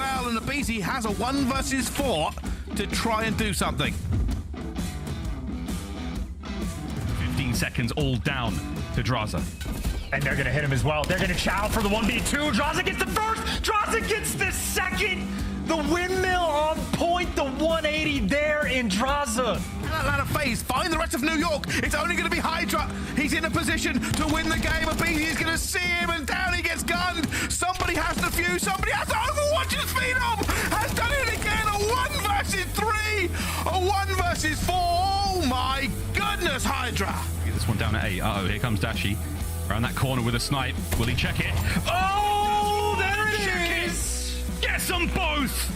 well, and aBeZy has a 1 versus 4 to try and do something. 15 seconds all down to Drazah. And they're going to hit him as well. They're going to chow for the 1v2. Drazah gets the first. Drazah gets the second. The windmill on point. The 180 there in Drazah. Atlanta FaZe find the rest of New York. It's only going to be HyDra. He's in a position to win the game. aBeZy is going to see him, and down he gets gunned. Somebody has to fuse. Somebody has to overwatch his Phenom. Has done it again. A 1 versus 3. A 1 versus 4. Oh my goodness, HyDra. Get this one down at 8. Uh-oh, here comes Dashy. Around that corner with a snipe. Will he check it? Oh, there it is! Gets them both!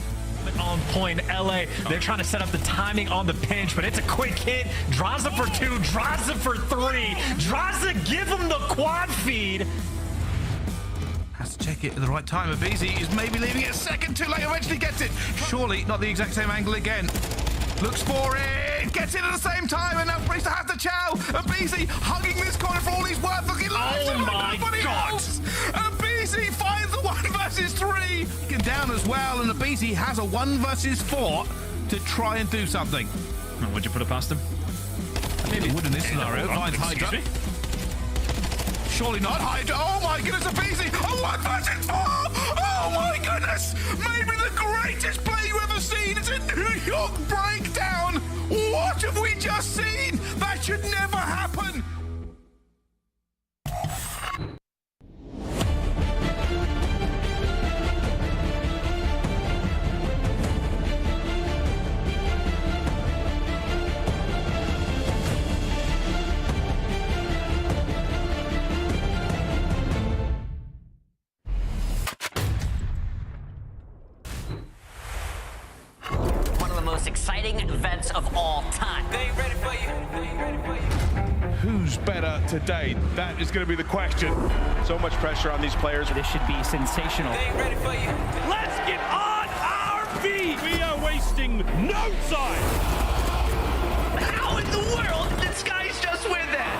On point, LA. They're trying to set up the timing on the pinch, but it's a quick hit. Drazah for 2, Drazah for 3. Drazah, give him the quad feed. Has to check it at the right time. aBeZy is maybe leaving it a second too late. Eventually gets it. Surely not the exact same angle again. Looks for it. Gets it at the same time, and now Priestahh has to chow. aBeZy hugging this corner for all he's worth. Looking left Oh my God. aBeZy finds the 1 versus 3. Get down as well, and aBeZy has a 1 versus 4 to try and do something. Oh, would you put it past him? Maybe would in this scenario. Finds Excuse HyDra. me? Surely not HyDra. Oh my goodness, aBeZy. A 1 versus 4. Oh my goodness. Maybe the greatest play you ever seen. It's a New York breakdown. What have we just seen? That should never happen. Exciting events of all time. They ain't ready for you. They ain't ready for you. Who's better today? That is going to be the question. So much pressure on these players. This should be sensational. They ain't ready for you. Let's get on our feet. We are wasting no time. How in the world did Skyz just win that?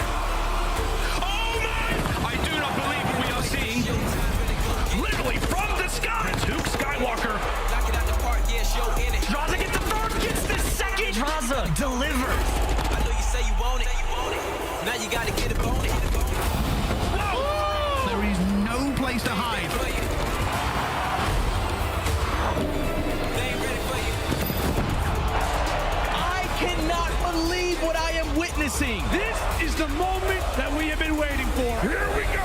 Oh man! I do not believe what we are seeing. Literally from the sky. It's Huke Skywalker. Drazah gets the first, gets the second. Drazah delivers. I know you say you want it. Now you gotta get it on it. There is no place to hide. They ain't ready for you. I cannot believe what I am witnessing. This is the moment that we have been waiting for. Here we go.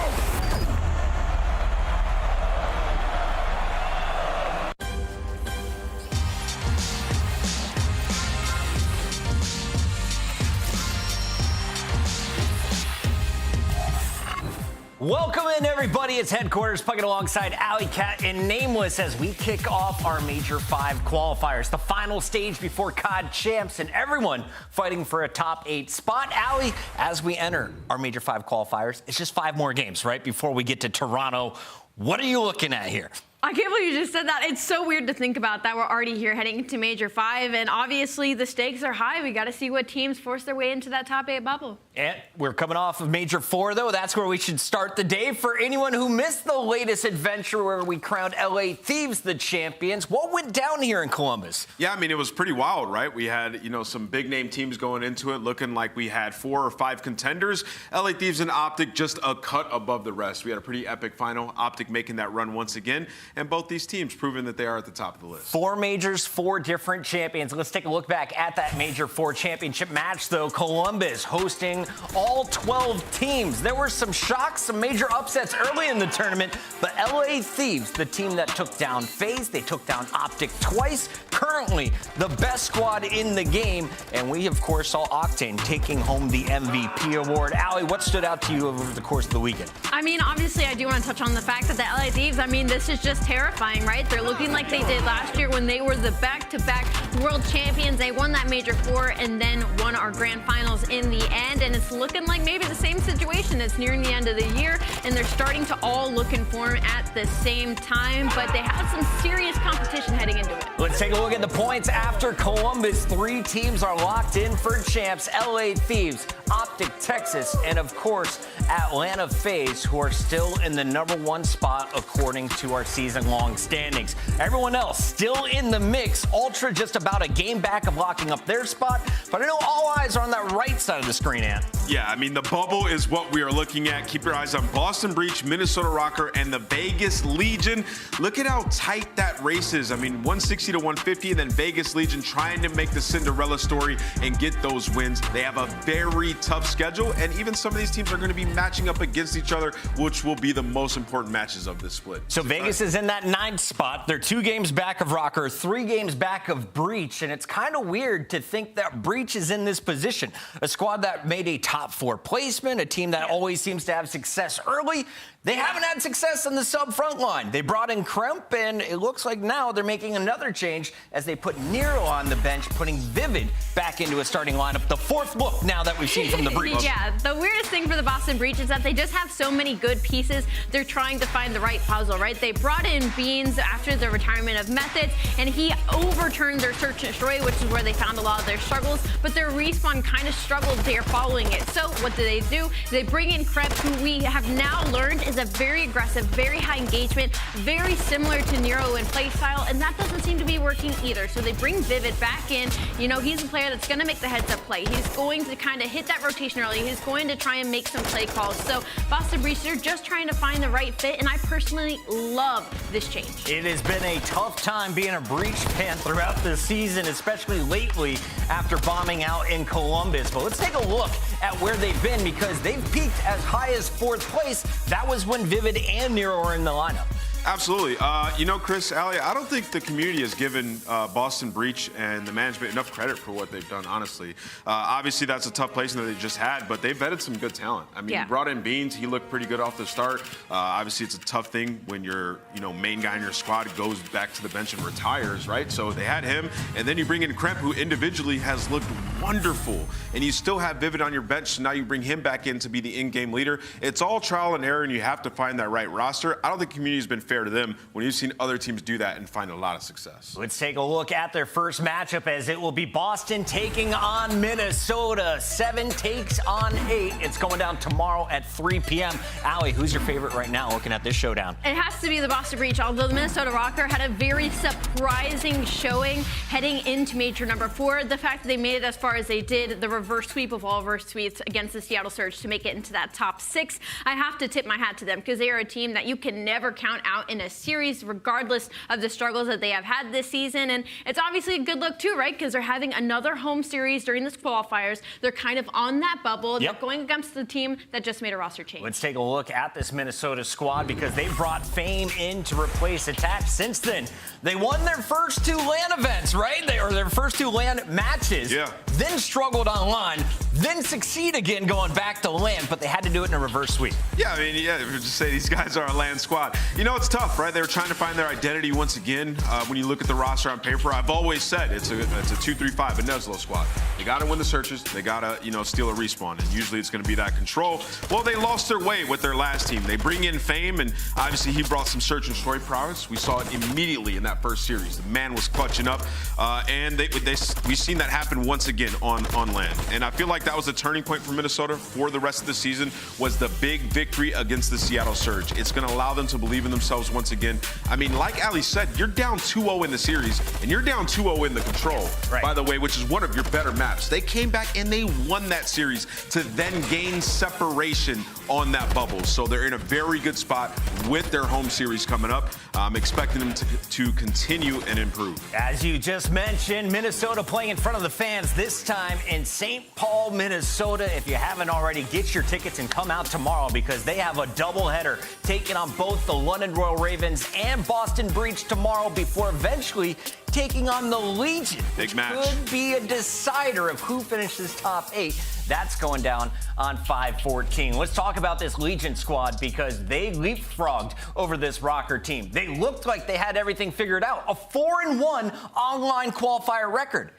Welcome in, everybody. It's Headquarters, plugging alongside Alley Cat and Nameless as we kick off our Major 5 qualifiers, the final stage before COD champs and everyone fighting for a top 8 spot. Alley, as we enter our Major 5 qualifiers, it's just 5 more games, right, before we get to Toronto. What are you looking at here? I can't believe you just said that. It's so weird to think about that we're already here heading into Major 5, and obviously the stakes are high. We got to see what teams force their way into that top 8 bubble. And we're coming off of Major 4, though. That's where we should start the day. For anyone who missed the latest adventure where we crowned LA Thieves the champions, what went down here in Columbus? Yeah, I mean, it was pretty wild, right? We had, some big-name teams going into it, looking like we had 4 or 5 contenders. LA Thieves and OpTic just a cut above the rest. We had a pretty epic final. OpTic making that run once again, and both these teams proving that they are at the top of the list. 4 majors, 4 different champions. Let's take a look back at that Major 4 championship match, though. Columbus hosting all 12 teams. There were some shocks, some major upsets early in the tournament, but LA Thieves, the team that took down FaZe, they took down OpTic twice, currently the best squad in the game, and we, of course, saw Octane taking home the MVP award. Allie, what stood out to you over the course of the weekend? I mean, obviously, I do want to touch on the fact that the LA Thieves, this is just terrifying, right? They're looking like they did last year when they were the back-to-back world champions. They won that Major 4 and then won our grand finals in the end, and it's looking like maybe the same situation. It's nearing the end of the year. and they're starting to all look in form at the same time, but they have some serious competition heading into it. Let's take a look at the points after Columbus. 3 teams are locked in for champs: LA Thieves, OpTic Texas, and of course, Atlanta FaZe, who are still in the #1 spot according to our season-long standings. Everyone else still in the mix. Ultra just about a game back of locking up their spot, but I know all eyes are on that right side of the screen, Ant. Yeah, I mean, the bubble is what we are looking at. Keep your eyes on Boston Breach, Minnesota Røkkr, and the Vegas Legion. Look at how tight that race is. I mean, 160 to 150, and then Vegas Legion trying to make the Cinderella story and get those wins. They have a very tough schedule, and even some of these teams are going to be matching up against each other, which will be the most important matches of this split. So Vegas is in that 9th spot. They're 2 games back of Røkkr, 3 games back of Breach, and it's kind of weird to think that Breach is in this position. A squad that made a top 4 placement, a team that always seems to have success early. They haven't had success on the sub front line. They brought in Kremp, and it looks like now they're making another change as they put Nero on the bench, putting Vivid back into a starting lineup. The 4th look now that we've seen from the Breach. Yeah, the weirdest thing for the Boston Breach is that they just have so many good pieces. They're trying to find the right puzzle, right? They brought in Beans after the retirement of Methods, and he overturned their search and destroy, which is where they found a lot of their struggles, but their respawn kind of struggled. They are following it. So what do? They bring in Kremp, who we have now learned is a very aggressive, very high engagement, very similar to Nero in play style, and that doesn't seem to be working either. So they bring Vivid back in. You know, he's a player that's going to make the heads-up play. He's going to kind of hit that rotation early. He's going to try and make some play calls. So Boston Breach, they're just trying to find the right fit, and I personally love this change. It has been a tough time being a Breach fan throughout the season, especially lately after bombing out in Columbus. But let's take a look at where they've been, because they've peaked as high as 4th place. That was when Vivid and Nero were in the lineup. Absolutely. You know, Chris, Ali, I don't think the community has given Boston Breach and the management enough credit for what they've done, honestly. Obviously, that's a tough placement that they just had, but they've vetted some good talent. I mean, you brought in Beans. He looked pretty good off the start. Obviously, it's a tough thing when your main guy in your squad goes back to the bench and retires, right? So they had him, and then you bring in Kremp, who individually has looked wonderful, and you still have Vivid on your bench, so now you bring him back in to be the in-game leader. It's all trial and error, and you have to find that right roster. I don't think the community's been fair to them when you've seen other teams do that and find a lot of success. Let's take a look at their first matchup, as it will be Boston taking on Minnesota. 7 takes on 8. It's going down tomorrow at 3 p.m. Allie, who's your favorite right now looking at this showdown? It has to be the Boston Breach, although the Minnesota Røkkr had a very surprising showing heading into Major #4. The fact that they made it as far as they did, the reverse sweep of all reverse sweeps against the Seattle Surge to make it into that top 6, I have to tip my hat to them, because they are a team that you can never count out in a series, regardless of the struggles that they have had this season. And it's obviously a good look too, right? Because they're having another home series during this qualifiers. They're kind of on that bubble. They're going against the team that just made a roster change. Let's take a look at this Minnesota squad, because they brought Fame in to replace Attach. Since then, they won their first 2 LAN events, right? Their first 2 LAN matches. Then struggled online, then succeed again going back to LAN, but they had to do it in a reverse sweep. Yeah, I mean, just say these guys are a LAN squad. You know, it's tough, right? They were trying to find their identity once again. When you look at the roster on paper, I've always said it's a 2-3-5, a Neslo squad. They got to win the searches. They got to, steal a respawn, and usually it's going to be that control. Well, they lost their way with their last team. They bring in Fame, and obviously he brought some search and destroy prowess. We saw it immediately in that first series. The man was clutching up, and we've seen that happen once again on LAN. And I feel like that was a turning point for Minnesota for the rest of the season, was the big victory against the Seattle Surge. It's going to allow them to believe in themselves once again. I mean, like Ali said, you're down 2-0 in the series, and you're down 2-0 in the control, by the way, which is one of your better maps. They came back and they won that series to then gain separation on that bubble. So they're in a very good spot with their home series coming up. I'm expecting them to continue and improve. As you just mentioned, Minnesota playing in front of the fans, this time in St. Paul, Minnesota. If you haven't already, get your tickets and come out tomorrow, because they have a doubleheader taking on both the London Royal Ravens and Boston Breach tomorrow, before eventually taking on the Legion. Big match. Could be a decider of who finishes top 8. That's going down on 5/14. Let's talk about this Legion squad, because they leapfrogged over this Røkkr team. They looked like they had everything figured out. A 4-1 online qualifier record.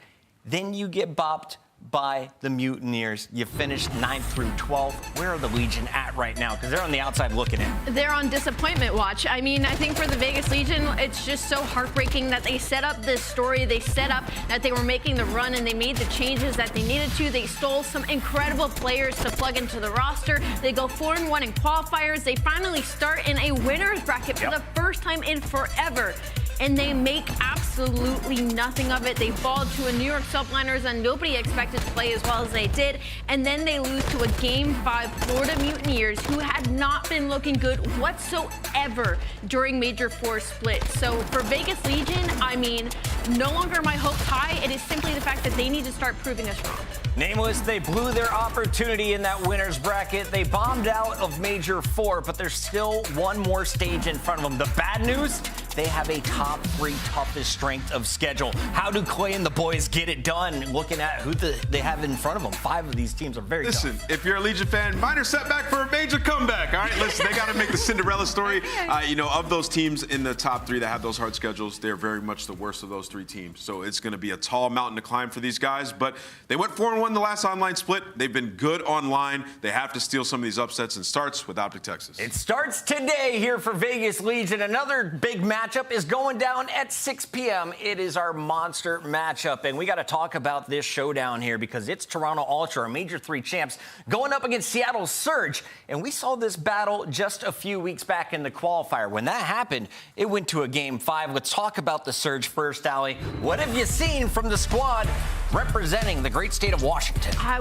Then you get bopped by the Mutineers. You finished 9th through 12th. Where are the Legion at right now? Because they're on the outside looking in. They're on disappointment watch. I mean, I think for the Vegas Legion, it's just so heartbreaking that they set up this story. They set up that they were making the run and they made the changes that they needed to. They stole some incredible players to plug into the roster. They go 4-1 in qualifiers. They finally start in a winner's bracket for the first time in forever. And they make absolutely nothing of it. They fall to a New York Subliners and nobody expected to play as well as they did. And then they lose to a Game 5 Florida Mutineers who had not been looking good whatsoever during Major 4 split. So for Vegas Legion, I mean, no longer are my hopes high. It is simply the fact that they need to start proving us wrong. Nameless, they blew their opportunity in that winner's bracket. They bombed out of Major 4, but there's still one more stage in front of them. The bad news, they have a top 3 toughest strength of schedule. How do Clay and the boys get it done? Looking at who they have in front of them, 5 of these teams are very tough. Listen, if you're a Legion fan, minor setback for a major comeback. All right, listen, they got to make the Cinderella story. You know, of those teams in the top 3 that have those hard schedules, they're very much the worst of those 3 teams. So it's going to be a tall mountain to climb for these guys. But they went 4-1 the last online split. They've been good online. They have to steal some of these upsets, and starts with OpTic Texas. It starts today here for Vegas Legion. Another big matchup is going down at 6 p.m. It is our monster matchup, and we got to talk about this showdown here because it's Toronto Ultra, our Major 3 champs, going up against Seattle Surge. And we saw this battle just a few weeks back in the qualifier. When that happened, it went to a Game 5. Let's talk about the Surge first, Allie. What have you seen from the squad representing the great state of Washington?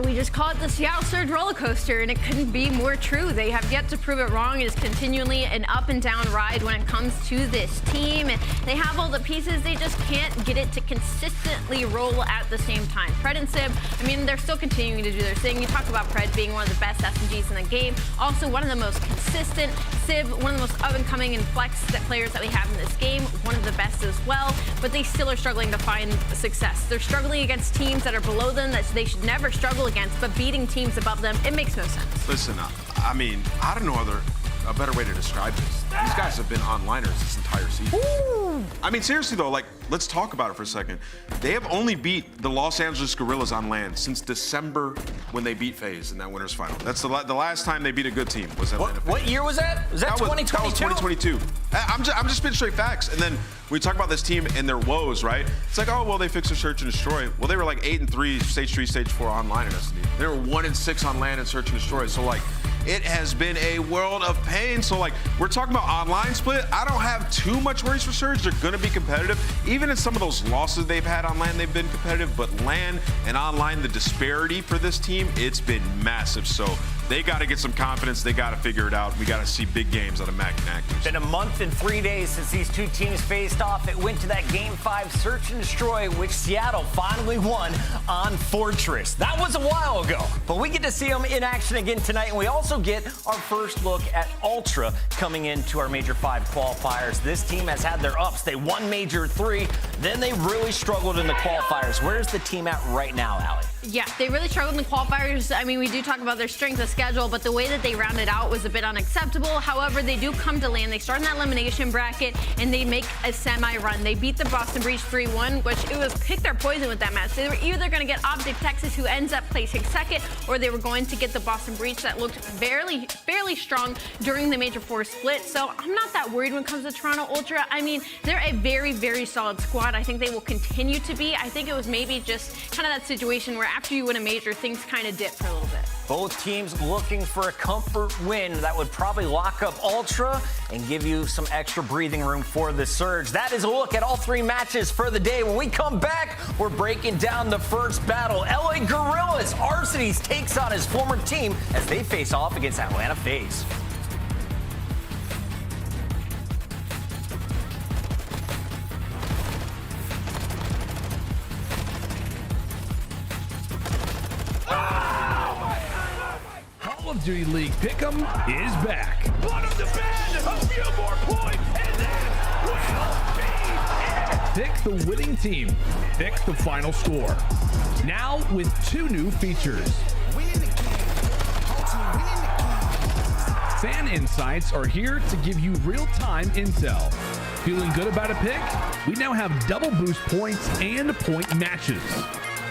We just call it the Seattle Surge roller coaster, and it couldn't be more true. They have yet to prove it wrong. It is continually an up and down ride when it comes to this team. And they have all the pieces. They just can't get it to consistently roll at the same time. Pred and Sib, I mean, they're still continuing to do their thing. You talk about Pred being one of the best SMGs in the game. Also one of the most consistent. Sib, one of the most up-and-coming and flex players that we have in this game. One of the best as well. But they still are struggling to find success. They're struggling against teams that are below them that they should never struggle against, but beating teams above them, it makes no sense. Listen, I mean, I don't know a better way to describe this. These guys have been onliners this entire season. Ooh. I mean, seriously though, like, let's talk about it for a second. They have only beat the Los Angeles Guerrillas on LAN since December when they beat FaZe in that winners final. That's the last time they beat a good team was Atlanta. What year was that? Was that 2022? That was 2022. I'm just spitting straight facts. And then we talk about this team and their woes, right? It's like, oh, well, they fixed their search and destroy. Well, they were like 8-3, stage 3, stage 4 online in SD. They were 1-6 on LAN and search and destroy. So like, it has been a world of pain. So like, we're talking about online split. I don't have too much worries for Surge. They're gonna be competitive. Even in some of those losses they've had on LAN, they've been competitive, but LAN and online, the disparity for this team, it's been massive. So they gotta get some confidence. They gotta figure it out. We gotta see big games out of Mack and Actors. It's been a month and 3 days since these 2 teams faced off. It went to that Game 5 search and destroy, which Seattle finally won on Fortress. That was a while ago, but we get to see them in action again tonight, and we also get our first look at Ultra coming into our Major 5 qualifiers. This team has had their ups. They won Major 3, then they really struggled in the qualifiers. Where's the team at right now, Allie? Yeah, they really struggled in the qualifiers. I mean, we do talk about their strength of schedule, but the way that they rounded out was a bit unacceptable. However, they do come to LAN. They start in that elimination bracket, and they make a semi-run. They beat the Boston Breach 3-1, which it was pick their poison with that match. They were either going to get OpTic Texas, who ends up placing second, or they were going to get the Boston Breach that looked fairly strong during the Major 4 split. So I'm not that worried when it comes to Toronto Ultra. I mean, they're a very solid squad. I think they will continue to be. I think it was maybe just kind of that situation where after you win a major, things kind of dip for a little bit. Both teams looking for a comfort win that would probably lock up Ultra and give you some extra breathing room for the Surge. That is a look at all 3 matches for the day. When we come back, we're breaking down the first battle. LA Guerrillas, Arcitys takes on his former team as they face off against Atlanta FaZe. Call of Duty League Pick'em is back. One of the band, a few more points, and that will be it. Pick the winning team. Pick the final score. Now with 2 new features. Fan Insights are here to give you real-time intel. Feeling good about a pick? We now have double boost points and point matches.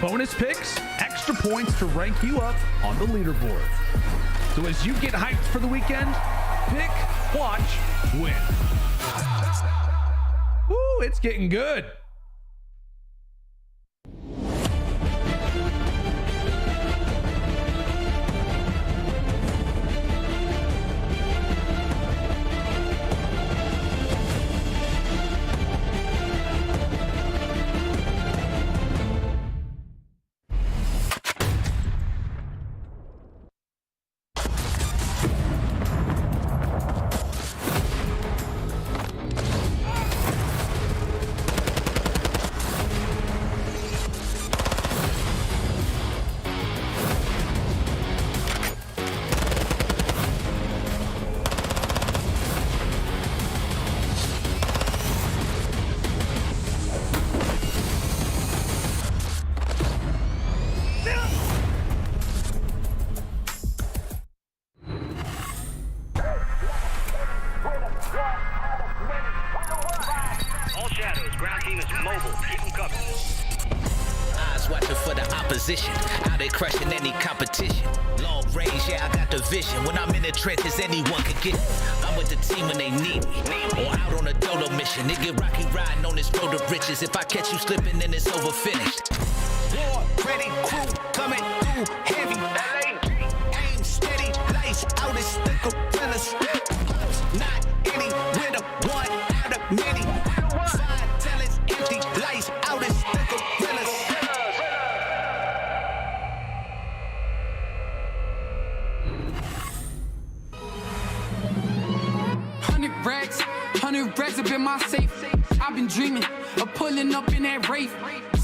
bonus picks, extra points to rank you up on the leaderboard. So as you get hyped for the weekend, pick, watch, win. Ooh, it's getting good. How they crushing any competition. Long range, yeah, I got the vision. When I'm in the trenches, anyone can get it. I'm with the team when they need me. Or out on a dolo mission. Nigga rocky riding on this road to riches. If I catch you slipping, then it's over finished. War, ready, crew, coming through heavy. Aim steady, lights out as the gorillas. Not any winner, one out of many. Five talents, empty, lights out as the gorillas. 100 racks up in my safe. I've been dreaming of pulling up in that Wraith.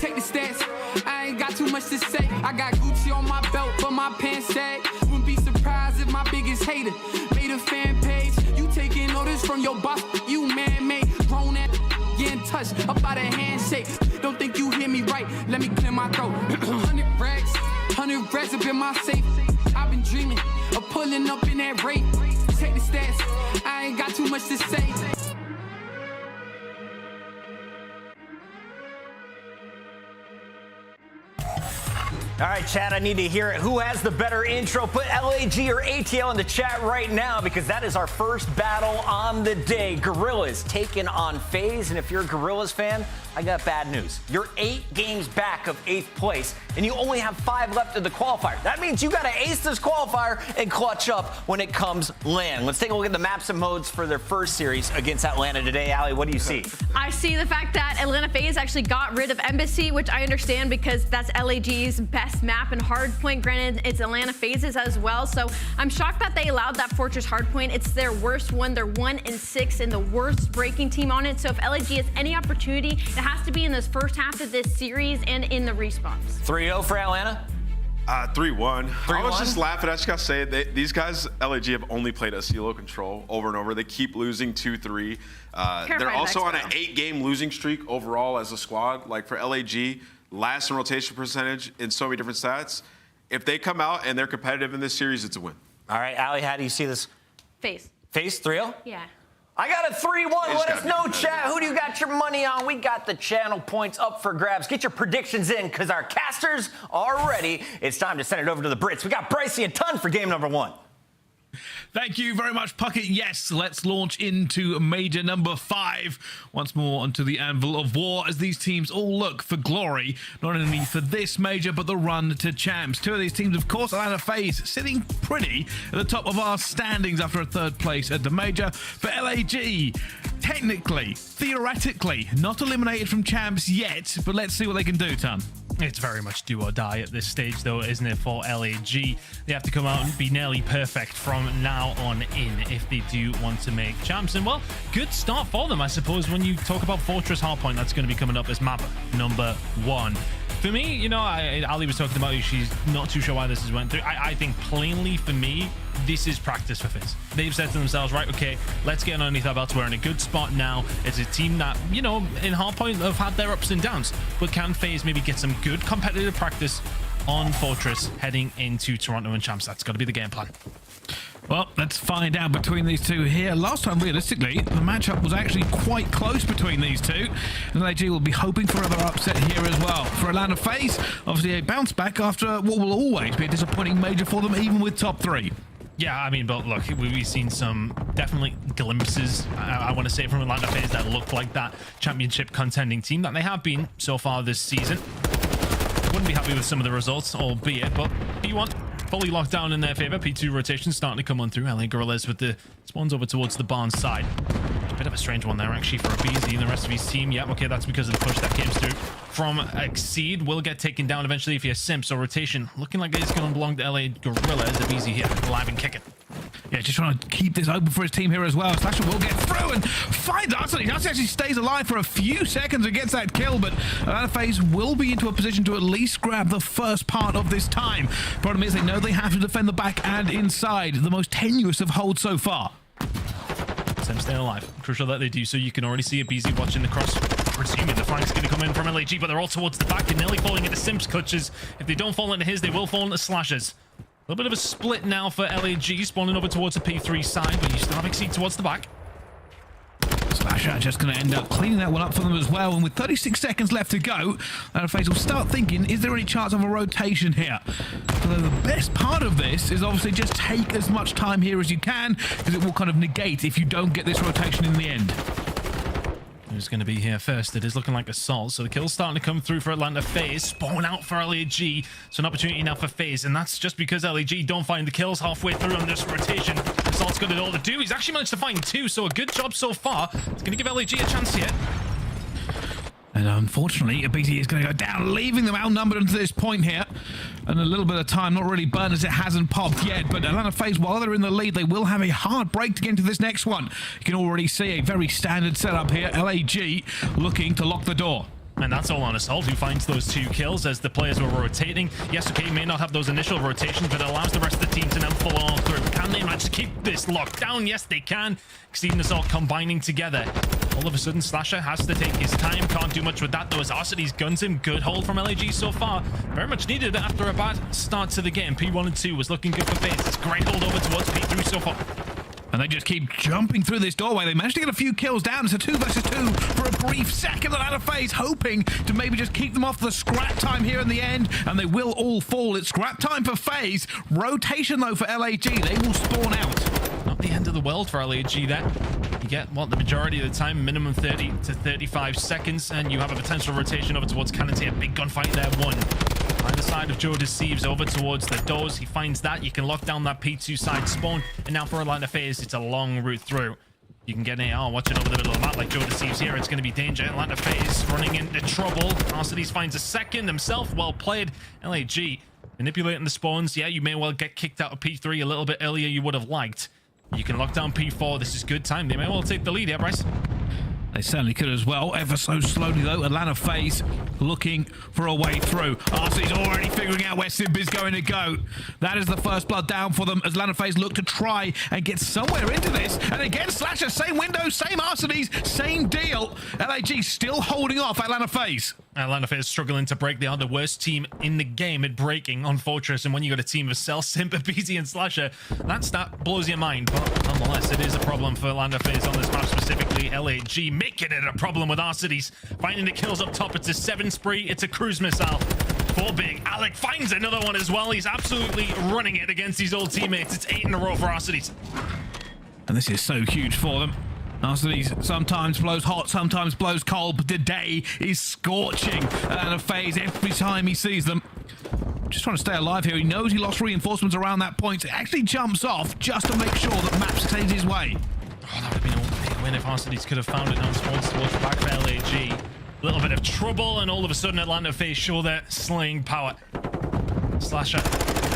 Take the stats, I ain't got too much to say. I got Gucci on my belt, but my pants sag. Wouldn't be surprised if my biggest hater made a fan page. You taking orders from your boss, you man-made. Grown at getting touched up by the handshake. Don't think you hear me right, let me clear my throat. 100 racks up in my safe. I've been dreaming of pulling up in that Wraith. Take the stats, I ain't got too much to say. All right, chat, I need to hear it. Who has the better intro? Put LAG or ATL in the chat right now because that is our first battle on the day. Guerrillas taking on FaZe. And if you're a Guerrillas fan, I got bad news. You're 8 games back of 8th place, and you only have 5 left of the qualifier. That means you got to ace this qualifier and clutch up when it comes land. Let's take a look at the maps and modes for their first series against Atlanta today. Allie, what do you see? I see the fact that Atlanta FaZe actually got rid of aBeZy, which I understand because that's LAG's best map and hardpoint. Granted, it's Atlanta FaZe's as well, so I'm shocked that they allowed that Fortress hardpoint. It's their worst one. They're 1-6 and the worst breaking team on it. So if LAG has any opportunity, it has to be in this first half of this series and in the respawns. 3-0 for Atlanta? 3-1. I was just laughing. I just got to say, these guys, LAG, have only played a CeeLo control over and over. They keep losing 2-3. They're also on an 8-game losing streak overall as a squad. Like for LAG, last in rotation percentage in so many different stats. If they come out and they're competitive in this series, it's a win. All right, Allie, how do you see this? FaZe. FaZe 3-0? Yeah. I got a 3-1. Let us know, chat. Who do you got your money on? We got the channel points up for grabs. Get your predictions in because our casters are ready. It's time to send it over to the Brits. We got Brycey and Ton for game number 1. Thank you very much, Puckett. Yes, let's launch into major number 5. Once more onto the anvil of war as these teams all look for glory, not only for this major, but the run to champs. 2 of these teams, of course, Atlanta FaZe, sitting pretty at the top of our standings after a 3rd place at the major. For LAG, technically, theoretically, not eliminated from champs yet, but let's see what they can do, Ton. It's very much do or die at this stage, though, isn't it, for LAG? They have to come out and be nearly perfect from now on in if they do want to make champs. And, well, good start for them, I suppose, when you talk about Fortress Hardpoint. That's going to be coming up as map number 1. For me, you know, Ali was talking about she's not too sure why this has went through. I think plainly for me, this is practice for FaZe. They've said to themselves, right, okay, let's get underneath our belts. We're in a good spot now. It's a team that, you know, in Hardpoint have had their ups and downs. But can FaZe maybe get some good competitive practice on Fortress heading into Toronto and champs? That's got to be the game plan. Well, let's find out between these two here. Last time, realistically, the matchup was actually quite close between these two. And aBeZy will be hoping for another upset here as well. For Atlanta FaZe, obviously a bounce back after what will always be a disappointing major for them, even with top 3. Yeah, I mean, but look, we've seen some definitely glimpses, I want to say, from Atlanta FaZe that look like that championship contending team that they have been so far this season. Wouldn't be happy with some of the results, albeit, but P1 fully locked down in their favor. P2 rotation starting to come on through. LA Guerrillas with the spawns over towards the Bance side. A bit of a strange one there, actually, for aBeZy and the rest of his team. Yeah, okay, that's because of the push that came through from Exceed. Will get taken down eventually if you're Simp. So rotation looking like it's going to belong to LA Guerrillas. aBeZy here, alive and kicking. Yeah, just trying to keep this open for his team here as well. Slasher will get through and finds Dashy. Dashy actually stays alive for a few seconds and gets that kill, but Atlanta FaZe will be into a position to at least grab the first part of this time. Problem is, they know they have to defend the back and inside, the most tenuous of holds so far. Simp staying alive. Crucial that they do so. You can already see aBeZy watching the cross. Presuming the flank's going to come in from LAG, but they're all towards the back and nearly falling into Simp's clutches. If they don't fall into his, they will fall into Slasher's. A little bit of a split now for LAG, spawning over towards the P3 side, but you still have Exceed towards the back. Slasher just going to end up cleaning that one up for them as well. And with 36 seconds left to go, FaZe will start thinking, is there any chance of a rotation here? Although the best part of this is obviously just take as much time here as you can, because it will kind of negate if you don't get this rotation in the end. Who's going to be here first? It is looking like Assault. So the kill's starting to come through for Atlanta FaZe. Spawn out for LAG. So an opportunity now for FaZe. And that's just because LAG don't find the kills halfway through on this rotation. Assault's got it all to do. He's actually managed to find 2. So a good job so far. It's going to give LAG a chance here. And unfortunately, aBeZy is going to go down, leaving them outnumbered until this point here. And a little bit of time, not really burned as it hasn't popped yet. But Atlanta FaZe, while they're in the lead, they will have a hard break to get into this next one. You can already see a very standard setup here. LAG looking to lock the door. And that's all on Assault, who finds those 2 kills as the players were rotating. Yes, okay, may not have those initial rotations, but it allows the rest of the team to now follow on through. Can they manage to keep this locked down? Yes, they can. Exceed and Assault combining together. All of a sudden, Slasher has to take his time. Can't do much with that, though, as Arcity's guns him. Good hold from LAG so far. Very much needed after a bad start to the game. P1 and 2 was looking good for FaZe. It's a great hold over towards P3 so far. And they just keep jumping through this doorway. They managed to get a few kills down. It's a 2 versus 2 for a brief second. Atlanta FaZe hoping to maybe just keep them off the scrap time here in the end. And they will all fall. It's scrap time for FaZe. Rotation, though, for LAG. They will spawn out. Not the end of the world for LAG there. You get, what, the majority of the time, minimum 30 to 35 seconds. And you have a potential rotation over towards Cannon. A big gunfight there, 1. Either side of Joe deceives over towards the doors. He finds that. You can lock down that P2 side spawn. And now for Atlanta FaZe, it's a long route through. You can get an AR watching over the middle of the map like Joe deceives here. It's going to be danger. Atlanta FaZe running into trouble. Arcities finds a second himself. Well played. LAG manipulating the spawns. Yeah, you may well get kicked out of P3 a little bit earlier you would have liked. You can lock down P4. This is good time. They may well take the lead here, Bryce. They certainly could as well, ever so slowly though. Atlanta FaZe looking for a way through. Arcity's already figuring out where Simp is going to go. That is the first blood down for them as Atlanta FaZe look to try and get somewhere into this. And again, Slasher, same window, same Arcities, same deal. LAG still holding off Atlanta FaZe. Atlanta FaZe struggling to break. They are the worst team in the game at breaking on Fortress. And when you got a team of Cell, Simp, aBeZy, and Slasher, that stat blows your mind. But nonetheless, it is a problem for Atlanta FaZe on this map, specifically LAG, making it a problem with Arcities. Finding the kills up top. It's a 7 spree. It's a cruise missile. 4 big. Alec finds another one as well. He's absolutely running it against his old teammates. It's 8 in a row for Arcities. And this is so huge for them. Arcities sometimes blows hot, sometimes blows cold, but today is scorching Atlanta FaZe every time he sees them. Just trying to stay alive here. He knows he lost reinforcements around that point. So it actually jumps off just to make sure that Map stays his way. Oh, that would have been a big win if Arcities could have found it now. Spawns towards the back for LAG. A little bit of trouble, and all of a sudden Atlanta FaZe show their slaying power. Slasher,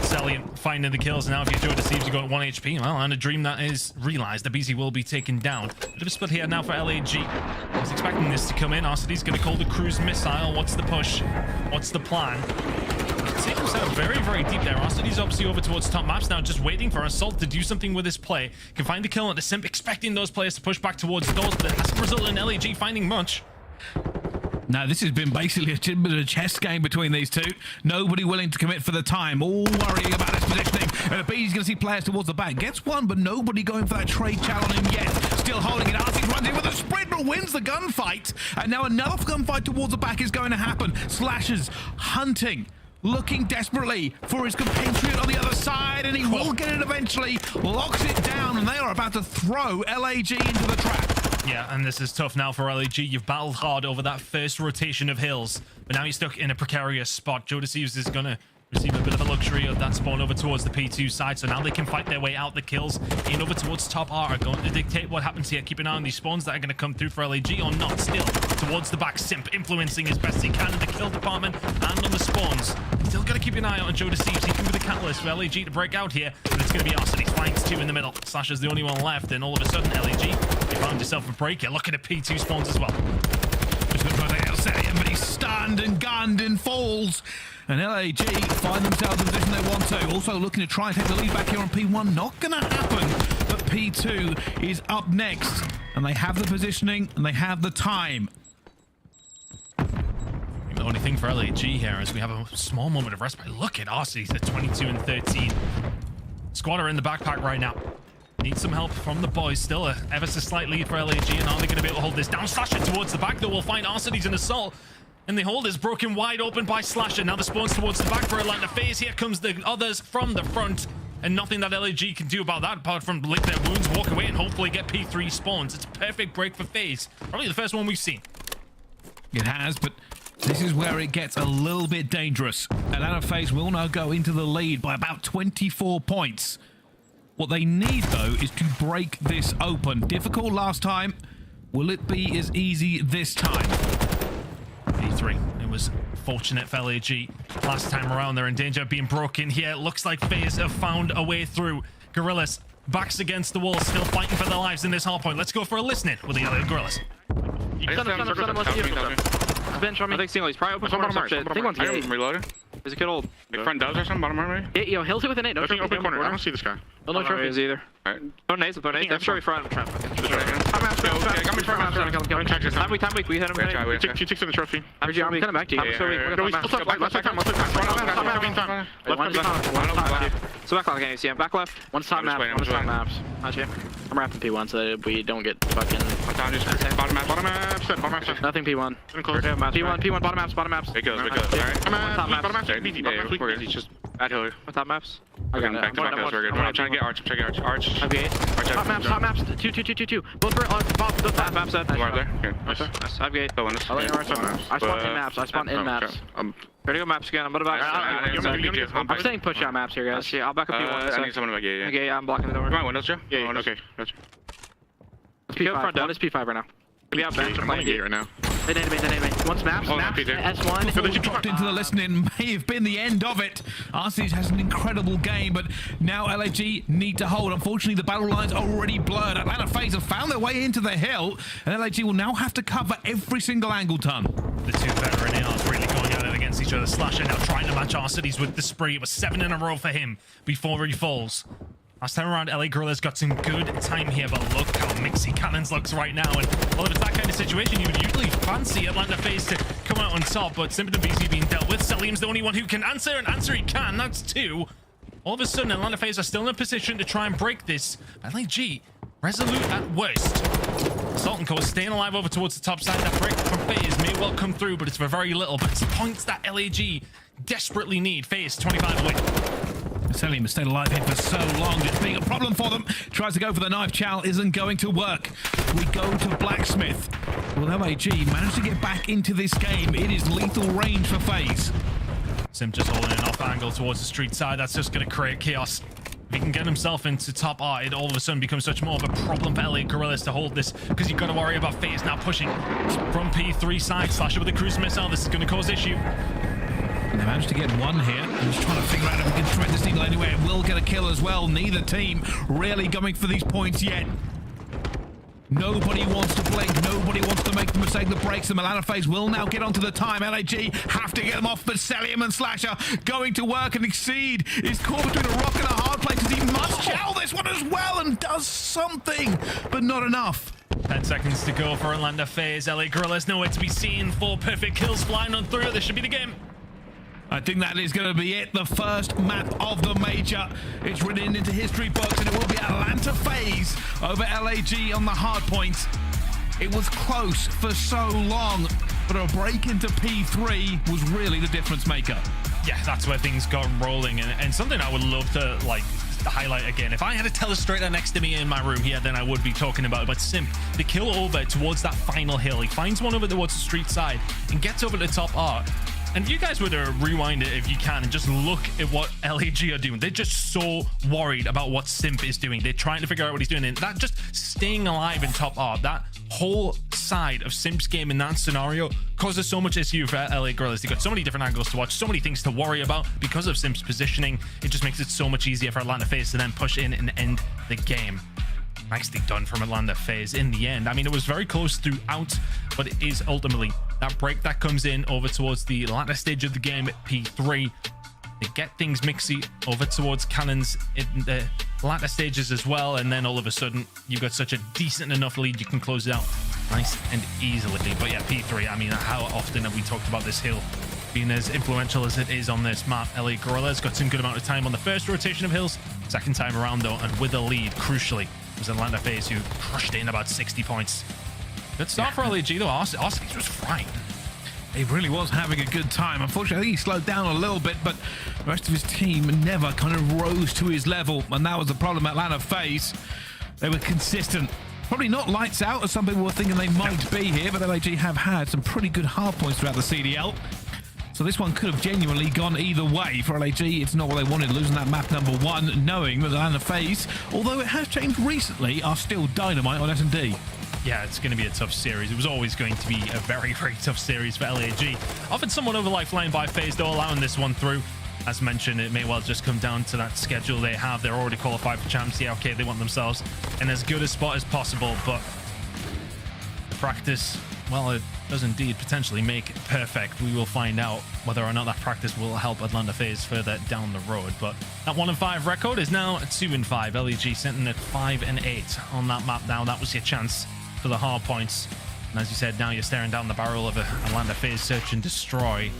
Cellium finding the kills. Now if you Joe deceives, you got 1 HP. Well, and a dream that is realized. aBeZy will be taken down. Bit of a split here now for LAG. I was expecting this to come in. Arcity's going to call the cruise missile. What's the push? What's the plan? Take himself very, very deep there. Arcity's obviously over towards top maps now, just waiting for Assault to do something with his play. Can find the kill at the Simp, expecting those players to push back towards those, but it hasn't resulted in LAG finding much. Now, this has been basically a bit of a chess game between these two. Nobody willing to commit for the time. All worrying about his positioning. And aBeZy's going to see players towards the back. Gets one, but nobody going for that trade challenge on him yet. Still holding it. Asim runs in with a sprint, but wins the gunfight. And now another gunfight towards the back is going to happen. Slashers hunting. Looking desperately for his compatriot on the other side, and he will get it eventually. Locks it down, and they are about to throw LAG into the trap. Yeah, and this is tough now for LAG. You've battled hard over that first rotation of hills, but now you're stuck in a precarious spot. Thieves is going to receive a bit of a luxury of that spawn over towards the P2 side, so now they can fight their way out. The kills in over towards top R are going to dictate what happens here. Keep an eye on these spawns that are going to come through for LAG or not. Still towards the back, Simp influencing as best he can in the kill department and on the spawns. Still got to keep an eye on Thieves. He can be the catalyst for LAG to break out here, but it's going to be Asim. He flanks two in the middle. Slash is the only one left, and all of a sudden LAG, they found himself a break here. Look at the P2 spawns as well. Just going to try to get Cellium, but he's stunned and gunned and falls. And LAG find themselves in the position they want to. Also looking to try and take the lead back here on P1. Not going to happen. But P2 is up next. And they have the positioning and they have the time. The only thing for LAG here is we have a small moment of respite. Look at Asim. He's at 22 and 13. Squad are in the backpack right now. Need some help from the boys. Still a ever so slight lead for LAG. And are they going to be able to hold this down? Slasher towards the back, though. We'll find Asim. He's an assault. And the hold is broken wide open by Slasher. Now the spawns towards the back for Atlanta FaZe. Here comes the others from the front. And nothing that LAG can do about that apart from lick their wounds, walk away, and hopefully get P3 spawns. It's a perfect break for FaZe. Probably the first one we've seen. It has, but this is where it gets a little bit dangerous. Atlanta FaZe will now go into the lead by about 24 points. What they need, though, is to break this open. Difficult last time. Will it be as easy this time? P3. It was fortunate for LAG. Last time around, they're in danger of being broken here. It looks like FaZe have found a way through. Guerrillas, backs against the wall, still fighting for their lives in this hard point. Let's go for a listening with the LA Guerrillas. Bench on me. I think single. He's probably open corner. I think one's here. Reloaded. There's a kid old. Like front does or something. Bottom right. Yo, he'll hit with an 8. No trophy. Open corner. I don't see this guy. No trophies either. Alright. No nades. No nades. I'm sure we front. I'm Time week. We hit him. He takes in the trophy. I'm coming back to you. So back left. Can you see him? Back left. One's top map. One's top maps. I'm wrapping P1 so that we don't get fucking. Bottom maps. Nothing P1. P1. Bottom maps. It goes. Alright. Top maps. He's just at Hiller. What top maps? I got back to back. We're good. I'm trying to get Arch. Arch. Top maps. 2. Both for top maps. One there. I've gate. I spawn in maps. Ready to go maps again. I'm about to back. I'm saying push out maps here, guys. I'll back up P1. I need someone to back gate. Okay, I'm blocking the door. Come on, windows, Joe. Yeah. Okay. Gotcha. P5. One is P5 right now. We have Bance playing gate right now. They need me. Once maps, S1. So dropped into the listening may have been the end of it. Arcees has an incredible game, but now LAG need to hold. Unfortunately, the battle lines are already blurred. Atlanta FaZe have found their way into the hill, and LAG will now have to cover every single angle ton. The two veteran ARs really going at it against each other. Slasher now trying to match Arcees with the spree. It was 7 in a row for him before he falls. Last time around, LA Guerrillas got some good time here, but look how mixy Cannons looks right now. And well, if it's that kind of situation, you would usually fancy Atlanta FaZe to come out on top, but Simp and aBeZy being dealt with. Cellium's the only one who can answer, and answer he can. That's 2. All of a sudden, Atlanta FaZe are still in a position to try and break this. LAG, resolute at worst. Sultan Core staying alive over towards the top side. That break from FaZe may well come through, but it's for very little. But it's points that LAG desperately need. FaZe 25 away. Cellium has stayed alive here for so long, just being a problem for them. Tries to go for the knife chow, isn't going to work. We go to Blacksmith. Will LAG manage to get back into this game? It is lethal range for FaZe. Simp just holding an off angle towards the street side. That's just going to create chaos. If he can get himself into top R, it all of a sudden becomes such more of a problem for LA Guerrillas to hold this, because you've got to worry about FaZe now pushing from P3 side. Slasher with a cruise missile. This is going to cause issue. And they managed to get one here. I'm just trying to figure out if we can thread this needle anywhere. It will get a kill as well. Neither team really going for these points yet. Nobody wants to blink. Nobody wants to make the mistake that breaks them. Atlanta FaZe will now get onto the time. LAG have to get them off, but Cellium and Slasher going to work, and Exceed is caught between a rock and a hard place, because he must chow this one as well and does something, but not enough. 10 seconds to go for Atlanta FaZe. LA Guerrillas nowhere to be seen. 4 perfect kills flying on through. This should be the game. I think that is going to be it. The first map of the major. It's written into history books, and it will be Atlanta FaZe over LAG on the hard points. It was close for so long, but a break into P3 was really the difference maker. Yeah, that's where things got rolling, and something I would love to like highlight again. If I had a telestrator next to me in my room here, then I would be talking about it. But Simp, the kill over towards that final hill, he finds one over towards the street side and gets over the top art. And if you guys were to rewind it if you can and just look at what LAG are doing, they're just so worried about what Simp is doing. They're trying to figure out what he's doing, and that just staying alive in top art, that whole side of Simp's game in that scenario causes so much issue for LA Guerrillas. They've got so many different angles to watch, so many things to worry about because of Simp's positioning. It just makes it so much easier for Atlanta FaZe to then push in and end the game. Nicely done from Atlanta FaZe in the end. I mean, it was very close throughout, but it is ultimately that break that comes in over towards the latter stage of the game at P3. They get things mixy over towards cannons in the latter stages as well, and then all of a sudden you've got such a decent enough lead you can close it out nice and easily. But yeah, P3, I mean, how often have we talked about this hill being as influential as it is on this map? LA Guerrillas got some good amount of time on the first rotation of hills. Second time around though, and with a lead, crucially, was Atlanta FaZe who crushed in about 60 points. Good start for LAG though. Skyz was frying. He really was having a good time. Unfortunately, I think he slowed down a little bit, but the rest of his team never kind of rose to his level, and that was the problem at Atlanta FaZe. They were consistent. Probably not lights out, as some people were thinking they might be here, but LAG have had some pretty good hard points throughout the CDL. So this one could have genuinely gone either way. For LAG, it's not what they wanted, losing that map number 1, knowing that Atlanta FaZe, although it has changed recently, are still dynamite on S&D. Yeah, it's going to be a tough series. It was always going to be a very, very tough series for LAG. Offered somewhat over lifeline by FaZe, though, allowing this one through. As mentioned, it may well just come down to that schedule they have. They're already qualified for champs. Yeah, okay, they want themselves in as good a spot as possible, but practice, well, it does indeed potentially make it perfect. We will find out whether or not that practice will help Atlanta FaZe further down the road. But that 1-5 record is now 2-5. LAG sitting at 5-8 on that map now. That was your chance for the hard points. And as you said, now you're staring down the barrel of a Atlanta FaZe search and destroy.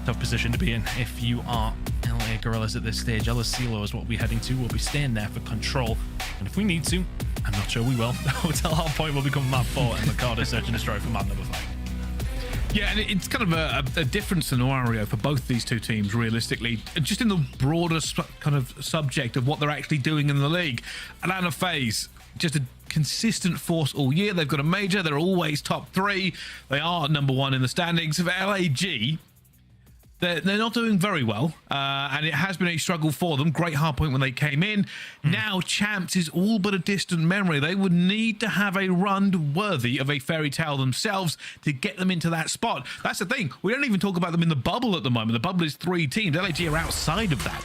Tough position to be in if you are LA Guerrillas at this stage. El Asilo is what we're heading to. We'll be staying there for control. And if we need to, I'm not sure we will. The hotel hard point will become map 4 and Ricardo search and destroy for map number 5. Yeah, and it's kind of a different scenario for both these two teams, realistically. Just in the broader kind of subject of what they're actually doing in the league. Atlanta FaZe, just a consistent force all year. They've got a major. They're always top 3. They are number 1 in the standings. For LAG, they're not doing very well, and it has been a struggle for them. Great hard point when they came in. Now champs is all but a distant memory. They would need to have a run worthy of a fairy tale themselves to get them into that spot. That's the thing. We don't even talk about them in the bubble at the moment. The bubble is 3 teams. LAG are outside of that.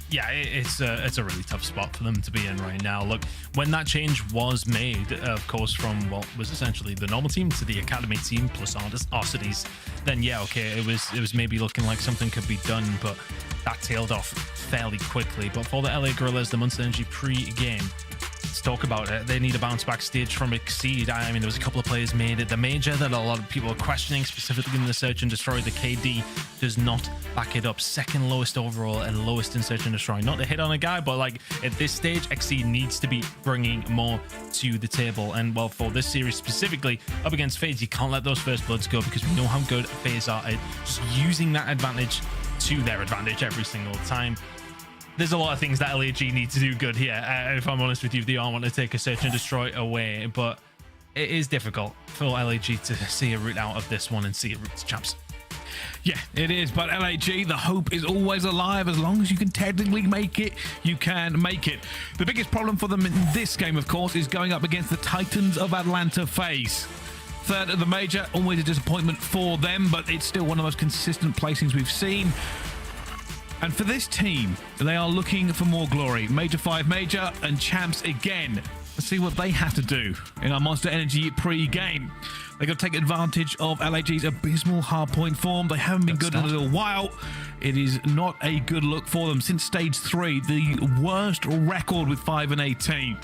Yeah, it's a really tough spot for them to be in right now. Look, when that change was made, of course, from what was essentially the normal team to the academy team plus Arcides, then yeah, okay, it was maybe looking like something could be done, but that tailed off fairly quickly. But for the LA Guerrillas, the Monster Energy pre-game, let's talk about it. They need a bounce back stage from Exceed. I mean, there was a couple of players made at the major that a lot of people are questioning, specifically in the search and destroy. The KD does not back it up. Second lowest overall and lowest in search and destroy. Not to hit on a guy, but like at this stage, Exceed needs to be bringing more to the table. And well, for this series specifically, up against FaZe, you can't let those first bloods go because we know how good FaZe are at just using that advantage to their advantage every single time. There's a lot of things that LAG need to do good here. If I'm honest with you, they all want to take a search and destroy away, but it is difficult for LAG to see a route out of this one and see a route to champs. Yeah, it is, but LAG, the hope is always alive. As long as you can technically make it, you can make it. The biggest problem for them in this game, of course, is going up against the Titans of Atlanta FaZe. Third at the major, always a disappointment for them, but it's still one of the most consistent placings we've seen. And for this team, they are looking for more glory. Major 5 major and champs again. Let's see what they have to do in our Monster Energy pre-game. They're going to take advantage of LAG's abysmal hardpoint form. They haven't been good in a little while. It is not a good look for them since stage 3, the worst record with 5 and 18.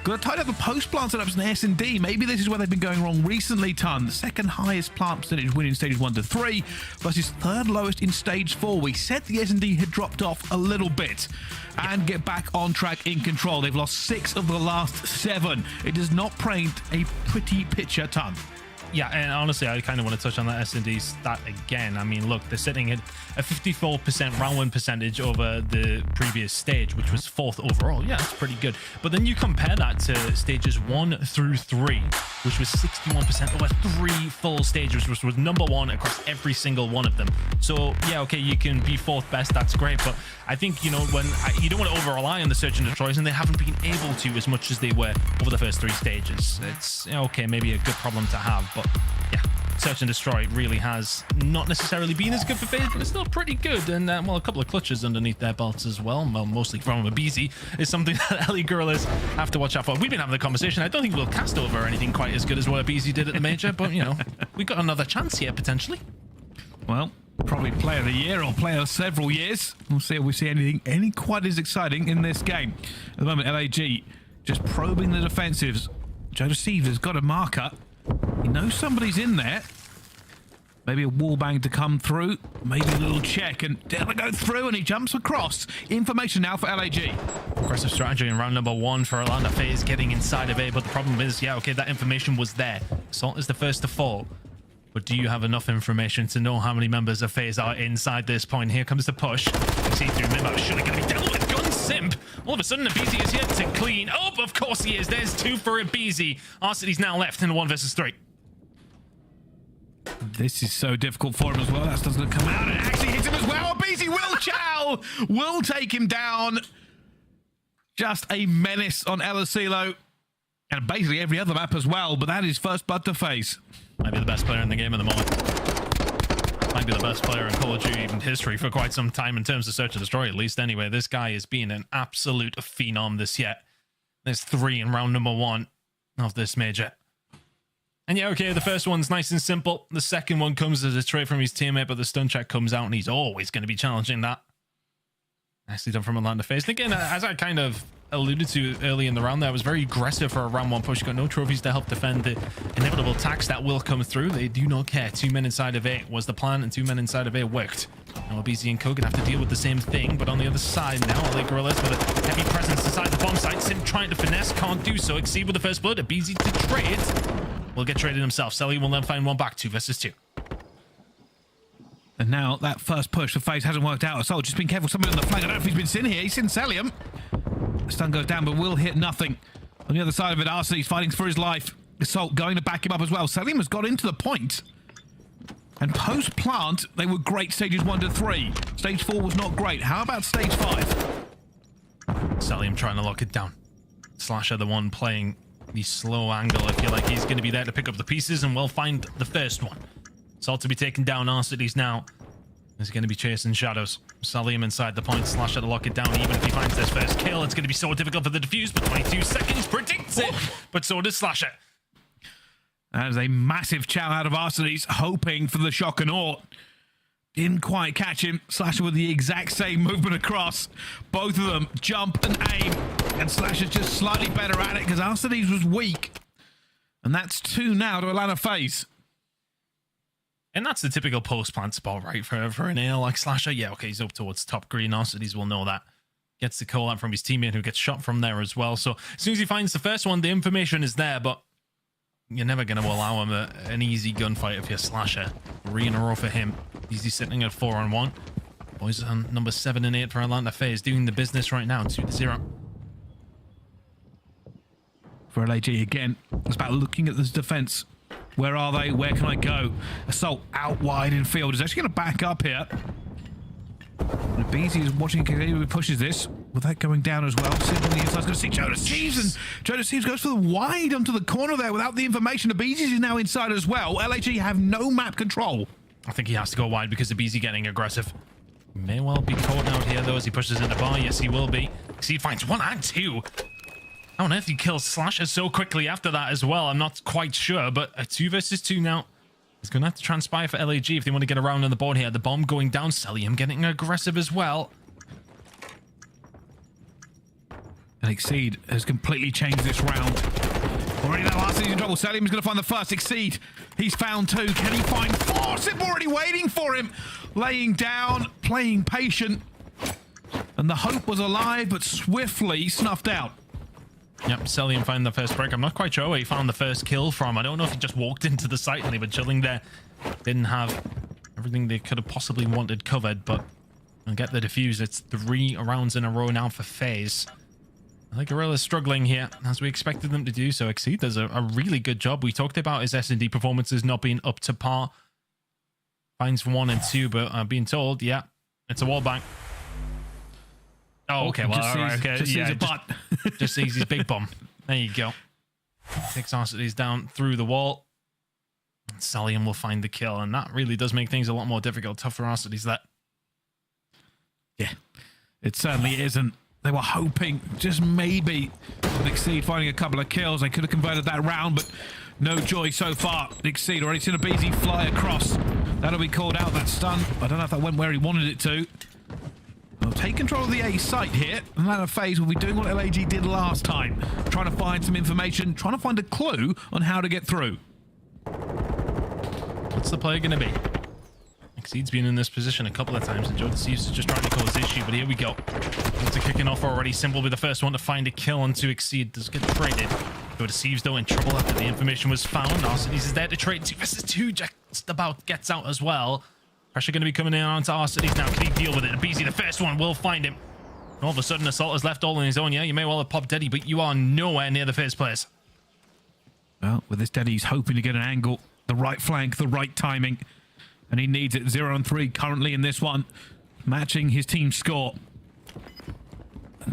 Got to tidy up the post plant setups in S&D. Maybe this is where they've been going wrong recently, Ton. The second highest plant percentage win in stages 1 to 3 versus third lowest in stage 4. We said the S&D had dropped off a little bit and get back on track in control. They've lost 6 of the last 7. It does not paint a pretty picture, Ton. Yeah, and honestly, I kind of want to touch on that S&D stat again. I mean, look, they're sitting at a 54% round win percentage over the previous stage, which was 4th overall. Yeah, that's pretty good. But then you compare that to stages 1 through 3, which was 61% over 3 full stages, which was number 1 across every single one of them. So, yeah, okay, you can be 4th best. That's great. But I think, you know, when you don't want to over-rely on the search and destroys, and they haven't been able to as much as they were over the first 3 stages. It's, okay, maybe a good problem to have, but yeah, search and destroy really has not necessarily been as good for FaZe, but it's still pretty good. And well, a couple of clutches underneath their belts as well. Well, mostly from aBeZy is something that LA Guerrillas have to watch out for. We've been having the conversation. I don't think we'll cast over anything quite as good as what aBeZy did at the major, but you know, we got another chance here potentially. Well, probably player of the year or player of several years. We'll see if we see anything quite as exciting in this game. At the moment, LAG just probing the defensives. Thieves has got a marker. He knows somebody's in there. Maybe a wall bang to come through. Maybe a little check, and there they go through, and he jumps across. Information now for LAG. Aggressive strategy in round number 1 for Atlanta FaZe getting inside of A, but the problem is, yeah, okay, that information was there. Salt is the first to fall. But do you have enough information to know how many members of FaZe are inside this point? Here comes the push. See through mid-map, surely going to be dealt with. Gun Simp. All of a sudden, aBeZy is here to clean. Oh, of course he is. There's 2 for aBeZy. aRcity's now left in the 1 versus 3. This is so difficult for him as well. That doesn't come out and it actually hits him as well. aBeZy will chow. Will take him down. Just a menace on El Asilo. And basically every other map as well. But that is first blood to FaZe. Might be the best player in the game at the moment. Might be the best player in Call of Duty in history for quite some time in terms of search and destroy, at least anyway. This guy has been an absolute phenom this yet. There's 3 in round number 1 of this major. And yeah, okay, the first one's nice and simple. The second one comes as a trade from his teammate, but the stun check comes out and he's always going to be challenging that. Nicely done from Atlanta FaZe. Again, as I kind of alluded to early in the round there, was very aggressive for a round 1 push. Got no trophies to help defend the inevitable tax that will come through. They do not care. 2 men inside of A was the plan, and 2 men inside of A worked. Now aBeZy and Co gonna have to deal with the same thing, but on the other side now, LA Guerrillas with a heavy presence inside the bomb site. Simp trying to finesse, can't do so. Exceed with the first blood. aBeZy to trade. Will get traded himself. Cellium will then find one back. 2 versus 2. And now that first push for FaZe hasn't worked out. So just been careful. Somebody on the flank. I don't know if he's been seen here. He's seen Cellium. The stun goes down, but will hit nothing. On the other side of it, aRcity's fighting for his life. Assault going to back him up as well. Cellium has got into the point. And post-plant, they were great stages 1 to 3. Stage 4 was not great. How about stage 5? Cellium trying to lock it down. Slasher, the one playing the slow angle. I feel like he's going to be there to pick up the pieces, and we'll find the first one. Assault to be taken down. aRcity's now is going to be chasing shadows. Cellium inside the point. Slasher to lock it down. Even if he finds this first kill, it's going to be so difficult for the defuse, but 22 seconds predicts it. But so does Slasher. That is a massive chow out of aRcity's, hoping for the shock and awe. Didn't quite catch him. Slasher with the exact same movement across. Both of them jump and aim. And Slasher's just slightly better at it because aRcity's was weak. And that's 2 now to Atlanta FaZe. And that's the typical post-plant spot, right? For an AL like Slasher. Yeah, okay, he's up towards top green. aRcity's will know that. Gets the call out from his teammate who gets shot from there as well. So as soon as he finds the first one, the information is there, but you're never going to allow him an easy gunfight if you're Slasher. 3 in a row for him. He's sitting at 4-on-1. Boys on number 7 and 8 for Atlanta FaZe doing the business right now. 2-0. For LAG again, it's about looking at this defense. Where are they? Where can I go? Assault out wide in field. Is actually going to back up here. And aBeZy is watching who pushes this. With that going down as well. Simp on the inside is going to see Thieves, and Thieves goes for the wide onto the corner there without the information. aBeZy is now inside as well. LAG have no map control. I think he has to go wide because aBeZy getting aggressive. May well be caught out here though as he pushes into bar. Yes, he will be. Because he finds 1 and 2. How on earth he kills Slasher so quickly after that as well? I'm not quite sure, but a 2 versus 2 now. It's going to have to transpire for LAG if they want to get around on the board here. The bomb going down. Cellium getting aggressive as well. And Exceed has completely changed this round. Already that last season trouble. Cellium is going to find the first. Exceed, he's found 2. Can he find 4? Simp already waiting for him. Laying down, playing patient. And the hope was alive, but swiftly snuffed out. Yep, Cellium found the first break. I'm not quite sure where he found the first kill from. I don't know if he just walked into the site and they were chilling there. Didn't have everything they could have possibly wanted covered, but I'll get the defuse. It's 3 rounds in a row now for FaZe. I think Guerrillas struggling here, as we expected them to do. So Exceed does a really good job. We talked about his S&D performances not being up to par. Finds 1 and 2, but I'm being told, yeah, it's a wall bang. Oh, okay, well, all right, okay. Just yeah, sees a butt. just sees his big bum. There you go. Takes Arcides down through the wall. Cellium will find the kill, and that really does make things a lot more difficult. Tough for Arcides, that. Yeah, it certainly isn't. They were hoping, just maybe, with Exceed finding a couple of kills. They could have converted that round, but no joy so far. Exceed already seen aBeZy fly across. That'll be called out, that stun. I don't know if that went where he wanted it to. They'll take control of the A site here, and then FaZe will be doing what LAG did last time. Trying to find some information, trying to find a clue on how to get through. What's the play going to be? Exceed's been in this position a couple of times, and Thieves is just trying to cause issue, but here we go. It's kicking off already. Simp will be the first one to find a kill onto Exceed. Does get traded. Thieves though in trouble after the information was found. Arcides is there to trade 2 versus 2. Just about gets out as well. Pressure going to be coming in onto Arcides now. Can he deal with it? aBeZy, the first one, will find him. And all of a sudden, Assault is left all on his own. Yeah, you may well have popped Deddy, but you are nowhere near the first place. Well, with this Deddy, he's hoping to get an angle, the right flank, the right timing. And he needs it. 0 and 3 currently in this one, matching his team's score.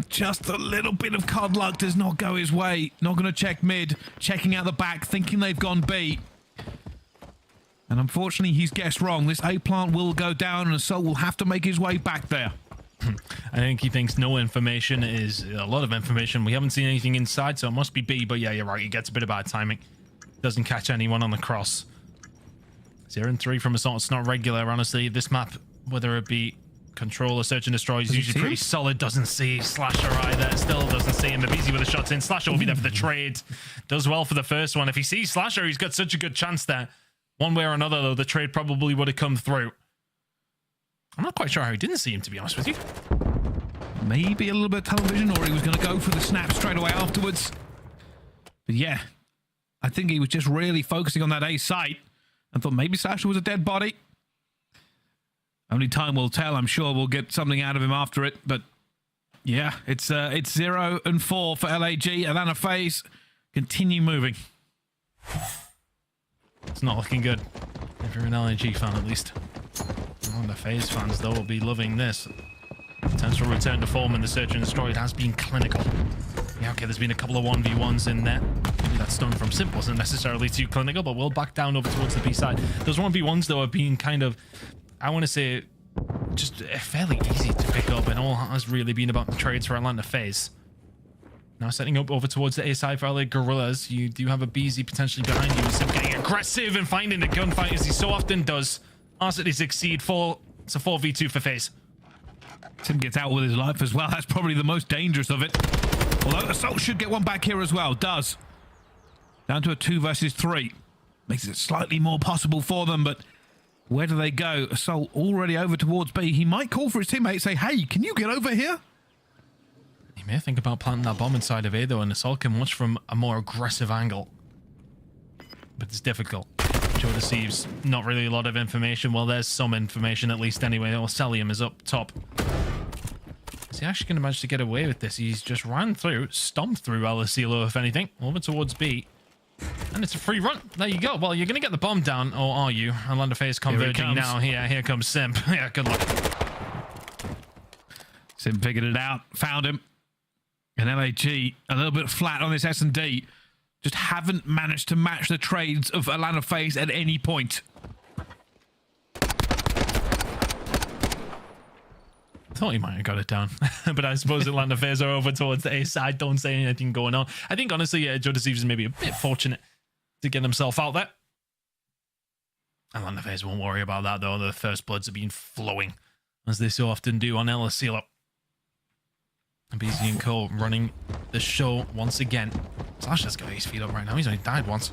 Just a little bit of card luck does not go his way. Not going to check mid, checking out the back, thinking they've gone B. And unfortunately, he's guessed wrong. This A plant will go down, and Assault will have to make his way back there. I think he thinks no information is a lot of information. We haven't seen anything inside, so it must be B. But yeah, you're right. He gets a bit of bad timing. Doesn't catch anyone on the cross. 0 and 3 from Assault. It's not regular, honestly. This map, whether it be Control or Search and Destroy, is usually pretty solid. Doesn't see Slasher either. Still doesn't see him. aBeZy with the shots in. Slasher will be there for the trade. Does well for the first one. If he sees Slasher, he's got such a good chance there. One way or another, though, the trade probably would have come through. I'm not quite sure how he didn't see him, to be honest with you. Maybe a little bit of tunnel vision, or he was going to go for the snap straight away afterwards. But yeah, I think he was just really focusing on that A site and thought maybe Slasher was a dead body. Only time will tell. I'm sure we'll get something out of him after it. But yeah, it's 0 and 4 for LAG. Atlanta FaZe continue moving. It's not looking good. If you're an LAG fan, at least. One of the FaZe fans, though, will be loving this. Potential return to form in the Search and Destroy. It has been clinical. Yeah, okay, there's been a couple of 1v1s in there. Maybe that stun from Simp wasn't necessarily too clinical, but we'll back down over towards the B side. Those 1v1s, though, have been kind of, I want to say, just fairly easy to pick up, and all has really been about the trades for Atlanta FaZe. Now setting up over towards the A side for LA Guerrillas. You do have aBeZy potentially behind you. Simp getting aggressive and finding the gunfight as he so often does. Arcides Exceed. It's a 4v2 for FaZe. Simp gets out with his life as well. That's probably the most dangerous of it. Although Assault should get one back here as well. Does. Down to a 2 versus 3. Makes it slightly more possible for them, but where do they go? Assault already over towards B. He might call for his teammate, say, hey, can you get over here? He may think about planting that bomb inside of A, though, and Assault can watch from a more aggressive angle. But it's difficult. Joe deceives. Not really a lot of information. Well, there's some information at least anyway. Or Cellium is up top. Is he actually going to manage to get away with this? He's just ran through, stomped through Alasilo, if anything, over towards B. And it's a free run. There you go. Well, you're going to get the bomb down, or are you? Atlanta FaZe converging now. Here comes Simp. Yeah, good luck. Simp figured it out, found him. And LAG, a little bit flat on this S&D. Just haven't managed to match the trades of Atlanta FaZe at any point. thought he might have got it down. But I suppose Atlanta FaZe are over towards the A side. Don't say anything going on. I think, honestly, Joe is maybe a bit fortunate to get himself out there. Atlanta FaZe won't worry about that, though. The first bloods have been flowing, as they so often do on aBeZy. aBeZy and Co running the show once again. Slash has got his feet up right now. He's only died once.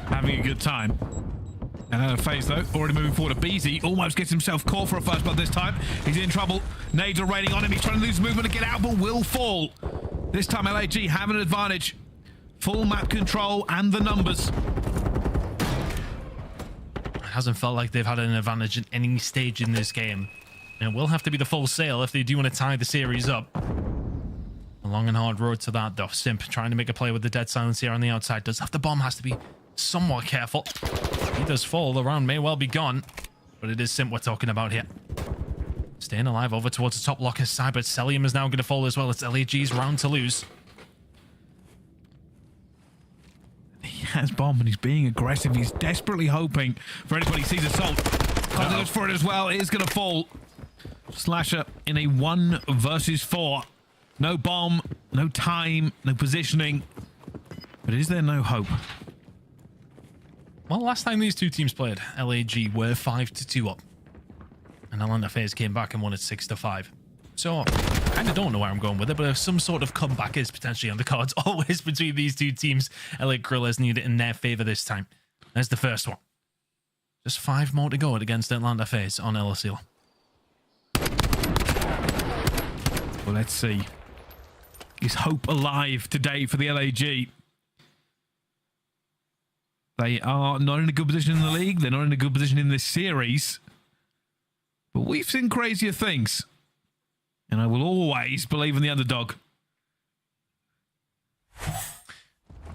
Having a good time. And FaZe, though, already moving forward. aBeZy almost gets himself caught for a first blood this time. He's in trouble. Nades are raining on him. He's trying to lose movement to get out, but will fall. This time, LAG have an advantage. Full map control and the numbers. It hasn't felt like they've had an advantage at any stage in this game. And it will have to be the full sale if they do want to tie the series up. A long and hard road to that, though. Simp trying to make a play with the dead silence here on the outside. Does have the bomb, has to be somewhat careful. He does fall. The round may well be gone, but it is Simp we're talking about here. Staying alive over towards the top locker side, but Cellium is now going to fall as well. It's LAG's round to lose. He has bomb and he's being aggressive. He's desperately hoping for anybody who sees Assault. Goes for it as well. It is going to fall. Slasher in a 1 versus 4. No bomb, no time, no positioning. But is there no hope? Well, last time these two teams played, LAG were 5-2 up. And Atlanta FaZe came back and won it 6-5. So, I kind of don't know where I'm going with it, but if some sort of comeback is potentially on the cards, always between these two teams, LA Guerrillas need it in their favor this time. There's the first one. Just 5 more to go against Atlanta FaZe on aBeZy. Well, let's see. Is hope alive today for the LAG? They are not in a good position in the league. They're not in a good position in this series. But we've seen crazier things. And I will always believe in the underdog.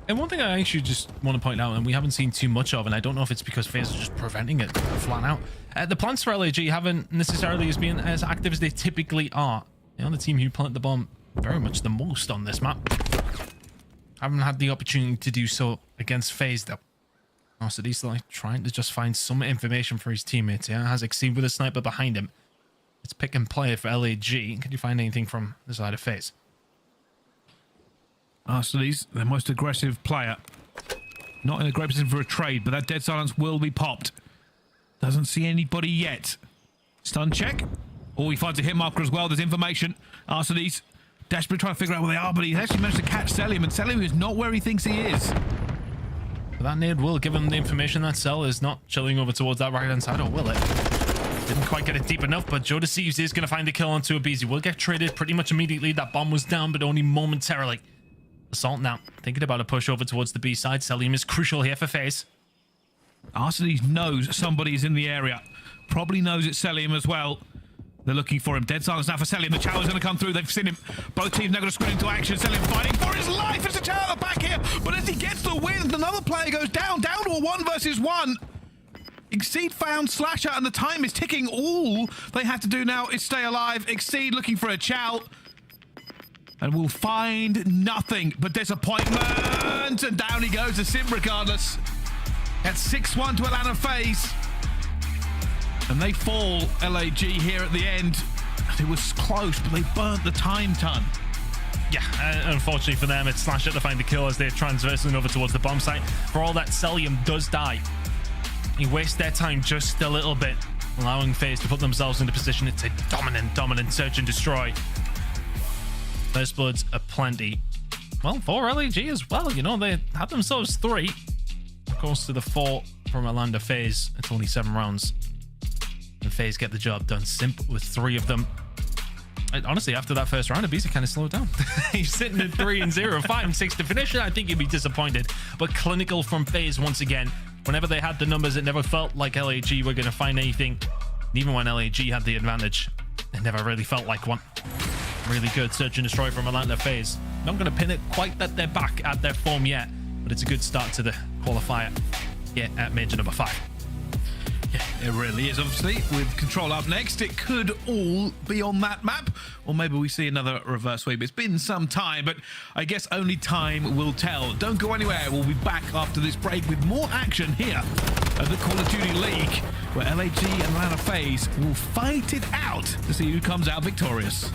And one thing I actually just want to point out, and we haven't seen too much of, and I don't know if it's because FaZe are just preventing it flat out. The plants for LAG haven't necessarily been as active as they typically are. You know, the team who plant the bomb very much the most on this map. Haven't had the opportunity to do so against FaZe, though. Oh, so he's like trying to just find some information for his teammates. Yeah, has Exceed with a sniper behind him. It's pick and play for LAG. Can you find anything from the side of FaZe? Arsenal's their most aggressive player. Not in a great position for a trade, but that dead silence will be popped. Doesn't see anybody yet. Stun check. Oh, he finds a hit marker as well. There's information. Arsenal's desperately trying to figure out where they are, but he actually managed to catch Cellium, and Cellium is not where he thinks he is. But that nade will give him the information that Cell is not chilling over towards that right-hand side, or will it? Didn't quite get it deep enough, but Joe Thieves is going to find a kill onto aBeZy. Will get traded pretty much immediately. That bomb was down, but only momentarily. Assault now, thinking about a push over towards the B side. Cellium is crucial here for FaZe. Arsenal's knows somebody's in the area. Probably knows it's Cellium as well. They're looking for him. Dead silence now for Cellium. The Chow's going to come through. They've seen him. Both teams now going to sprint into action. Cellium fighting for his life. It's a Chow at the back here. But as he gets the win, another player goes down to a 1 versus 1. Exceed found Slasher, and the time is ticking. All they have to do now is stay alive. Exceed looking for a Chow. And will find nothing but disappointment. And down he goes to Simp regardless. That's 6-1 to Atlanta FaZe. And they fall, LAG, here at the end. It was close, but they burnt the time ton. Yeah, unfortunately for them, it's Slasher to find the kill as they're transversing over towards the bomb site. For all that, Cellium does die. He wastes their time just a little bit, allowing FaZe to put themselves into position. It's a dominant search and destroy. First bloods are plenty. Well, for LAG as well, you know, they had themselves 3. Of course, to the 4 from Atlanta FaZe, it's only 7 rounds. And FaZe get the job done. Simp with 3 of them. And honestly, after that first round, aBeZy kind of slowed down. He's sitting at 3-0, 5-6 to finish it. I think he'd be disappointed. But clinical from FaZe once again. Whenever they had the numbers, it never felt like LAG were going to find anything. And even when LAG had the advantage, it never really felt like one. Really good search and destroy from Atlanta FaZe. Not going to pin it quite that they're back at their form yet, but it's a good start to the qualifier here at Major number 5. Yeah, It really is, obviously. With control up next, it could all be on that map, or maybe we see another reverse sweep. It's been some time, but I guess only time will tell. Don't go anywhere. We'll be back after this break with more action here at the Call of Duty League, where LAG and Atlanta FaZe will fight it out to see who comes out victorious.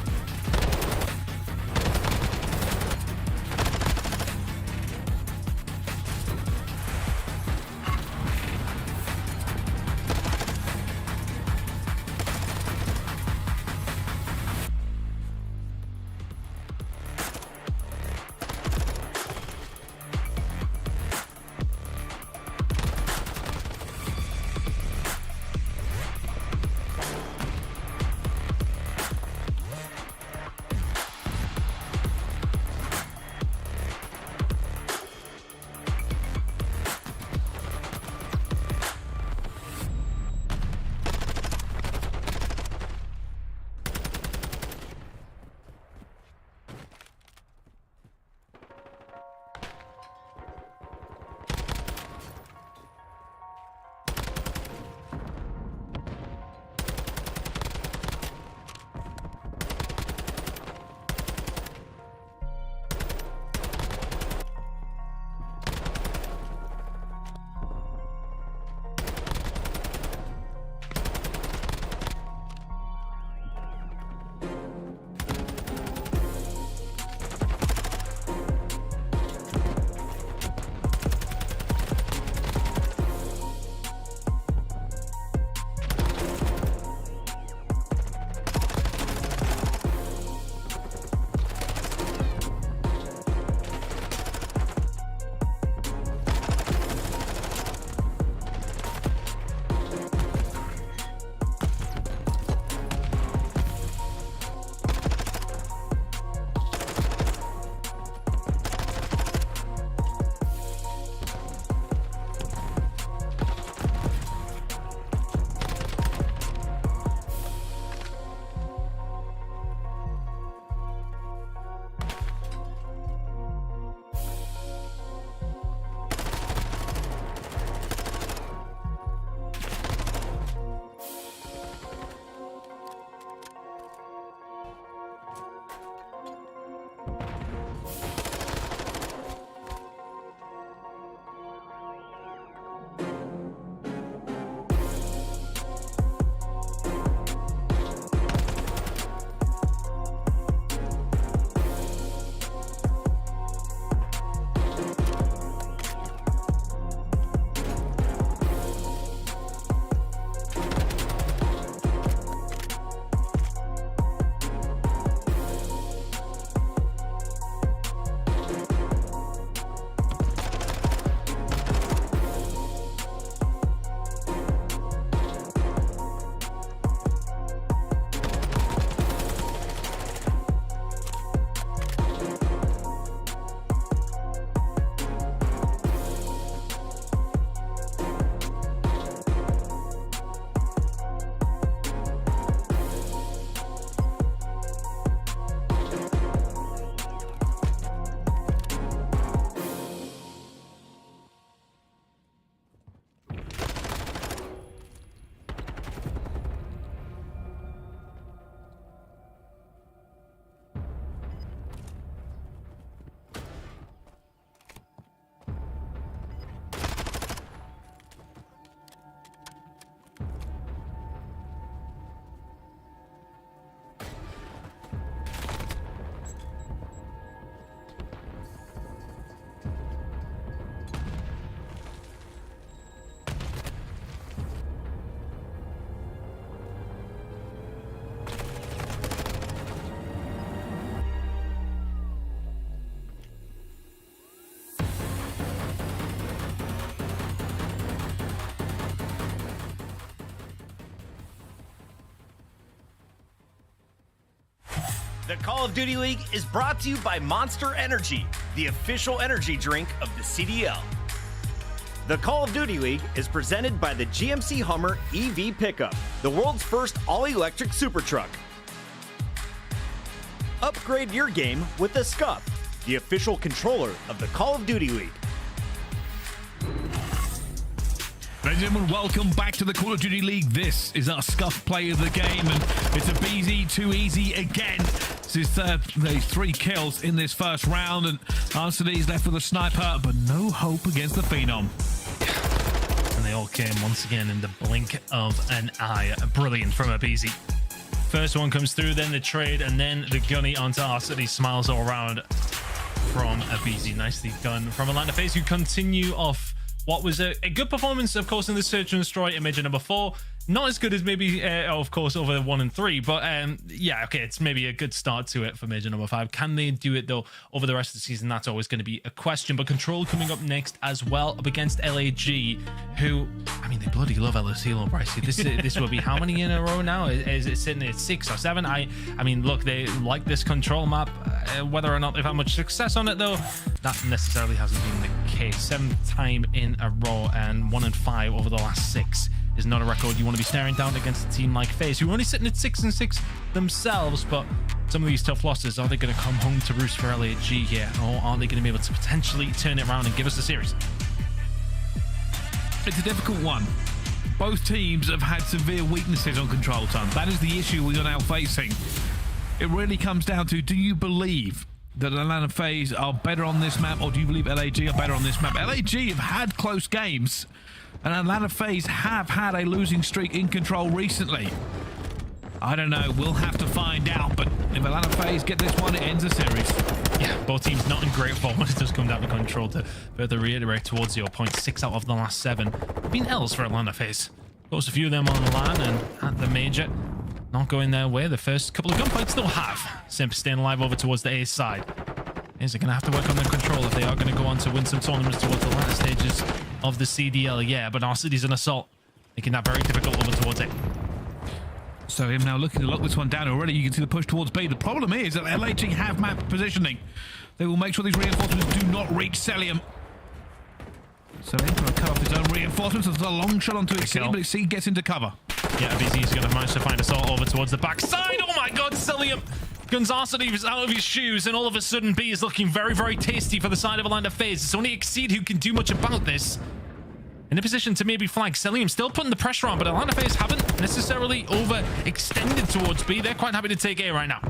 The Call of Duty League is brought to you by Monster Energy, the official energy drink of the CDL. The Call of Duty League is presented by the GMC Hummer EV Pickup, the world's first all-electric super truck. Upgrade your game with the Scuff, the official controller of the Call of Duty League. Ladies and gentlemen, welcome back to the Call of Duty League. This is our scuffed play of the game, and it's aBeZy too easy again. This is the 3 kills in this first round, and RCD's left with a sniper, but no hope against the Phenom. And they all came once again in the blink of an eye. Brilliant from aBeZy. First one comes through, then the trade, and then the gunny onto RCD. Smiles all around from aBeZy. Nicely done from Atlanta FaZe, who continue off what was a good performance, of course, in the Search and Destroy in Major number 4. Not as good as maybe, of course, over 1 and 3, but yeah, okay, it's maybe a good start to it for Major number 5. Can they do it, though, over the rest of the season? That's always going to be a question. But Control coming up next as well, up against LAG, who, I mean, they bloody love LSC, Brycey. This will be how many in a row now? Is it sitting at 6 or 7? I mean, look, they like this Control map. Whether or not they've had much success on it, though, that necessarily hasn't been the case. 7th time in a row, and 1 and 5 over the last 6 is not a record you want to be staring down against a team like FaZe, who are only sitting at 6 and 6 themselves. But some of these tough losses, are they going to come home to roost for LAG here, or are they going to be able to potentially turn it around and give us a series? It's a difficult one. Both teams have had severe weaknesses on Control time. That is the issue we are now facing. It really comes down to, do you believe that Atlanta FaZe are better on this map, or do you believe LAG are better on this map? LAG have had close games, and Atlanta FaZe have had a losing streak in Control recently. I don't know. We'll have to find out. But if Atlanta FaZe get this one, it ends the series. Yeah, both teams not in great form when it does come down to Control. To further reiterate towards your point, 6 out of the last 7 have been L's for Atlanta FaZe. Of course, a few of them on the LAN and at the Major, not going their way. The first couple of gunfights they'll have. Simp staying alive over towards the A side. Is they going to have to work on their control if they are going to go on to win some tournaments towards the latter stages of the CDL? Yeah, but RCD's an assault, making that very difficult over towards it. So him now looking to lock this one down already. You can see the push towards B. The problem is that LAG have map positioning. They will make sure these reinforcements do not reach Cellium. So they're going to cut off his own reinforcements. There's a long shot onto his city, but his city gets into cover. Yeah, aBeZy's going to manage to find assault over towards the backside. Oh my god, Cellium! Gonzalez is out of his shoes, and all of a sudden B is looking very, very tasty for the side of Atlanta FaZe. It's only Exceed who can do much about this. In a position to maybe flag Cellium, still putting the pressure on, but Atlanta FaZe haven't necessarily overextended towards B. They're quite happy to take A right now.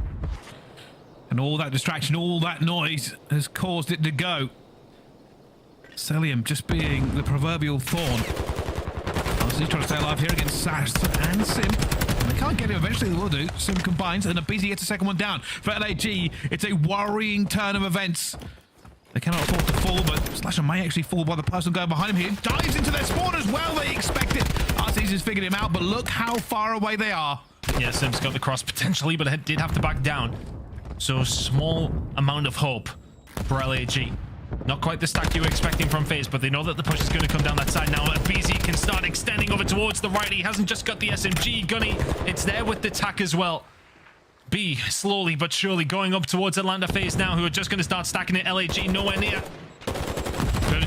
And all that distraction, all that noise has caused it to go. Cellium just being the proverbial thorn. He's trying to stay alive here against Sass and Simp. And they can't get him. Eventually they will do. Simp combines, and aBeZy gets a second one down. For LAG, it's a worrying turn of events. They cannot afford to fall, but Slasher may actually fall by the person going behind him. He dives into their spawn as well. They expect it. RC's has figured him out, but look how far away they are. Yeah, Simp's got the cross potentially, but it did have to back down. So small amount of hope for LAG. Not quite the stack you were expecting from FaZe, but they know that the push is going to come down that side now. aBeZy can start extending over towards the right. He hasn't just got the SMG gunny. It's there with the tack as well. B slowly but surely going up towards Atlanta FaZe now, who are just going to start stacking it. LAG nowhere near.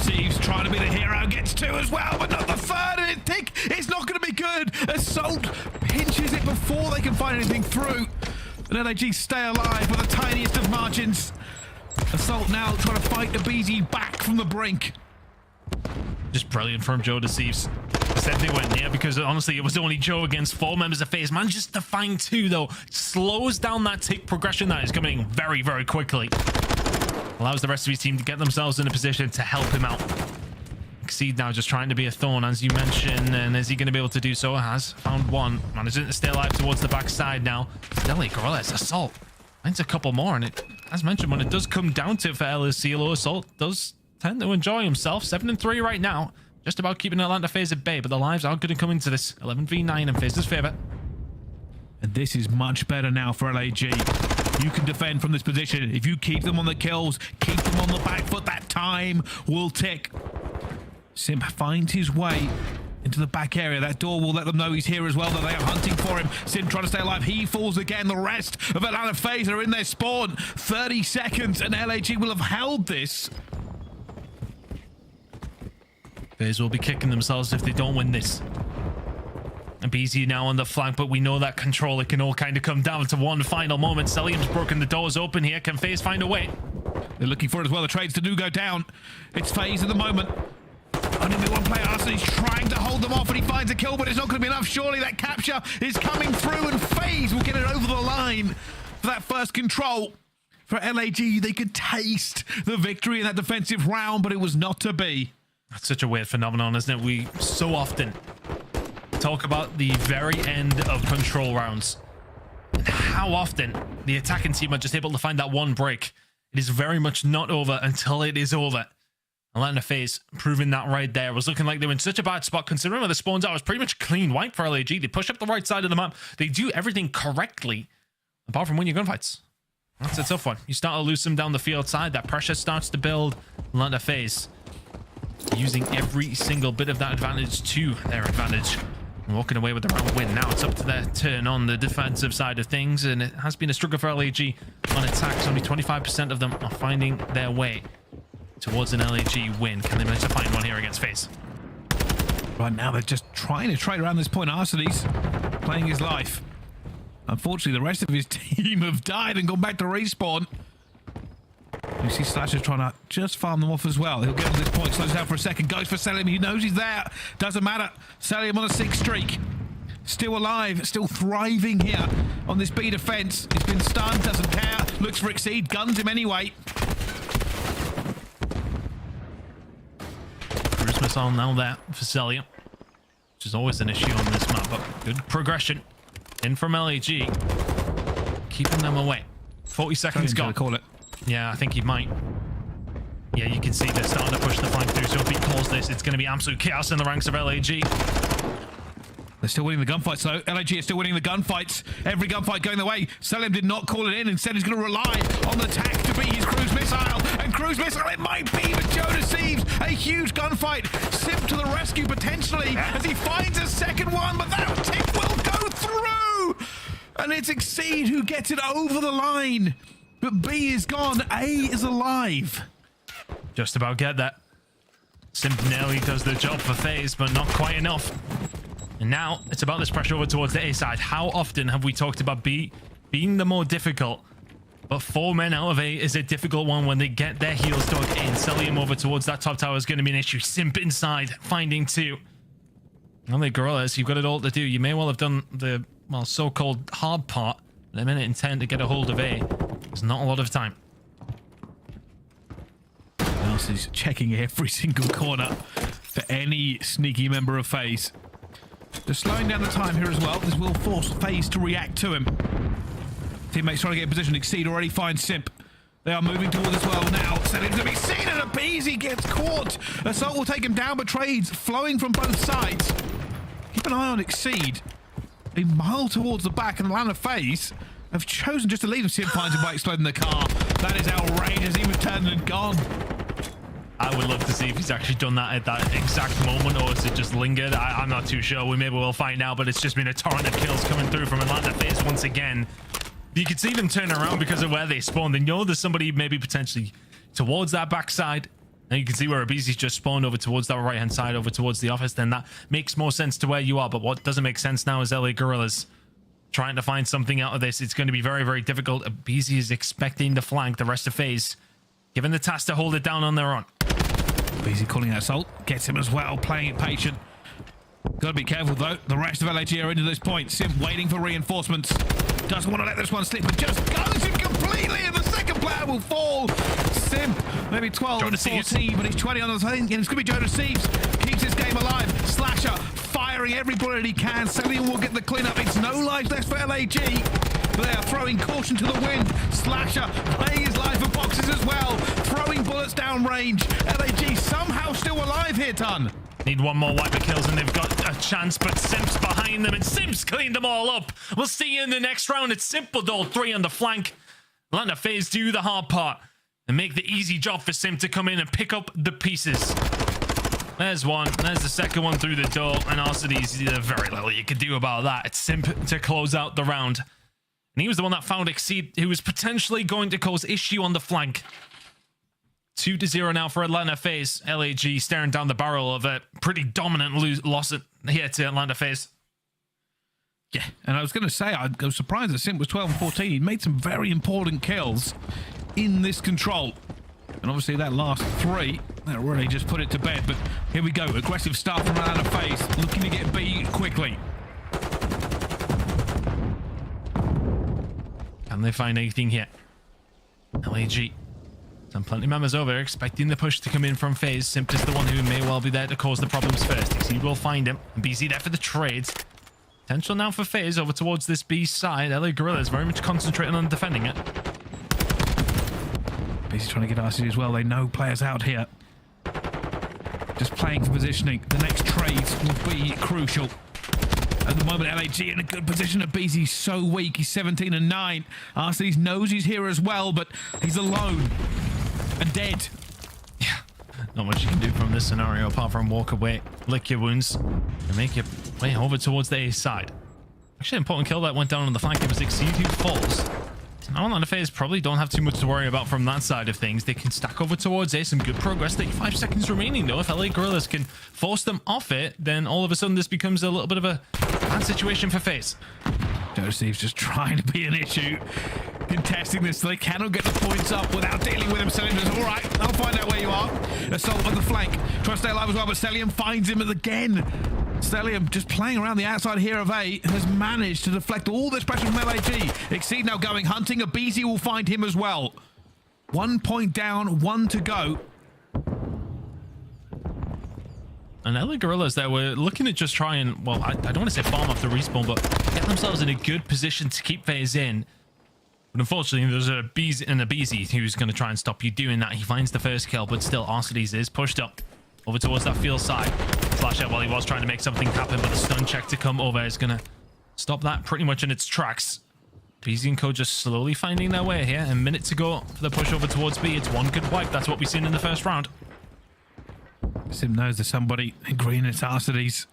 Thieves trying to be the hero, gets 2 as well, but not the third, and it think it's not going to be good. Assault pinches it before they can find anything through. And LAG stay alive with the tiniest of margins. Assault now trying to fight aBeZy back from the brink. Just brilliant from Joe to Thieves. Said they went near because honestly it was only Joe against 4 members of FaZe. Manages to find 2 though. Slows down that tick progression that is coming very, very quickly. Allows the rest of his team to get themselves in a position to help him out. Exceed now just trying to be a thorn, as you mentioned, and is he going to be able to do so? Has found 1. Managing to stay alive towards the backside now. Delhi Guerrillas, Assault. Finds a couple more, and it, as mentioned, when it does come down to it for LSC, Assault does tend to enjoy himself. 7 and 3 right now. Just about keeping Atlanta FaZe at bay, but the lives are going to come into this. 11v9 in FaZe's favor. And this is much better now for LAG. You can defend from this position. If you keep them on the kills, keep them on the back foot, that time will tick. Simp finds his way into the back area. That door will let them know he's here as well, that they are hunting for him. Simp trying to stay alive. He falls again. The rest of Atlanta FaZe are in their spawn. 30 seconds, and LAG will have held this. FaZe will be kicking themselves if they don't win this. aBeZy now on the flank, but we know that control, it can all kind of come down to one final moment. Cellium's broken the doors open here. Can FaZe find a way? They're looking for it as well. The trades to do go down. It's FaZe at the moment. 1v1 player Arsenal is trying to hold them off, and he finds a kill, but it's not going to be enough. Surely that capture is coming through, and FaZe will get it over the line for that first control. For LAG, they could taste the victory in that defensive round, but it was not to be. That's such a weird phenomenon, isn't it? We so often talk about the very end of control rounds and how often the attacking team are just able to find that one break. It is very much not over until it is over. Atlanta FaZe proving that right there. It was looking like they were in such a bad spot, considering where the spawns out was pretty much clean white for LAG. They push up the right side of the map. They do everything correctly, apart from win your gunfights. That's a tough one. You start to lose them down the field side. That pressure starts to build. Atlanta FaZe using every single bit of that advantage to their advantage. And walking away with the round win. Now it's up to their turn on the defensive side of things, and it has been a struggle for LAG on attacks. Only 25% of them are finding their way towards an LAG win. Can they manage to find one here against FaZe? Right now, they're just trying to trade around this point. Arseny's playing his life. Unfortunately, the rest of his team have died and gone back to respawn. You see Slasher trying to just farm them off as well. He'll get to this point, slows down for a second, goes for Cellium. He knows he's there. Doesn't matter. Cellium on a 6 streak. Still alive, still thriving here on this B defense. He's been stunned, doesn't care. Looks for Exceed, guns him anyway. Cruise missile now there for Cellium, which is always an issue on this map, but good progression in from LAG, keeping them away. 40 seconds gone. Call it. Yeah, I think he might. Yeah, you can see they're starting to push the flank through, so if he calls this, it's going to be absolute chaos in the ranks of LAG. They're still winning the gunfights, though. LAG is still winning the gunfights. Every gunfight going their way. Cellium did not call it in. Instead, he's going to rely on the attack to beat his cruise missile. And cruise missile, it might be, but Joe deceives. A huge gunfight. Simp to the rescue, potentially, as he finds a second one, but that tick will go through. And it's Exceed who gets it over the line. But B is gone. A is alive. Just about get that. Simp nearly does the job for FaZe, but not quite enough. And now it's about this pressure over towards the A side. How often have we talked about B being the more difficult? But 4 men out of A is a difficult one when they get their heels dug in. Cellium over towards that top tower is going to be an issue. Simp inside, finding 2. Well, the Guerrillas, you've got it all to do. You may well have done the, well, so-called hard part. In a minute and 10 to get a hold of A. There's not a lot of time. He's checking every single corner for any sneaky member of FaZe. They're slowing down the time here as well. This will force FaZe to react to him. Teammates trying to get in position. Exceed already finds Simp. They are moving towards as well now. Cellium's to be seen, and aBeZy gets caught. Assault will take him down, but trades flowing from both sides. Keep an eye on Exceed. A mile towards the back, and Atlanta FaZe have chosen just to leave him. Simp finds him by exploding the car. That is outrageous. He was turned and gone. I would love to see if he's actually done that at that exact moment, or is it just lingered? I'm not too sure. We maybe will find out, but it's just been a torrent of kills coming through from Atlanta FaZe once again. You can see them turn around because of where they spawned. They know there's somebody maybe potentially towards that backside. And you can see where aBeZy's just spawned over towards that right-hand side, over towards the office. Then that makes more sense to where you are. But what doesn't make sense now is LA Guerrillas trying to find something out of this. It's going to be very, very difficult. aBeZy is expecting to flank the rest of FaZe, given the task to hold it down on their own. aBeZy calling out assault, gets him as well, playing it patient. Gotta be careful though, the rest of LAG are into this point. Simp waiting for reinforcements. Doesn't want to let this one slip, but just goes him completely, and the second player will fall. Simp, maybe 12 and 14, but he's 20 on the thing, and it's gonna be Joe Deceives. Keeps this game alive. Slasher firing every bullet he can. Cellium will get the cleanup. It's no life left for LAG. They are throwing caution to the wind. Slasher playing his life for boxes as well. Throwing bullets down range. LAG somehow still alive here, Ton. Need one more wiper kills and they've got a chance, but Simp's behind them and Simp's cleaned them all up. We'll see you in the next round. It's Simple Doll 3 on the flank. Atlanta FaZe do the hard part and make the easy job for Simp to come in and pick up the pieces. There's one. There's the second one through the door, and also there's very little you can do about that. It's Simp to close out the round. And he was the one that found Exceed, who was potentially going to cause issue on the flank. 2-0 now for Atlanta FaZe. LAG staring down the barrel of a pretty dominant loss here to Atlanta FaZe. Yeah, and I was going to say, I was surprised that Simp was 12 and 14. He made some very important kills in this control. And obviously that last 3, That really just put it to bed, but here we go. Aggressive start from out of FaZe, looking to get B quickly. Can they find anything here? LAG. Some plenty members over, expecting the push to come in from FaZe. Simp is the one who may well be there to cause the problems first. He will find him. aBeZy there for the trades. Potential now for FaZe over towards this B side. LA Guerrillas very much concentrating on defending it. aBeZy trying to get RC as well. They know players out here. Just playing for positioning. The next trades will be crucial. At the moment, LAG in a good position. aBeZy's so weak. He's 17 and 9. RC knows he's here as well, but he's alone and dead. Yeah, not much you can do from this scenario apart from walk away, lick your wounds, and make your way over towards the A side. Actually, important kill that went down on the flank. It was Exceed who falls. Now on the FaZe probably don't have too much to worry about from that side of things. They can stack over towards A. Some good progress. 35 seconds remaining though. If LA Guerrillas can force them off it, then all of a sudden this becomes a little bit of a bad situation for FaZe. Ghosty just trying to be an issue. Contesting this, they cannot get the points up without dealing with him. Cellium says, all right, I'll find out where you are. Assault on the flank. Tries to stay alive as well, but Cellium finds him again. Cellium just playing around the outside here of A has managed to deflect all this pressure from LAG. Exceed now going hunting. aBeZy will find him as well. 1 point down, 1 to go. And LA Guerrillas there were looking to just try and, well, I don't want to say farm off the respawn, but get themselves in a good position to keep FaZe in. But unfortunately, there's aBeZy who's going to try and stop you doing that. He finds the first kill, but still, aBeZy is pushed up over towards that field side. Flash out while he was trying to make something happen, but the stun check to come over is going to stop that pretty much in its tracks. aBeZy and Co just slowly finding their way here. A minute to go for the push over towards B. It's one good wipe. That's what we've seen in the first round. Sim knows there's somebody in green. It's aBeZy.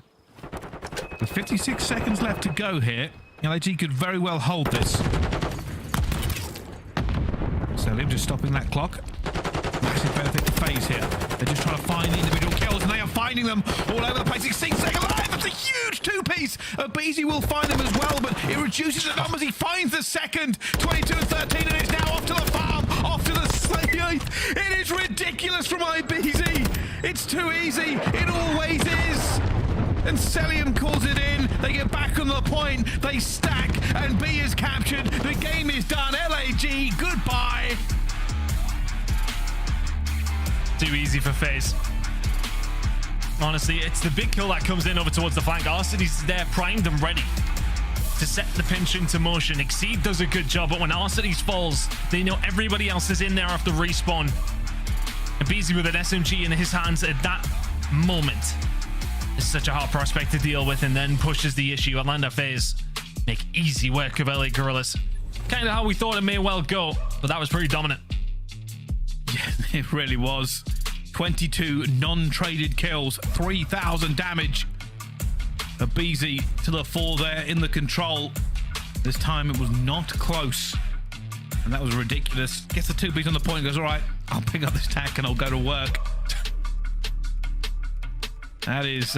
With 56 seconds left to go here, LAG could very well hold this. Cellium just stopping that clock. Massive benefit to FaZe here. They're just trying to find the individual kills, and they are finding them all over the place. 16 seconds alive. That's a huge two-piece. aBeZy will find them as well, but it reduces the numbers. He finds the second. 22 and 13, and it's now off to the farm, off to the slate. It is ridiculous from aBeZy. It's too easy. It always is. And Cellium calls it in. They get back on the point. They stack, and B is captured. The game is done. LAG, goodbye. Too easy for FaZe. Honestly, it's the big kill that comes in over towards the flank. aBeZy's there, primed and ready to set the pinch into motion. Exceed does a good job, but when aBeZy falls, they know everybody else is in there after respawn. aBeZy with an SMG in his hands at that moment is such a hard prospect to deal with, and then pushes the issue. Atlanta FaZe make easy work of LA Guerrillas. Kind of how we thought it may well go, but that was pretty dominant. Yeah, it really was. 22 non-traded kills, 3,000 damage. aBeZy to the fore there in the control. This time it was not close, and that was ridiculous. Gets the two beats on the point, goes, all right, I'll pick up this tack and I'll go to work. That is,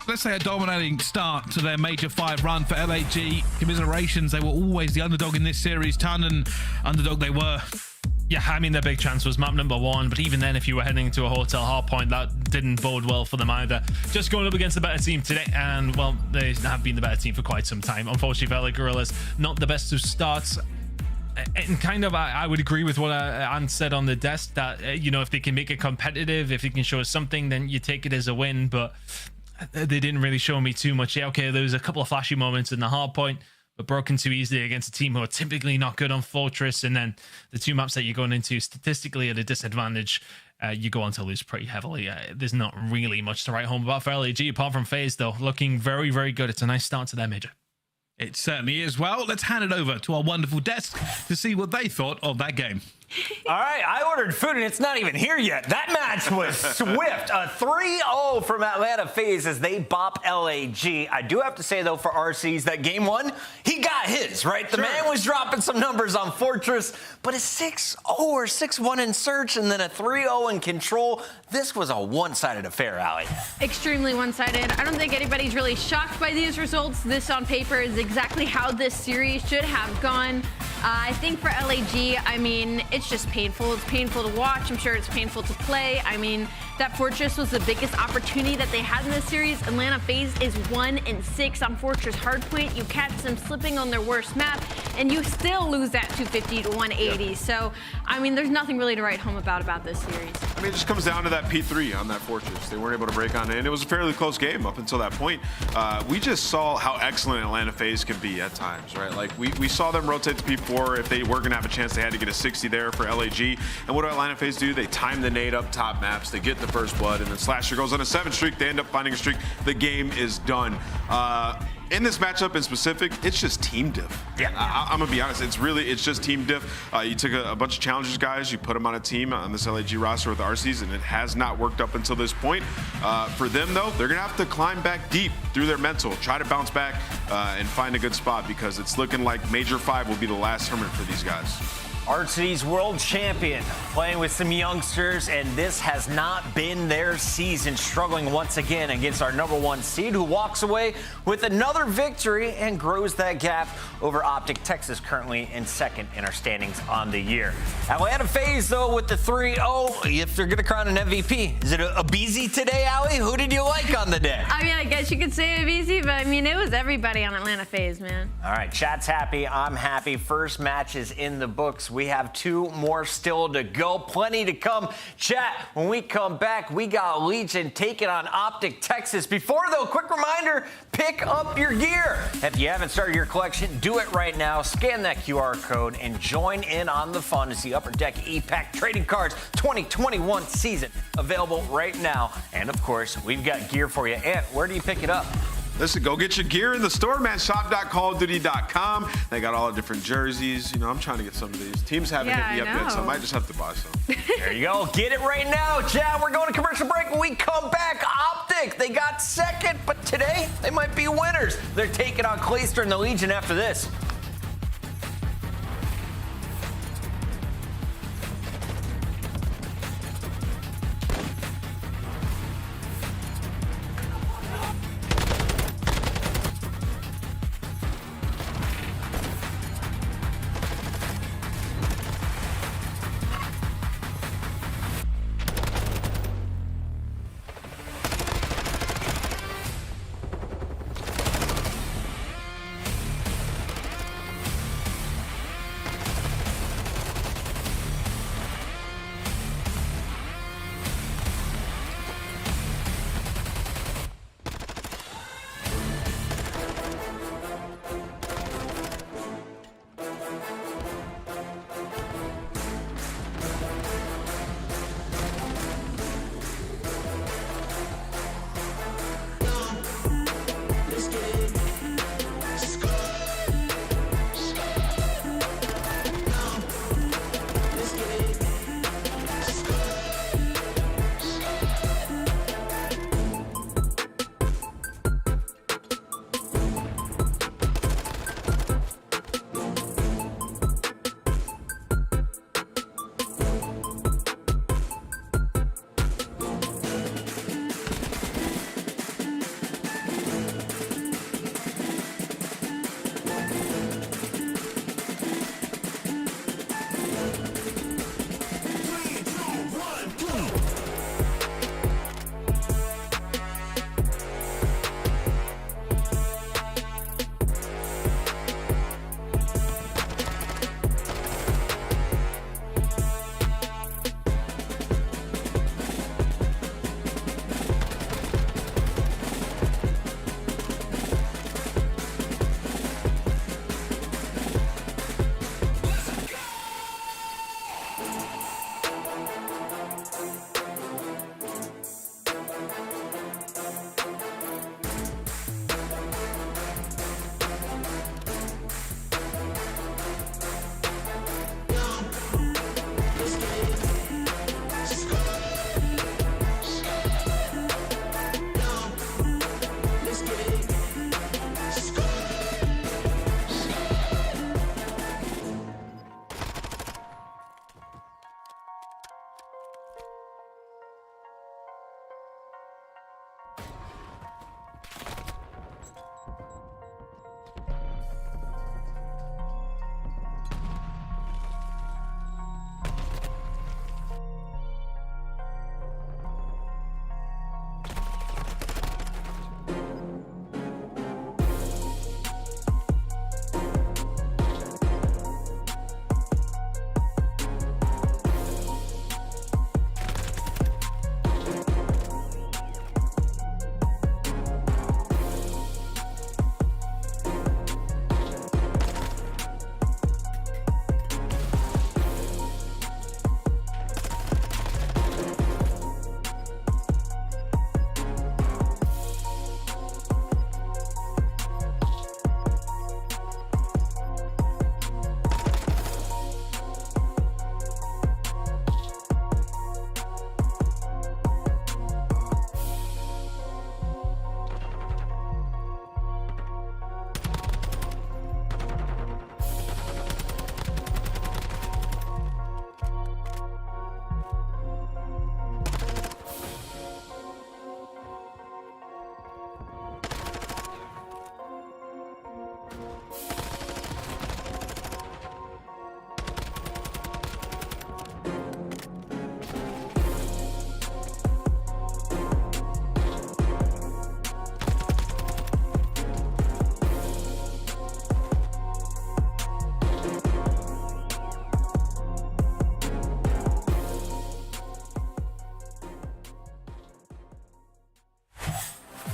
let's say, a dominating start to their Major 5 run for LAG. Commiserations, they were always the underdog in this series. Ton and underdog they were. Yeah, I mean, their big chance was map number 1, but even then, if you were heading to a hotel hard point, that didn't bode well for them either. Just going up against the better team today, and, well, they have been the better team for quite some time. Unfortunately, for LA Guerrillas, not the best of starts. And kind of, I would agree with what Ant said on the desk, that, you know, if they can make it competitive, if they can show us something, then you take it as a win, but they didn't really show me too much. Yeah, okay, there was a couple of flashy moments in the hard point, but broken too easily against a team who are typically not good on Fortress, and then the two maps that you're going into statistically at a disadvantage, you go on to lose pretty heavily. There's not really much to write home about for LAG, apart from FaZe, though, looking very, very good. It's a nice start to their major. It certainly is. Well, let's hand it over to our wonderful desk to see what they thought of that game. All right, I ordered food and it's not even here yet. That match was swift. A 3-0 from Atlanta FaZe as they bop LAG. I do have to say, though, for RCs, that game 1, he got his, right? The man was dropping some numbers on Fortress, but a 6-0 or 6-1 in Search and then a 3-0 in Control. This was a one-sided affair, Allie. Extremely one-sided. I don't think anybody's really shocked by these results. This on paper is exactly how this series should have gone. I think for LAG, I mean, it's just painful. It's painful to watch. I'm sure it's painful to play. I mean, that Fortress was the biggest opportunity that they had in this series. Atlanta FaZe is 1-6 on Fortress Hardpoint. You catch them slipping on their worst map, and you still lose that 250 to 180. Yep. So, I mean, there's nothing really to write home about this series. I mean, it just comes down to that P3 on that Fortress. They weren't able to break on it, and it was a fairly close game up until that point. We just saw how excellent Atlanta FaZe can be at times, right? Like, we saw them rotate to P4. If they were going to have a chance, they had to get a 60 there for LAG. And what do Atlanta FaZe do? They time the nade up top maps. They get the first blood, and then Slasher goes on a 7 streak. They end up finding a streak. The game is done. In this matchup in specific, it's just team diff. Yeah. I'm gonna be honest. It's just team diff. You took a bunch of challengers guys, you put them on a team on this LAG roster with RCs, and it has not worked up until this point. For them though, they're gonna have to climb back deep through their mental, try to bounce back and find a good spot, because it's looking like Major 5 will be the last tournament for these guys. Arcedy's world champion, playing with some youngsters, and this has not been their season. Struggling once again against our #1 seed, who walks away with another victory and grows that gap over OpTic Texas, currently in second in our standings on the year. Atlanta FaZe, though, with the 3-0, if they're going to crown an MVP. Is it aBeZy today, Allie? Who did you like on the day? I mean, I guess you could say aBeZy, but I mean, it was everybody on Atlanta FaZe, man. All right, chat's happy. I'm happy. First match is in the books. We have 2 more still to go. Plenty to come. Chat, when we come back, we got Legion taking on OpTic Texas. Before, though, quick reminder, pick up your gear. If you haven't started your collection, do it right now. Scan that QR code and join in on the fun to see Upper Deck E-Pack Trading Cards 2021 season available right now. And, of course, we've got gear for you. And where do you pick it up? Listen, go get your gear in the store, man. Shop.callofduty.com. They got all the different jerseys. You know, I'm trying to get some of these. Teams haven't hit me up yet, so I might just have to buy some. There you go. Get it right now, chat. We're going to commercial break. When we come back, OpTic, they got second, but today they might be winners. They're taking on Clayster and the Legion after this.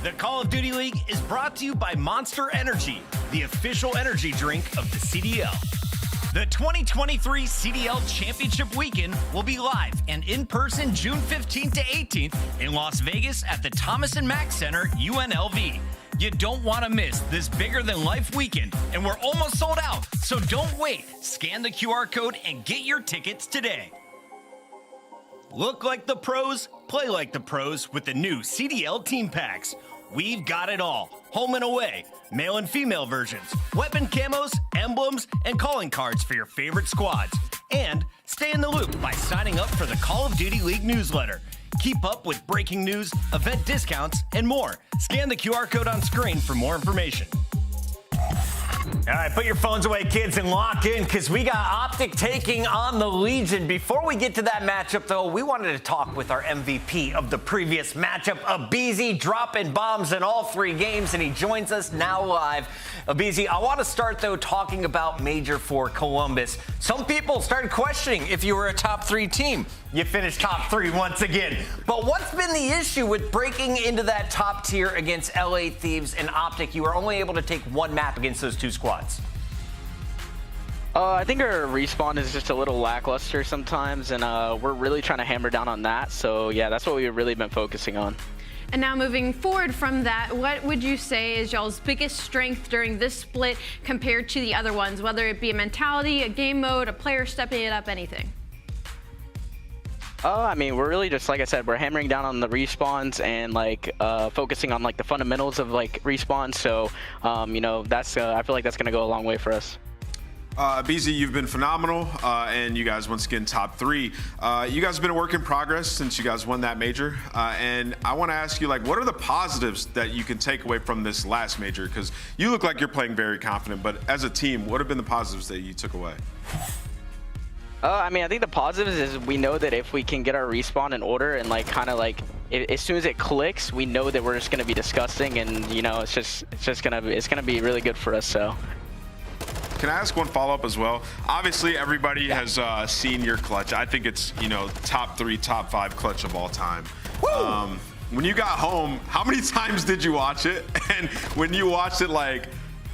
The Call of Duty League is brought to you by Monster Energy, the official energy drink of the CDL. The 2023 CDL Championship Weekend will be live and in person June 15th to 18th in Las Vegas at the Thomas & Mack Center, UNLV. You don't want to miss this bigger-than-life weekend, and we're almost sold out, so don't wait. Scan the QR code and get your tickets today. Look like the pros, play like the pros with the new CDL Team Packs. We've got it all. Home and away, male and female versions, weapon camos, emblems, and calling cards for your favorite squads. And stay in the loop by signing up for the Call of Duty League newsletter. Keep up with breaking news, event discounts, and more. Scan the QR code on screen for more information. All right, put your phones away, kids, and lock in, because we got OpTic taking on the Legion. Before we get to that matchup, though, we wanted to talk with our MVP of the previous matchup, aBeZy, dropping bombs in all 3 games, and he joins us now live. aBeZy, I want to start, though, talking about Major for Columbus. Some people started questioning if you were a top 3 team. You finished top 3 once again. But what's been the issue with breaking into that top tier against LA Thieves and OpTic? You were only able to take 1 map against those 2 squads. I think our respawn is just a little lackluster sometimes, and we're really trying to hammer down on that. So, yeah, that's what we've really been focusing on. And now moving forward from that, what would you say is y'all's biggest strength during this split compared to the other ones, whether it be a mentality, a game mode, a player stepping it up, anything? I mean, we're really just, like I said, we're hammering down on the respawns and focusing on the fundamentals of respawns. So, you know, that's I feel like that's gonna go a long way for us. aBeZy, you've been phenomenal, and you guys once again top 3. You guys have been a work in progress since you guys won that major, and I want to ask you, what are the positives that you can take away from this last major? Because you look like you're playing very confident, but as a team, what have been the positives that you took away? I mean, I think the positives is we know that if we can get our respawn in order and as soon as it clicks, we know that we're just gonna be disgusting, and you know, it's gonna be really good for us. So. Can I ask one follow-up as well? Obviously, everybody has seen your clutch. I think it's, you know, top 3, top 5 clutch of all time. When you got home, how many times did you watch it? And when you watched it,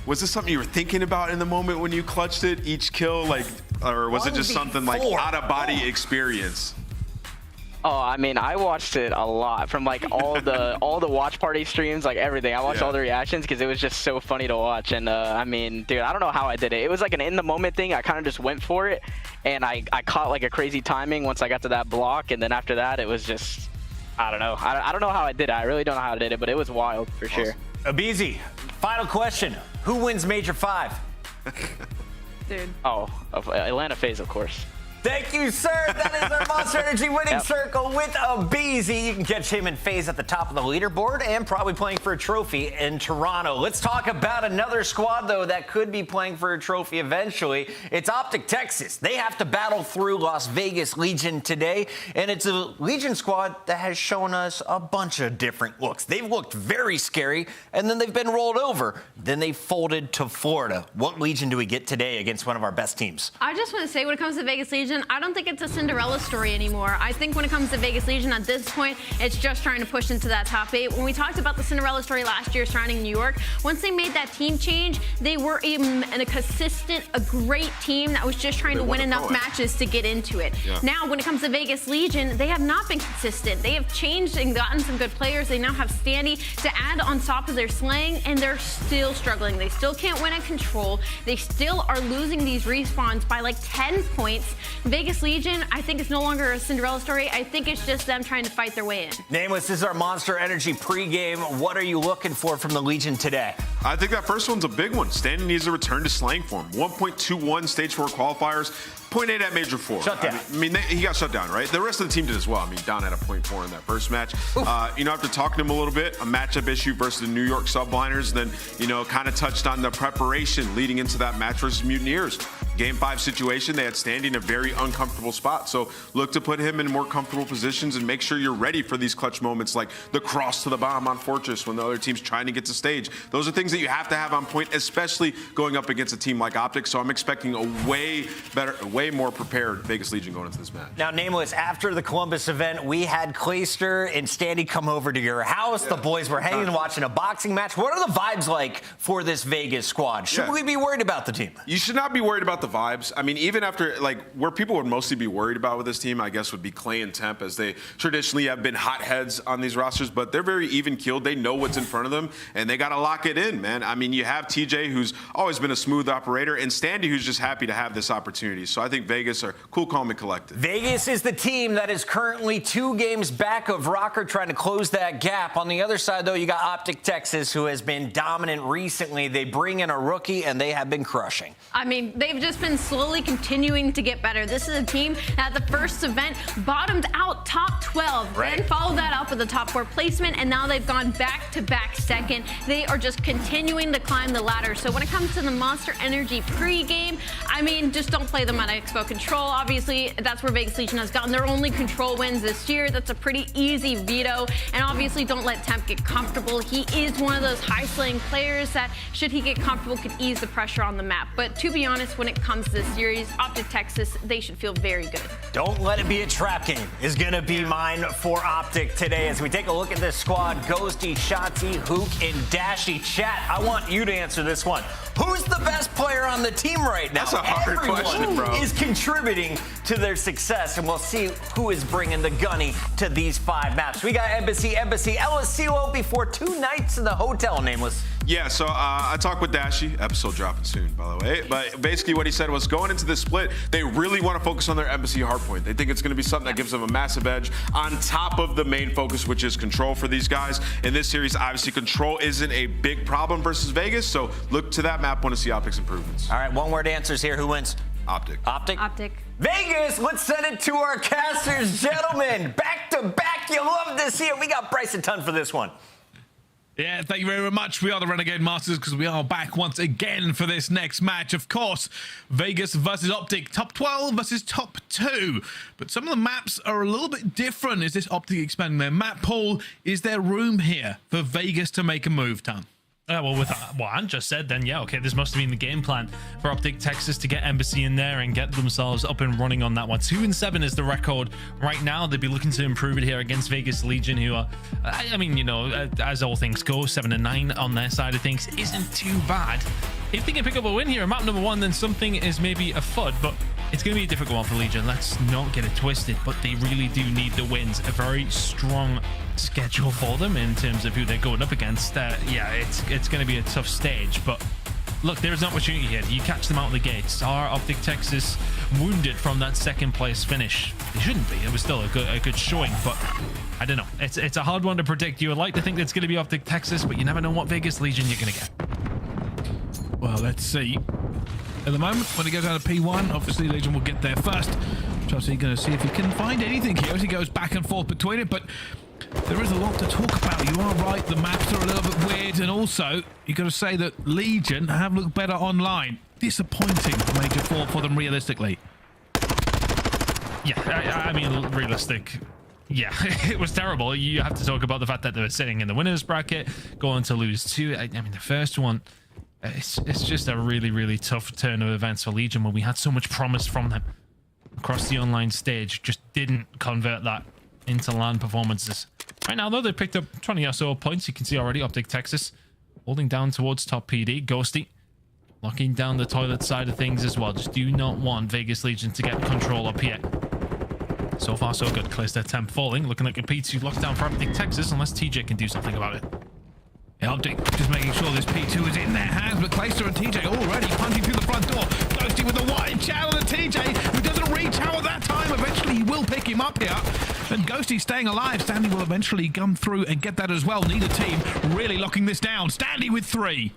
was this something you were thinking about in the moment when you clutched it, each kill, or was it just something out-of-body experience? Oh, I mean, I watched it a lot from all the watch party streams, everything. I watched all the reactions because it was just so funny to watch. And I mean, dude, I don't know how I did it. It was an in the moment thing. I kind of just went for it, and I caught a crazy timing once I got to that block. And then after that, it was just, I don't know. I don't know how I did it. I really don't know how I did it, but it was wild for sure. aBeZy, final question: who wins Major 5? Dude. Oh, Atlanta FaZe, of course. Thank you, sir. That is our Monster Energy winning circle with aBeZy. You can catch him and FaZe at the top of the leaderboard and probably playing for a trophy in Toronto. Let's talk about another squad, though, that could be playing for a trophy eventually. It's OpTic Texas. They have to battle through Las Vegas Legion today, and it's a Legion squad that has shown us a bunch of different looks. They've looked very scary, and then they've been rolled over. Then they folded to Florida. What Legion do we get today against one of our best teams? I just want to say, when it comes to Vegas Legion, I don't think it's a Cinderella story anymore. I think when it comes to Vegas Legion at this point, it's just trying to push into that top 8. When we talked about the Cinderella story last year surrounding New York, once they made that team change, they were a consistent, a great team that was just trying to win enough matches to get into it. Now, when it comes to Vegas Legion, they have not been consistent. They have changed and gotten some good players. They now have Standy to add on top of their slaying, and they're still struggling. They still can't win at control. They still are losing these respawns by 10 points. Vegas Legion, I think it's no longer a Cinderella story. I think it's just them trying to fight their way in. Nameless, this is our Monster Energy pregame. What are you looking for from the Legion today? I think that first one's a big one. Standy needs a return to slaying form. 1.21 Stage 4 qualifiers, 0.8 at Major 4. Shut down. He got shut down, right? The rest of the team did as well. Down at a 0.4 in that first match. After talking to him a little bit, a matchup issue versus the New York Subliners, then, kind of touched on the preparation leading into that match versus Mutineers. Game 5 situation, they had Standy in a very uncomfortable spot. So look to put him in more comfortable positions and make sure you're ready for these clutch moments like the cross to the bomb on Fortress when the other team's trying to get to stage. Those are things that you have to have on point, especially going up against a team like OpTic. So I'm expecting a way more prepared Vegas Legion going into this match. Now, Nameless, after the Columbus event, we had Clayster and Standy come over to your house. The boys were hanging and watching a boxing match. What are the vibes like for this Vegas squad? Should we be worried about the team? You should not be worried about the vibes. I mean, even after, like, where people would mostly be worried about with this team, I guess, would be Clay and Temp, as they traditionally have been hotheads on these rosters, but they're very even-keeled. They know what's in front of them, and they got to lock it in, man. I mean, you have TJ, who's always been a smooth operator, and Standy, who's just happy to have this opportunity. So I think Vegas are cool, calm, and collected. Vegas is the team that is currently 2 games back of Røkkr, trying to close that gap. On the other side, though, you got OpTic Texas, who has been dominant recently. They bring in a rookie, and they have been crushing. I mean, they've just been slowly continuing to get better. This is a team that at the first event bottomed out top 12, then followed that up with a top 4 placement, and now they've gone back-to-back second. They are just continuing to climb the ladder. So when it comes to the Monster Energy pregame, I mean, just don't play them on Expo Control. Obviously, that's where Vegas Legion has gotten their only control wins this year. That's a pretty easy veto. And obviously, don't let Temp get comfortable. He is one of those high-slaying players that, should he get comfortable, could ease the pressure on the map. But to be honest, when it comes to this series, OpTic Texas, they should feel very good. Don't let it be a trap game is going to be mine for OpTic today. As we take a look at this squad, Ghosty, Shotzzy, Huke, and Dashy. Chat, I want you to answer this one. Who's the best player on the team right now? That's a hard question, bro. Is contributing to their success, and we'll see who is bringing the gunny to these 5 maps. We got aBeZy, LSCO before 2 nights in the hotel, Nameless. Yeah, so I talked with Dashy, episode dropping soon, by the way. But basically what he said was, going into this split, they really want to focus on their aBeZy hardpoint. They think it's going to be something that gives them a massive edge on top of the main focus, which is control for these guys. In this series, obviously, control isn't a big problem versus Vegas, so look to that map, want to see OpTic's improvements. All right, one-word answers here. Who wins? OpTic. OpTic? OpTic. Vegas, let's send it to our casters, gentlemen. Back to back, you love to see it. We got Bryson Tunn for this one. Yeah, thank you very much. We are the Renegade Masters because we are back once again for this next match. Of course, Vegas versus OpTic, top 12 versus top 2. But some of the maps are a little bit different. Is this OpTic expanding their map pool? Is there room here for Vegas to make a move, Tan? Well, with what Ant just said, then yeah, okay, this must have been the game plan for OpTic Texas to get aBeZy in there and get themselves up and running on that one. 2-7 is the record right now. They'd be looking to improve it here against Vegas Legion, who are, I mean, you know, as all things go, 7-9 on their side of things isn't too bad. If they can pick up a win here at map number 1, then something is maybe afoot, but it's going to be a difficult one for Legion. Let's not get it twisted, but they really do need the wins. A very strong schedule for them in terms of who they're going up against. Yeah, it's going to be a tough stage, but look, there's an opportunity here. You catch them out of the gates. Are OpTic Texas wounded from that 2nd place finish? They shouldn't be. It was still a good showing, but I don't know. It's a hard one to predict. You would like to think it's going to be OpTic Texas, but you never know what Vegas Legion you're going to get. Well, let's see. At the moment, when it goes out of P1, obviously Legion will get there first. Shotzzy going to see if he can find anything here as he goes back and forth between it, but there is a lot to talk about. You are right, the maps are a little bit weird, and also, you've got to say that Legion have looked better online. Disappointing Major 4 for them realistically. Yeah, I mean, realistic. Yeah, it was terrible. You have to talk about the fact that they were sitting in the winners bracket, going to lose 2. I mean, the first one, it's just a really, really tough turn of events for Legion when we had so much promise from them across the online stage. Just didn't convert that into LAN performances. Right now, though, they picked up 20 or so points. You can see already OpTic Texas holding down towards top PD. Ghosty locking down the toilet side of things as well. Just do not want Vegas Legion to get control up here. So far, so good. Clayster Temp falling. Looking like a P2 lockdown for OpTic Texas, unless TJ can do something about it. Yeah, OpTic just making sure this P2 is in their hands, but Clayster and TJ already punching through the front door. Ghosty with the wide channel, and TJ, who doesn't reach out at that time, eventually he will pick him up here. And Ghosty staying alive. Standy will eventually come through and get that as well. Neither team really locking this down. Standy with 3.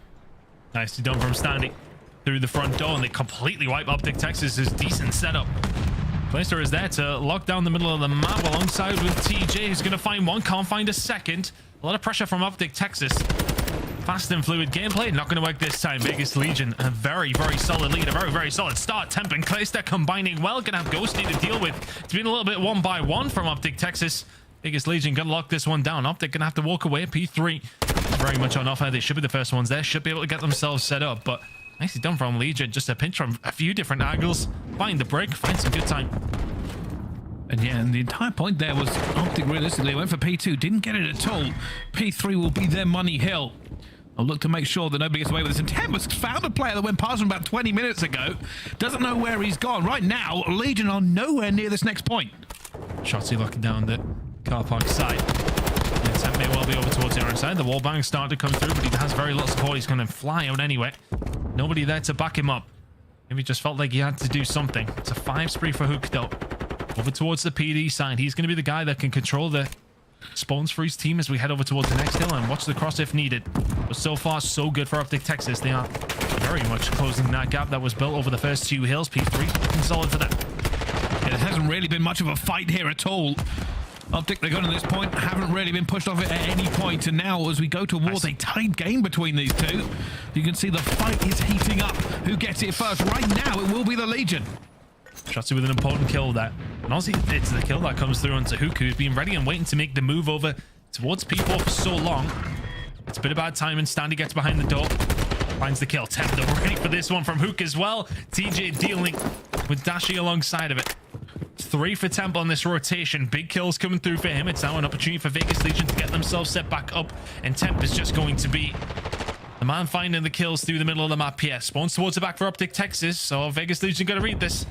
Nicely done from Standy through the front door, and they completely wipe OpTic Texas's decent setup. Clayster is there to lock down the middle of the map alongside with TJ, who's going to find one, can't find a second. A lot of pressure from OpTic Texas. Fast and fluid gameplay, not going to work this time. Vegas Legion, a very, very solid lead, a very, very solid start. Temp and KiSMET combining well. Going to have Ghosty to deal with. It's been a little bit 1-by-1 from OpTic Texas. Vegas Legion going to lock this one down. OpTic going to have to walk away. P3 very much on offer. They should be the first ones there. Should be able to get themselves set up. But nicely done from Legion. Just a pinch from a few different angles. Find the break. Find some good time. And yeah, and the entire point there was OpTic realistically went for P2. Didn't get it at all. P3 will be their money hill. I'll look to make sure that nobody gets away with this. And Temp has found a player that went past him about 20 minutes ago. Doesn't know where he's gone. Right now, Legion are nowhere near this next point. Shotzzy looking down the car park side. Yeah, Temp may well be over towards the other side. The wall bang's starting to come through, but he has very little support. He's going to fly out anyway. Nobody there to back him up. Maybe just felt like he had to do something. It's a 5 spree for Huke though. Over towards the PD side. He's going to be the guy that can control the spawns for his team as we head over towards the next hill and watch the cross if needed. But so far, so good for OpTic Texas. They are very much closing that gap that was built over the first 2 hills. P3 looking solid for them. It hasn't really been much of a fight here at all. OpTic, they're going to this point, haven't really been pushed off it at any point. And now, as we go towards a tight game between these two, you can see the fight is heating up. Who gets it first? Right now, it will be the Legion. Shotzzy with an important kill there. And honestly, it's the kill that comes through onto Huke, who's been ready and waiting to make the move over towards P4 for so long. It's a bit of bad timing. Standy gets behind the door. Finds the kill. Temp though ready for this one from Huke as well. TJ dealing with Dashy alongside of it. 3 for Temp on this rotation. Big kills coming through for him. It's now an opportunity for Vegas Legion to get themselves set back up. And Temp is just going to be the man finding the kills through the middle of the map here. Spawns towards the back for OpTic Texas. So Vegas Legion got to read this.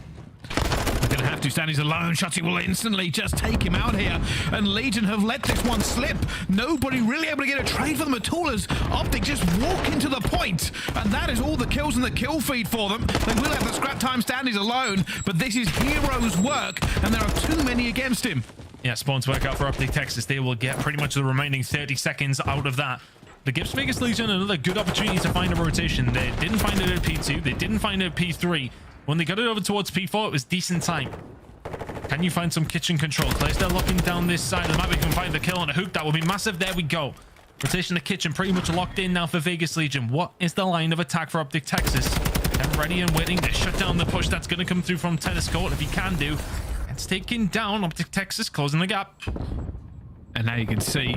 Gonna have to. Standy's alone. Shotzzy will instantly just take him out here. And Legion have let this one slip. Nobody really able to get a trade for them at all as OpTic just walk into the point. And that is all the kills in the kill feed for them. They will have the scrap time. Standy's alone. But this is hero's work. And there are too many against him. Yeah, spawns work out for OpTic Texas. They will get pretty much the remaining 30 seconds out of that. But gives Vegas Legion another good opportunity to find a rotation. They didn't find it at P2. They didn't find it at P3. When they got it over towards P4, it was decent time. Can you find some kitchen control? KiSMET locking down this side of the map. We can find the kill on a Huke. That will be massive. There we go. Rotation the kitchen pretty much locked in now for Vegas Legion. What is the line of attack for OpTic Texas? They're ready and waiting to shut down the push that's going to come through from tennis court if he can do. It's taking down OpTic Texas, closing the gap. And now you can see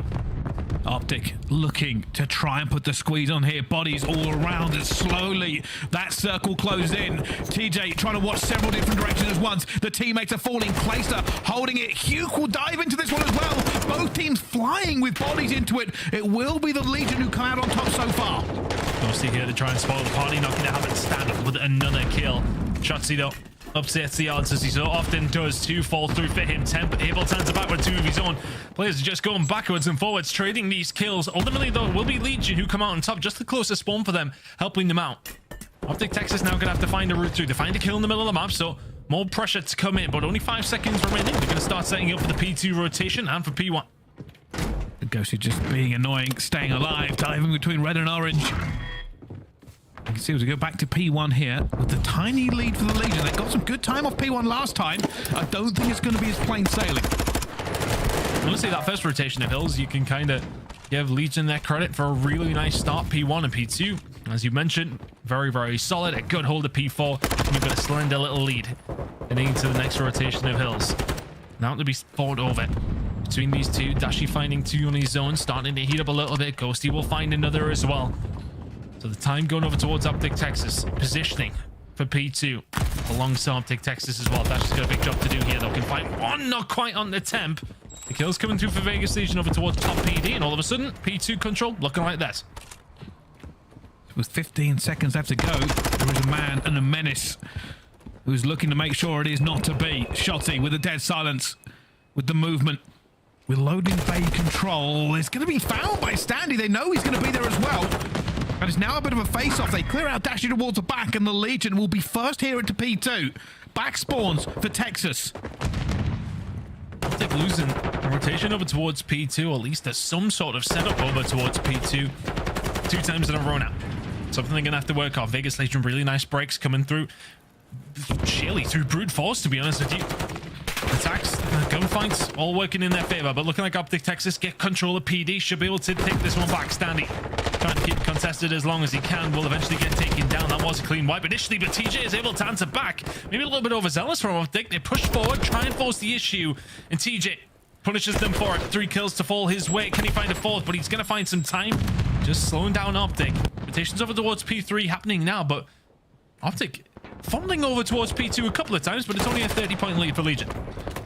OpTic looking to try and put the squeeze on here. Bodies all around as slowly that circle closed in. TJ trying to watch several different directions at once. The teammates are falling. Priestahh holding it. Huke will dive into this one as well. Both teams flying with bodies into it. It will be the Legion who come out on top so far. Ghosty here to try and spoil the party. Not going to have it stand up with another kill. Shotzzy though upsets the odds as he so often does. 2 fall through for him. Temp able turns it back with 2 of his own. Players are just going backwards and forwards, trading these kills. Ultimately, though, it will be Legion who come out on top. Just the closest spawn for them, helping them out. OpTic Texas now going to have to find a route through. To find a kill in the middle of the map, so more pressure to come in. But only 5 seconds remaining. They're going to start setting up for the P2 rotation and for P1. The Ghosty just being annoying, staying alive, diving between red and orange. You can see as we go back to P1 here with the tiny lead for the Legion. They got some good time off P1 last time. I don't think it's going to be as plain sailing. Honestly, that first rotation of hills, you can kind of give Legion their credit for a really nice start. P1 and P2, as you mentioned, very, very solid. A good hold of P4. And you've got a slender little lead heading into the next rotation of hills. Now to be fought over between these two. Dashy finding 2 on his own, starting to heat up a little bit. Ghosty will find another as well. So the time going over towards OpTic Texas, positioning for P2 alongside OpTic Texas as well. Dashy's got a big job to do here though. Can find one, not quite on the Temp. The kill's coming through for Vegas Legion over towards top PD, and all of a sudden P2 control looking like that. With 15 seconds left to go, there is a man and a menace who's looking to make sure it is not to be. Shotzzy with a dead silence, with the movement, with loading bay control. It's going to be found by Standy. They know he's going to be there as well. And it's now a bit of a face-off. They clear out Dashy towards the back, and the Legion will be first here into P2. Back spawns for Texas. OpTic losing the rotation over towards P2, or at least there's some sort of setup over towards P2 2 times in a row now. Something they're going to have to work on. Vegas Legion, really nice breaks coming through. Surely through brute force, to be honest with you. attacks, gunfights, all working in their favor. But looking like OpTic Texas get control of PD, should be able to take this one back. Standy trying to keep contested as long as he can, will eventually get taken down. That was a clean wipe initially, but TJ is able to answer back. Maybe a little bit overzealous from OpTic. They push forward, try and force the issue, and TJ punishes them for it. 3 kills to fall his way. Can he find a 4th? But he's going to find some time. Just slowing down OpTic. Rotations over towards P3 happening now, but OpTic fumbling over towards P2 a couple of times, but it's only a 30-point lead for Legion.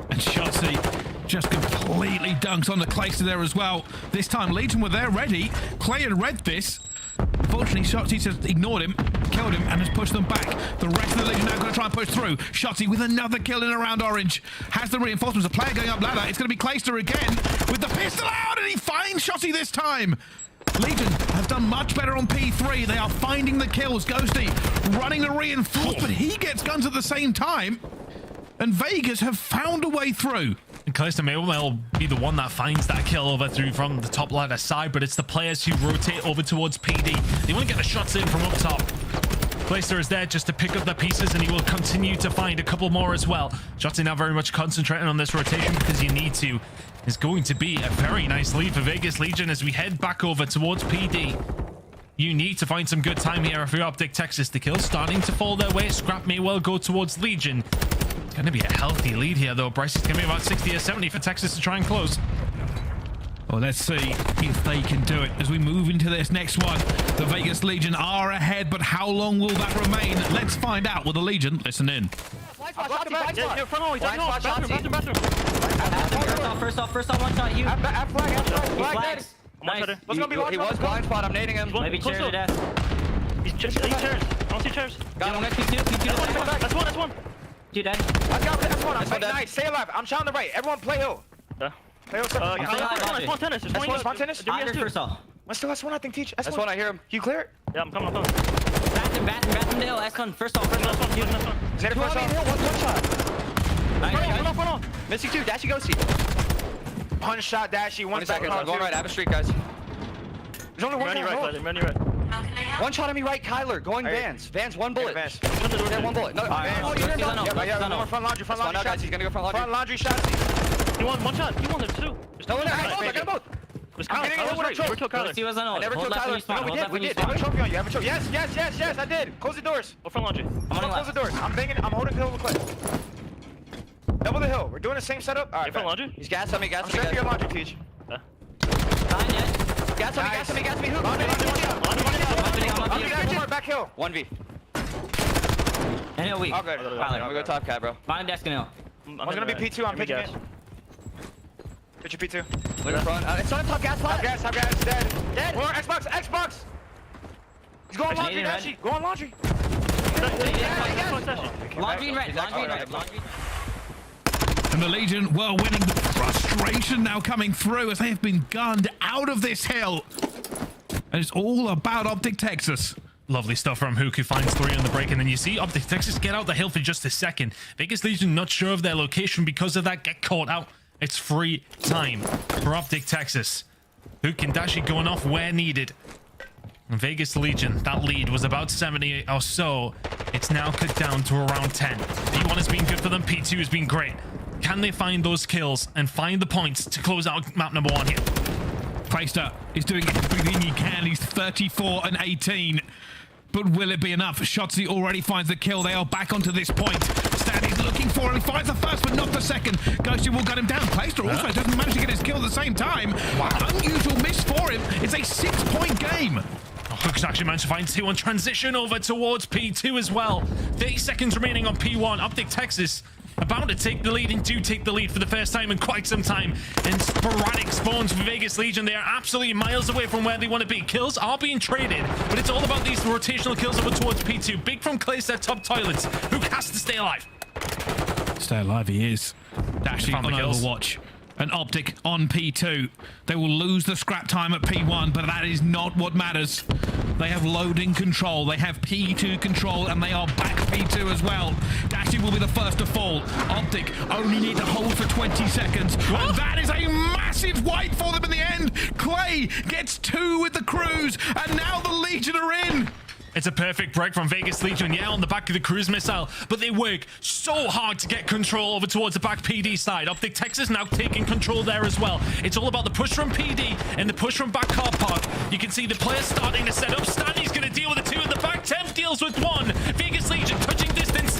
And Shotzzy just completely dunks on the Clayster there as well. This time Legion were there ready. Clay had read this. Unfortunately, Shotzzy just ignored him, killed him, and has pushed them back. The rest of the Legion now going to try and push through. Shotzzy with another kill in around orange. Has the reinforcements. A player going up ladder. It's going to be Clayster again with the pistol out, and he finds Shotzzy this time. Legion have done much better on P3. They are finding the kills. Ghosty running the reinforce, but he gets guns at the same time. And Vegas have found a way through. And Clayster may well be the one that finds that kill over through from the top ladder side, but it's the players who rotate over towards PD. They want to get the shots in from up top. Clayster is there just to pick up the pieces, and he will continue to find a couple more as well. Shotzzy now very much concentrating on this rotation because you need to. Is going to be a very nice lead for Vegas Legion as we head back over towards PD. You need to find some good time here for OpTic Texas. The kills starting to fall their way. Scrap may well go towards Legion. It's going to be a healthy lead here, though. Bryce is going to be about 60 or 70 for Texas to try and close. Well, let's see if they can do it as we move into this next one. The Vegas Legion are ahead, but how long will that remain? Let's find out with the Legion. Listen in. First off, one shot, Huke. Nice. He was blind spot. I'm nading him. Maybe chair to death. He's chairs. I don't see chairs. Got him. P2. That's one. 2 dead. I got that's one. I'm nice. Stay alive. I'm shot on the right. Everyone play hill. Yeah. Play hill. That's one tennis. That's one tennis. First off. What's the last one? I think teach. That's one. I hear him. You clear it? Yeah, I'm coming. Back in the hill. That's one. First off. Next one. Is that a first off? One shot. Run off. Missing 2. Dashy Ghosty. Punch shot. Dashy. 1 second. I'm going right. I have a streak, guys. There's only one shot. Running right. One shot on me right, Kyler. Going Vance. Vance, 1 bullet. Vance. Yeah, 1 bullet. No, Vance. Oh, you're done. Yeah, front laundry shots. He's gonna go front laundry. Front laundry shots. You want 1 shot. You want it 2. No, I got them both. I'm getting a little trophy. He was on. I never killed Kyler. No, we did. I have a trophy on you. I have a trophy. Yes, I did. Close the doors. Go front laundry. I'm gonna close the doors. I'm banging. I'm holding the hill with Clay. Double the hill. We're doing the same setup. All right. Front laundry. He's gas on me. I'm straight for your laundry, Teach. Fine, yeah. Gas on me. Who? Back hill. 1v. And he'll weak. All good. I'm gonna go top cat, bro. Bottom desk and hill. One's gonna be P2. I'm pitching it. Pitch your P2. Look in front. It's on top gas flat. Top gas. Dead. More Xbox. He's going laundry, Dashy. Go on laundry. Laundry and red. And the Legion were winning. The frustration now coming through as they have been gunned out of this hill. And it's all about OpTic Texas. Lovely stuff from Huke, who finds 3 on the break, and then you see OpTic Texas get out the hill for just a second. Vegas Legion not sure of their location because of that, get caught out. It's free time for OpTic Texas. Huke and Dashy going off where needed. And Vegas Legion, that lead was about 70 or so. It's now cut down to around 10. P1 has been good for them, P2 has been great. Can they find those kills and find the points to close out map number 1 here? Priestahh is doing everything he can. He's 34 and 18. But will it be enough? Shotzzy already finds the kill. They are back onto this point. Standy's looking for him. He finds the first, but not the second. Ghosty will gut him down. Priestahh also doesn't manage to get his kill at the same time. Wow. Unusual miss for him. It's a 6-point game. Hook's actually managed to find 2 on transition over towards P2 as well. 30 seconds remaining on P1. OpTic Texas about to take the lead and do take the lead for the first time in quite some time. And sporadic spawns for Vegas Legion. They are absolutely miles away from where they want to be. Kills are being traded, but it's all about these rotational kills over towards P2. Big from Clayster, top toilets. Who has to stay alive? Stay alive, he is. Dashy on Overwatch. And OpTic on P2. They will lose the scrap time at P1, but that is not what matters. They have loading control, they have P2 control, and they are back P2 as well. Dashy will be the first to fall. OpTic only need to hold for 20 seconds. And that is a massive wipe for them in the end. Clay gets 2 with the cruise, and now the Legion are in. It's a perfect break from Vegas Legion, yeah, on the back of the cruise missile, but they work so hard to get control over towards the back PD side. OpTic Texas now taking control there as well. It's all about the push from PD and the push from back car park. You can see the players starting to set up. Stanley's going to deal with the two in the back. Temp deals with one. Vegas Legion touching distance.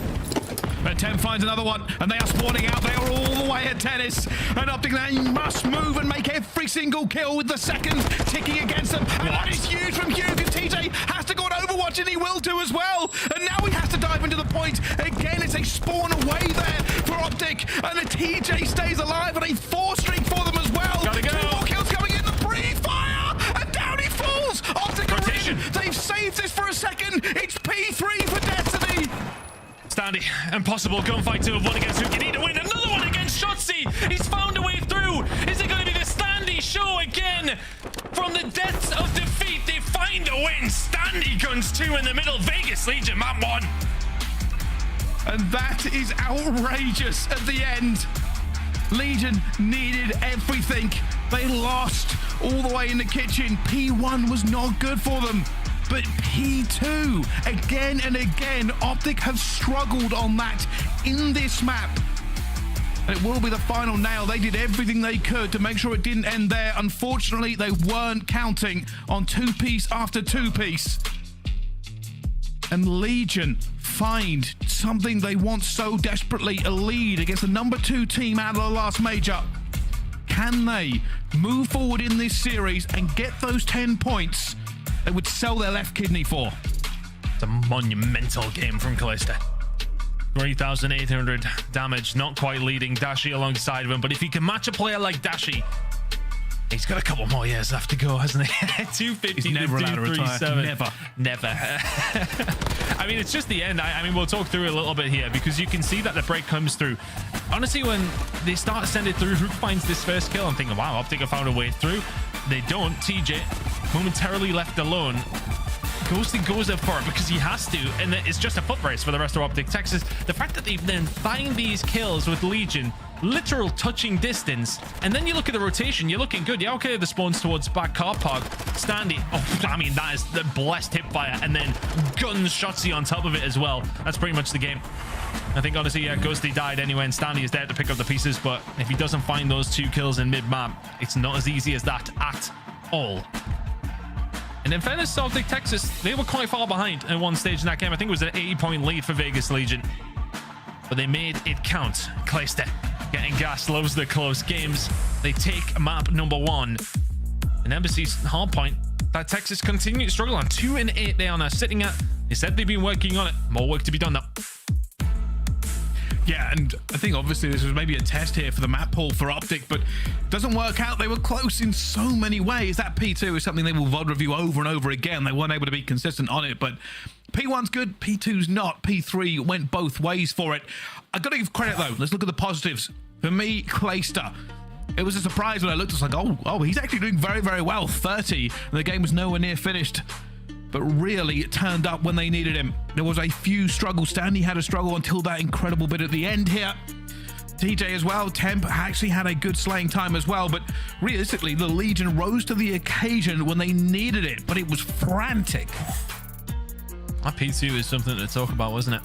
But Temp finds another one, and they are spawning out. They are all the way at tennis. And OpTic now must move and make every single kill with the seconds ticking against them. And that is huge from Huke, and TJ has to go on Overwatch, and he will do as well. And now he has to dive into the point. Again, it's a spawn away there for OpTic, and the TJ stays alive, and a 4 streak for them as well. Gotta go. 2 more kills coming in, the pre-fire, and down he falls. OpTic are in. They've saved this for a second. It's P3 for Destiny. Standy, impossible gunfight to have won against Huke. You need to win another one against Shotzzy. He's found a way through. Is it going to be the Standy show again? From the depths of defeat, they find a win. Standy guns 2 in the middle. Vegas Legion, map 1. And that is outrageous at the end. Legion needed everything. They lost all the way in the kitchen. P1 was not good for them. But P2, again and again, OpTic have struggled on that in this map. And it will be the final nail. They did everything they could to make sure it didn't end there. Unfortunately, they weren't counting on 2-piece after 2-piece. And Legion find something they want so desperately, a lead against the number 2 team out of the last major. Can they move forward in this series and get those 10 points they would sell their left kidney for? It's a monumental game from Priestahh. 3,800 damage, not quite leading Dashy alongside of him, but if he can match a player like Dashy, he's got a couple more years left to go, hasn't he? 250 He's to never allowed to retire. 237. Never. I mean, it's just the end. I mean, we'll talk through it a little bit here because you can see that the break comes through. Honestly, when they start to send it through, Huke finds this first kill. I'm thinking, wow, OpTic have found a way through. They don't. TJ momentarily left alone. Ghosty goes up for it because he has to, and it's just a foot race for the rest of OpTic Texas. The fact that they then find these kills with Legion, literal touching distance, and then you look at the rotation, you're looking good. Yeah, okay, the spawns towards back car park. Standy, oh, I mean, that is the blessed hip fire, and then guns Shotzzy on top of it as well. That's pretty much the game. I think, honestly, yeah, Ghosty died anyway, and Standy is there to pick up the pieces, but if he doesn't find those 2 kills in mid-map, it's not as easy as that at all. And in fairness to OpTic Texas, they were quite far behind at one stage in that game. I think it was an 80-point lead for Vegas Legion. But they made it count. Priestahh getting gas, loves the close games. They take map number 1. And aBeZy's hard point that Texas continue to struggle on. 2 and 8 they are now sitting at. They said they've been working on it. More work to be done though. Yeah, and I think obviously this was maybe a test here for the map pool for OpTic, but doesn't work out. They were close in so many ways. That P2 is something they will VOD review over and over again. They weren't able to be consistent on it, but P1's good, P2's not. P3 went both ways for it. I've got to give credit though. Let's look at the positives. For me, Priestahh. It was a surprise when I looked. It's like, oh, he's actually doing very, very well. 30, and the game was nowhere near finished. But really, it turned up when they needed him. There was a few struggles. Standy had a struggle until that incredible bit at the end here. TJ as well. Temp actually had a good slaying time as well. But realistically, the Legion rose to the occasion when they needed it. But it was frantic. That P2 is something to talk about, wasn't it?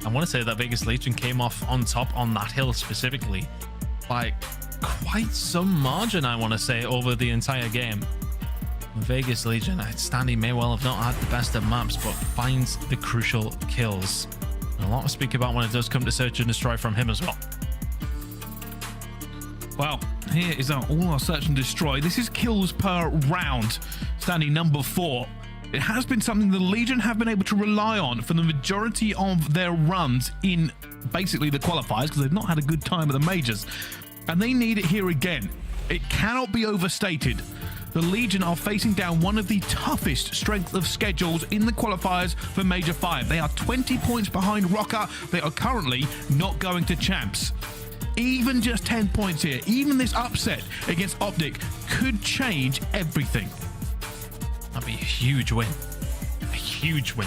I want to say that Vegas Legion came off on top on that hill specifically by quite some margin, I want to say, over the entire game. Vegas Legion, Standy may well have not had the best of maps, but finds the crucial kills. And a lot to speak about when it does come to search and destroy from him as well. Well, here is all our search and destroy. This is kills per round. Standy number 4. It has been something the Legion have been able to rely on for the majority of their runs in basically the qualifiers, because they've not had a good time at the majors. And they need it here again. It cannot be overstated. The Legion are facing down one of the toughest strength of schedules in the qualifiers for Major 5. They are 20 points behind Røkkr. They are currently not going to champs. Even just 10 points here, even this upset against OpTic could change everything. That'd be a huge win. A huge win.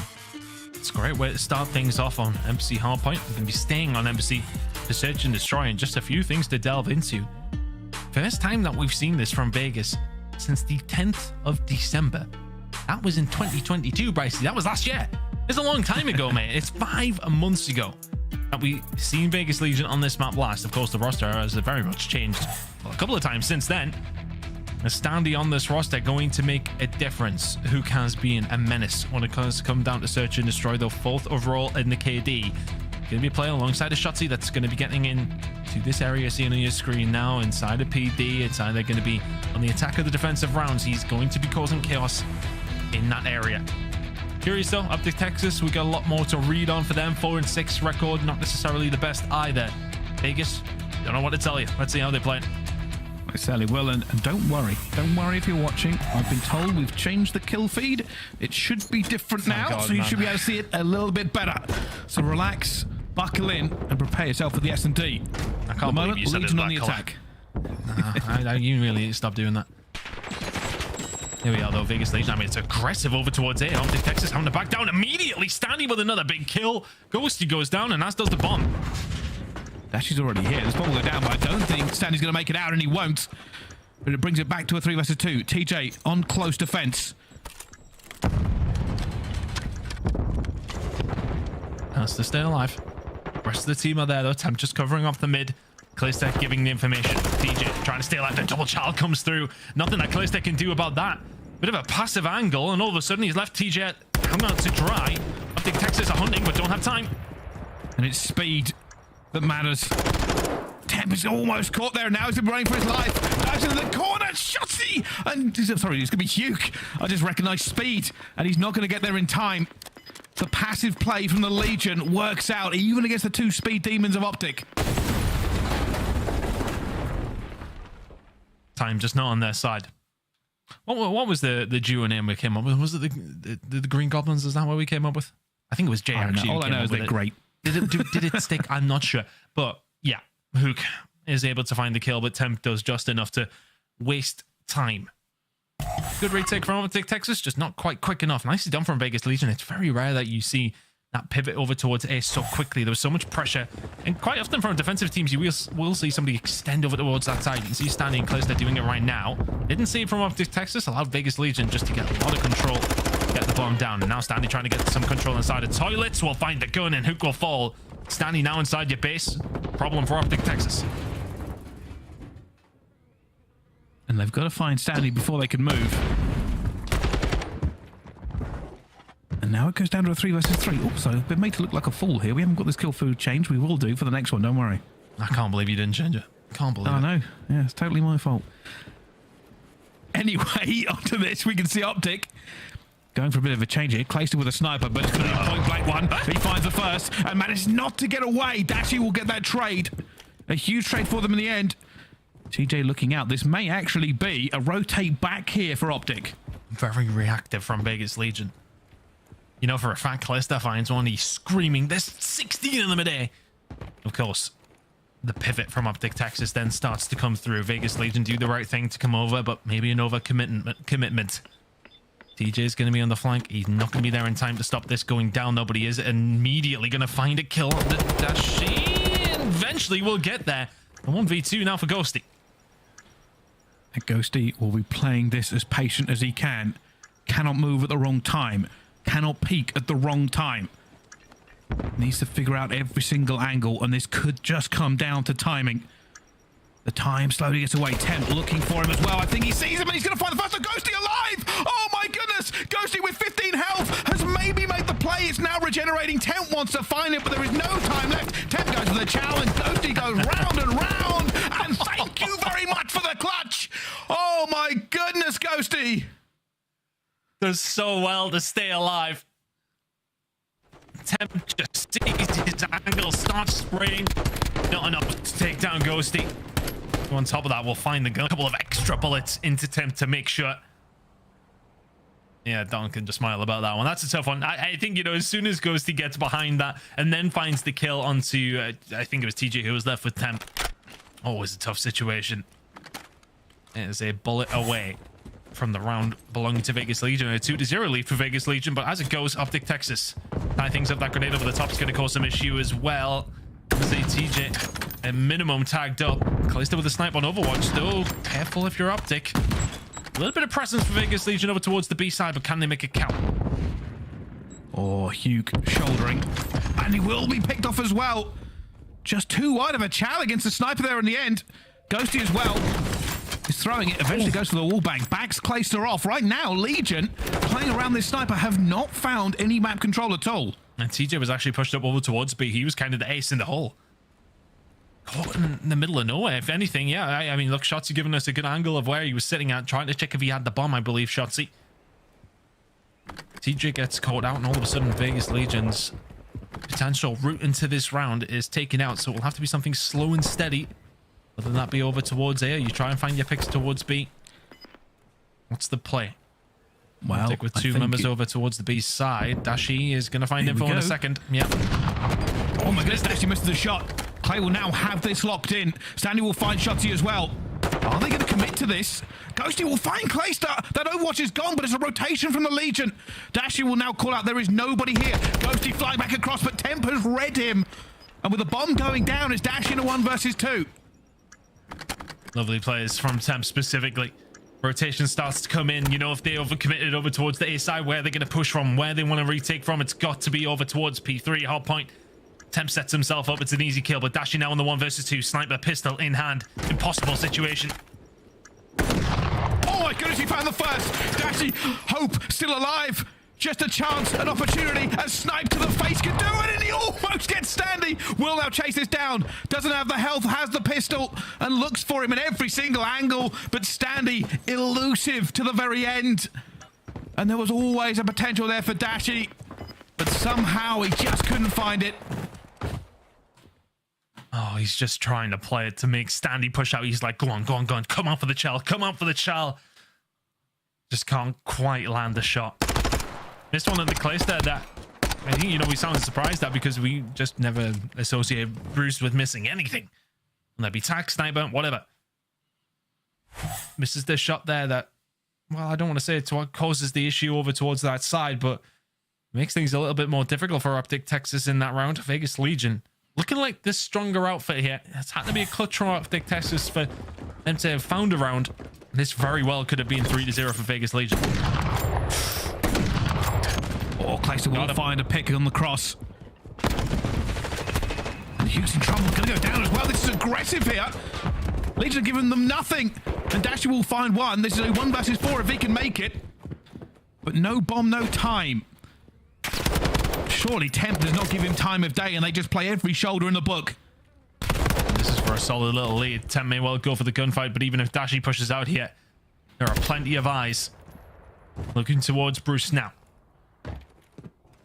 It's a great way to start things off on aBeZy Hardpoint. We're going to be staying on aBeZy to search and destroy, and just a few things to delve into. First time that we've seen this from Vegas since the 10th of December. That was in 2022, Bryce. That was last year. It's a long time ago, mate. It's 5 months ago that we seen Vegas Legion on this map last. Of course, the roster has very much changed a couple of times since then. A standee on this roster going to make a difference. Huke has been a menace when it comes to come down to search and destroy, though 4th overall in the KD. Going to be playing alongside a Shotzzy that's going to be getting in to this area seen on your screen now inside a PD. It's either going to be on the attack of the defensive rounds. He's going to be causing chaos in that area. Curious though, OpTic Texas, we got a lot more to read on for them. 4-6 record, not necessarily the best either. Vegas, don't know what to tell you. Let's see how they play it. I certainly will, and don't worry if you're watching. I've been told we've changed the kill feed. It should be different now, God, so you man. should be able to see it a little bit better. So relax, buckle in, and prepare yourself for the S&D. I can't believe you said it Legion on that the colour. attack. Nah, you really need to stop doing that. Here we are though, Vegas Legion. I mean, it's aggressive over towards A. OpTic Texas having to back down immediately, standing with another big kill. Ghosty goes down, and as does the bomb. Dashy's already here. This bomb will go down, but I don't think Stanley's going to make it out, and he won't. But it brings it back to a 3 versus 2. TJ on close defense. Has to stay alive. Rest of the team are there though. Temp just covering off the mid. KiSMET giving the information. TJ trying to stay alive. The double child comes through. Nothing that KiSMET can do about that. Bit of a passive angle, and all of a sudden he's left TJ hung out to dry. OpTic Texas are hunting, but don't have time. And it's speed that matters. Temp is almost caught there. Now he's been running for his life. Out into the corner. Shotzzy! And sorry, it's going to be Huke. I just recognize speed, and he's not going to get there in time. The passive play from the Legion works out, even against the 2 speed demons of OpTic. Time just not on their side. What was the duo name we came up with? Was it the Green Goblins? Is that what we came up with? I think it was Jay. Actually, all I know is they're great. Did it stick? I'm not sure. But yeah, Huke is able to find the kill, but Temp does just enough to waste time. Good retake from OpTic Texas, just not quite quick enough. Nicely done from Vegas Legion. It's very rare that you see that pivot over towards A so quickly. There was so much pressure, and quite often from defensive teams you will see somebody extend over towards that side. You can see Stanley and KiSMET doing it right now. Didn't see it from OpTic Texas. Allowed Vegas Legion just to get a lot of control, get the bomb down, and now Stanley trying to get some control inside the toilets. Will find the gun and Huke will fall. Stanley now inside your base. Problem for OpTic Texas. And they've got to find Stanley before they can move. And now it goes down to a 3 versus 3. Oh, so I've been made to look like a fool here. We haven't got this kill food changed. We will do for the next one, don't worry. I can't believe you didn't change it. Can't believe it. I know. Yeah, it's totally my fault. Anyway, onto this, we can see OpTic going for a bit of a change here. Clayster with a sniper, but it's going to be a point-blank one. He finds the first and manages not to get away. Dashy will get that trade. A huge trade for them in the end. TJ looking out. This may actually be a rotate back here for OpTic. Very reactive from Vegas Legion. You know, for a fact, KiSMET finds one. He's screaming. There's 16 of them a day. Of course, the pivot from OpTic Texas then starts to come through. Vegas Legion do the right thing to come over, but maybe an over-commitment. TJ's going to be on the flank. He's not going to be there in time to stop this going down, though, but he is immediately going to find a kill on the Dashy. Eventually, we'll get there. A 1v2 now for Ghosty. And Ghosty will be playing this as patient as he can. Cannot move at the wrong time. Cannot peek at the wrong time. Needs to figure out every single angle, and this could just come down to timing. The time slowly gets away. Temp looking for him as well. I think he sees him, and he's going to find the first. Ghosty alive! Oh my goodness! Ghosty with 15 health has maybe made the play. It's now regenerating. Temp wants to find it, but there is no time left. Temp goes for the challenge. Ghosty goes round and round, and thank you very much for the clutch. Oh my goodness, Ghosty! Does so well to stay alive. Temp just sees his angle, starts spraying. Not enough to take down Ghosty. On top of that, we'll find the gun. A couple of extra bullets into Temp to make sure. Yeah, Don can just smile about that one. That's a tough one. I think, you know, as soon as Ghosty gets behind that and then finds the kill onto, I think it was TJ who was left with Temp. Always a tough situation. It is a bullet away from the round belonging to Vegas Legion. A 2-0 lead for Vegas Legion, but as it goes, OpTic Texas tie things up. That grenade over the top is going to cause some issue as well. Say TJ, a minimum tagged up. KiSMET with a snipe on Overwatch, though. Careful if you're OpTic. A little bit of presence for Vegas Legion over towards the B side, but can they make it count? Oh, Huke shouldering. And he will be picked off as well. Just too wide of a chow against the sniper there in the end. Ghosty as well. He's throwing it. Eventually goes to the wall bang. Backs Clayster off. Right now, Legion, playing around this sniper, have not found any map control at all. And TJ was actually pushed up over towards B. He was kind of the ace in the hole. Caught in the middle of nowhere. If anything, yeah. I mean, look, Shotzzy giving us a good angle of where he was sitting at, trying to check if he had the bomb, I believe, Shotzzy. TJ gets caught out, and all of a sudden, Vegas Legion's potential route into this round is taken out. So it will have to be something slow and steady. Whether that be over towards A, or you try and find your picks towards B. What's the play? Well, Stick with two members over towards the B side. Dashy is going to find info in a second. Yep. Oh my goodness, Dashy misses the shot. Clay will now have this locked in. Stanley will find Shotzzy as well. Are they going to commit to this? Ghosty will find Clayster. That Overwatch is gone, but it's a rotation from the Legion. Dashy will now call out there is nobody here. Ghosty flying back across, but Temp has read him. And with the bomb going down, it's Dashy in a 1 versus 2. Lovely plays from Temp specifically. Rotation starts to come in. You know, if they overcommitted over towards the A side, where they're going to push from, where they want to retake from, it's got to be over towards P3. Hard point. Temp sets himself up. It's an easy kill, but Dashy now on the 1 versus 2. Sniper pistol in hand. Impossible situation. Oh my goodness, he found the first. Dashy, hope, still alive. Just a chance, an opportunity. A snipe to the face can do it, and he almost gets Standy. Will now chase this down. Doesn't have the health, has the pistol, and looks for him in every single angle. But Standy, elusive to the very end. And there was always a potential there for Dashy, but somehow he just couldn't find it. Oh, he's just trying to play it to make Standy push out. He's like, go on, go on, go on. Come out for the chal. Come out for the chal. Just can't quite land the shot. Missed one at the Clayster that I think, you know, we sounded surprised at because we just never associate Bruce with missing anything. Whether that be tack, sniper, whatever. Misses the shot there that, well, I don't want to say it's what causes the issue over towards that side, but makes things a little bit more difficult for OpTic Texas in that round. Vegas Legion looking like this stronger outfit here. It's had to be a clutch from OpTic Texas for them to have found a round. This very well could have been 3-0 for Vegas Legion. Oh, Clayster will find a pick on the cross. And Huke's in trouble. Going to go down as well. This is aggressive here. Legion are giving them nothing. And Dashy will find one. This is a 1 versus 4 if he can make it. But no bomb, no time. Surely Temp does not give him time of day and they just play every shoulder in the book. This is for a solid little lead. Temp may well go for the gunfight, but even if Dashy pushes out here, there are plenty of eyes looking towards Bruce now.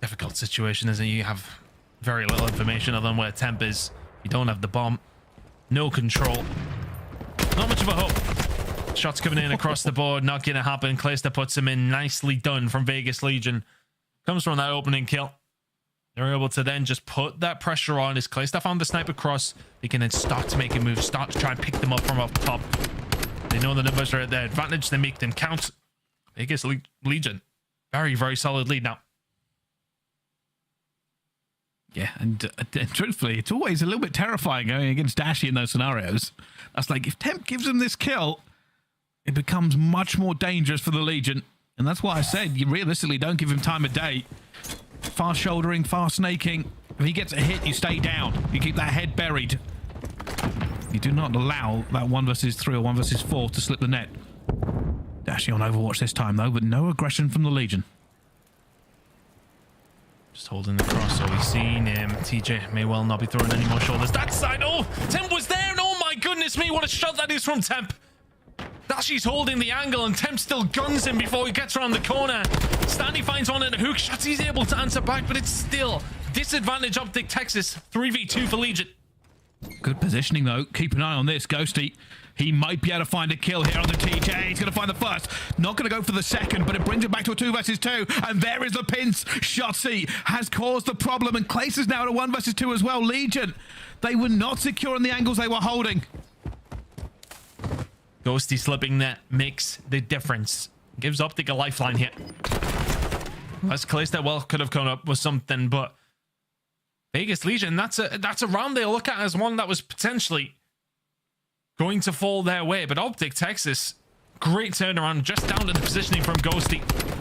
Difficult situation, isn't it? You have very little information other than where Temp is. You don't have the bomb. No control. Not much of a hope. Shots coming in across the board. Not going to happen. Clayster puts him in. Nicely done from Vegas Legion. Comes from that opening kill. They're able to then just put that pressure on. As Clayster found the sniper cross, they can then start to make a move. Start to try and pick them up from up top. They know the numbers are at their advantage. They make them count. Vegas Legion. Very, very solid lead now. Yeah, and truthfully, it's always a little bit terrifying going against Dashy in those scenarios. That's like, if Temp gives him this kill, it becomes much more dangerous for the Legion. And that's why I said, you realistically don't give him time of day. Fast shouldering, fast snaking. If he gets a hit, you stay down. You keep that head buried. You do not allow that 1 versus 3 or 1 versus 4 to slip the net. Dashy on Overwatch this time, though, but no aggression from the Legion. Just holding the cross, so we've seen him. TJ may well not be throwing any more shoulders. That side, oh, Temp was there, and oh my goodness me, what a shot that is from Temp. Dashy's holding the angle, and Temp still guns him before he gets around the corner. Standy finds one in the hook. Shotzzy's able to answer back, but it's still disadvantage OpTic Texas. 3v2 for Legion. Good positioning, though. Keep an eye on this. Ghosty, he might be able to find a kill here on the TJ. He's going to find the first. Not going to go for the second, but it brings it back to a 2 versus 2. And there is the pinch. Shotzzy has caused the problem, and Clayster's now at a 1 versus 2 as well. Legion, they were not secure in the angles they were holding. Ghosty slipping that makes the difference. Gives OpTic a lifeline here. As Clayster well could have come up with something, but Vegas Legion, that's a round they look at as one that was potentially going to fall their way. But OpTic Texas Great turnaround, just down to the positioning from Ghosty.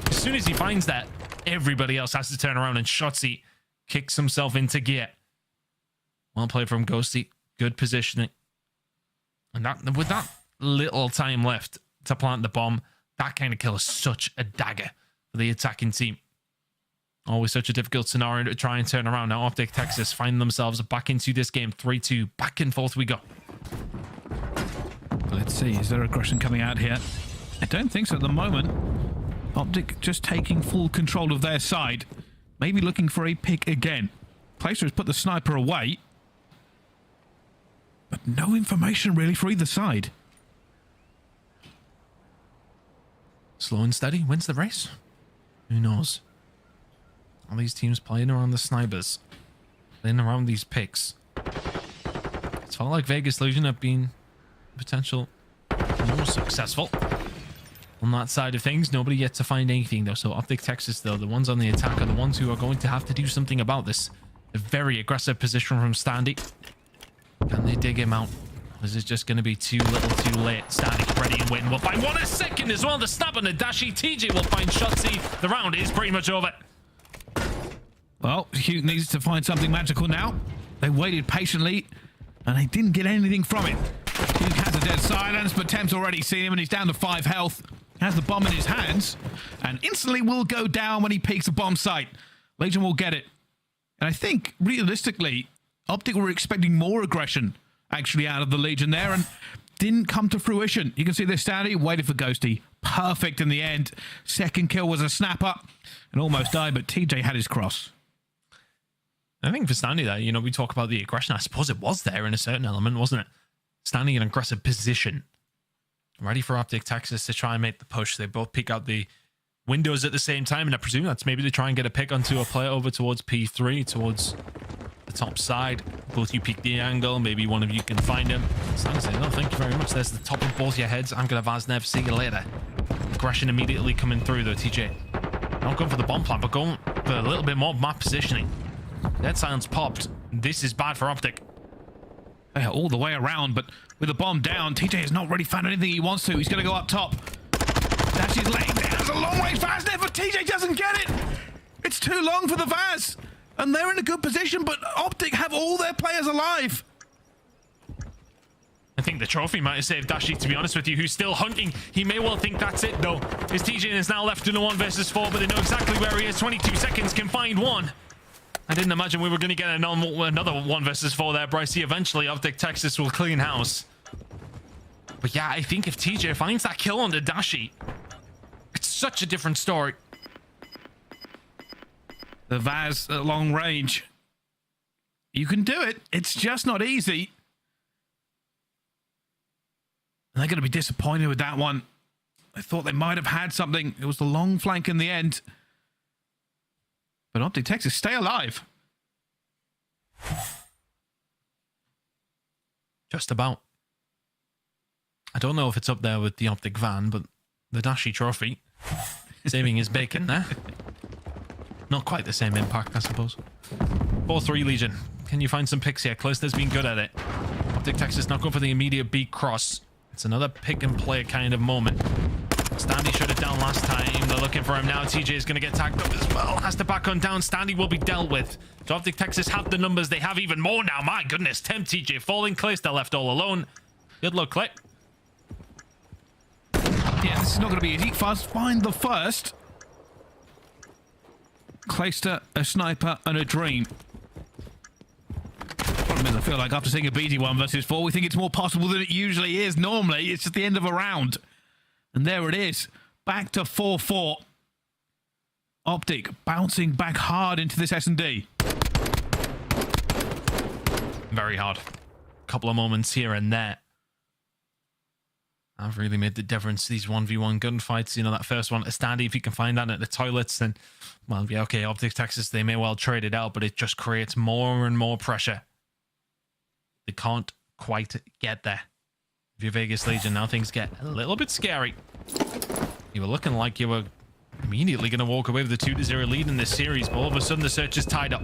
As soon as he finds that, everybody else has to turn around, and Shotzzy kicks himself into gear. Well played from Ghosty. Good positioning. And that, with that little time left to plant the bomb, that kind of kill is such a dagger for the attacking team. Always such a difficult scenario to try and turn around. Now OpTic Texas find themselves back into this game. 3-2. Back and forth we go. Let's see, is there aggression coming out here? I don't think so at the moment. OpTic just taking full control of their side. Maybe looking for a pick again. Placer has put the sniper away. But no information really for either side. Slow and steady wins the race. Who knows? All these teams playing around the snipers. Playing around these picks. It's felt like Vegas Legion have been potential more successful on that side of things. Nobody yet to find anything though. So OpTic Texas though, the ones on the attack are the ones who are going to have to do something about this. A very aggressive position from Standy. Can they dig him out? This is just going to be too little too late. Standy ready and waiting. We'll find one a second as well. The snap on the Dashy. TJ will find Shotzzy. The round is pretty much over. Well, Huke needs to find something magical now. They waited patiently and they didn't get anything from it. Huke has a dead silence, but Temp's already seen him and he's down to 5 health. Has the bomb in his hands and instantly will go down when he peeks a bomb site. Legion will get it. And I think, realistically, OpTic were expecting more aggression actually out of the Legion there and didn't come to fruition. You can see this Standy waited for Ghosty. Perfect in the end. Second kill was a snapper and almost died, but TJ had his cross. I think for Standy there, you know, we talk about the aggression. I suppose it was there in a certain element, wasn't it? Standing in an aggressive position. Ready for OpTic Texas to try and make the push. They both peek out the windows at the same time, and I presume that's maybe to try and get a pick onto a player over towards P3, towards the top side. Both you peek the angle. Maybe one of you can find him. Standy saying, no, thank you very much. There's the top of both your heads. I'm going to Vaznev. See you later. Aggression immediately coming through, though, TJ. Not going for the bomb plant, but going for a little bit more map positioning. Dead silence popped. This is bad for OpTic. Yeah, all the way around, but with the bomb down, TJ has not really found anything he wants to. He's going to go up top. Dashy's laying down. There's a long range Vaz there, but TJ doesn't get it. It's too long for the Vaz. And they're in a good position, but OpTic have all their players alive. I think the trophy might have saved Dashy, to be honest with you, who's still hunting. He may well think that's it, though. His TJ is now left in a 1 versus 4, but they know exactly where he is. 22 seconds, can find one. I didn't imagine we were going to get another 1 versus 4 there, Brycey. Eventually, OpTic Texas will clean house. But yeah, I think if TJ finds that kill on the Dashy, it's such a different story. The Vaz at long range. You can do it. It's just not easy. And they're going to be disappointed with that one. I thought they might have had something. It was the long flank in the end. But OpTic Texas stay alive. Just about. I don't know if it's up there with the OpTic van, but the Dashy trophy saving his bacon there. Not quite the same impact, I suppose. 4-3 Legion. Can you find some picks here? Cloister's been good at it. OpTic Texas not going for the immediate beat cross. It's another pick and play kind of moment. Standy shut it down last time. They're looking for him now. TJ is going to get tagged up as well. Has to back on down. Standy will be dealt with. So OpTic Texas have the numbers. They have even more now. My goodness. Temp TJ falling. Clayster left all alone. Good luck, Clay. Yeah, this is not going to be easy. Fuzz find the first. Clayster, a sniper, and a dream. Problem is, I feel like after seeing aBeZy 1 versus 4, we think it's more possible than it usually is. Normally, it's just the end of a round. And there it is. Back to 4-4. OpTic bouncing back hard into this S&D. Very hard. Couple of moments here and there. I've really made the difference. These 1v1 gunfights, you know, that first one at Standy, if you can find that at the toilets, then, well, yeah, okay, OpTic Texas, they may well trade it out, but it just creates more and more pressure. They can't quite get there. If you're Vegas Legion, now things get a little bit scary. You were looking like you were immediately going to walk away with a 2-0 lead in this series, but all of a sudden the search is tied up.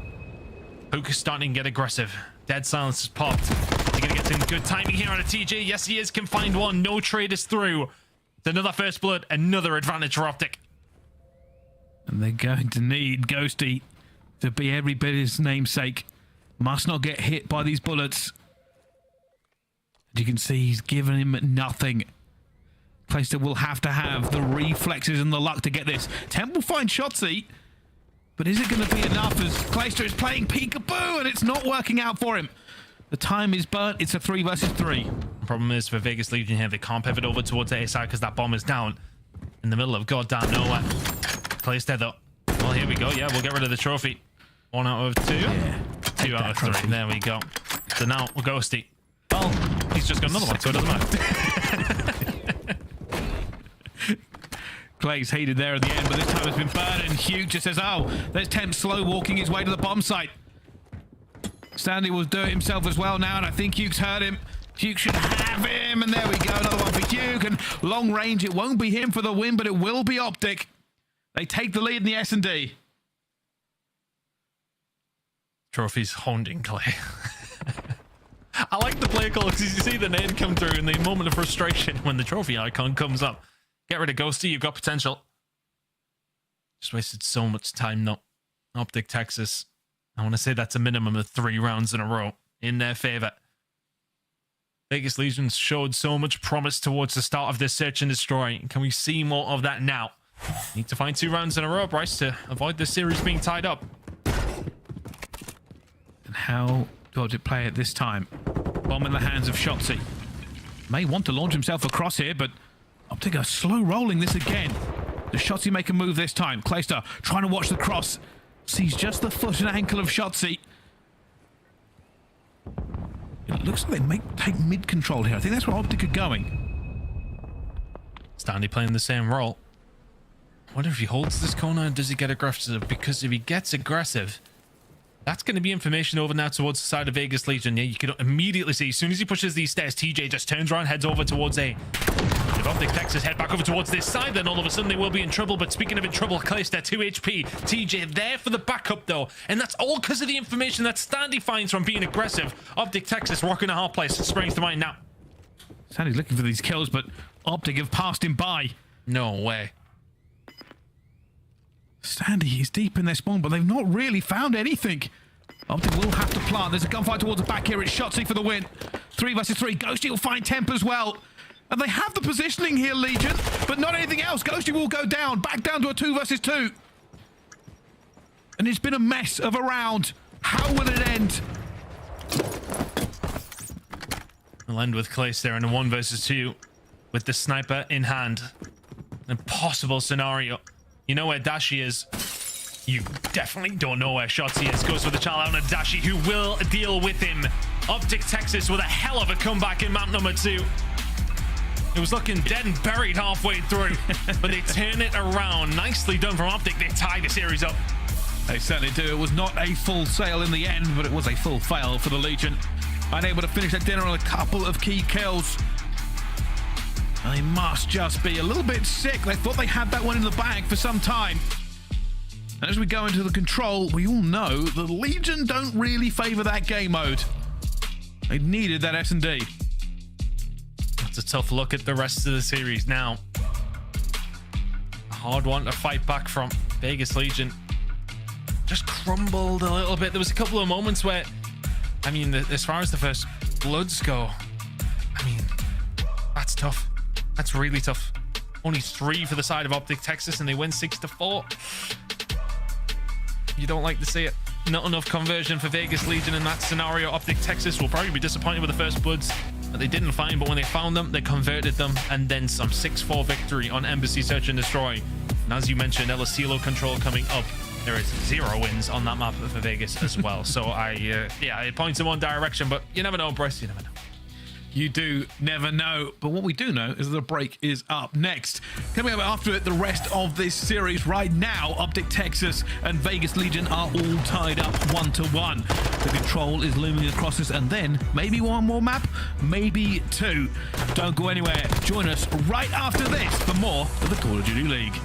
Huke is starting to get aggressive. Dead silence has popped. He's going to get some good timing here on a TJ. Yes, he is. Can find one. No trade is through. It's another first blood, another advantage for OpTic. And they're going to need Ghosty to be every bit his namesake. Must not get hit by these bullets. As you can see, he's given him nothing. Priestahh will have to have the reflexes and the luck to get this. Temp will find Shotzzy, but is it going to be enough as Priestahh is playing peekaboo and it's not working out for him? The time is burnt. It's a 3 versus 3. The problem is for Vegas Legion here, they can't pivot over towards the A side because that bomb is down in the middle of goddamn nowhere. Priestahh though. Well, here we go. Yeah, we'll get rid of the trophy. 1 out of 2. Yeah. 2 out of 3. There we go. So now we're Ghosty. Oh, he's just got another one, so it doesn't matter. Clay's heated there at the end, but this time it's been burned, and Huke just says, oh, there's Temp slow walking his way to the bomb site. Stanley will do it himself as well now, and I think Huke's heard him. Huke should have him, and there we go, another one for Huke, and long range, it won't be him for the win, but it will be OpTic. They take the lead in the S&D. Trophy's haunting Clay. I like the play call because you see the name come through in the moment of frustration when the trophy icon comes up. Get rid of Ghosty, you've got potential. Just wasted so much time though. OpTic Texas. I want to say that's a minimum of 3 rounds in a row in their favor. Vegas Legion showed so much promise towards the start of this search and destroy. Can we see more of that now? Need to find 2 rounds in a row, Bryce, to avoid this series being tied up. And how do OpTic play it this time? Bomb in the hands of Shotzzy. May want to launch himself across here, but OpTic are slow rolling this again. Does Shotzzy make a move this time? Priestahh trying to watch the cross. Sees just the foot and ankle of Shotzzy. It looks like they may take mid-control here. I think that's where OpTic are going. Stanley playing the same role. I wonder if he holds this corner, does he get aggressive? Because if he gets aggressive, that's going to be information over now towards the side of Vegas Legion. Yeah, you can immediately see, as soon as he pushes these stairs, TJ just turns around, heads over towards A. If OpTic Texas head back over towards this side, then all of a sudden they will be in trouble. But speaking of in trouble, Priestahh 2 HP. TJ there for the backup though. And that's all because of the information that Stanley finds from being aggressive. OpTic Texas rocking a hard place. Springs to mind now. Stanley's looking for these kills, but OpTic have passed him by. No way. Stanley is deep in their spawn, but they've not really found anything. OpTic will have to plant. There's a gunfight towards the back here. It's Shotzzy for the win. 3 versus 3. Ghosty will find Temp as well. And they have the positioning here, Legion, but not anything else. Ghosty will go down, back down to a 2 versus 2. And it's been a mess of a round. How will it end? We'll end with Clace there in a 1 versus 2 with the sniper in hand. An impossible scenario. You know where Dashy is. You definitely don't know where Shotzzy is. Goes for the child out of Dashy, who will deal with him. OpTic Texas with a hell of a comeback in map number 2. It was looking dead and buried halfway through, but they turn it around. Nicely done from OpTic. They tie the series up. They certainly do. It was not a full sail in the end, but it was a full fail for the Legion. Unable to finish that dinner on a couple of key kills. They must just be a little bit sick. They thought they had that one in the bag for some time. And as we go into the control, we all know the Legion don't really favor that game mode. They needed that S&D. It's a tough look at the rest of the series now. A hard one to fight back from. Vegas Legion just crumbled a little bit. There was a couple of moments where, I mean, as far as the first bloods go, I mean, that's tough. That's really tough. Only 3 for the side of OpTic Texas, and they win 6-4. You don't like to see it. Not enough conversion for Vegas Legion in that scenario. OpTic Texas will probably be disappointed with the first bloods that they didn't find, but when they found them, they converted them, and then some. 6-4 victory on Embassy Search and Destroy. And as you mentioned, El Asilo Control coming up. There is 0 wins on that map for Vegas as well. So yeah, it points in one direction, but you never know, Bryce. You never know. You do never know. But what we do know is that the break is up next. Coming up after it, the rest of this series. Right now, OpTic Texas and Vegas Legion are all tied up 1-1. The control is looming across us, and then maybe 1 more map, maybe 2. Don't go anywhere. Join us right after this for more of the Call of Duty League.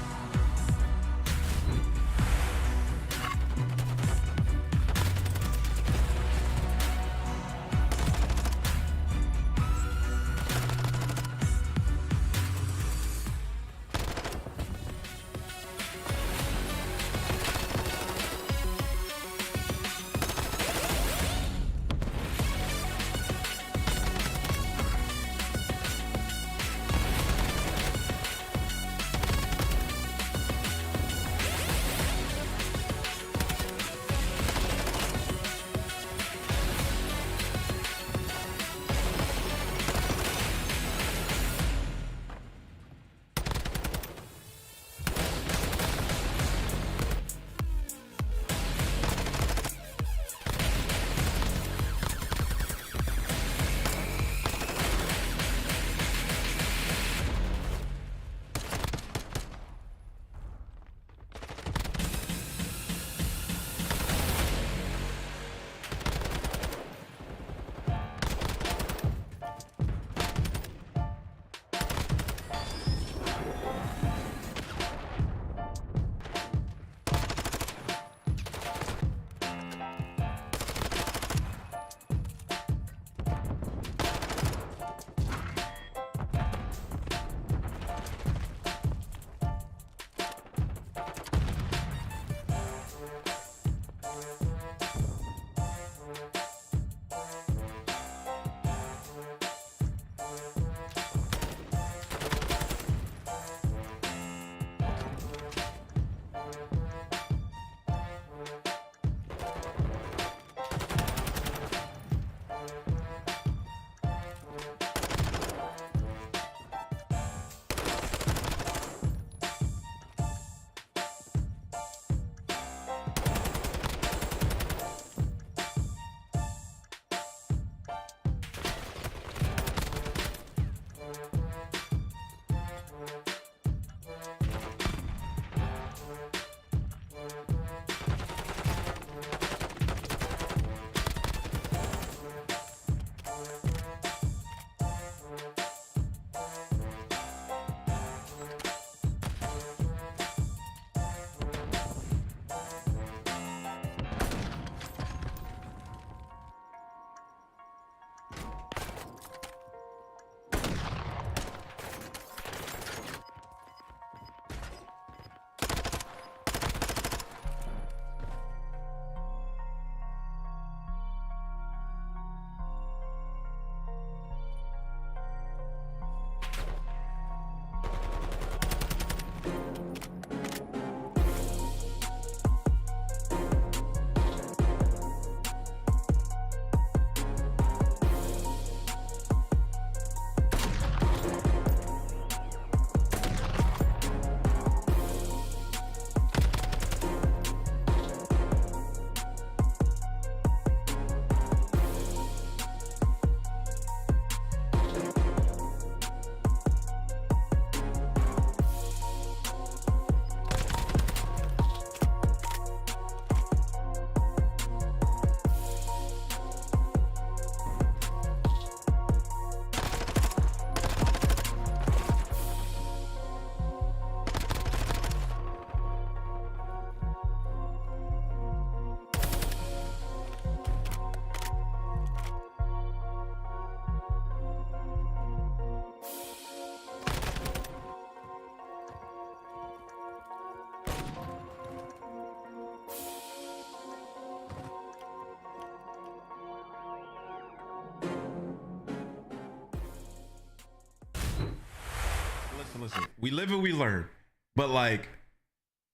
listen. We live and we learn. But like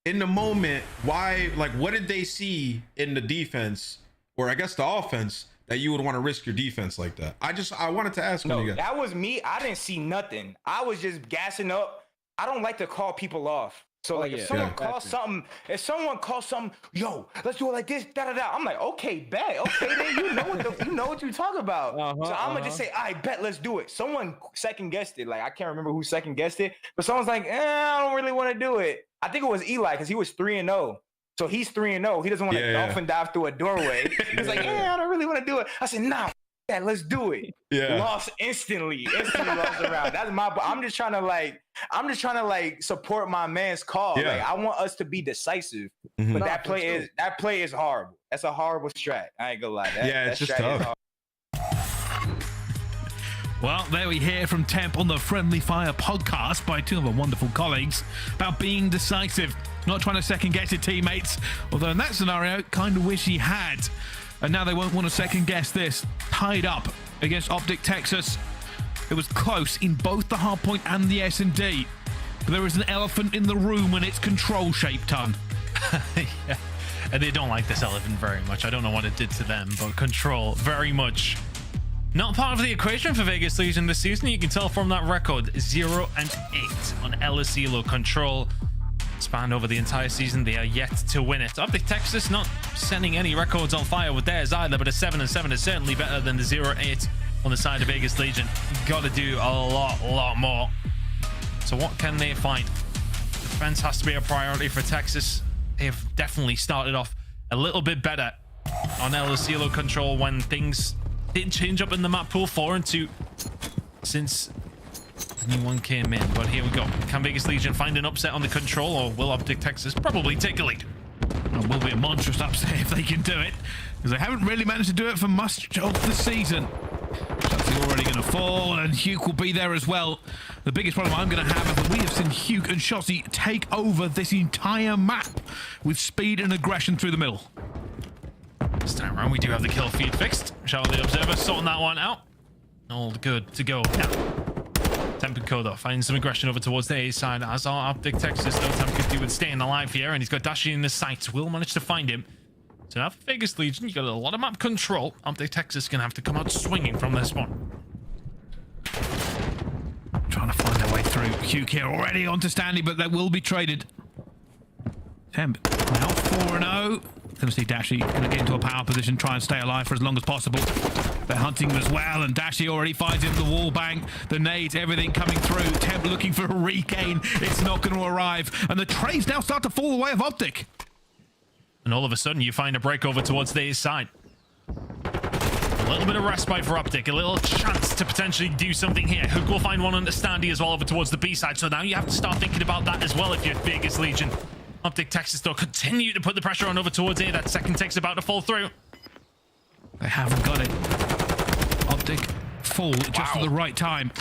in the moment, why, like, what did they see in the defense, or I guess the offense, that you would want to risk your defense like that? I wanted to ask you guys. That was me. I didn't see nothing. I was just gassing up. I don't like to call people off. So like if someone calls something, yo, let's do it like this, da-da-da. I'm like, okay, bet. Okay, then you know what you talk about. So I'm gonna just say, I bet, let's do it. Someone second guessed it. Like I can't remember who second guessed it, but someone's like, I don't really want to do it. I think it was Eli because he was 3-0. So he's 3-0. He doesn't want to dolphin dive through a doorway. He's like, I don't really want to do it. I said, nah, let's do it. Lost instantly lost the round. That's my. I'm just trying to like support my man's call. Like I want us to be decisive. But that play is horrible. That's a horrible strat. I ain't gonna lie. It's just tough. Well, there we hear from Temp on the Friendly Fire podcast by two of our wonderful colleagues about being decisive, not trying to second guess your teammates. Although in that scenario, kind of wish he had. And now they won't want to second guess this. Tied up against OpTic Texas. It was close in both the hardpoint and the S&D. But there is an elephant in the room when it's control shape ton. Yeah. And they don't like this elephant very much. I don't know what it did to them, but control very much not part of the equation for Vegas Legion this season. You can tell from that record, 0-8 on LSELO control. Spanned over the entire season, they are yet to win it. OpTic Texas not sending any records on fire with theirs either, but a 7-7 is certainly better than the 0-8 on the side of Vegas Legion. Got to do a lot more. So what can they find? Defense has to be a priority for Texas. They've definitely started off a little bit better on LSELO control when things did change up in the map pool 4-2 since the new one came in. But here we go. Can Vegas Legion find an upset on the control, or will OpTic Texas probably take a lead? It will be a monstrous upset if they can do it, because they haven't really managed to do it for much of the season. Shotzzy already going to fall, and Huke will be there as well. The biggest problem I'm going to have is that we have seen Huke and Shotzzy take over this entire map with speed and aggression through the middle. This time around, we do have the kill feed fixed. Shout out the observer, sorting that one out. All good to go now. Temp and Kodo finding some aggression over towards the A side, as are OpTic Texas. Though Temp could do with staying alive here, and he's got Dashy in the sights. Will manage to find him. So now for Vegas Legion, you got a lot of map control. OpTic Texas gonna have to come out swinging from this one. Trying to find their way through. Huke here already onto Stanley, but that will be traded. Temp now 4-0. Going to see Dashy going to get into a power position, try and stay alive for as long as possible. They're hunting him as well, and Dashy already finds him. The wall bang, the nades, everything coming through. Temp looking for a regain. It's not going to arrive, and the trades now start to fall the way of OpTic. And all of a sudden, you find a break over towards the A side. A little bit of respite for OpTic, a little chance to potentially do something here. Huke will find one on the Standy as well over towards the B side, so now you have to start thinking about that as well if you're Vegas Legion. OpTic Texas, though, continue to put the pressure on over towards A. That second tick's about to fall through. They haven't got it. OpTic fall just at the right time.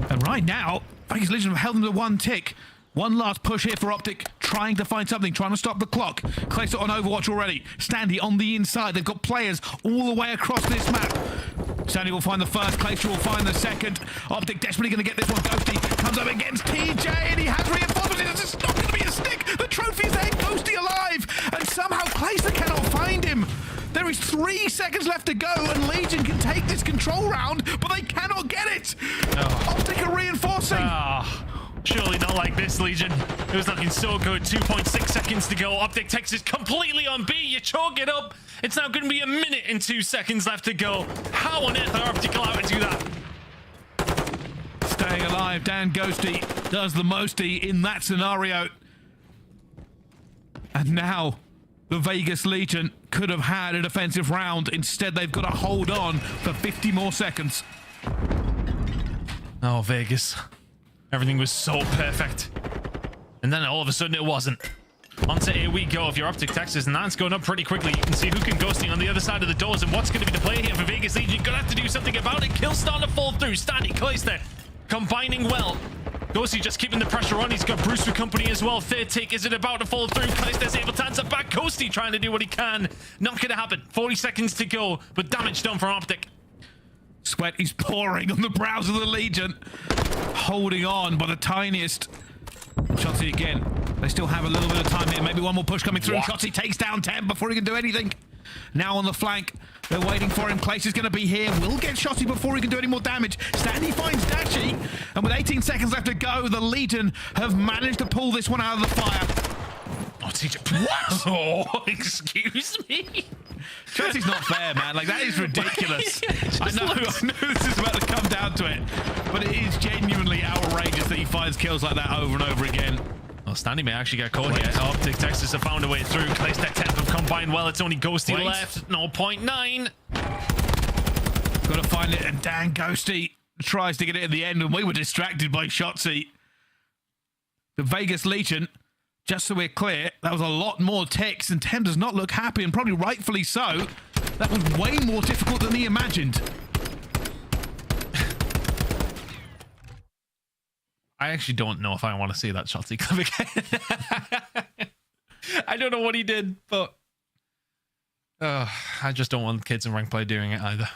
And right now, Vegas Legion have held them to one tick. One last push here for OpTic, trying to find something, trying to stop the clock. Clayster on Overwatch already. Standy on the inside. They've got players all the way across this map. Standy will find the first, Clayster will find the second. OpTic desperately going to get this one. Ghosty comes up against TJ, and he has reinforcements. It's just not going to be a stick. The trophy is there, Ghosty alive, and somehow Clayster cannot find him. There is 3 seconds left to go, and Legion can take this control round, but they cannot get it. OpTic are reinforcing. Surely not like this, Legion. It was looking so good. 2.6 seconds to go. OpTic Texas completely on B. You chalk it up. It's now going to be a minute and 2 seconds left to go. How on earth are OpTic allowed to do that? Staying alive, Dan Ghosty does the mosty in that scenario. And now the Vegas Legion could have had a defensive round. Instead, they've got to hold on for 50 more seconds. Oh, Vegas. Everything was so perfect. And then all of a sudden it wasn't. Onto A we go if you're OpTic Texas, and that's going up pretty quickly. You can see Huke and Ghosty on the other side of the doors, and what's going to be the play here for Vegas Legion? Gonna have to do something about it. Kill starting to fall through. Standy, Clayster combining well. Ghosty just keeping the pressure on. He's got Bruce with company as well. Third take, is it about to fall through? Clayster's able to answer back. Ghosty trying to do what he can. Not going to happen. 40 seconds to go, but damage done for OpTic. Sweat is pouring on the brows of the Legion. holding on by the tiniest. Shotzzy again. They still have a little bit of time here. Maybe one more push coming through. Shotzzy takes down Temp before he can do anything. Now on the flank. They're waiting for him. Place is going to be here. Will get Shotzzy before he can do any more damage. Standy finds Dashy. And with 18 seconds left to go, the Legion have managed to pull this one out of the fire. Oh, TJ. What? Oh, excuse me. Shotzzy's not fair, man. Like, that is ridiculous. I know this is about to come down to it. But it is genuinely outrageous that he finds kills like that over and over again. Well, Standy may actually get caught here. OpTic Texas have found a way through. Claystack 10 have combined well. It's only Ghosty left. 0.9. Got to find it. And dang, Ghosty tries to get it at the end. And we were distracted by Shotzzy. The Vegas Legion, just so we're clear, that was a lot more ticks. And Tem does not look happy, and probably rightfully so. That was way more difficult than he imagined. I actually don't know if I want to see that Shotzzy clip again. I don't know what he did, but I just don't want kids in rank play doing it either.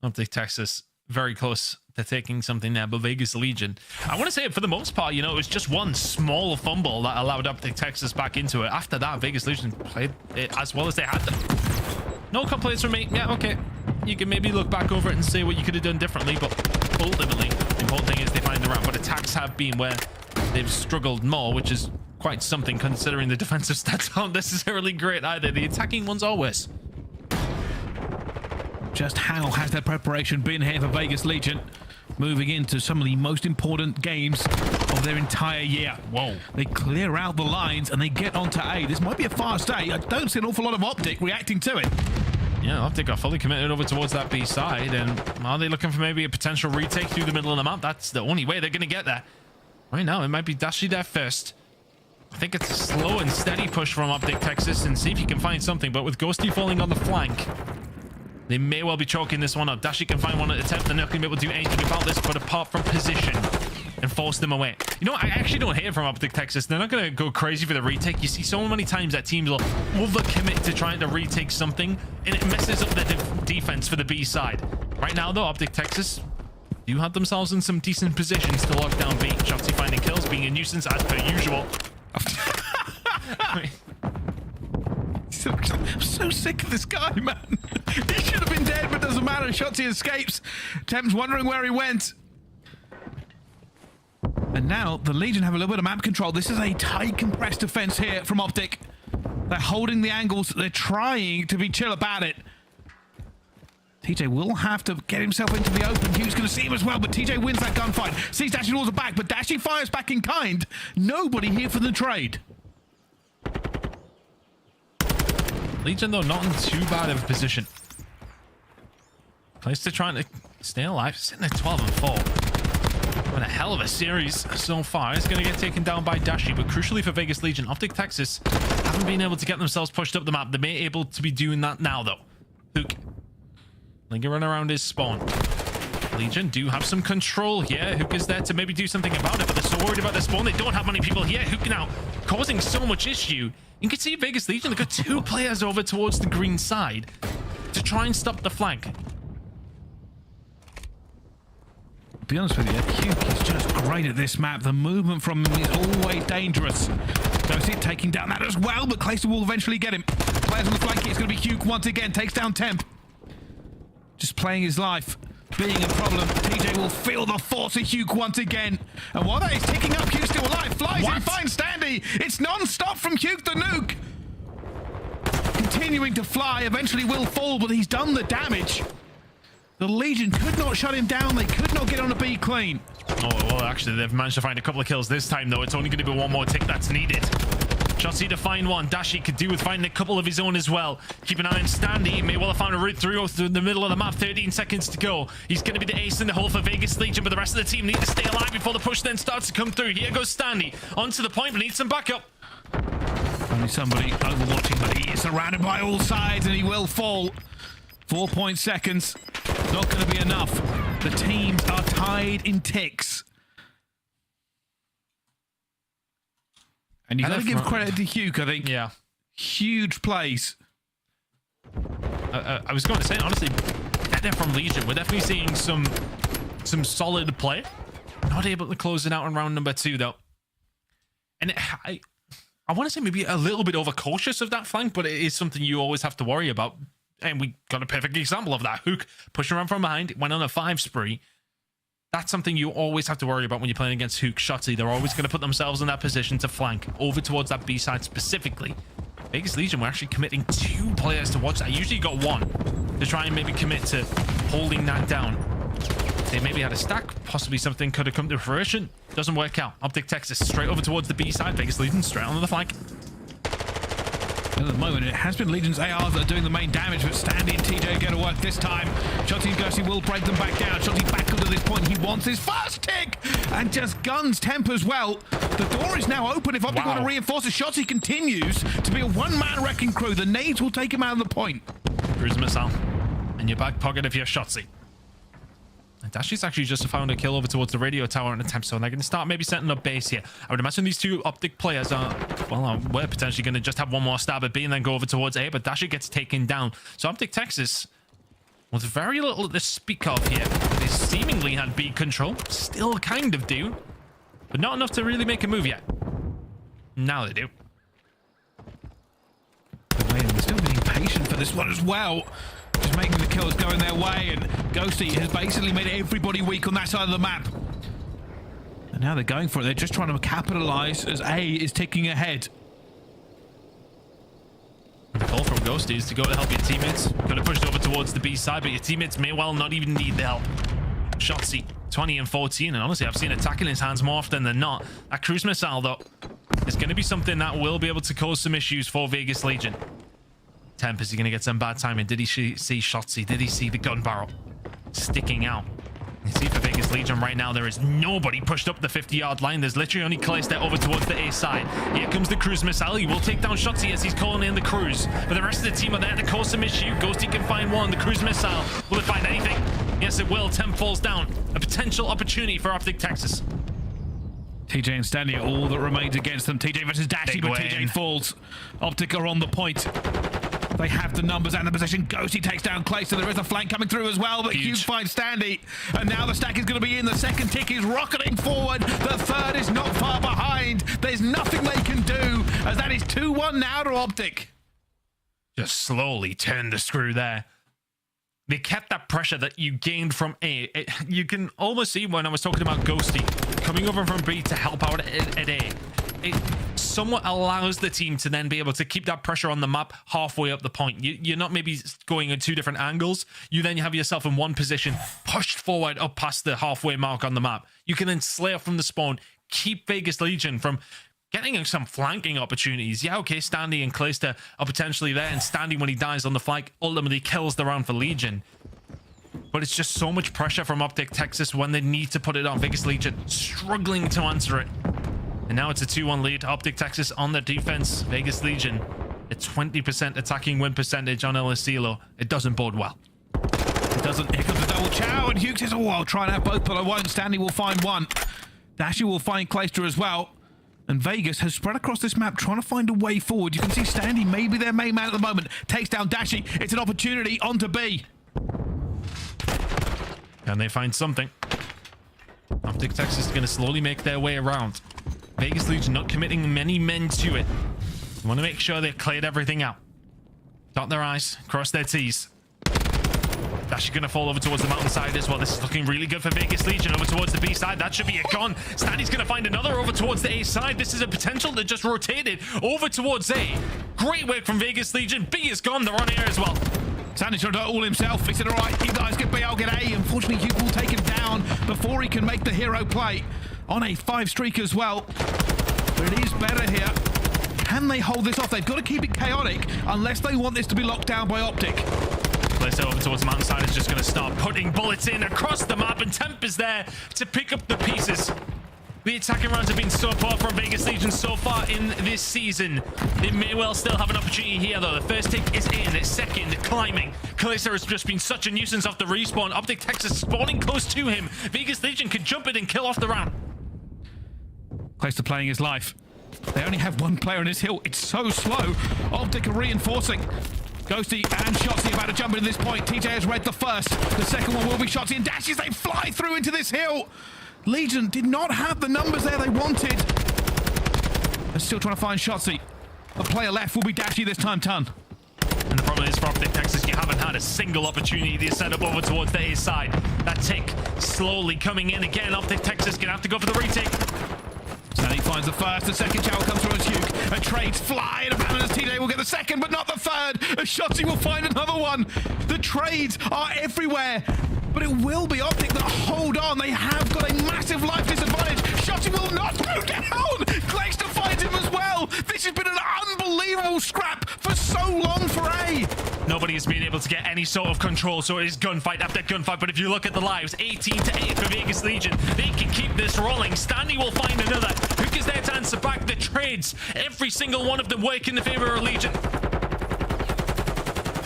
OpTic Texas very close to taking something there, but Vegas Legion, I want to say it for the most part, you know, it was just one small fumble that allowed OpTic Texas back into it. After that, Vegas Legion played it as well as they had them. No complaints from me. Yeah, okay. You can maybe look back over it and say what you could have done differently, but ultimately, the important thing is they find the round. But attacks have been where they've struggled more, which is quite something considering the defensive stats aren't necessarily great either. The attacking ones are worse. Just how has their preparation been here for Vegas Legion? Moving into some of the most important games of their entire year. Whoa. They clear out the lines and they get onto A. This might be a fast A. I don't see an awful lot of OpTic reacting to it. Yeah, OpTic are fully committed over towards that B side, and are they looking for maybe a potential retake through the middle of the map? That's the only way they're going to get there. Right now, it might be Dashy there first. I think it's a slow and steady push from OpTic Texas and see if he can find something, but with Ghosty falling on the flank, they may well be choking this one up. Dashy can find one at the attempt. They're not going to be able to do anything about this, but apart from position and force them away. You know, I actually don't hate it from OpTic Texas. They're not going to go crazy for the retake. You see so many times that teams will overcommit to trying to retake something, and it messes up the defense for the B side. Right now, though, OpTic Texas do have themselves in some decent positions to lock down B. Shotzzy finding kills, being a nuisance as per usual. I'm so sick of this guy, man. He should have been dead, but doesn't matter. Shotzzy escapes. Temp's wondering where he went. And now the Legion have a little bit of map control. This is a tight, compressed defense here from OpTic. They're holding the angles. They're trying to be chill about it. TJ will have to get himself into the open. Huke's going to see him as well, but TJ wins that gunfight. Sees Dashy towards the back, but Dashy fires back in kind. Nobody here for the trade. Legion, though, not in too bad of a position. Place to trying to stay alive, sitting at 12 and 4. Been a hell of a series so far. It's going to get taken down by Dashy, but crucially for Vegas Legion, OpTic Texas haven't been able to get themselves pushed up the map. They may be able to be doing that now, though. Huke lingering around his spawn. Legion do have some control here. Huke is there to maybe do something about it, but they're so worried about their spawn. They don't have many people here. Huke now causing so much issue. You can see Vegas Legion, they've got 2 players over towards the green side to try and stop the flank. To be honest with you, Huke is just great at this map. The movement from him is always dangerous. Ghosty taking down that as well, but Clayster will eventually get him. Players on the flank, it's going to be Huke once again. Takes down Temp. Just playing his life. Being a problem, TJ will feel the force of Huke once again. And while that is ticking up, Huke's still alive. Flies in, finds Standy. It's non-stop from Huke the nuke. Continuing to fly, eventually will fall, but he's done the damage. The Legion could not shut him down. They could not get on a B clean. Oh, well, actually, they've managed to find a couple of kills this time, though. It's only going to be one more tick that's needed. Shotzzy to find one. Dashy could do with finding a couple of his own as well. Keep an eye on Standy. He may well have found a route through the middle of the map. 13 seconds to go. He's going to be the ace in the hole for Vegas Legion, but the rest of the team need to stay alive before the push then starts to come through. Here goes Standy. Onto the point, but needs some backup. Only somebody overwatching, but he is surrounded by all sides, and he will fall. 4 seconds. Not going to be enough. The teams are tied in ticks. And you've got to give credit to Huke, I think. Yeah. Huge plays. I was going to say, honestly, from Legion, we're definitely seeing some solid play. Not able to close it out in round number 2, though. And I want to say maybe a little bit overcautious of that flank, but it is something you always have to worry about. And we got a perfect example of that. Huke pushing around from behind, went on a 5 spree. That's something you always have to worry about when you're playing against Huke. Shotzzy, they're always going to put themselves in that position to flank over towards that B side specifically. Vegas Legion, we're actually committing 2 players to watch that. Usually you got 1 to try and maybe commit to holding that down. They maybe had a stack. Possibly something could have come to fruition. Doesn't work out. OpTic Texas straight over towards the B side. Vegas Legion straight onto the flank. At the moment, it has been Legion's ARs that are doing the main damage, but Standy and TJ go to work this time. Shotzzy and Ghosty will break them back down. Shotzzy back up to this point. He wants his first tick and just guns temp as well. The door is now open if OpTic want to reinforce it. Shotzzy continues to be a one-man wrecking crew. The nades will take him out of the point. Cruise missile in your back pocket if you're Shotzzy. And Dashy's actually just found a kill over towards the radio tower in attempt, so they're going to start maybe setting up base here. I would imagine these 2 OpTic players are, well, we're potentially going to just have one more stab at B and then go over towards A, but Dashy gets taken down. So OpTic Texas, with very little to speak of here, they seemingly had B control, still kind of do, but not enough to really make a move yet. Now they do. They're still being patient for this one as well. Just making the kills going their way, and Ghosty has basically made everybody weak on that side of the map. And now they're going for it. They're just trying to capitalize as A is ticking ahead. The call from Ghosty is to go to help your teammates. Could have pushed over towards the B side, but your teammates may well not even need the help. Shotzzy, 20 and 14, and honestly, I've seen attack in his hands more often than not. That cruise missile, though, is going to be something that will be able to cause some issues for Vegas Legion. Temp, is he going to get some bad timing? Did he see Shotzzy? Did he see the gun barrel sticking out? You see for Vegas Legion right now, there is nobody pushed up the 50-yard line. There's literally only KiSMET over towards the A side. Here comes the cruise missile. He will take down Shotzzy as he's calling in the cruise. But the rest of the team are there to cause some issue. Ghosty can find one. The cruise missile. Will it find anything? Yes, it will. Temp falls down. A potential opportunity for OpTic Texas. TJ and Standy are all that remains against them. TJ versus Dashy, but TJ falls. OpTic are on the point. They have the numbers and the position. Ghosty takes down Clay, so there is a flank coming through as well, but Huke finds Standy. And now the stack is going to be in. The second tick is rocketing forward. The third is not far behind. There's nothing they can do, as that is 2-1 now to OpTic. Just slowly turn the screw there. They kept that pressure that you gained from A. You can almost see when I was talking about Ghosty coming over from B to help out at A. It somewhat allows the team to then be able to keep that pressure on the map halfway up the point. You're not maybe going in 2 different angles. You then have yourself in one position, pushed forward up past the halfway mark on the map. You can then slay off from the spawn, keep Vegas Legion from getting some flanking opportunities. Yeah, okay, Standy and Priestahh are potentially there, and Standy, when he dies on the flank, ultimately kills the round for Legion. But it's just so much pressure from OpTic Texas when they need to put it on. Vegas Legion struggling to answer it. And now it's a 2-1 lead. OpTic Texas on the defense. Vegas Legion, a 20% attacking win percentage on El Estilo. It doesn't bode well. It doesn't. Here comes the double chow, and Huke says, oh, I'll try and have both, but I won't. Standy will find one. Dashy will find Priestahh as well. And Vegas has spread across this map, trying to find a way forward. You can see Standy, maybe their main man at the moment, takes down Dashy. It's an opportunity onto B. And they find something. OpTic Texas is going to slowly make their way around. Vegas Legion not committing many men to it. They want to make sure they've cleared everything out. Dot their I's, cross their T's. Dashy going to fall over towards the mountainside as well. This is looking really good for Vegas Legion. Over towards the B side. That should be a gun. Standy's going to find another over towards the A side. This is a potential that just rotated over towards A. Great work from Vegas Legion. B is gone. They're on air as well. Standy trying to do it all himself. He said, all right, you guys get B, I'll get A. Unfortunately, Huke will take him down before he can make the hero play. On a 5 streak as well. But it is better here. Can they hold this off? They've got to keep it chaotic unless they want this to be locked down by OpTic. Priestahh over towards the mountainside is just going to start putting bullets in across the map, and Temp is there to pick up the pieces. The attacking rounds have been so poor from Vegas Legion so far in this season. They may well still have an opportunity here, though. The first tick is in. Second, climbing. Priestahh has just been such a nuisance off the respawn. OpTic Texas spawning close to him. Vegas Legion can jump it and kill off the round. Priestahh playing his life. They only have one player on his hill. It's so slow. OpTic are reinforcing. Ghosty and Shotzzy about to jump into this point. TJ has read the first. The second one will be Shotzzy and Dashy as they fly through into this hill. Legion did not have the numbers there they wanted. They're still trying to find Shotzzy. A player left will be Dashy this time, Ton. And the problem is for OpTic Texas, you haven't had a single opportunity to set up over towards the A side. That tick slowly coming in again. OpTic Texas gonna have to go for the retake. Stanley finds the first, the second shower comes through as Huke. A trade fly, and Abandon's TJ will get the second, but not the third. A Shotzzy will find another one. The trades are everywhere, but it will be OpTic that hold on. They have got a massive life disadvantage. Shotzzy will not go down. Clex to find him as well. This has been an unbelievable scrap for so long for A. Nobody has been able to get any sort of control, so it is gunfight after gunfight. But if you look at the lives, 18 to 8 for Vegas Legion, they can keep this rolling. Standy will find another. Huke is there to answer back the trades. Every single one of them work in the favor of Legion.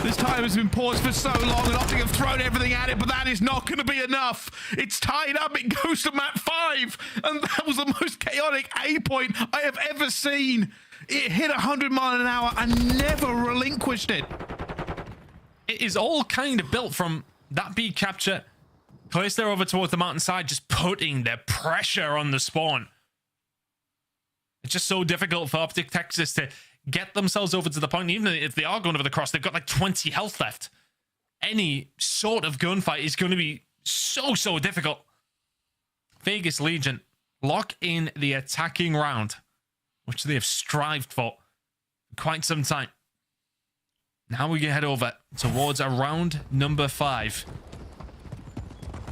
This time has been paused for so long, and OpTic have thrown everything at it, but that is not going to be enough. It's tied up. It goes to map 5, and that was the most chaotic A point I have ever seen. It hit 100 miles an hour and never relinquished it. It is all kind of built from that B capture. Place there over towards the mountainside, just putting the pressure on the spawn. It's just so difficult for OpTic Texas to get themselves over to the point. Even if they are going over the cross, they've got like 20 health left. Any sort of gunfight is going to be so difficult. Vegas Legion lock in the attacking round, which they have strived for quite some time. Now we can head over towards round number 5.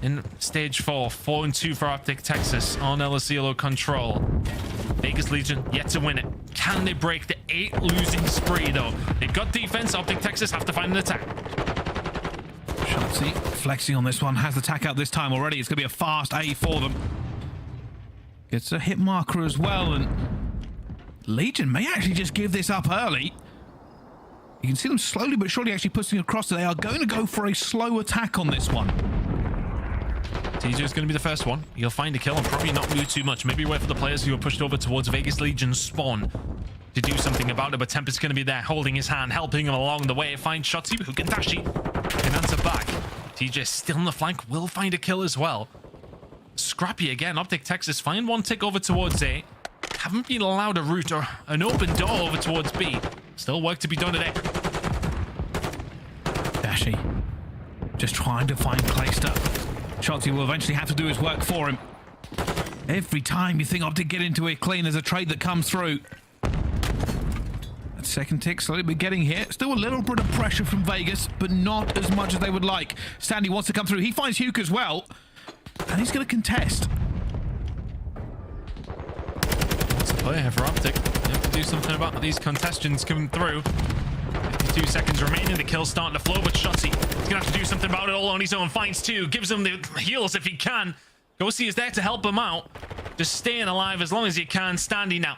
In stage 4, 4-2 for OpTic Texas on El Asilo control. Vegas Legion yet to win it. Can they break the 8 losing spree though? They've got defense. OpTic Texas have to find an attack. Shotzzy flexing on this one, has the tack out this time already. It's going to be a fast A for them. Gets a hit marker as well, and Legion may actually just give this up early. You can see them slowly but surely actually pushing across. They are going to go for a slow attack on this one. TJ is going to be the first one. He'll find a kill and probably not move too much. Maybe wait for the players who are pushed over towards Vegas Legion's spawn to do something about it. But Tempest's going to be there, holding his hand, helping him along the way. Find Shotzzy, who can Dashy, can answer back. TJ still on the flank, will find a kill as well. Scrappy again. OpTic Texas find one tick over towards A. Haven't been allowed a route or an open door over towards B. Still work to be done today. Dashy just trying to find Clayster. Shotzzy will eventually have to do his work for him. Every time you think OpTic get into it clean, there's a trade that comes through. That second tick slowly but getting here. Still a little bit of pressure from Vegas, but not as much as they would like. Standy wants to come through. He finds Huke as well, and he's going to contest. What's the play here for OpTic? You have to do something about these contestants coming through. 52 seconds remaining. The kill's starting to flow, but Shotzzy is going to have to do something about it all on his own. Finds 2. Gives him the heals if he can. Ghosty is there to help him out. Just staying alive as long as he can. Standy now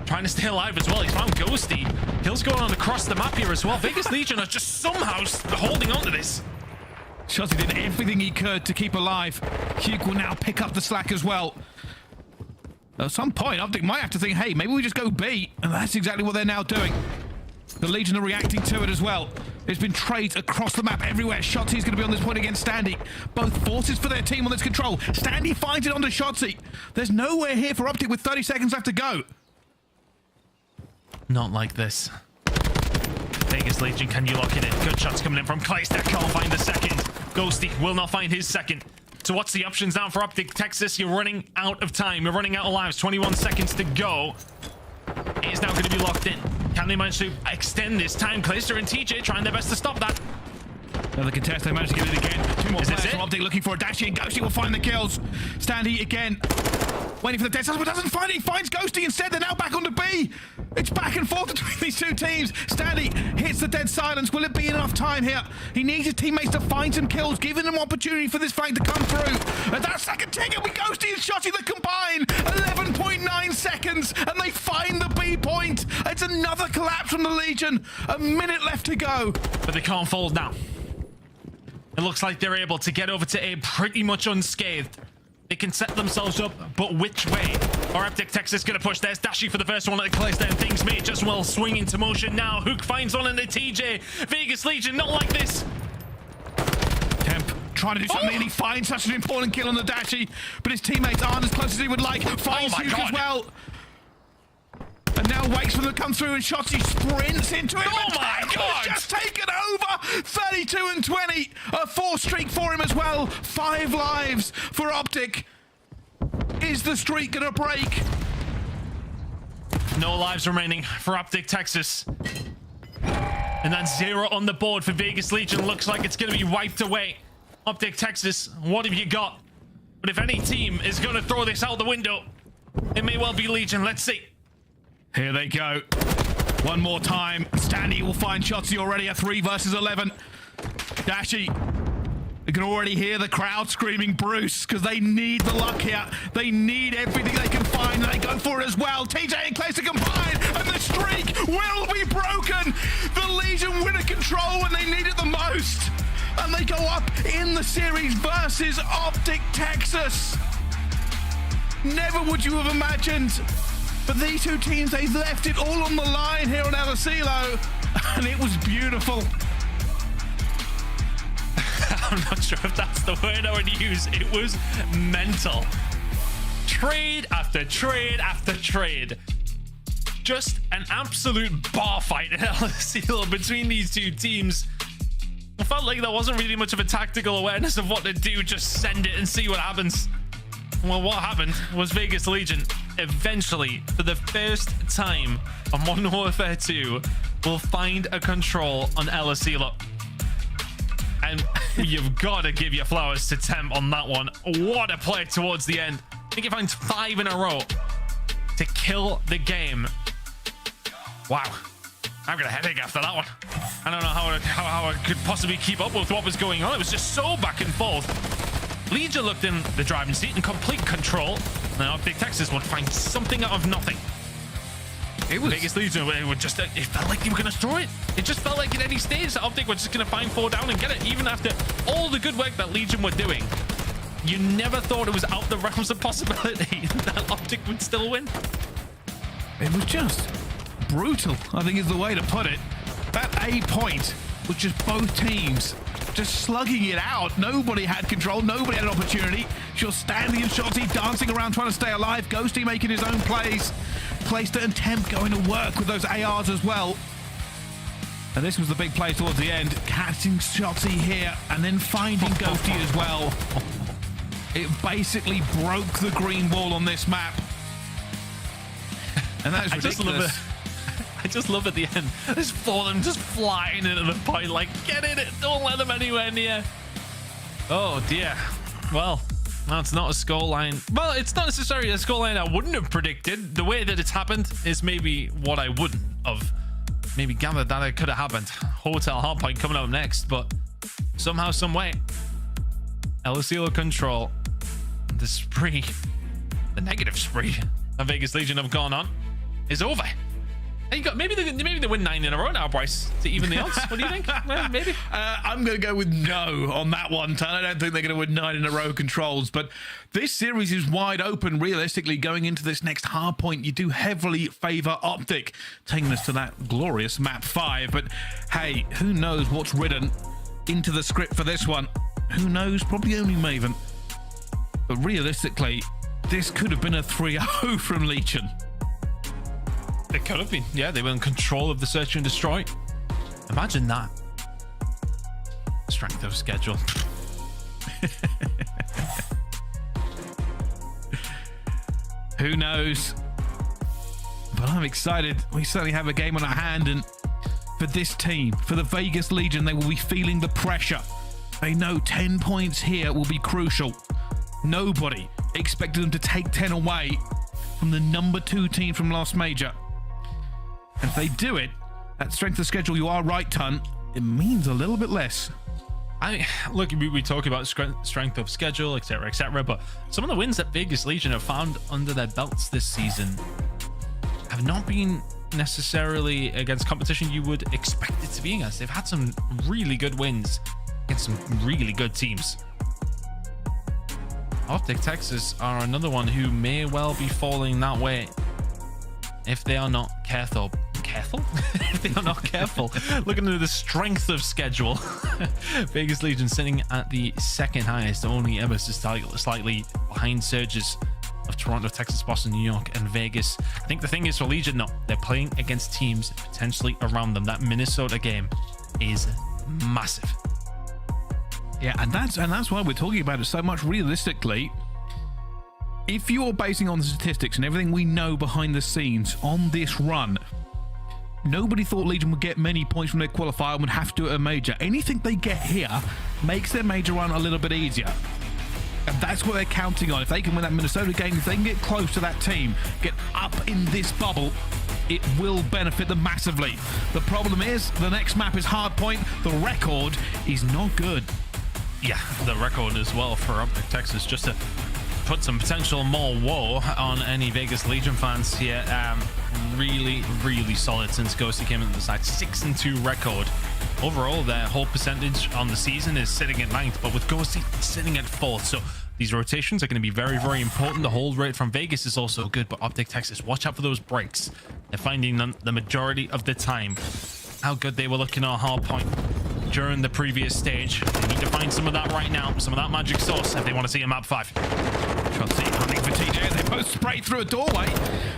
trying to stay alive as well. He's found Ghosty. Kills going on across the map here as well. Vegas Legion are just somehow holding on to this. Shotzzy did everything he could to keep alive. Huke will now pick up the slack as well. At some point, OpTic might have to think, hey, maybe we just go B. And that's exactly what they're now doing. The Legion are reacting to it as well. There's been trades across the map everywhere. Shotzzy's going to be on this point against Standy. Both forces for their team on this control. Standy finds it onto Shotzzy. There's nowhere here for OpTic with 30 seconds left to go. Not like this. Vegas Legion, can you lock it in? Good shots coming in from Clayster. Can't find the second. Ghosty will not find his second. So what's the options now for OpTic Texas? You're running out of time. You're running out of lives. 21 seconds to go. It is now going to be locked in. Can they manage to extend this time? Clayster and TJ trying their best to stop that. Another contest, they managed to get it again. 2 more players from OpTic looking for a Dashy, and Ghosty will find the kills. Standy again, waiting for the dead silence, but doesn't find it. He finds Ghosty instead. They're now back onto B. It's back and forth between these 2 teams. Standy hits the dead silence. Will it be enough time here? He needs his teammates to find some kills, giving them opportunity for this flank to come through. And that second ticket with Ghosty and Shotzzy that combine 11.9 seconds, and they find the B point. It's another collapse from the Legion. A minute left to go. But they can't fold now. It looks like they're able to get over to A pretty much unscathed. They can set themselves up, but which way? Or OpTic Texas gonna push. There's Dashy for the first one at the Clayster, and things may just well swing into motion now. Huke finds one in the TJ. Vegas Legion, not like this. Temp trying to do something, and he finds such an important kill on the Dashy, but his teammates aren't as close as he would like. Finds Huke as well. And now waits for them to come through, and Shotzzy sprints into it. Oh my God! Just taken over. 32 and 20. A 4 streak for him as well. 5 lives for OpTic. Is the streak gonna break? No lives remaining for OpTic Texas. And that's 0 on the board for Vegas Legion. Looks like it's going to be wiped away. OpTic Texas, what have you got? But if any team is going to throw this out the window, it may well be Legion. Let's see. Here they go. One more time. Standy will find Shotzzy already. A 3 versus 11. Dashy. You can already hear the crowd screaming Bruce because they need the luck here. They need everything they can find, and they go for it as well. TJ and Clayster combine, and the streak will be broken. The Legion win a control when they need it the most, and they go up in the series versus OpTic Texas. Never would you have imagined, but these two teams, they left it all on the line here on Alicilo, and it was beautiful. I'm not sure if that's the word I would use. It was mental. Trade after trade after trade. Just an absolute bar fight in Alicilo between these two teams. I felt like there wasn't really much of a tactical awareness of what to do. Just send it and see what happens. Well, what happened was Vegas Legion eventually, for the first time on Modern Warfare 2, will find a control on Alicilo. And you've got to give your flowers to Temp on that one. What a play towards the end. I think he finds 5 in a row to kill the game. Wow. I've got a headache after that one. I don't know how I could possibly keep up with what was going on. It was just so back and forth. Legion looked in the driving seat in complete control. Now OpTic Texas would find something out of nothing. It was Vegas Legion. It felt like they were going to throw it. It just felt like at any stage that OpTic were just going to find 4 down and get it, even after all the good work that Legion were doing. You never thought it was out the realms of possibility that OpTic would still win. It was just brutal, I think is the way to put it. That A point was just both teams just slugging it out. Nobody had control. Nobody had an opportunity. Just Stanley and Shotzzy dancing around trying to stay alive. Ghosty making his own plays. Clayster and Temp going to work with those ARs as well. And this was the big play towards the end. Catching Shotzzy here and then finding Ghosty as well. It basically broke the green wall on this map. And that is ridiculous. I just love at the end. There's 4 of them just flying into the point like, get in it. Don't let them anywhere near. Oh, dear. Well, that's not a scoreline. Well, it's not necessarily a scoreline I wouldn't have predicted. The way that it's happened is maybe what I wouldn't have maybe gathered that it could have happened. Hotel Hardpoint coming up next, but somehow, some way, Alicilo control, the spree, the negative spree that Vegas Legion have gone on is over. You got maybe they win 9 in a row now, Bryce, to even the odds. What do you think? Maybe. I'm going to go with no on that one, Ton. I don't think they're going to win 9 in a row controls, but this series is wide open. Realistically, going into this next hard point, you do heavily favor OpTic, taking us to that glorious map 5. But hey, who knows what's written into the script for this one? Who knows? Probably only Maven. But realistically, this could have been a 3-0 from Legion. It could have been. Yeah, they were in control of the search and destroy. Imagine that. Strength of schedule. Who knows? But I'm excited. We certainly have a game on our hand, and for this team, for the Vegas Legion, they will be feeling the pressure. They know 10 points here will be crucial. Nobody expected them to take 10 away from the number 2 team from last major. And if they do it, that strength of schedule, you are right, Ton, it means a little bit less. Look, we talk about strength of schedule, etc., but some of the wins that Vegas Legion have found under their belts this season have not been necessarily against competition you would expect it to be against. They've had some really good wins against some really good teams. OpTic Texas are another one who may well be falling that way if they are not careful careful. If they are not careful. Looking at the strength of schedule. Vegas Legion sitting at the second highest, only ever slightly behind surges of Toronto, Texas, Boston, New York, and Vegas. I think the thing is for Legion, no, they're playing against teams potentially around them. That Minnesota game is massive. Yeah, and that's why we're talking about it so much. Realistically, if you're basing on the statistics and everything we know behind the scenes on this run, nobody thought Legion would get many points from their qualifier and would have to do it at a major. Anything they get here makes their major run a little bit easier. And that's what they're counting on. If they can win that Minnesota game, if they can get close to that team, get up in this bubble, it will benefit them massively. The problem is, the next map is Hardpoint. The record is not good. Yeah, the record as well for OpTic Texas, just to put some potential more woe on any Vegas Legion fans here. Really, really solid since Ghosty came into the side. 6-2 record. Overall, their whole percentage on the season is sitting at 9th, but with Ghosty sitting at 4th. So these rotations are going to be very, very important. The hold rate from Vegas is also good, but OpTic Texas, watch out for those breaks. They're finding them the majority of the time. How good they were looking on Hardpoint during the previous stage. They need to find some of that right now, some of that magic sauce if they want to see a map 5. Shotzzy hunting for TJ. They both sprayed through a doorway.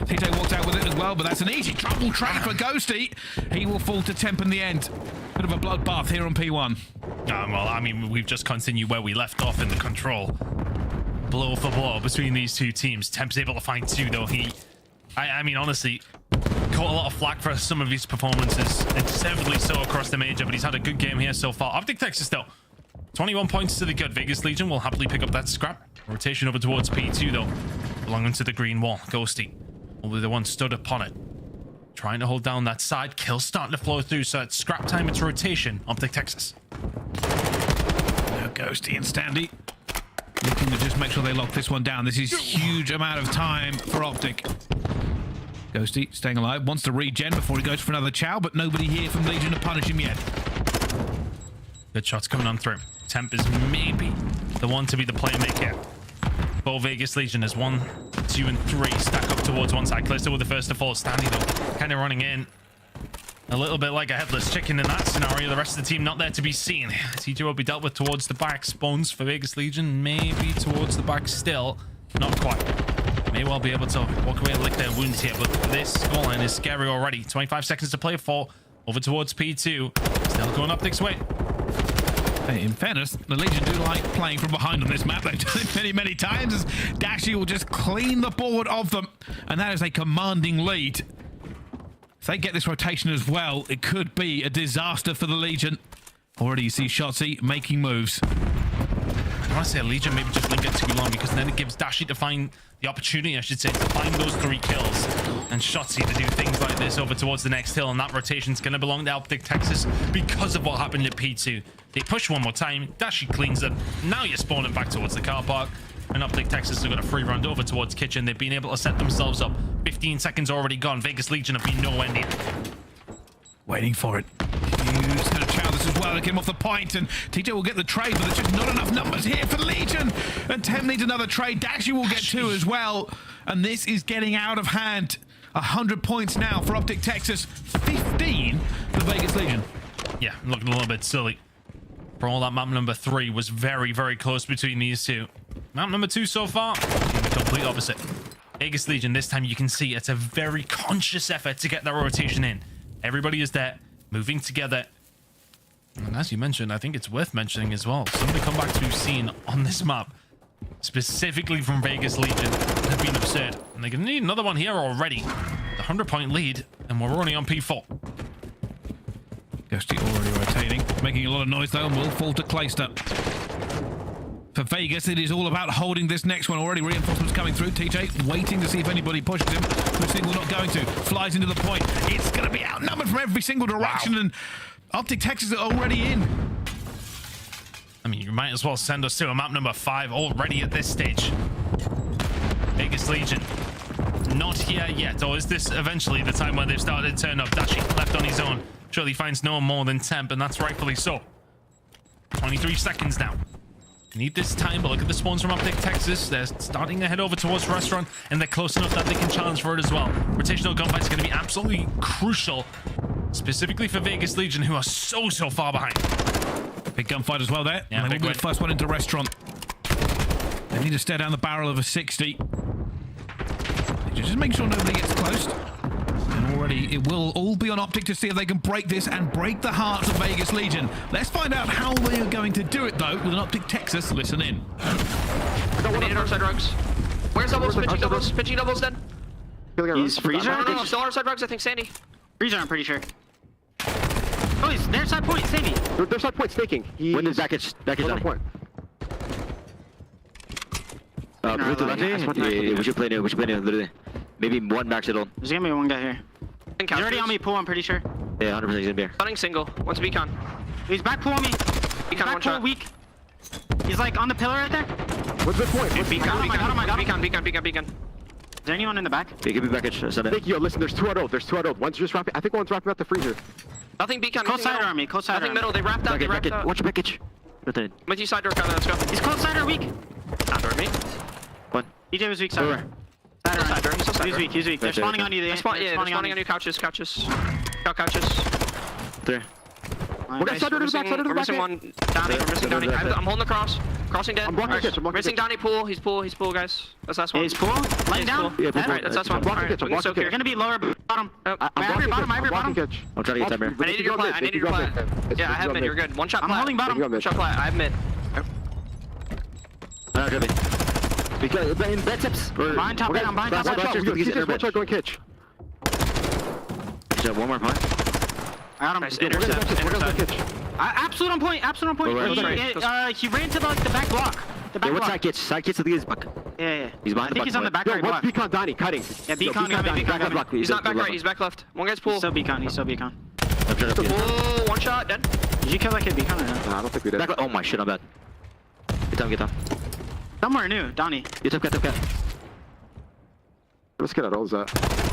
TJ walked out with it as well, but that's an easy trouble track for Ghosty. He will fall to temp in the end. Bit of a bloodbath here on P1. Well, I mean, we've just continued where we left off in the control. Blow for blow between these two teams. Temp's able to find 2, though. I mean, honestly, caught a lot of flack for some of his performances, and deservedly so across the major, but he's had a good game here so far. OpTic Texas, though, 21 points to the good. Vegas Legion will happily pick up that scrap. Rotation over towards P2, though, belonging to the green wall. Ghosty will be the one stood upon it, trying to hold down that side. Kill starting to flow through, so it's scrap time. It's rotation. OpTic Texas. Now Ghosty and Standy looking to just make sure they lock this one down. This is a huge amount of time for OpTic. Ghosty staying alive, wants to regen before he goes for another chow, but nobody here from Legion to punish him yet. Good shots coming on through. Temp is maybe the one to be the playmaker. For Vegas Legion is 1, 2, and 3 stack up towards one side. Closer with the first to fall. Standing though, kind of running in a little bit like a headless chicken in that scenario. The rest of the team not there to be seen. TJ will be dealt with towards the back. Spawns for Vegas Legion, maybe towards the back still. Not quite. May well be able to walk away and lick their wounds here, but this scoreline is scary already. 25 seconds to play for. Over towards P2. Still going OpTic's way. Hey, in fairness, the Legion do like playing from behind on this map. They've done it many, many times, as Dashy will just clean the board of them, and that is a commanding lead. If they get this rotation as well, it could be a disaster for the Legion. Already you see Shotzzy making moves. I want to say Legion maybe just linger too long, because then it gives Dashy to find the opportunity, I should say, to find those 3 kills, and Shotzzy to do things like this over towards the next hill, and that rotation's going to belong to OpTic Texas because of what happened at P2. They push one more time, Dashy cleans it, now you're spawning back towards the car park, and OpTic Texas have got a free run over towards Kitchen. They've been able to set themselves up. 15 seconds already gone. Vegas Legion have been nowhere near. Waiting for it. Huke's going to chow this as well to get him off the point, and TJ will get the trade, but there's just not enough numbers here for Legion, and Temp needs another trade. Dashy will get 2 as well, and this is getting out of hand. 100 points now for OpTic Texas, 15 for Vegas Legion. Yeah, looking a little bit silly. For all that, map number 3 was very, very close between these two. Map number 2 so far, the complete opposite. Vegas Legion, this time you can see it's a very conscious effort to get that rotation in. Everybody is there, moving together. And as you mentioned, I think it's worth mentioning as well, some of the comebacks we've seen on this map, specifically from Vegas Legion, have been absurd. And they're going to need another one here already. The 100-point lead, and we're only on P4. Ghosty already rotating, making a lot of noise though, and will fall to Clayster. For Vegas, it is all about holding this next one. Already reinforcements coming through. TJ waiting to see if anybody pushes him. Looks like we're not going to. Flies into the point. It's going to be outnumbered from every single direction. Wow. And OpTic Texas are already in. I mean, you might as well send us to a map number 5 already at this stage. Vegas Legion, not here yet. Or is this eventually the time where they've started to turn up? Dashy left on his own. Surely finds no more than Temp, and that's rightfully so. 23 seconds now. Need this time, but look at the spawns from OpTic Texas. They're starting to head over towards Restaurant, and they're close enough that they can challenge for it as well. Rotational gunfight is going to be absolutely crucial, specifically for Vegas Legion, who are so far behind. Big gunfight as well there. Yeah, and they will be the first one into Restaurant. They need to stare down the barrel of a 60. Just make sure nobody gets close. And already it will all be on OpTic to see if they can break this and break the hearts of Vegas Legion. Let's find out how they are going to do it, though, with an OpTic Texas. Listen in. I needed our side rugs. Where's doubles? Pitching doubles. Pitching doubles dead. He's freezer? No, still our side rugs, I think. Sandy. Freezer, I'm pretty sure. Oh, he's their side point, Sandy. Their side point staking. When is back on point. We should play new, literally. Maybe one max it'll. There's gonna be one guy here. He's already on me, pool, I'm pretty sure. Yeah, 100% he's gonna be here. Running single. What's beacon? He's back pool on me. Beacon one shot. Weak. He's like on the pillar right there. What's the point? Beacon. Is there anyone in the back? He could be back at yo, listen, there's two out old. One's just wrapping. I think one's wrapping out the freezer. Nothing beacon. Close side on me. Nothing middle. They wrapped out. Watch your package. With you side door, let's go. He's close side or weak. Side door, me. One. DJ was weak side door. Side door. He's weak. They're spawning on you. They're spawning on you. Couches. Couches. There. We're missing one. Donnie. We're missing Donnie. I'm holding the cross. Crossing dead. I'm blocking kitchen. Missing Donnie pool. He's pool, guys. That's last one. He's pool? Laying down? Yeah, alright, that's last one. Alright, You're gonna be lower bottom. I'm blocking bottom. I'm I'm trying to get time. I needed your plat. Yeah, I have mid. You're good. One shot I'm plat. holding bottom. One shot plat. I have mid. I'm not because in bed tips. Behind top bed. I'm behind top bed. Watch out, going catch. One more point. I got him. Nice. Intercept. Absolute on point. He ran to the back block. The back block. Side kids to the back. Yeah. He's behind I think he's on the back right block. block. Beacon Donnie cutting. Yeah, beacon. He's not back right. He's back left. One guy's pool. He's still beacon. Pool. One shot. Dead. Did you kill that kid beacon or no? I don't think we did. Oh my shit, I'm bad. Get down. Somewhere new, Donnie. Get up. Let's get at all that.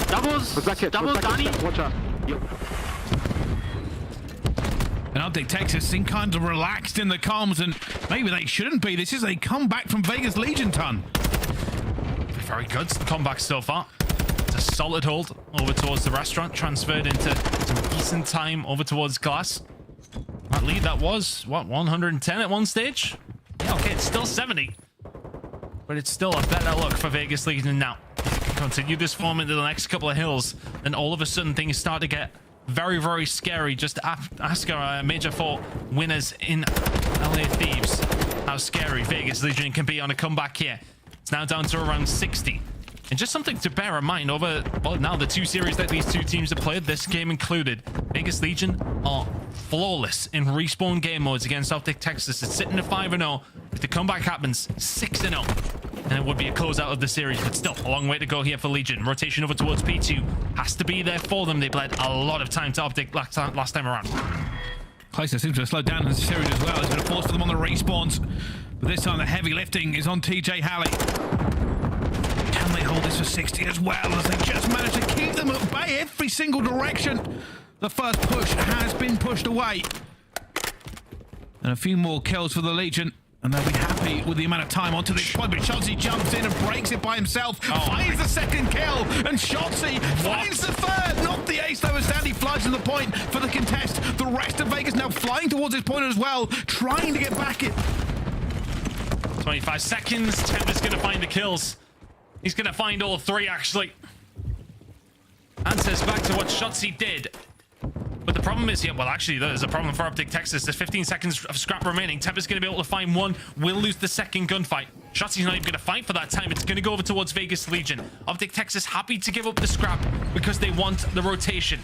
Doubles, Donnie. Watch out. And OpTic Texas seem kind of relaxed in the comms, and maybe they shouldn't be. This is a comeback from Vegas Legion ton. Very good comeback so far. It's a solid hold over towards the Restaurant, transferred into some decent time over towards Glass. That lead, that was, what, 110 at one stage? Yeah, okay, it's still 70. But it's still a better look for Vegas Legion now. Continue this form into the next couple of hills, and all of a sudden things start to get very scary. Just ask our Major 4 winners in LA Thieves how scary Vegas Legion can be on a comeback here. It's now down to around 60. And just something to bear in mind over, well, now the two series that these two teams have played, this game included, Vegas Legion are flawless in respawn game modes against OpTic Texas. It's sitting at 5-0. If the comeback happens, 6-0. And it would be a closeout of the series, but still a long way to go here for Legion. Rotation over towards P2 has to be there for them. They bled a lot of time to OpTic last time around. Closer seems to have slowed down in the series as well. It's been a force for them on the respawns. But this time the heavy lifting is on TJ Halley. Can they hold this for 60 as well, as they just managed to keep them at bay every single direction? The first push has been pushed away. And a few more kills for the Legion, and they'll be happy with the amount of time onto this point. But Shotzzy jumps in and breaks it by himself, finds the second kill, and Shotzzy finds the third. Not the ace though, as Sandy flies to the point for the contest. The rest of Vegas now flying towards this point as well, trying to get back it. 25 seconds. Temp is going to find the kills. He's going to find all three, actually. Answers back to what Shotzzy did. But the problem is, yeah, well, actually, there's a problem for OpTic Texas. There's 15 seconds of scrap remaining. Temp is going to be able to find one. Will lose the second gunfight. Shotzzy's not even going to fight for that time. It's going to go over towards Vegas Legion. OpTic Texas happy to give up the scrap because they want the rotation.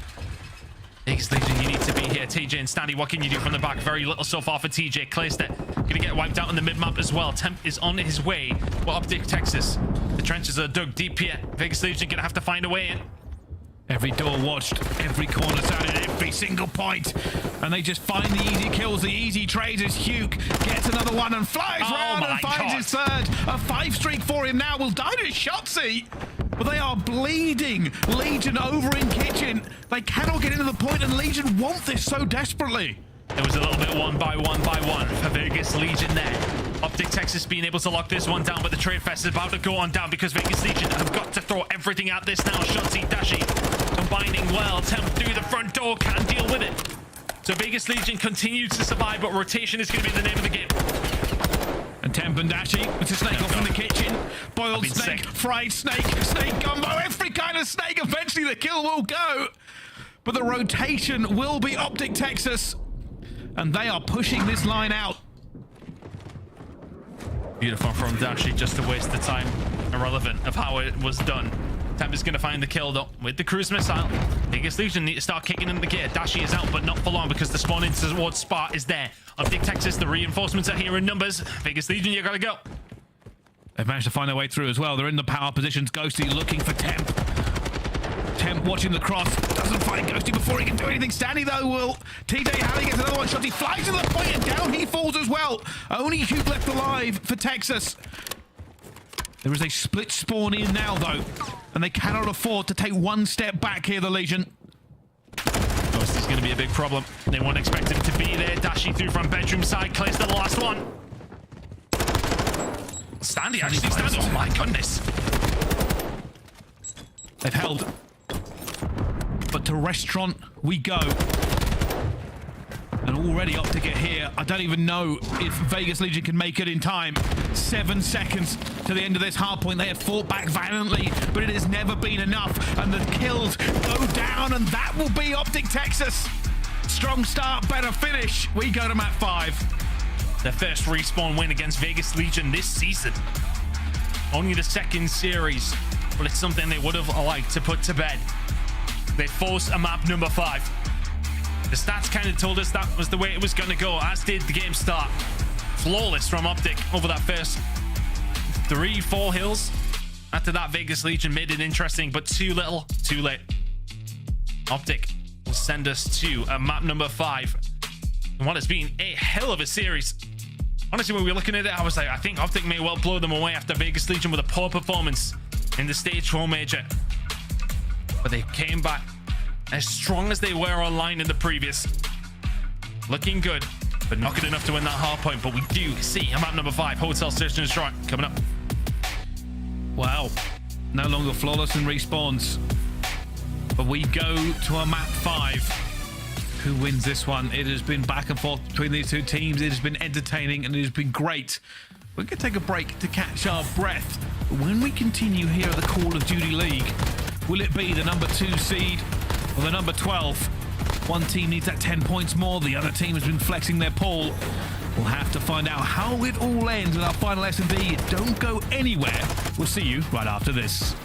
Vegas Legion, you need to be here. TJ and Standy, what can you do from the back? Very little so far for TJ. Clayster going to get wiped out in the mid-map as well. Temp is on his way. Well, OpTic Texas. The trenches are dug deep here. Vegas Legion going to have to find a way in. Every door watched, every corner sounded, every single point. And they just find the easy kills, the easy trades as Huke gets another one and flies round and finds his third. A 5 streak for him now. Will die to Shotzzy. But they are bleeding Legion over in kitchen. They cannot get into the point, and Legion want this so desperately. There was a little bit one by one for Vegas Legion there. OpTic Texas being able to lock this one down, but the trade fest is about to go on down because Vegas Legion have got to throw everything at this now. Shotzzy, Dashy combining well. Temp through the front door, can't deal with it. So Vegas Legion continues to survive, but rotation is going to be the name of the game. And Temp and Dashy with a snake off in the kitchen. Boiled snake, fried snake, snake gumbo, every kind of snake. Eventually the kill will go. But the rotation will be OpTic Texas. And they are pushing this line out. Beautiful from Dashy, just to waste the time. Irrelevant of how it was done. Temp is going to find the kill though with the cruise missile. Vegas Legion need to start kicking in the gear. Dashy is out, but not for long because the spawn in towards Spa is there. OpTic Texas, the reinforcements are here in numbers. Vegas Legion, you gotta go. They've managed to find their way through as well. They're in the power positions. Ghosty looking for Temp. Temp watching the cross. Doesn't find Ghosty before he can do anything. Stanley though will. TJ Halley gets another one shot. He flies to the point and down he falls as well. Only Huke left alive for Texas. There is a split spawn in now though. And they cannot afford to take one step back here, the Legion. Ghosty's going to be a big problem. They won't expect him to be there. Dashy through from bedroom side. Clears to the last one. Standy actually stands. Oh my goodness. They've held. But to restaurant we go. And already OpTic are here. I don't even know if Vegas Legion can make it in time. 7 seconds to the end of this hard point. They have fought back valiantly, but it has never been enough. And the kills go down, and that will be OpTic Texas. Strong start, better finish. We go to map 5. Their first respawn win against Vegas Legion this season. Only the second series, but it's something they would have liked to put to bed. They forced a map number 5. The stats kind of told us that was the way it was going to go, as did the game start. Flawless from OpTic over that first 3-4 hills. After that, Vegas Legion made it interesting, but too little, too late. OpTic will send us to a map number 5. And what has been a hell of a series. Honestly, when we were looking at it, I was like, I think OpTic may well blow them away after Vegas Legion with a poor performance in the Stage 4 Major. But they came back as strong as they were online in the previous. Looking good, but not good enough to win that hard point. But we do see a map number 5, Hotel Search and Destroy, coming up. Wow, no longer flawless in respawns. But we go to a map 5. Who wins this one? It has been back and forth between these two teams. It has been entertaining and it has been great. We're going to take a break to catch our breath. But when we continue here at the Call of Duty League, will it be the number 2 seed or the number 12? One team needs that 10 points more. The other team has been flexing their pull. We'll have to find out how it all ends in our final S&D. Don't go anywhere. We'll see you right after this.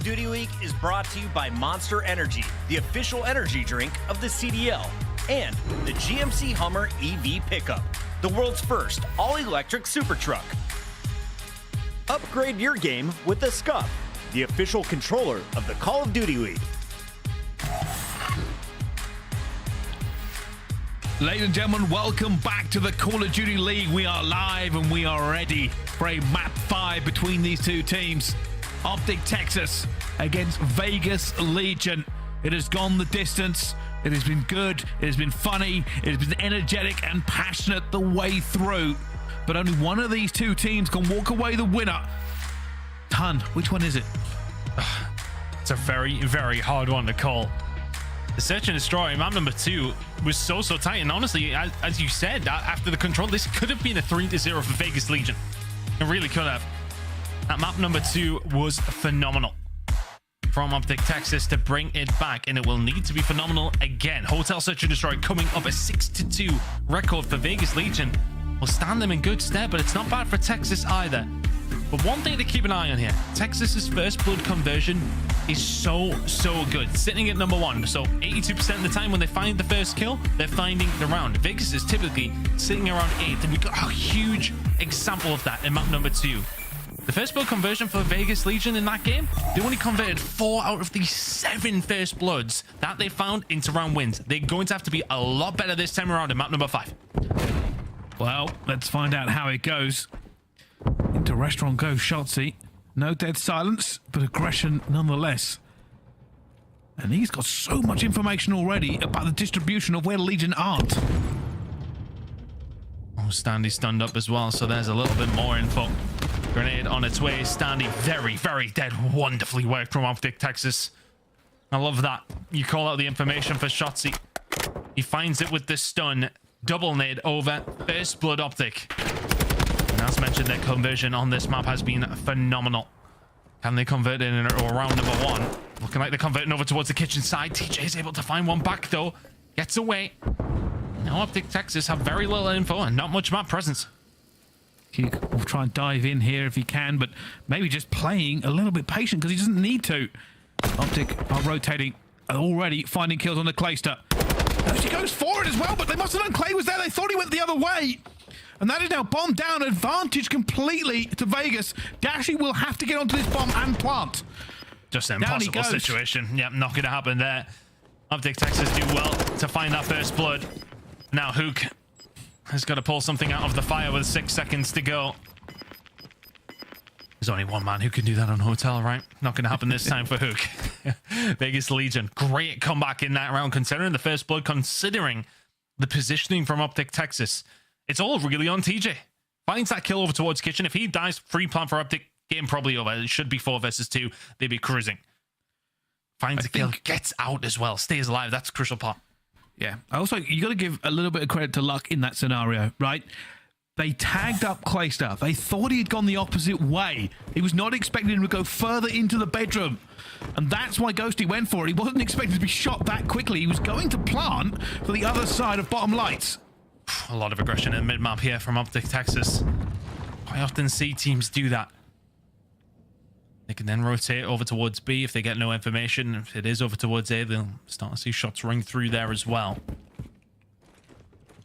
of Duty League is brought to you by Monster Energy, the official energy drink of the CDL, and the GMC Hummer EV pickup, the world's first all-electric super truck. Upgrade your game with the Scuff, the official controller of the Call of Duty League. Ladies and gentlemen, welcome back to the Call of Duty League. We are live and we are ready for a map 5 between these two teams. OpTic Texas against Vegas Legion. It has gone the distance. It has been good. It has been funny. It has been energetic and passionate the way through. But only one of these two teams can walk away the winner. Ton, which one is it? It's a very, very hard one to call. The Search and Destroy, map number 2, was so tight. And honestly, as you said, after the control, this could have been a 3-0 for Vegas Legion. It really could have. That map number 2 was phenomenal from OpTic Texas to bring it back, and it will need to be phenomenal again. Hotel Search and Destroy coming up a 6-2 record for Vegas Legion will stand them in good stead, but it's not bad for Texas either. But one thing to keep an eye on here, Texas's first blood conversion is so good, sitting at number 1. So 82% of the time when they find the first kill, they're finding the round. Vegas is typically sitting around 8th, and we got a huge example of that in map number 2. The first blood conversion for Vegas Legion in that game, they only converted 4 out of the 7 first bloods that they found into round wins. They're going to have to be a lot better this time around in map number 5. Well, let's find out how it goes. Into restaurant goes Shotzzy. No dead silence, but aggression nonetheless. And he's got so much information already about the distribution of where Legion aren't. Oh, Standy's stunned up as well, so there's a little bit more info. Grenade on its way. Standy very dead. Wonderfully worked from OpTic Texas. I love that. You call out the information for Shotzzy. He finds it with the stun. Double nade over. First blood OpTic. As mentioned, their conversion on this map has been phenomenal. Can they convert it in around number 1? Looking like they're converting over towards the kitchen side. TJ is able to find one back though. Gets away. Now OpTic Texas have very little info and not much map presence. Huke will try and dive in here if he can, but maybe just playing a little bit patient because he doesn't need to. OpTic are rotating, already finding kills on the Clayster. She goes for it as well, but they must have known Clay was there. They thought he went the other way. And that is now bombed down, advantage completely to Vegas. Dashy will have to get onto this bomb and plant. Just an impossible situation. Yep, not going to happen there. OpTic Texas do well to find that first blood. Now Huke has got to pull something out of the fire with 6 seconds to go. There's only one man who can do that on Hotel, right? Not going to happen this time for Huke. Vegas Legion, great comeback in that round, considering the first blood, considering the positioning from OpTic Texas. It's all really on TJ. Finds that kill over towards kitchen. If he dies, free plan for OpTic, game probably over. It should be 4 versus 2. They'd be cruising. Finds the kill, gets out as well, stays alive. That's a crucial part. Yeah. Also, you got to give a little bit of credit to luck in that scenario, right? They tagged up Clayster. They thought he had gone the opposite way. He was not expecting him to go further into the bedroom. And that's why Ghosty went for it. He wasn't expecting to be shot that quickly. He was going to plant for the other side of bottom lights. A lot of aggression in mid-map here from OpTic Texas. I often see teams do that. They can then rotate over towards B if they get no information. If it is over towards A, they'll start to see shots ring through there as well.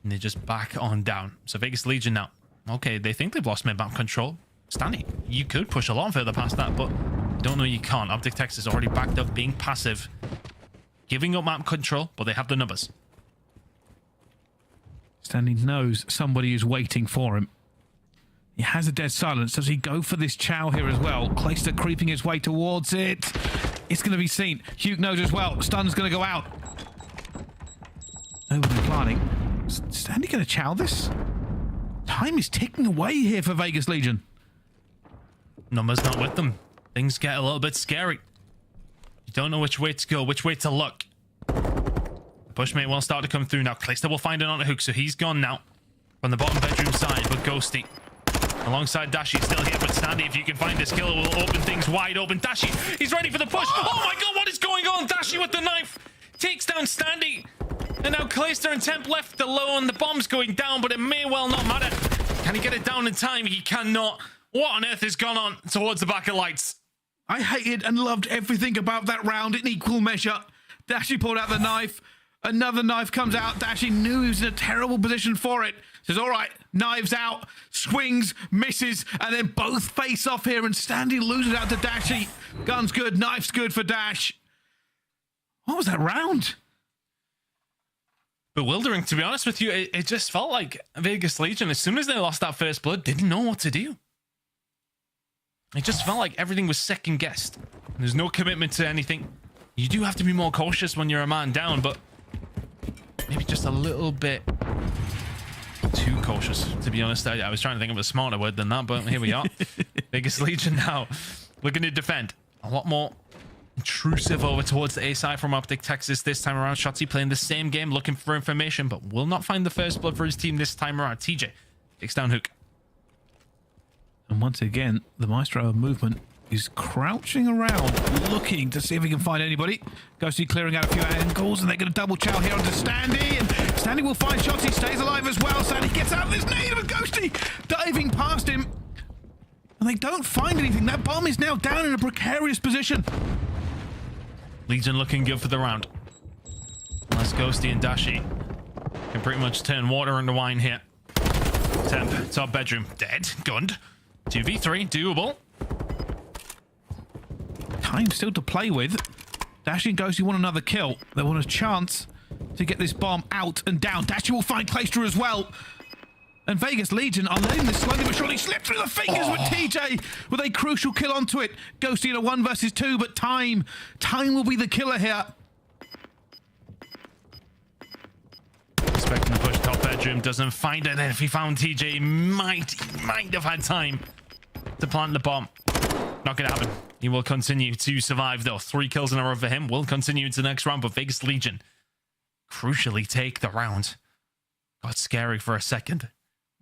And they just back on down. So Vegas Legion now. Okay, they think they've lost mid-map control. Standy, you could push a lot further past that, but don't know you can't. OpTic Texas already backed up, being passive. Giving up map control, but they have the numbers. Standy knows somebody is waiting for him. He has a dead silence. Does he go for this chow here as well? Clayster creeping his way towards it. It's going to be seen. Huke knows as well. Stun's going to go out. Nobody planning. Standy going to chow this? Time is ticking away here for Vegas Legion. Numbers not with them. Things get a little bit scary. You don't know which way to go, which way to look. Bushmate will start to come through now. Clayster will find it on a Huke, so he's gone now from the bottom bedroom side. But Ghosty alongside Dashy still here. But Standy, if you can find this killer, will open things wide open. Dashy, he's ready for the push. Oh my god, what is going on? Dashy with the knife takes down Standy. And now Clayster and Temp left alone. The bomb's going down, but it may well not matter. Can he get it down in time? He cannot. What on earth has gone on towards the back of lights? I hated and loved everything about that round in equal measure. Dashy pulled out the knife. Another knife comes out. Dashy knew he was in a terrible position for it. Says, all right, knives out, swings, misses, and then both face off here, and Standy loses out to Dashy. Gun's good, knife's good for Dash. What was that round? Bewildering, to be honest with you. It just felt like Vegas Legion, as soon as they lost that first blood, didn't know what to do. It just felt like everything was second guessed. There's no commitment to anything. You do have to be more cautious when you're a man down, but maybe just a little bit too cautious, to be honest. I was trying to think of a smarter word than that, but here we are. Vegas Legion now looking to defend. A lot more intrusive over towards the A side from OpTic Texas this time around. Shotzzy playing the same game, looking for information, but will not find the first blood for his team this time around. TJ takes down Huke. And once again, the Maestro of movement is crouching around, looking to see if he can find anybody. Ghosty clearing out a few angles, and they're going to double chow here onto Standy, and Standy will find Shotzzy, stays alive as well. Standy gets out of this nade, but Ghosty diving past him, and they don't find anything. That bomb is now down in a precarious position. Legion looking good for the round. Unless Ghosty and Dashy can pretty much turn water into wine here. Temp, top bedroom, dead, gunned. 2v3, doable. Time still to play with. Dashy and Ghosty want another kill. They want a chance to get this bomb out and down. Dashy will find Clayster as well. And Vegas Legion are letting this slowly but surely slip through the fingers with TJ with a crucial kill onto it. Ghosty in a 1 versus 2, but time will be the killer here. Expecting to push top bedroom, doesn't find it. And if he found TJ, he might have had time to plant the bomb. Not gonna happen. He will continue to survive though. 3 kills in a row for him. Will continue into the next round, but Vegas Legion crucially take the round. Got scary for a second.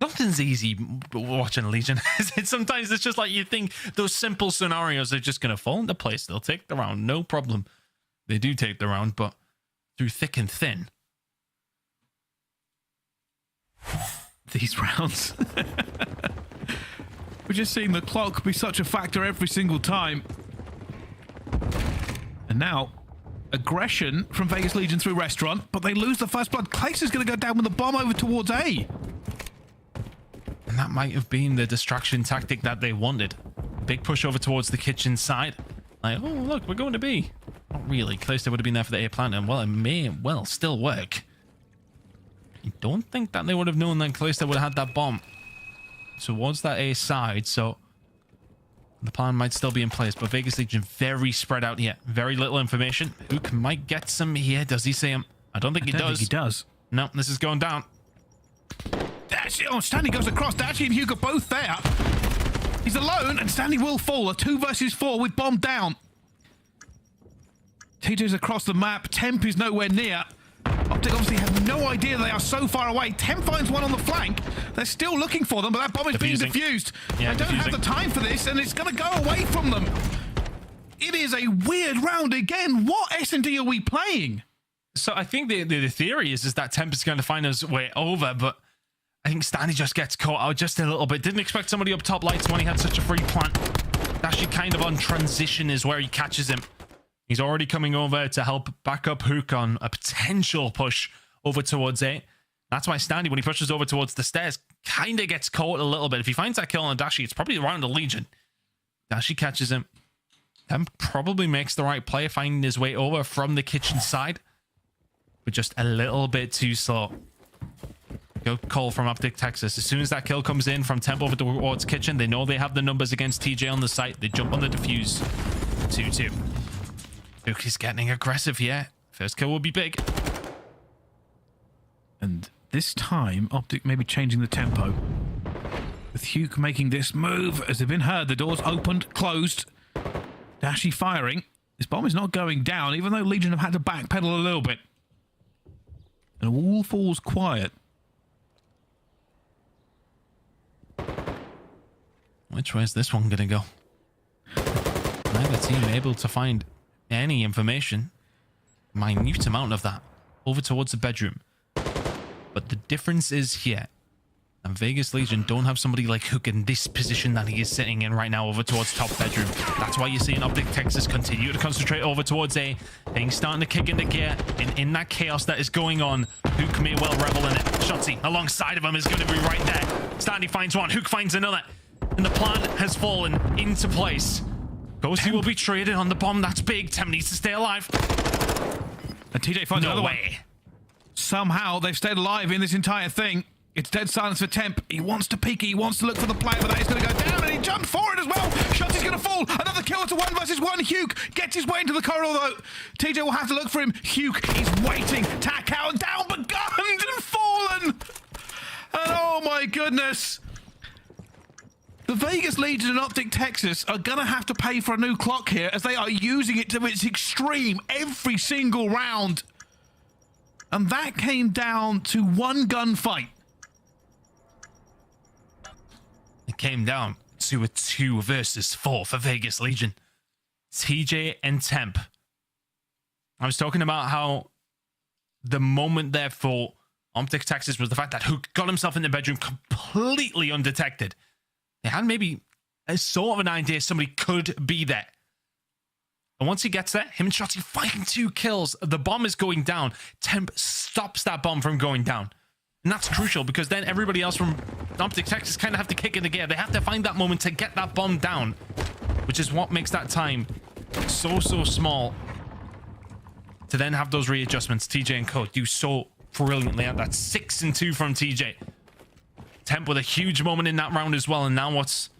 Nothing's easy watching Legion. Sometimes it's just like you think those simple scenarios are just gonna fall into place. They'll take the round, no problem. They do take the round, but through thick and thin. These rounds. We're just seeing the clock be such a factor every single time. And now, aggression from Vegas Legion through restaurant, but they lose the first blood. Clayster's going to go down with the bomb over towards A. And that might have been the distraction tactic that they wanted. Big push over towards the kitchen side. Like, oh, look, we're going to B. Not really. Clayster would have been there for the A plant, and well, it may well still work. I don't think that they would have known that Clayster would have had that bomb towards that A side, so the plan might still be in place, but Vegas Legion very spread out here. Very little information. Huke might get some here. Does he see him? I don't think he does. No, this is going down. Dashy, oh, Standy goes across. Dashy and Huke are both there. He's alone, and Standy will fall. A 2 versus 4 with bomb down. TJ's across the map. Temp is nowhere near. OpTic obviously have no idea they are so far away. Temp finds one on the flank. They're still looking for them, but that bomb is being defused. Yeah, they don't have the time for this, and it's going to go away from them. It is a weird round again. What S&D are we playing? So I think the theory is that Temp is going to find his way over, but I think Standy just gets caught out just a little bit. Didn't expect somebody up top lights when he had such a free plant. Actually kind of on transition is where he catches him. He's already coming over to help back up Huke on a potential push over towards A. That's why Standy, when he pushes over towards the stairs, kind of gets caught a little bit. If he finds that kill on Dashy, it's probably around the Legion. Dashy catches him. Then probably makes the right play, finding his way over from the kitchen side. But just a little bit too slow. Go call from OpTic Texas. As soon as that kill comes in from Temp over towards kitchen, they know they have the numbers against TJ on the site. They jump on the defuse. 2-2. Huke is getting aggressive here. First kill will be big. And this time, OpTic may be changing the tempo. With Huke making this move, as they've been heard, the doors opened, closed. Dashy firing. This bomb is not going down, even though Legion have had to backpedal a little bit. And all falls quiet. Which way is this one going to go? Neither team able to find any information. Minute amount of that. Over towards the bedroom. But the difference is here. And Vegas Legion don't have somebody like Huke in this position that he is sitting in right now over towards top bedroom. That's why you're seeing OpTic Texas continue to concentrate over towards A. Things starting to kick into gear. And in that chaos that is going on, Huke may well revel in it. Shotzzy alongside of him is going to be right there. Stanley finds one. Huke finds another. And the plan has fallen into place. Ghosty will be traded on the bomb. That's big. Temp needs to stay alive. And TJ finds another one. Somehow they've stayed alive in this entire thing. It's dead silence for Temp. He wants to peek. He wants to look for the play, but that is going to go down, and he jumped forward as well. Shotzzy's going to fall. Another kill to 1 versus 1. Huke gets his way into the corridor, though. TJ will have to look for him. Huke is waiting. Tack out, down, but gunned and fallen. And oh my goodness. The Vegas Legion and OpTic Texas are going to have to pay for a new clock here, as they are using it to its extreme every single round. And that came down to one gunfight. It came down to a 2 versus 4 for Vegas Legion. TJ and Temp. I was talking about how the moment there for OpTic Texas was the fact that Huke got himself in the bedroom completely undetected. They had maybe a sort of an idea somebody could be there. And once he gets there, him and Shotzzy fighting 2 kills. The bomb is going down. Temp stops that bomb from going down. And that's crucial, because then everybody else from OpTic Texas kind of have to kick in the gear. They have to find that moment to get that bomb down, which is what makes that time so small to then have those readjustments. TJ and Co do so brilliantly at that. 6 and 2 from TJ. Temp with a huge moment in that round as well. And now what's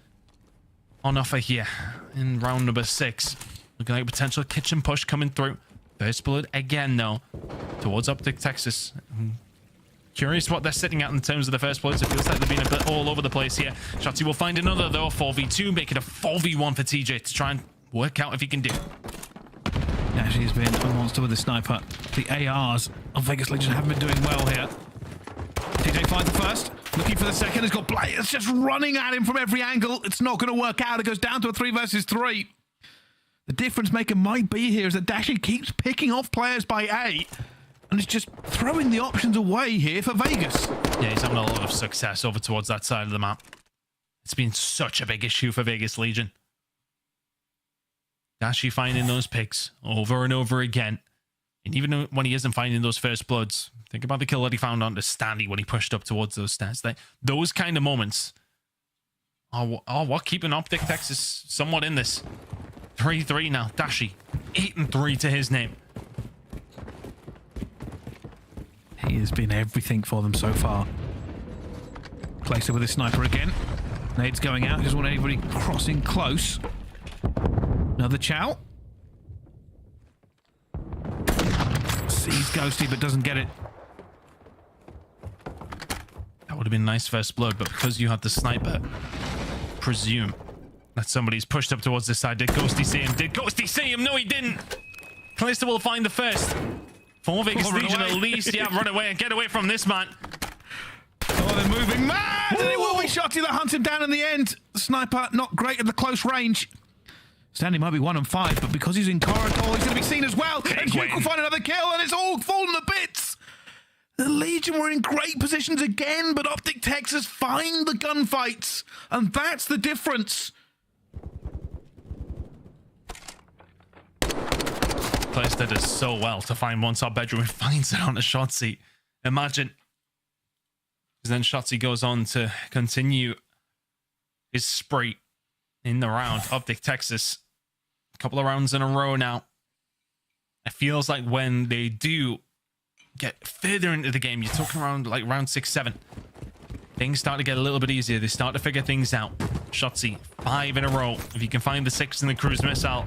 on offer here in round number 6? Looking like a potential kitchen push coming through. First blood again, though, towards OpTic Texas. Curious what they're sitting at in terms of the first bloods. It feels like they've been a bit all over the place here. Shotzzy will find another, though. 4v2, make it a 4v1 for TJ to try and work out if he can do it. Dashy has been a monster with the sniper. The ARs of Vegas Legion haven't been doing well here. TJ finds the first. Looking for the second. He's got players just running at him from every angle. It's not going to work out. It goes down to a 3 versus 3. The difference maker might be here is that Dashy keeps picking off players by A, and it's just throwing the options away here for Vegas. Yeah, he's having a lot of success over towards that side of the map. It's been such a big issue for Vegas Legion. Dashy finding those picks over and over again. And even when he isn't finding those first bloods, think about the kill that he found onto Stanley when he pushed up towards those stairs. Those kind of moments are what keeping OpTic Texas somewhat in this. 3-3 now. Dashy, 8 and 3 to his name. He has been everything for them so far. Placer with his sniper again. Nade's going out. He doesn't want anybody crossing close. Another chow. Sees Ghosty but doesn't get it. That would have been nice first blood, but because you had the sniper, presume that somebody's pushed up towards this side. Did Ghosty see him? Did Ghosty see him? No, he didn't. Placer will find the first. For Vegas Legion at least. Yeah, run away and get away from this man. Oh, they're moving mad! And it will be Shotzzy that hunts him down in the end. The sniper not great at the close range. Stanley might be 1 and 5, but because he's in corridor, he's going to be seen as well. And Huke will find another kill, and it's all fallen to bits. The Legion were in great positions again, but OpTic Texas find the gunfights, and that's the difference. Placer does so well to find one top bedroom and finds it on a Shotzzy. Imagine. Because then Shotzzy goes on to continue his spree in the round. OpTic Texas, a couple of rounds in a row now. It feels like when they do get further into the game, you're talking around like round 6, 7, things start to get a little bit easier. They start to figure things out. Shotzzy, 5 in a row. If you can find the 6th in the cruise missile,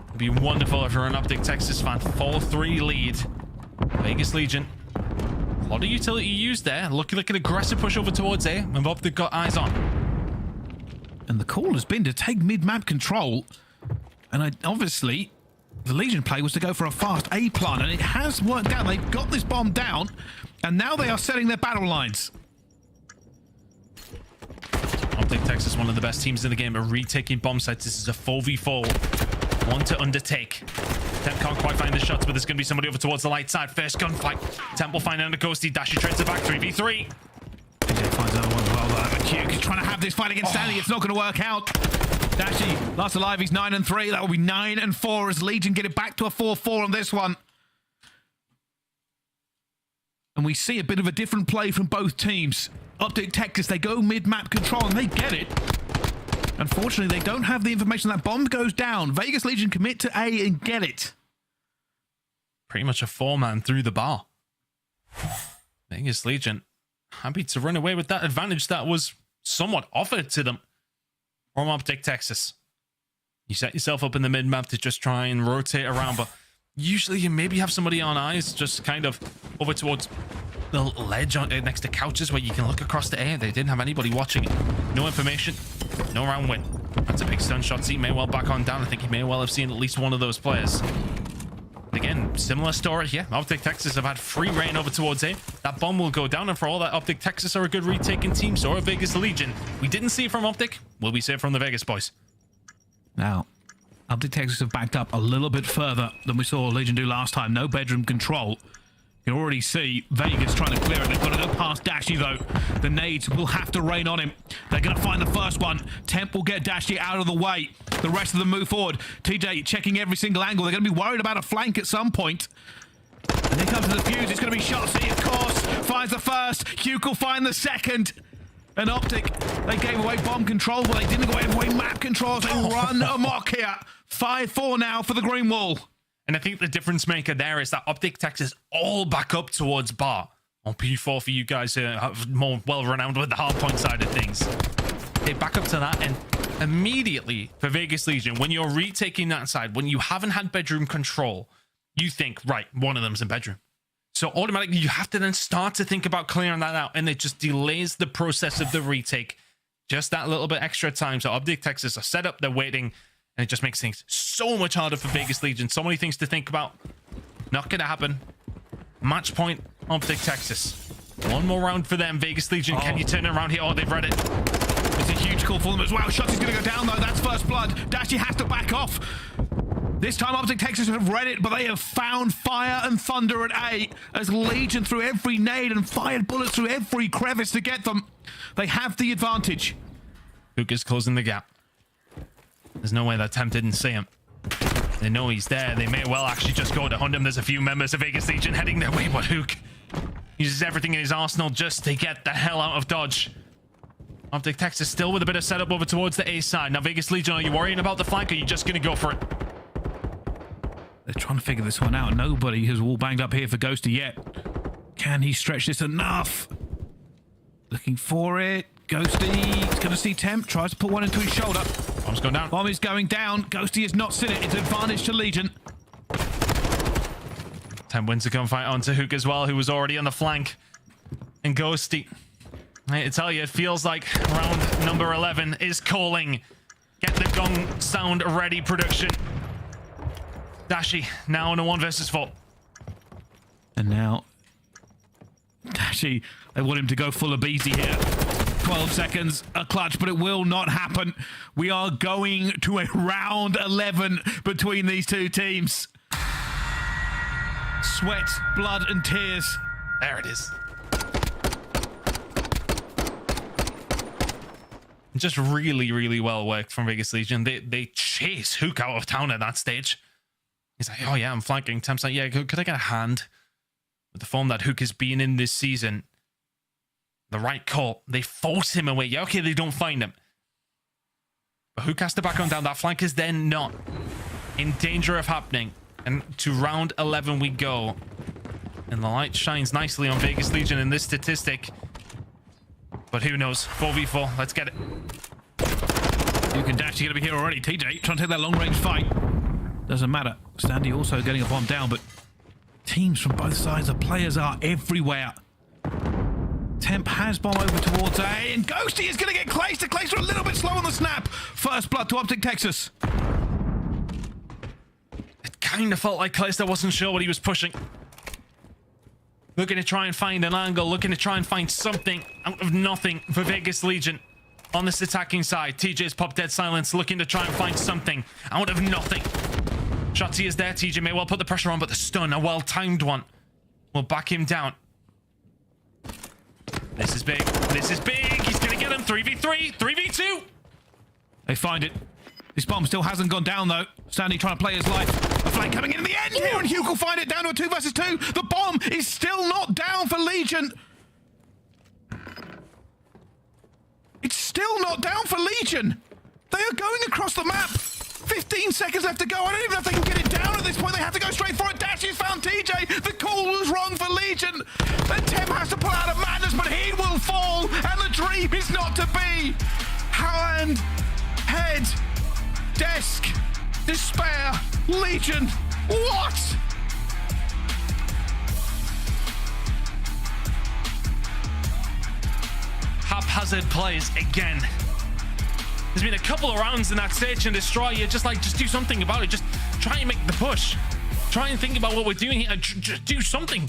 it'd be wonderful if you're an OpTic Texas fan. 4-3 lead. Vegas Legion. A lot of utility used there. Looking like an aggressive push over towards A. And OpTic got eyes on. And the call has been to take mid-map control. And obviously, the Legion play was to go for a fast A plan. And it has worked out. They've got this bomb down. And now they are setting their battle lines. OpTic Texas, one of the best teams in the game, are retaking bomb sites. This is a 4v4. One to undertake. Temp can't quite find the shots, but there's going to be somebody over towards the light side. First gunfight. Temp will find under Ghosty. Dashy trades it back. 3v3. TJ finds another one as well, though. Huke is trying to have this fight against Stanley. It's not going to work out. Dashy, last alive, he's 9-3. That will be 9-4 as Legion get it back to a 4-4 on this one. And we see a bit of a different play from both teams. OpTic Texas, they go mid-map control and they get it. Unfortunately, they don't have the information. That bomb goes down. Vegas Legion commit to A and get it. Pretty much a 4-man through the bar. Vegas Legion happy to run away with that advantage that was somewhat offered to them from OpTic Texas. You set yourself up in the mid-map to just try and rotate around, but usually you maybe have somebody on eyes just kind of over towards the ledge next to couches where you can look across the air. They didn't have anybody watching it. No information, no round win. That's a big stun. Shotzzy may well back on down. I think he may well have seen at least one of those players. Again, similar story here. OpTic Texas have had free reign over towards A. That bomb will go down, and for all that, OpTic Texas are a good retaking team, so are Vegas Legion. We didn't see it from OpTic. Will we see it from the Vegas boys? Now, OpTic Texas have backed up a little bit further than we saw Legion do last time. No bedroom control. You can already see Vegas trying to clear it. They've got to go past Dashy, though. The nades will have to rain on him. They're going to find the first one. Temp will get Dashy out of the way. The rest of them move forward. TJ checking every single angle. They're going to be worried about a flank at some point. And here comes the defuse. It's going to be Shotzzy, of course. Finds the first. Huke will find the second. And OpTic, they gave away bomb control, but they didn't go away map control. They run amok here. 5-4 now for the green wall. And I think the difference maker there is that OpTic Texas all back up towards bar. On P4 for you guys who are more well-renowned with the hardpoint side of things. They back up to that, and immediately for Vegas Legion, when you're retaking that side, when you haven't had bedroom control, you think, right, one of them's in bedroom. So automatically you have to then start to think about clearing that out, and it just delays the process of the retake. Just that little bit extra time. So OpTic Texas are set up, they're waiting, and it just makes things so much harder for Vegas Legion. So many things to think about. Not going to happen. Match point, OpTic Texas. One more round for them. Vegas Legion, can you turn it around here? Oh, they've read it. It's a huge call for them as well. Shotzzy's going to go down, though. That's first blood. Dashy has to back off. This time, OpTic Texas have read it, but they have found fire and thunder at A as Legion threw every nade and fired bullets through every crevice to get them. They have the advantage. Huke is closing the gap. There's no way that Temp didn't see him. They know he's there. They may well actually just go to hunt him. There's a few members of Vegas Legion heading their way, but Huke uses everything in his arsenal just to get the hell out of dodge. OpTic Texas still with a bit of setup over towards the A side. Now, Vegas Legion, are you worrying about the flank, or are you just going to go for it? They're trying to figure this one out. Nobody has wall banged up here for Ghosty yet. Can he stretch this enough? Looking for it. Ghosty is going to see Temp. Tries to put one into his shoulder. Bomb's going down. Bomb is going down. Ghosty has not seen it. It's advantage to Legion. Temp wins the gunfight onto Huke as well, who was already on the flank. And Ghosty, I hate to tell you, it feels like round number 11 is calling. Get the gong sound ready, production. Dashy now in a 1 versus 4. And now Dashy, they want him to go full aBeZy here. 12 seconds, a clutch, but it will not happen. We are going to a round 11 between these two teams. Sweat, blood, and tears. There it is. Just really, really well worked from Vegas Legion. They chase Huke out of town at that stage. He's like, oh yeah, I'm flanking. Temp's like, yeah, could I get a hand? With the form that Huke has been in this season, the right call. They force him away. Yeah, okay, they don't find him. But Huke has to back on down. That flank is then not in danger of happening. And to round 11 we go. And the light shines nicely on Vegas Legion in this statistic. But who knows? 4v4. Let's get it. You can Dash. You're going to be here already. TJ trying to take that long-range fight. Doesn't matter. Standy also getting a bomb down, but teams from both sides of players are everywhere. Temp has bomb over towards A, and Ghosty is going to get Clayster. Clayster a little bit slow on the snap. First blood to OpTic Texas. It kind of felt like Clayster wasn't sure what he was pushing. Looking to try and find an angle, looking to try and find something out of nothing for Vegas Legion. On this attacking side, TJ's popped dead silence, looking to try and find something out of nothing. Shotzzy is there. TJ may well put the pressure on, but the stun, a well-timed one, will back him down. This is big. This is big. He's going to get him. 3v3. 3v2. They find it. This bomb still hasn't gone down, though. Sandy trying to play his life. A flank coming in the end here, and Huke will find it down to a 2 versus 2. The bomb is still not down for Legion. It's still not down for Legion. They are going across the map. 15 seconds left to go. I don't even know if they can get it down at this point. They have to go straight for it. Dashy's found TJ. The call was wrong for Legion. Then Tem has to pull out of madness, but he will fall, and the dream is not to be. Hand, head, desk, despair, Legion. What? Haphazard plays again. There's been a couple of rounds in that search and destroy. You're just like, just do something about it. Just try and make the push. Try and think about what we're doing here. Just do something.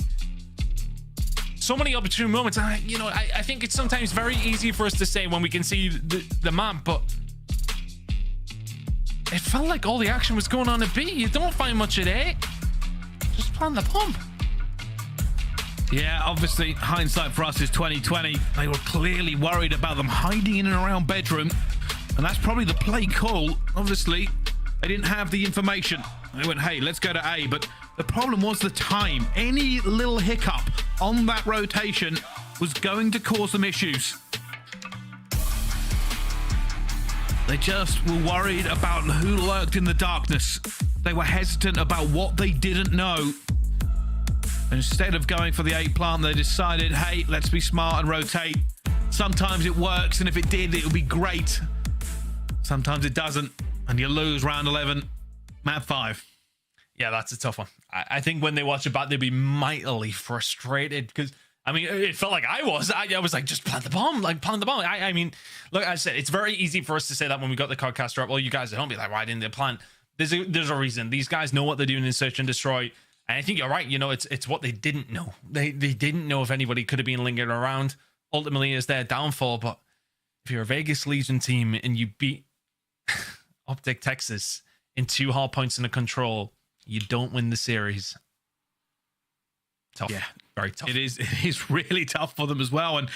So many opportune moments. I think it's sometimes very easy for us to say when we can see the map, but it felt like all the action was going on at B. You don't find much at A. Just plant the bomb. Yeah, obviously, hindsight for us is 2020. They were clearly worried about them hiding in and around bedroom, and that's probably the play call. Obviously, they didn't have the information. They went, hey, let's go to A, but the problem was the time. Any little hiccup on that rotation was going to cause them issues. They just were worried about who lurked in the darkness. They were hesitant about what they didn't know. And instead of going for the A plant, they decided, hey, let's be smart and rotate. Sometimes it works, and if it did, it would be great. Sometimes it doesn't, and you lose round 11, map 5. Yeah, that's a tough one. I think when they watch it back, they'd be mightily frustrated because, I mean, it felt like I was. I was like, just plant the bomb, plant the bomb. I mean, look, I said, it's very easy for us to say that when we got the codcaster up. Well, you guys at home be like, why didn't they plant? There's a reason. These guys know what they're doing in search and destroy. And I think you're right. You know, it's what they didn't know. They didn't know if anybody could have been lingering around. Ultimately, is their downfall. But if you're a Vegas Legion team and you beat OpTic Texas in 2 hard points in a control, you don't win the series. Tough. Yeah, very tough. It is really tough for them as well. And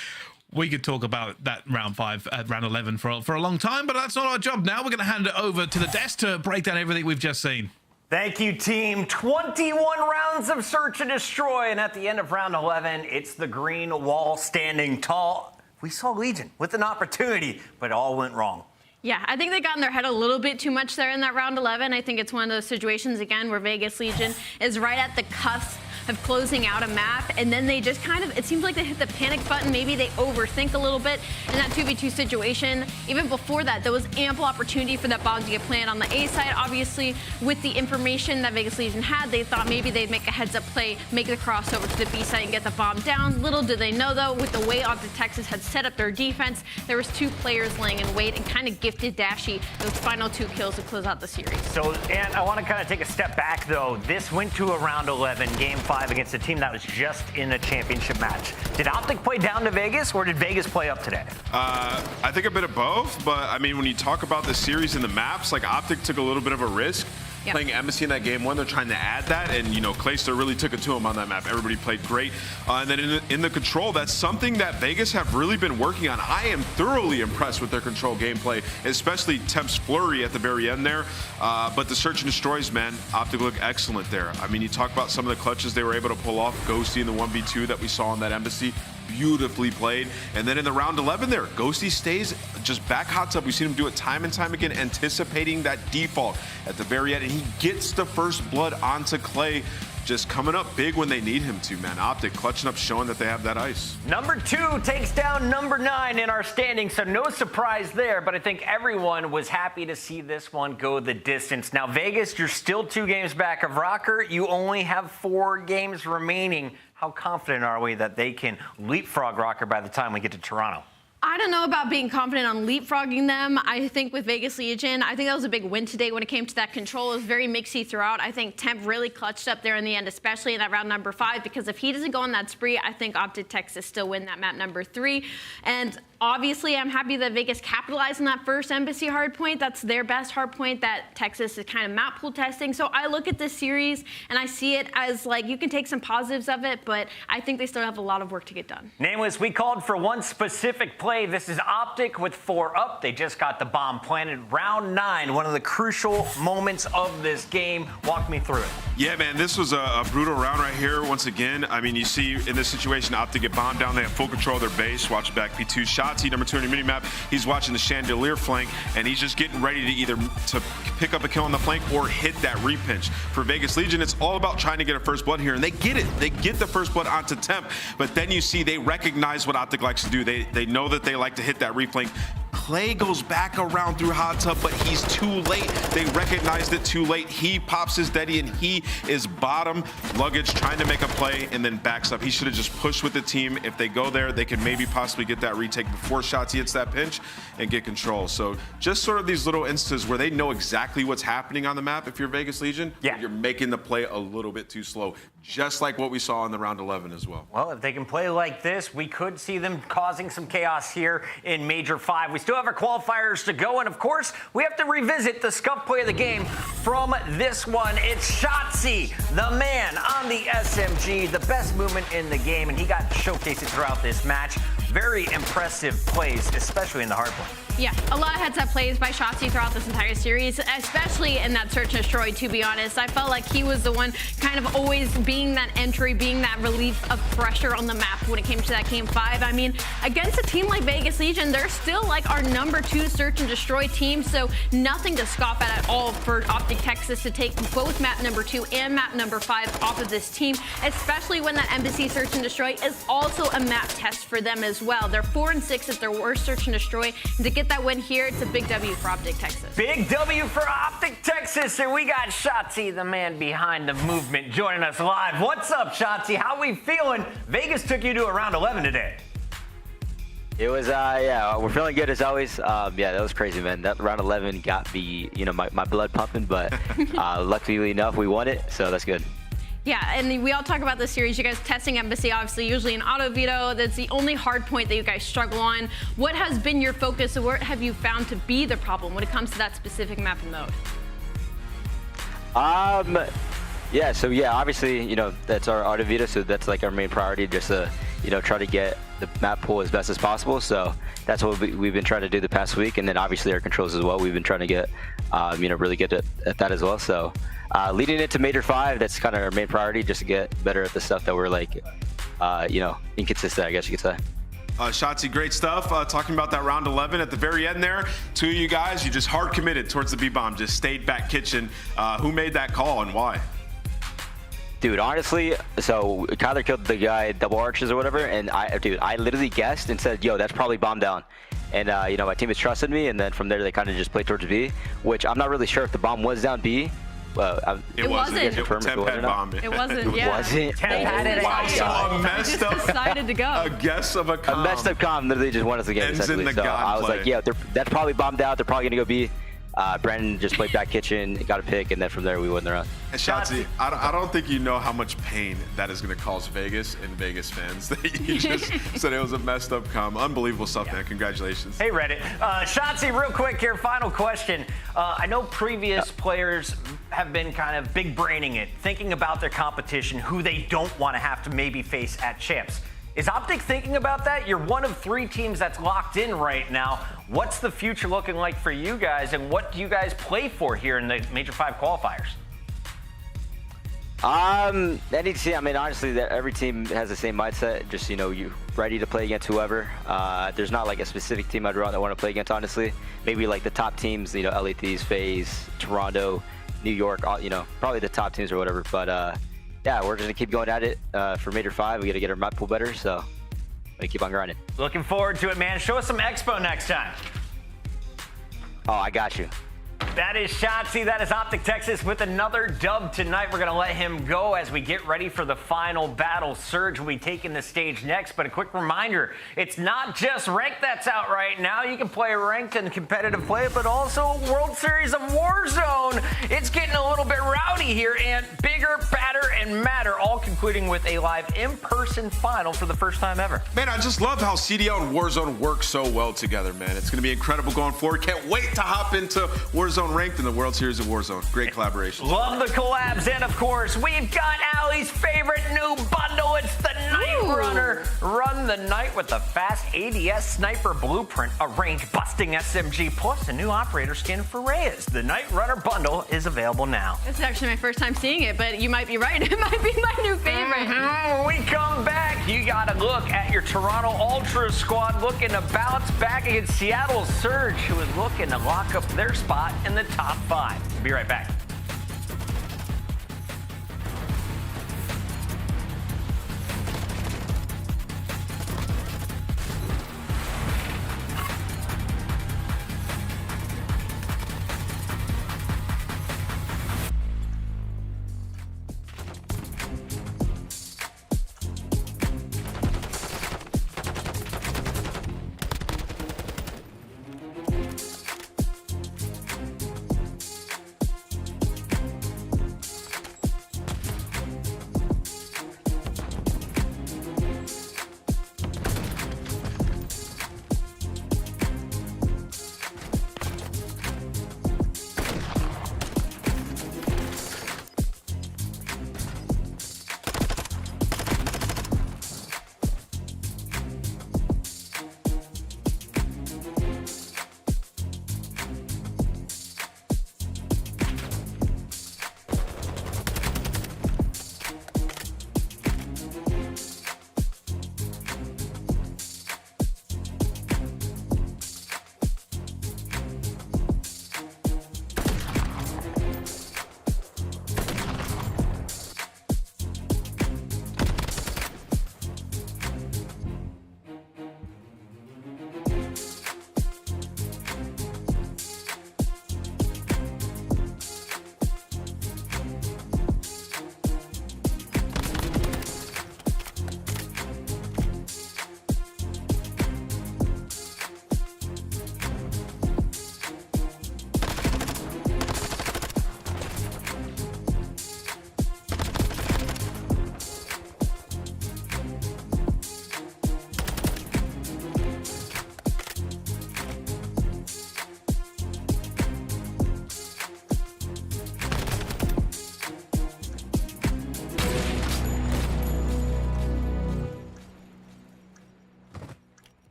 we could talk about that round 5, round 11 for a long time, but that's not our job now. We're going to hand it over to the desk to break down everything we've just seen. Thank you, team. 21 rounds of search and destroy, and at the end of round 11, it's the green wall standing tall. We saw Legion with an opportunity, but it all went wrong. Yeah, I think they got in their head a little bit too much there in that round 11. I think it's one of those situations, again, where Vegas Legion is right at the cusp of closing out a map, and then they just kind of, it seems like they hit the panic button. Maybe they overthink a little bit in that 2v2 situation. Even before that, there was ample opportunity for that bomb to get planted on the A side. Obviously, with the information that Vegas Legion had, they thought maybe they'd make a heads-up play, make the crossover to the B side and get the bomb down. Little did they know, though, with the way OpTic Texas had set up their defense, there was 2 players laying in wait and kind of gifted Dashy those final 2 kills to close out the series. So, and I want to kind of take a step back, though. This went to a round 11, game 5 against a team that was just in a championship match. Did OpTic play down to Vegas, or did Vegas play up today? I think a bit of both, but I mean, when you talk about the series and the maps, like OpTic took a little bit of a risk. Yep. Playing aBeZy in that game 1, they're trying to add that, and you know, Clayster really took it to him on that map. Everybody played great, and then in the control, that's something that Vegas have really been working on. I am thoroughly impressed with their control gameplay, especially Temp's flurry at the very end there. But the search and destroys, man, OpTic look excellent there. I mean, you talk about some of the clutches they were able to pull off. Ghosty in the 1v2 that we saw on that aBeZy. Beautifully played. And then in the round 11 there, Ghosty stays just back hot tub. We've seen him do it time and time again, anticipating that default at the very end, and he gets the first blood onto Clay, just coming up big when they need him to, man. OpTic clutching up, showing that they have that ice. Number 2 takes down number 9 in our standing, so no surprise there, but I think everyone was happy to see this one go the distance. Now, Vegas, you're still 2 games back of Røkkr. You only have 4 games remaining. How confident are we that they can leapfrog Røkkr by the time we get to Toronto? I don't know about being confident on leapfrogging them. I think with Vegas Legion, I think that was a big win today when it came to that control. It was very mixy throughout. I think Temp really clutched up there in the end, especially in that round number 5, because if he doesn't go on that spree, I think OpTic Texas still win that map number 3. And obviously, I'm happy that Vegas capitalized on that first aBeZy hardpoint. That's their best hardpoint that Texas is kind of map pool testing. So I look at this series and I see it as like you can take some positives of it, but I think they still have a lot of work to get done. Nameless, we called for one specific play. This is OpTic with 4 up. They just got the bomb planted. Round 9, one of the crucial moments of this game. Walk me through it. Yeah, man, this was a brutal round right here. Once again, I mean, you see in this situation, OpTic get bombed down. They have full control of their base. Watch back P2 Shotzzy, number 2 on your minimap. He's watching the Chandelier flank, and he's just getting ready to either to pick up a kill on the flank or hit that repinch. For Vegas Legion, it's all about trying to get a first blood here, and they get it. They get the first blood onto Temp, but then you see they recognize what OpTic likes to do. They know that they like to hit that reflank. Clay goes back around through hot tub, but he's too late. They recognized it too late. He pops his Deddy, and he is bottom luggage trying to make a play and then backs up. He should have just pushed with the team. If they go there, they can maybe possibly get that retake before Shotzzy hits that pinch and get control. So just sort of these little instances where they know exactly what's happening on the map if you're Vegas Legion. Yeah. You're making the play a little bit too slow, just like what we saw in the round 11 as well. Well, if they can play like this, we could see them causing some chaos here in Major 5. We still have our qualifiers to go, and of course, we have to revisit the scuff play of the game from this one. It's Shotzzy, the man on the SMG, the best movement in the game, and he got showcased throughout this match. Very impressive plays, especially in the hardpoint. Yeah, a lot of heads-up plays by Shotzzy throughout this entire series, especially in that search and destroy, to be honest. I felt like he was the one kind of always being that entry, being that relief of pressure on the map when it came to that game 5. I mean, against a team like Vegas Legion, they're still like our number 2 search and destroy team, so nothing to scoff at all for OpTic Texas to take both map number 2 and map number 5 off of this team, especially when that aBeZy search and destroy is also a map test for them as well. They're 4 and 6 at their worst search and destroy, and to get that win here, it's a big W for OpTic Texas. Big W for OpTic Texas, and we got Shotzzy, the man behind the movement, joining us live. What's up, Shotzzy? How we feeling? Vegas took you to a round 11 today. It was, yeah, we're feeling good as always. Yeah, that was crazy, man. That round 11 got me, you know, my blood pumping, but luckily enough, we won it, so that's good. Yeah, and we all talk about this series. You guys testing aBeZy, obviously, usually an auto veto. That's the only hard point that you guys struggle on. What has been your focus, or what have you found to be the problem when it comes to that specific map and mode? Yeah, so yeah, obviously, you know, that's our auto veto, so that's like our main priority, just to, you know, try to get the map pool as best as possible. So that's what we've been trying to do the past week, and then obviously our controls as well. We've been trying to get, you know, really good at that as well. So leading into Major 5, that's kind of our main priority, just to get better at the stuff that we're like, you know, inconsistent, I guess you could say. Shotzzy, great stuff. Talking about that round 11 at the very end there, 2 of you guys, you just hard committed towards the B-bomb, just stayed back kitchen. Who made that call and why? Dude, honestly, so Kyler killed the guy double arches or whatever, and I literally guessed and said, yo, that's probably bomb down. And, you know, my teammates trusted me, and then from there they kind of just played towards B, which I'm not really sure if the bomb was down B. Well, it wasn't. Temp had bombed it. It wasn't, yeah. Wasn't? They had it. Wow, so a messed up, decided to go. A guess of a com. A messed up com literally just won us the game, essentially. So I was like, yeah, that's probably bombed out. They're probably going to go B. Brandon just played back kitchen, got a pick, and then from there we won the round. And Shotzzy, I don't think you know how much pain that is going to cause Vegas and Vegas fans. That you just said it was a messed up com. Unbelievable stuff, man. Congratulations. Hey, Reddit. Shotzzy, real quick here, final question. I know previous players have been kind of big braining it, thinking about their competition, who they don't want to have to maybe face at champs. Is OpTic thinking about that? You're one of 3 teams that's locked in right now. What's the future looking like for you guys, and what do you guys play for here in the Major 5 qualifiers? I need to see. I mean, honestly, every team has the same mindset. Just, you know, you ready to play against whoever. There's not like a specific team I'd rather want to play against, honestly. Maybe like the top teams, you know, LA Thieves, FaZe, Toronto, New York, you know, probably the top teams or whatever. But yeah, we're just gonna keep going at it for Major 5. We gotta get our map pool better, so we keep on grinding. Looking forward to it, man. Show us some expo next time. Oh, I got you. That is Shotzzy. That is OpTic Texas with another dub tonight. We're going to let him go as we get ready for the final battle. Surge will be taking the stage next. But a quick reminder, it's not just ranked that's out right now. You can play ranked and competitive play, but also World Series of Warzone. It's getting a little bit rowdy here, and bigger, badder, and madder, all concluding with a live in-person final for the first time ever. Man, I just love how CDL and Warzone work so well together, man. It's going to be incredible going forward. Can't wait to hop into Warzone ranked in the World Series of Warzone. Great collaboration. Love the collabs. And of course, we've got Allie's favorite new bundle. It's the Night Runner. Run the night with the fast ADS sniper blueprint, a range-busting SMG, plus a new operator skin for Reyes. The Night Runner bundle is available now. This is actually my first time seeing it, but you might be right. It might be my new favorite. When we come back, you got to look at your Toronto Ultra squad looking to bounce back against Seattle Surge, who is looking to lock up their spot in the top 5. Be right back.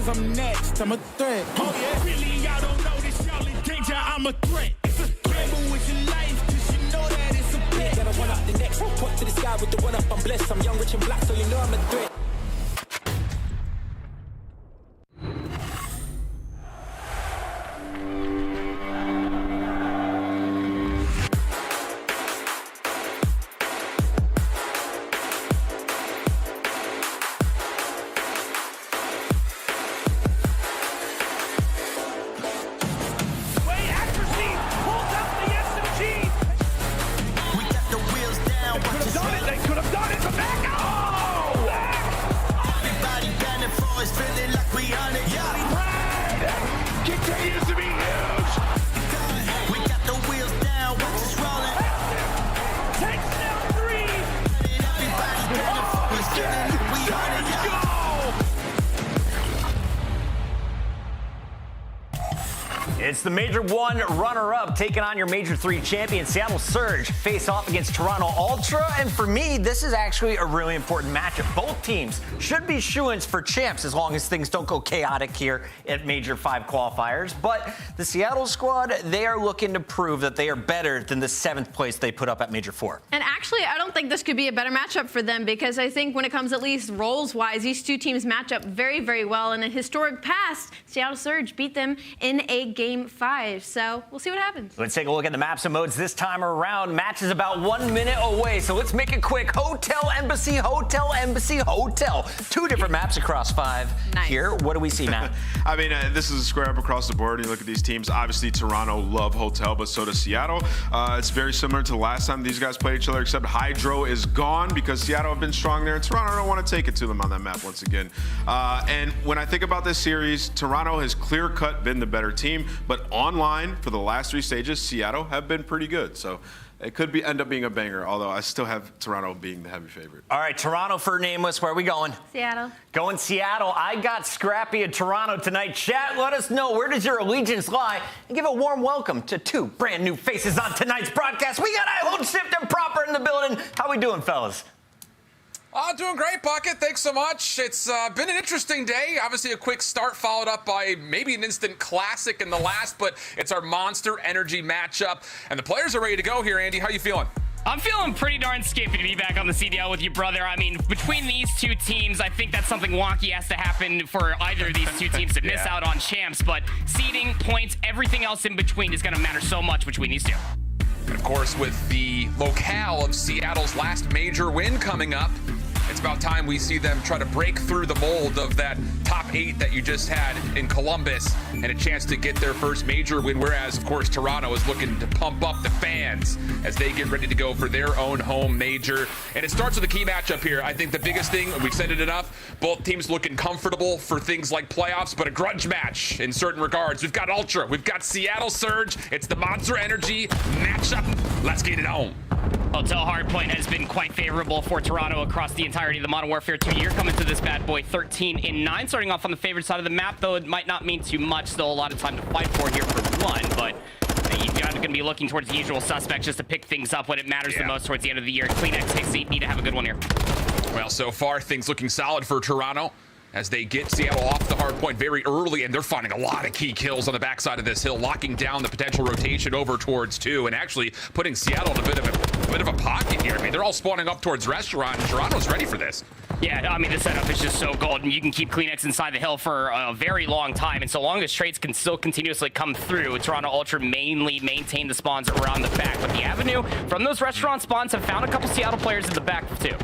cause I'm next. I'm a threat. Oh yeah, really, y'all don't know this. Y'all in danger, I'm a threat. It's a gamble with your life, cause you know that it's a bet. Gotta one up the next. Point to the sky with the one up, I'm blessed. I'm young, rich, and black, so you know I'm a threat. It's the Major 1 runner-up taking on your Major 3 champion, Seattle Surge, face off against Toronto Ultra. And for me, this is actually a really important matchup. Both teams should be shoo-ins for champs as long as things don't go chaotic here at Major 5 qualifiers. But the Seattle squad, they are looking to prove that they are better than the 7th place they put up at Major 4. And actually, I don't think this could be a better matchup for them because I think when it comes at least roles-wise, these two teams match up very, very well. In a historic past, Seattle Surge beat them in a Game 5. So we'll see what happens. Let's take a look at the maps and modes this time around. Match is about 1 minute away, so let's make it quick. Hotel, Embassy, Hotel, Embassy, Hotel. 2 different maps across 5 here. What do we see, Matt? I mean, this is a square up across the board. You look at these teams. Obviously, Toronto love Hotel, but so does Seattle. It's very similar to the last time these guys played each other, except HyDra is gone because Seattle have been strong there, and Toronto don't want to take it to them on that map once again. And when I think about this series, Toronto has clear-cut been the better team, but online for the last 3 stages, Seattle have been pretty good. So it could end up being a banger, although I still have Toronto being the heavy favorite. All right, Toronto for Nameless. Where are we going? Seattle. Going Seattle. I got Scrappy at Toronto tonight. Chat, let us know, where does your allegiance lie? And give a warm welcome to 2 brand new faces on tonight's broadcast. We got I Hold Shift and Proper in the building. How we doing, fellas? Doing great, Bucket. Thanks so much. It's been an interesting day. Obviously, a quick start followed up by maybe an instant classic in the last, but it's our Monster Energy matchup. And the players are ready to go here, Andy. How you feeling? I'm feeling pretty darn skippy to be back on the CDL with you, brother. I mean, between these 2 teams, I think that's something wonky has to happen for either of these 2 teams to miss out on champs. But seeding, points, everything else in between is going to matter so much between these 2. And of course, with the locale of Seattle's last major win coming up, it's about time we see them try to break through the mold of that top 8 that you just had in Columbus and a chance to get their first major win, whereas, of course, Toronto is looking to pump up the fans as they get ready to go for their own home major. And it starts with a key matchup here. I think the biggest thing, we've said it enough, both teams looking comfortable for things like playoffs, but a grudge match in certain regards. We've got Ultra, we've got Seattle Surge, it's the Monster Energy matchup. Let's get it on. Hotel Hardpoint has been quite favorable for Toronto across the entirety of the Modern Warfare 2 year, coming to this bad boy 13-9. Starting off on the favored side of the map, though it might not mean too much. Still a lot of time to fight for here for 1, but you're going to be looking towards the usual suspects just to pick things up when it matters the most towards the end of the year. CleanX, Hixie need to have a good one here. Well, so far, things looking solid for Toronto as they get Seattle off the hard point very early, and they're finding a lot of key kills on the backside of this hill, locking down the potential rotation over towards 2, and actually putting Seattle in a bit of a pocket here. I mean, they're all spawning up towards Restaurant, and Toronto's ready for this. Yeah, I mean, the setup is just so golden. You can keep CleanX inside the hill for a very long time, and so long as trades can still continuously come through, Toronto Ultra mainly maintain the spawns around the back, but the avenue from those restaurant spawns have found a couple Seattle players in the back too.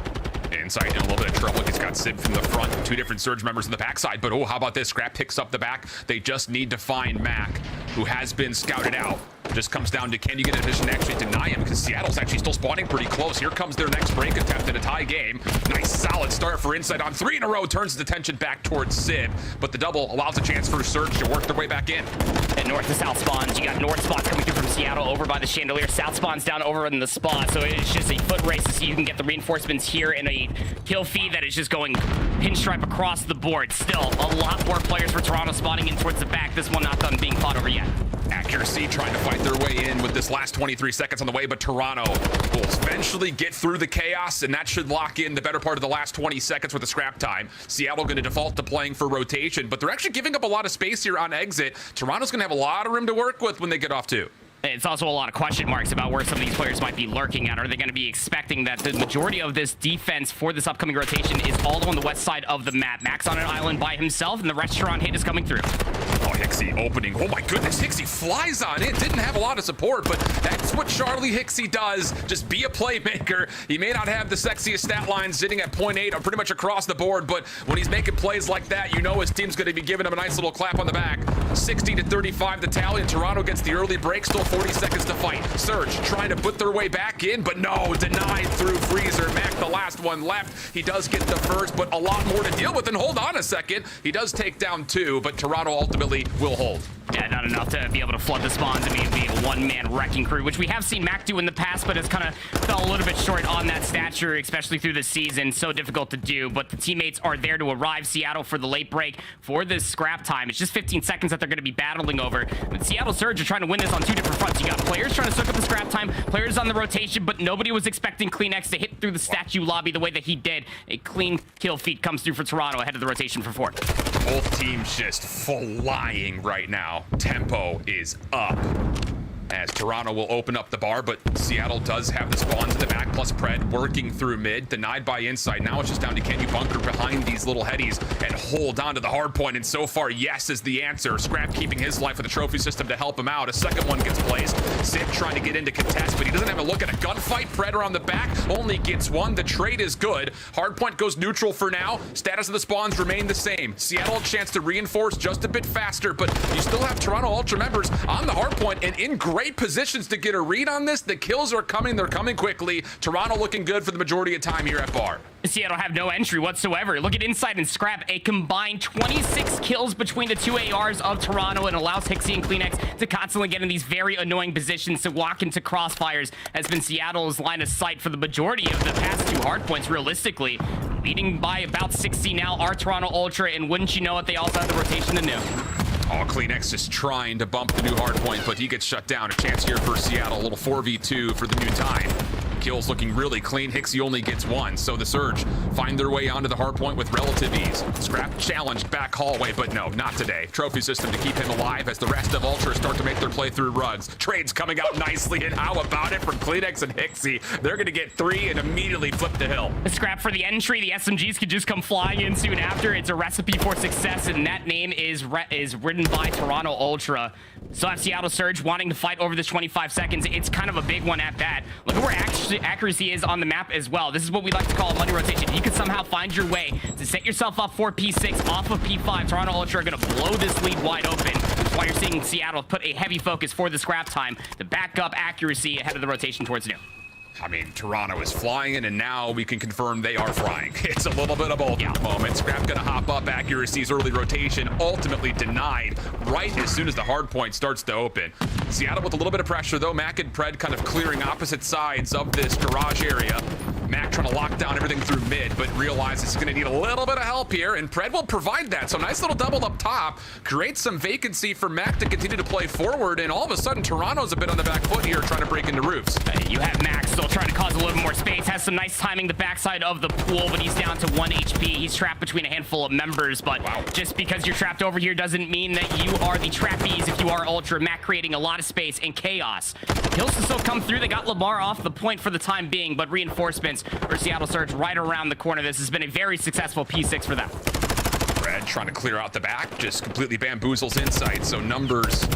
Inside in a little bit of trouble. He's got Simp from the front, 2 different Surge members in the backside. But oh, how about this? Scrap picks up the back. They just need to find Mack, who has been scouted out. Just comes down to, can you get a vision to actually deny him? Because Seattle's actually still spawning pretty close. Here comes their next break attempt in a tie game. Nice solid start for Inside on 3 in a row. Turns his attention back towards Sid. But the double allows a chance for Surge to work their way back in. And north to south spawns. You got north spots coming through from Seattle over by the chandelier. South spawns down over in the spot. So it's just a foot race to see you can get the reinforcements here in a kill feed that is just going pinstripe across the board. Still, a lot more players for Toronto spawning in towards the back. This one not done being fought over yet. Accuracy trying to fight their way way in with this last 23 seconds on the way, but Toronto will eventually get through the chaos, and that should lock in the better part of the last 20 seconds with the scrap time. Seattle going to default to playing for rotation, but they're actually giving up a lot of space here on exit. Toronto's going to have a lot of room to work with when they get off too. It's also a lot of question marks about where some of these players might be lurking at. Are they going to be expecting that the majority of this defense for this upcoming rotation is all on the west side of the map? Mack's on an island by himself, and the restaurant hit is coming through. Oh, Hixie opening. Oh my goodness, Hixie flies on it. Didn't have a lot of support, but that's what Charlie Hixie does. Just be a playmaker. He may not have the sexiest stat line sitting at 0.8 or pretty much across the board, but when he's making plays like that, you know his team's going to be giving him a nice little clap on the back. 60-35 the tally, and Toronto gets the early break. Still 40 seconds to fight. Surge trying to put their way back in, but no, denied through Freezer. Mack, the last one left. He does get the first, but a lot more to deal with. And hold on a second. He does take down 2, but Toronto ultimately will hold. Yeah, not enough to be able to flood the spawns and be a one-man wrecking crew, which we have seen Mack do in the past, but has kind of fell a little bit short on that stature, especially through the season. So difficult to do, but the teammates are there to arrive. Seattle for the late break for this scrap time. It's just 15 seconds that they're going to be battling over. The Seattle Surge are trying to win this on 2 different fronts. You got players trying to soak up the scrap time, players on the rotation, but nobody was expecting CleanX to hit through the statue lobby the way that he did. A clean kill feed comes through for Toronto ahead of the rotation for 4. Both teams just flying right now. Tempo is up as Toronto will open up the bar, but Seattle does have the spawns in the back, plus Pred working through mid, denied by inside. Now it's just down to can you bunker behind these little headies and hold on to the hard point, and so far, yes is the answer. Scrap keeping his life with a trophy system to help him out. A second one gets placed. Simp trying to get into contest, but he doesn't have a look at a gunfight. Pred on the back, only gets 1. The trade is good. Hard point goes neutral for now. Status of the spawns remain the same. Seattle a chance to reinforce just a bit faster, but you still have Toronto Ultra members on the hard point and in great positions to get a read on this. The kills are coming. They're coming quickly. Toronto looking good for the majority of time here at bar. Seattle have no entry whatsoever. Look at Inside and Scrap, a combined 26 kills between the 2 ARs of Toronto, and allows Hixie and CleanX to constantly get in these very annoying positions to walk into crossfires. Has been Seattle's line of sight for the majority of the past 2 hardpoints, realistically. Leading by about 60 now are Toronto Ultra, and wouldn't you know it, they also have the rotation to new. Oh, CleanX just trying to bump the new hard point, but he gets shut down. A chance here for Seattle. A little 4v2 for the new time. Kills looking really clean. Hixie only gets 1, so the Surge find their way onto the hard point with relative ease. Scrap challenged back hallway, but no, not today. Trophy system to keep him alive as the rest of Ultra start to make their play through rugs. Trades coming out nicely, and how about it from CleanX and Hixie? They're going to get 3 and immediately flip the hill. A Scrap for the entry. The SMGs could just come flying in soon after. It's a recipe for success, and that name is written by Toronto Ultra. So have Seattle Surge wanting to fight over this 25 seconds. It's kind of a big one at that. Look at where accuracy is on the map as well. This is what we like to call a money rotation. You can somehow find your way to set yourself up for P6 off of P5. Toronto Ultra are going to blow this lead wide open. That's why you're seeing Seattle put a heavy focus for the scrap time to back up accuracy ahead of the rotation towards new. I mean, Toronto is flying, and now we can confirm they are flying. It's a little bit of both at the moment. Scrap gonna hop up. Accuracy's early rotation ultimately denied right as soon as the hard point starts to open. Seattle with a little bit of pressure, though. Mack and Pred kind of clearing opposite sides of this garage area. Mack trying to lock down everything through mid, but realizes he's going to need a little bit of help here, and Pred will provide that. So nice little double up top, creates some vacancy for Mack to continue to play forward, and all of a sudden, Toronto's a bit on the back foot here trying to break into roofs. You have Mack still trying to cause a little more space, has some nice timing the backside of the pool, but he's down to 1 HP. He's trapped between a handful of members, but just because you're trapped over here doesn't mean that you are the trappies if you are Ultra. Mack creating a lot of space and chaos. Kills to still come through. They got Lamar off the point for the time being, but reinforcements for Seattle Surge right around the corner. This has been a very successful P6 for them. Pred trying to clear out the back, just completely bamboozles inside. So numbers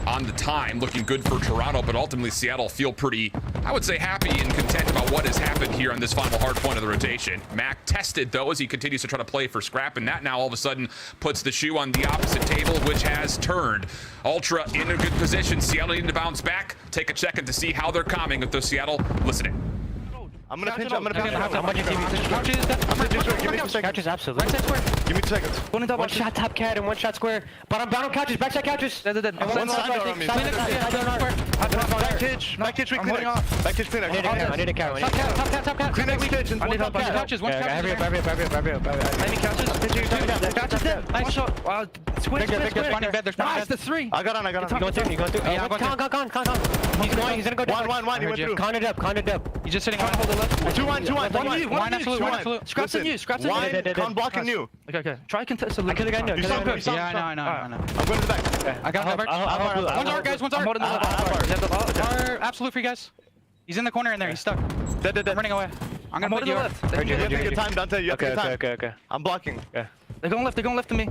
on the time looking good for Toronto, but ultimately Seattle feel pretty, I would say, happy and content about what has happened here on this final hard point of the rotation. Mack tested, though, as he continues to try to play for scrap, and that now all of a sudden puts the shoe on the opposite table, which has turned. Ultra in a good position. Seattle needing to bounce back. Take a second to see how they're calming with the Seattle listening. I'm gonna pinch. I'm gonna pinch. Couches, absolutely. Right side square. Give me 2 seconds. One shot top cat and one shot square. Bottom couches, backside couches. One side on me. Back cage, we clean off. Back cage clean. I need a couch. Top cat. Clean X kitchen. I need help. Couches, one couch. Hurry up. Any couches? Couches dead. Nice shot. Square. Nice, the 3. I got on. You going through. Yeah, con. He's gonna go down. One. He went through. Con it up. He's just sitting on the left. 2-1. One absolute. Scrapz and you. Con blocking you. Okay. Try contest a little. I could've gotten you. Yeah, I know. I'm going to the back. I got covered. One's art, guys. One's art. Absolute free, guys. He's in the corner in there. He's stuck. Dead. I'm running away. I'm gonna put you left. You have to take your time, Dante. You have to take your time. Okay. I'm blocking. They're going left to me.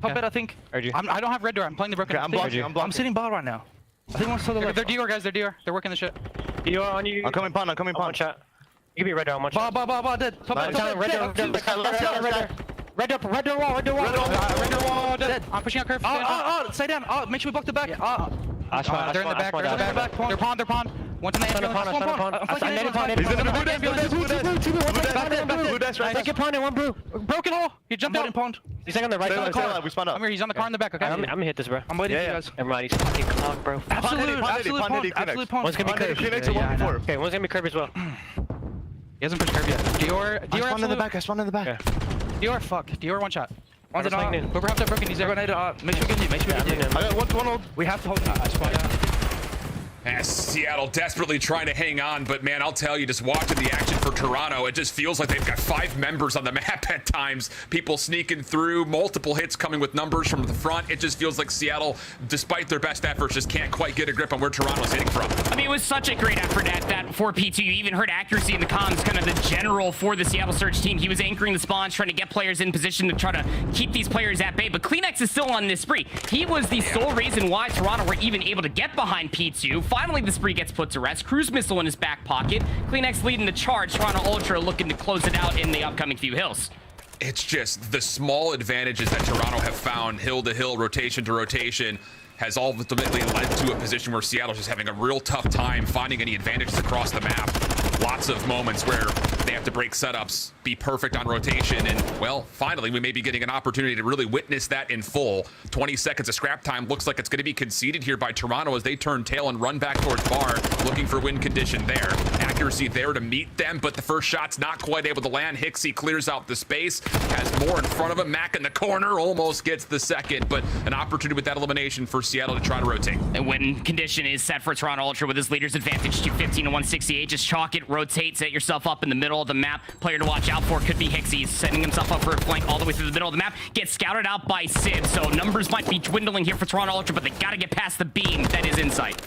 Pop it, I think. I don't have red door. I'm playing the broken. I'm blocking. I'm sitting ball right now. I think one's to the left. They're Dior, guys. They're working the shit. Dior on you. I'm coming pawn. One shot. You can be red door on one shot. Ball, dead. Red door wall. Dead. I'm pushing out curve. Stay down. Make sure we block the back. They're in the back. They're pawn. One's in the ambulance. He's in the blue dash. Right. Take a pawn and one blue. Broken hole. He jumped out. He's like on the right side of the car. We spawn up. He's on the car in the back, okay? I'm gonna hit this, bro. I'm waiting for you guys. Everybody's fucking clock, bro. Absolute pawn. One's gonna be curve. Okay, one's gonna be curve as well. He hasn't pushed curve yet. Dior I spawned in the back. Dior, fuck. Dior, one shot. One's in Whoever have that broken, he's there. Make sure we get you. I got one hold. We have to hold. I spawned out. As Seattle desperately trying to hang on, but man, I'll tell you, just watching the action for Toronto, it just feels like they've got 5 members on the map at times. People sneaking through, multiple hits coming with numbers from the front. It just feels like Seattle, despite their best efforts, just can't quite get a grip on where Toronto's hitting from. I mean, it was such a great effort at that for P2. You even heard accuracy in the comms, kind of the general for the Seattle Surge team. He was anchoring the spawns, trying to get players in position to try to keep these players at bay. But CleanX is still on this spree. He was the sole reason why Toronto were even able to get behind P2. Finally, the spree gets put to rest. Cruise missile in his back pocket. CleanX leading the charge. Toronto Ultra looking to close it out in the upcoming few hills. It's just the small advantages that Toronto have found, hill to hill, rotation to rotation, has ultimately led to a position where Seattle's just having a real tough time finding any advantages across the map. Lots of moments where they have to break setups, be perfect on rotation, and, well, finally, we may be getting an opportunity to really witness that in full. 20 seconds of scrap time looks like it's going to be conceded here by Toronto as they turn tail and run back towards bar, looking for win condition there. Accuracy there to meet them, but the first shot's not quite able to land. Hixie clears out the space, has more in front of him. Mack in the corner almost gets the second, but an opportunity with that elimination for Seattle to try to rotate. And win condition is set for Toronto Ultra with his leader's advantage, 215 to 168. Just chalk it, rotate, set yourself up in the middle of the map. Player to watch out for could be Hixie, setting himself up for a flank all the way through the middle of the map. Gets scouted out by Sid, so numbers might be dwindling here for Toronto Ultra, but they gotta get past the beam that is Insight.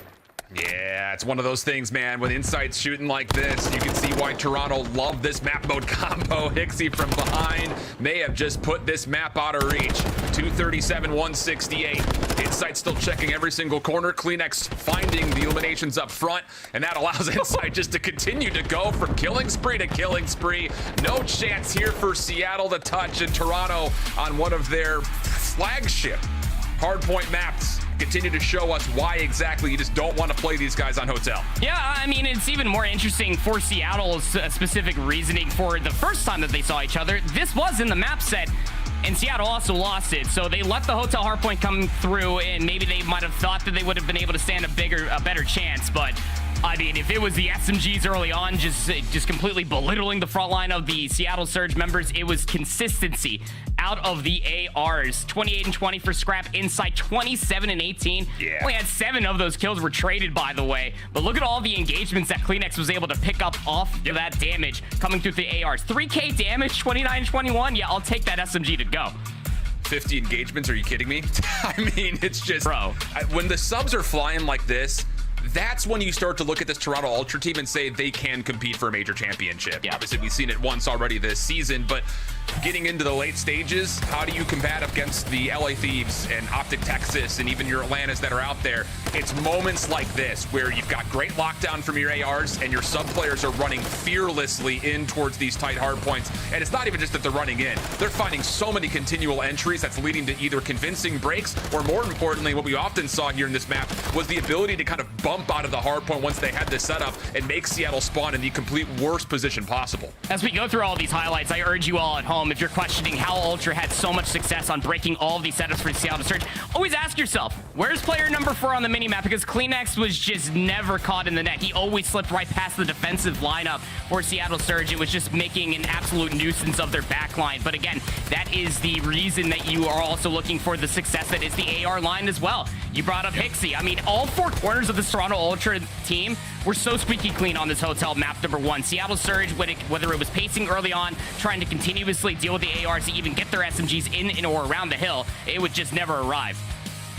Yeah, it's one of those things, man. With Insight's shooting like this, you can see why Toronto loved this map mode combo. Hixie from behind may have just put this map out of reach. 237, 168. Insight still checking every single corner. CleanX finding the eliminations up front, and that allows Insight just to continue to go from killing spree to killing spree. No chance here for Seattle to touch, and Toronto on one of their flagship hardpoint maps continue to show us why exactly you just don't want to play these guys on Hotel. Yeah, I mean, it's even more interesting for Seattle's specific reasoning for the first time that they saw each other. This was in the map set, and Seattle also lost it. So they let the Hotel hardpoint come through, and maybe they might have thought that they would have been able to stand a better chance, but I mean, if it was the SMGs early on just completely belittling the front line of the Seattle Surge members, it was consistency out of the ARs. 28 and 20 for Scrap. Insight 27 and 18. Yeah. Only had 7 of those kills were traded, by the way. But look at all the engagements that CleanX was able to pick up off of that damage coming through the ARs. 3K damage, 29 and 21. Yeah, I'll take that SMG to go. 50 engagements, are you kidding me? I mean, it's just, bro, when the subs are flying like this, that's when you start to look at this Toronto Ultra team and say they can compete for a major championship. Yeah. Obviously, we've seen it once already this season, but getting into the late stages, how do you combat against the LA Thieves and OpTic Texas and even your Atlantas that are out there? It's moments like this where you've got great lockdown from your ARs and your sub players are running fearlessly in towards these tight hard points. And it's not even just that they're running in. They're finding so many continual entries that's leading to either convincing breaks or, more importantly, what we often saw here in this map was the ability to kind of jump out of the hard point once they had this setup and make Seattle spawn in the complete worst position possible. As we go through all these highlights, I urge you all at home, if you're questioning how Ultra had so much success on breaking all of these setups for Seattle Surge, always ask yourself, where's player number 4 on the minimap? Because Kleenex was just never caught in the net. He always slipped right past the defensive lineup for Seattle Surge. It was just making an absolute nuisance of their backline. But again, that is the reason that you are also looking for the success that is the AR line as well. You brought up Hixie. I mean, all 4 corners of the Toronto Ultra team were so squeaky clean on this hotel map number 1. Seattle Surge, whether it was pacing early on, trying to continuously deal with the ARs to even get their SMGs in or around the hill, it would just never arrive.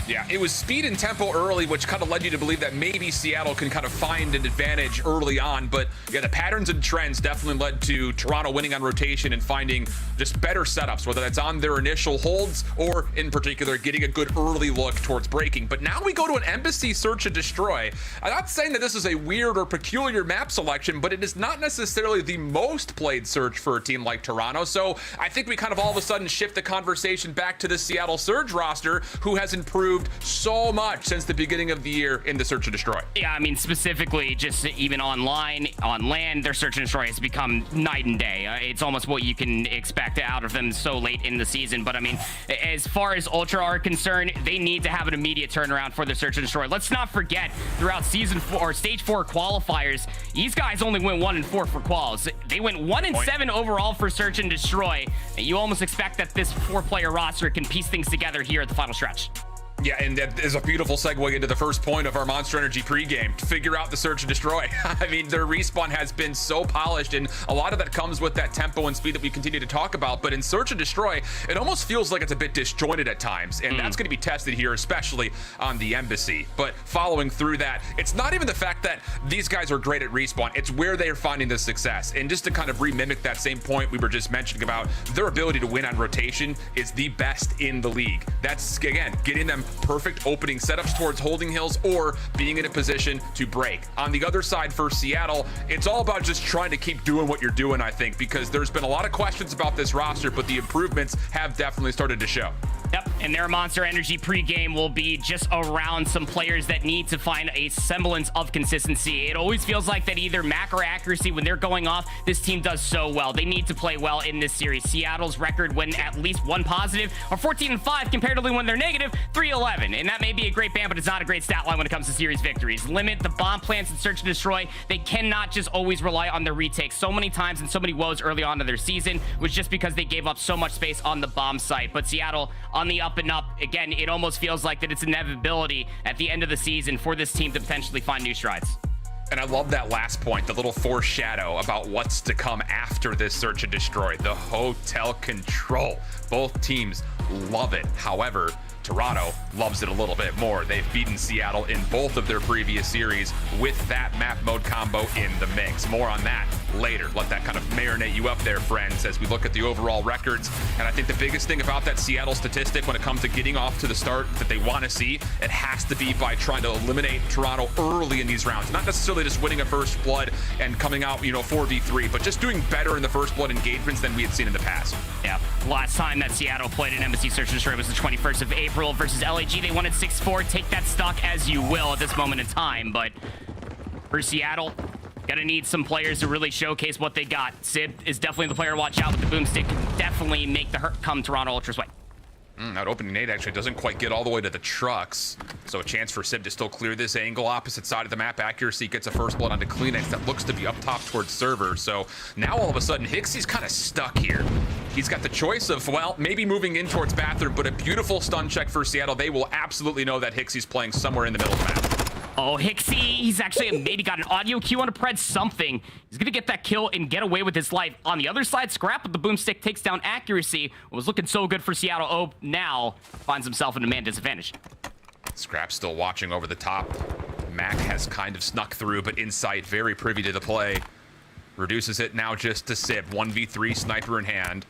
Yeah, it was speed and tempo early, which kind of led you to believe that maybe Seattle can kind of find an advantage early on. But yeah, the patterns and trends definitely led to Toronto winning on rotation and finding just better setups, whether that's on their initial holds or in particular getting a good early look towards breaking. But now we go to an embassy search and destroy. I'm not saying that this is a weird or peculiar map selection, but it is not necessarily the most played search for a team like Toronto. So I think we kind of all of a sudden shift the conversation back to the Seattle Surge roster, who has improved so much since the beginning of the year in the search and destroy. Yeah, I mean, specifically just even online, on land, their search and destroy has become night and day. It's almost what you can expect out of them so late in the season. But I mean, as far as Ultra are concerned, they need to have an immediate turnaround for their search and destroy. Let's not forget, throughout season 4 or stage 4 qualifiers, these guys only went 1-4 for quals. They went 1-7 overall for search and destroy. And you almost expect that this 4-player roster can piece things together here at the final stretch. Yeah, and that is a beautiful segue into the first point of our Monster Energy pregame, to figure out the search and destroy. I mean, their respawn has been so polished, and a lot of that comes with that tempo and speed that we continue to talk about. But in search and destroy, it almost feels like it's a bit disjointed at times, and that's going to be tested here, especially on the embassy. But following through that, it's not even the fact that these guys are great at respawn, it's where they are finding the success. And just to kind of remimic that same point we were just mentioning about their ability to win on rotation is the best in the league. That's, again, getting them perfect opening setups towards holding hills or being in a position to break. On the other side for Seattle, it's all about just trying to keep doing what you're doing, I think, because there's been a lot of questions about this roster, but the improvements have definitely started to show. Yep, and their Monster Energy pregame will be just around some players that need to find a semblance of consistency. It always feels like that either Mack or Accuracy, when they're going off, this team does so well. They need to play well in this series. Seattle's record when at least 1 positive are 14-5, comparatively when they're negative 3-11. And that may be a great band, but it's not a great stat line when it comes to series victories. Limit the bomb plants and search and destroy. They cannot just always rely on their retakes. So many times and so many woes early on in their season was just because they gave up so much space on the bomb site. But Seattle on the up and up. Again, it almost feels like that it's inevitability at the end of the season for this team to potentially find new strides. And I love that last point, the little foreshadow about what's to come after this search and destroy. The hotel control. Both teams love it. However, Toronto loves it a little bit more. They've beaten Seattle in both of their previous series with that map mode combo in the mix. More on that later. Let that kind of marinate you up there, friends, as we look at the overall records. And I think the biggest thing about that Seattle statistic when it comes to getting off to the start that they want to see, it has to be by trying to eliminate Toronto early in these rounds. Not necessarily just winning a first blood and coming out, 4v3, but just doing better in the first blood engagements than we had seen in the past. Yeah, last time that Seattle played an Embassy Search and Destroy was the 21st of April versus LAG. They won it 6-4. Take that stock as you will at this moment in time, but for Seattle, gonna need some players to really showcase what they got. Sib is definitely the player to watch out with the boomstick. Can definitely make the hurt come Toronto Ultra's way. That opening nade actually doesn't quite get all the way to the trucks. So a chance for Sib to still clear this angle. Opposite side of the map, Accuracy gets a first blood onto Kleenex that looks to be up top towards server. So now all of a sudden, Hixie's kind of stuck here. He's got the choice of, well, maybe moving in towards bathroom, but a beautiful stun check for Seattle. They will absolutely know that Hixie's playing somewhere in the middle of the map. Oh, Hixie, he's actually maybe got an audio cue on a pred, something. He's going to get that kill and get away with his life. On the other side, Scrapz with the boomstick takes down Accuracy. What was looking so good for Seattle, oh, now finds himself in a man disadvantage. Scrapz still watching over the top. Mack has kind of snuck through, but Insight very privy to the play. Reduces it now just to Sib. 1v3, sniper in hand.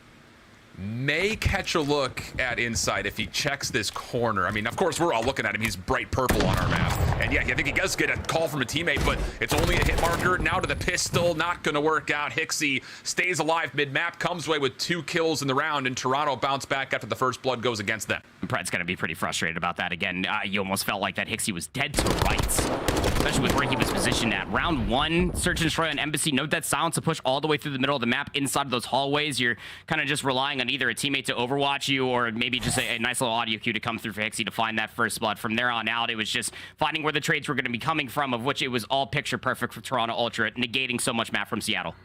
May catch a look at Insight if he checks this corner. I mean, of course, we're all looking at him. He's bright purple on our map. And yeah, I think he does get a call from a teammate, but it's only a hit marker. Now to the pistol, not going to work out. HyDra stays alive mid-map, comes away with 2 kills in the round, and Toronto bounce back after the first blood goes against them. Pred's going to be pretty frustrated about that again. You almost felt like that HyDra was dead to rights, especially with where he was positioned at. Round 1, search and destroy on aBeZy. Note that silence to push all the way through the middle of the map inside of those hallways. You're kind of just relying on either a teammate to overwatch you or maybe just a nice little audio cue to come through for HyDra to find that first blood. From there on out, it was just finding where the trades were going to be coming from, of which it was all picture perfect for Toronto Ultra, negating so much map from Seattle.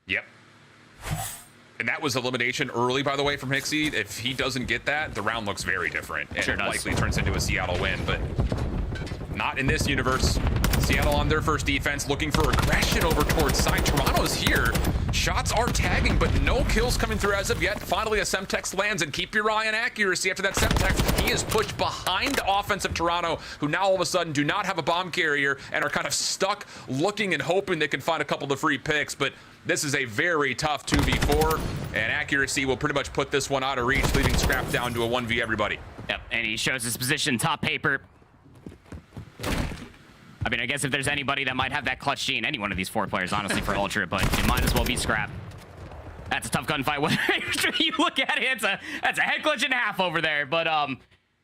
Yep. And that was elimination early, by the way, from HyDra. If he doesn't get that, the round looks very different. And it likely turns into a Seattle win, but not in this universe. Seattle on their first defense, looking for aggression over towards side. Toronto's here. Shots are tagging, but no kills coming through as of yet. Finally, a Semtex lands, and keep your eye on accuracy. After that Semtex, he is pushed behind offensive Toronto, who now all of a sudden do not have a bomb carrier and are kind of stuck looking and hoping they can find a couple of free picks. But this is a very tough 2v4, and accuracy will pretty much put this one out of reach, leaving Scrapz down to a 1v everybody. Yep, and he shows his position top paper. I mean, I guess if there's anybody that might have that clutch gene, any one of these 4 players, honestly, for Ultra, but it might as well be Scrapz. That's a tough gunfight. Whether you look at it, that's a head clutch and a half over there. But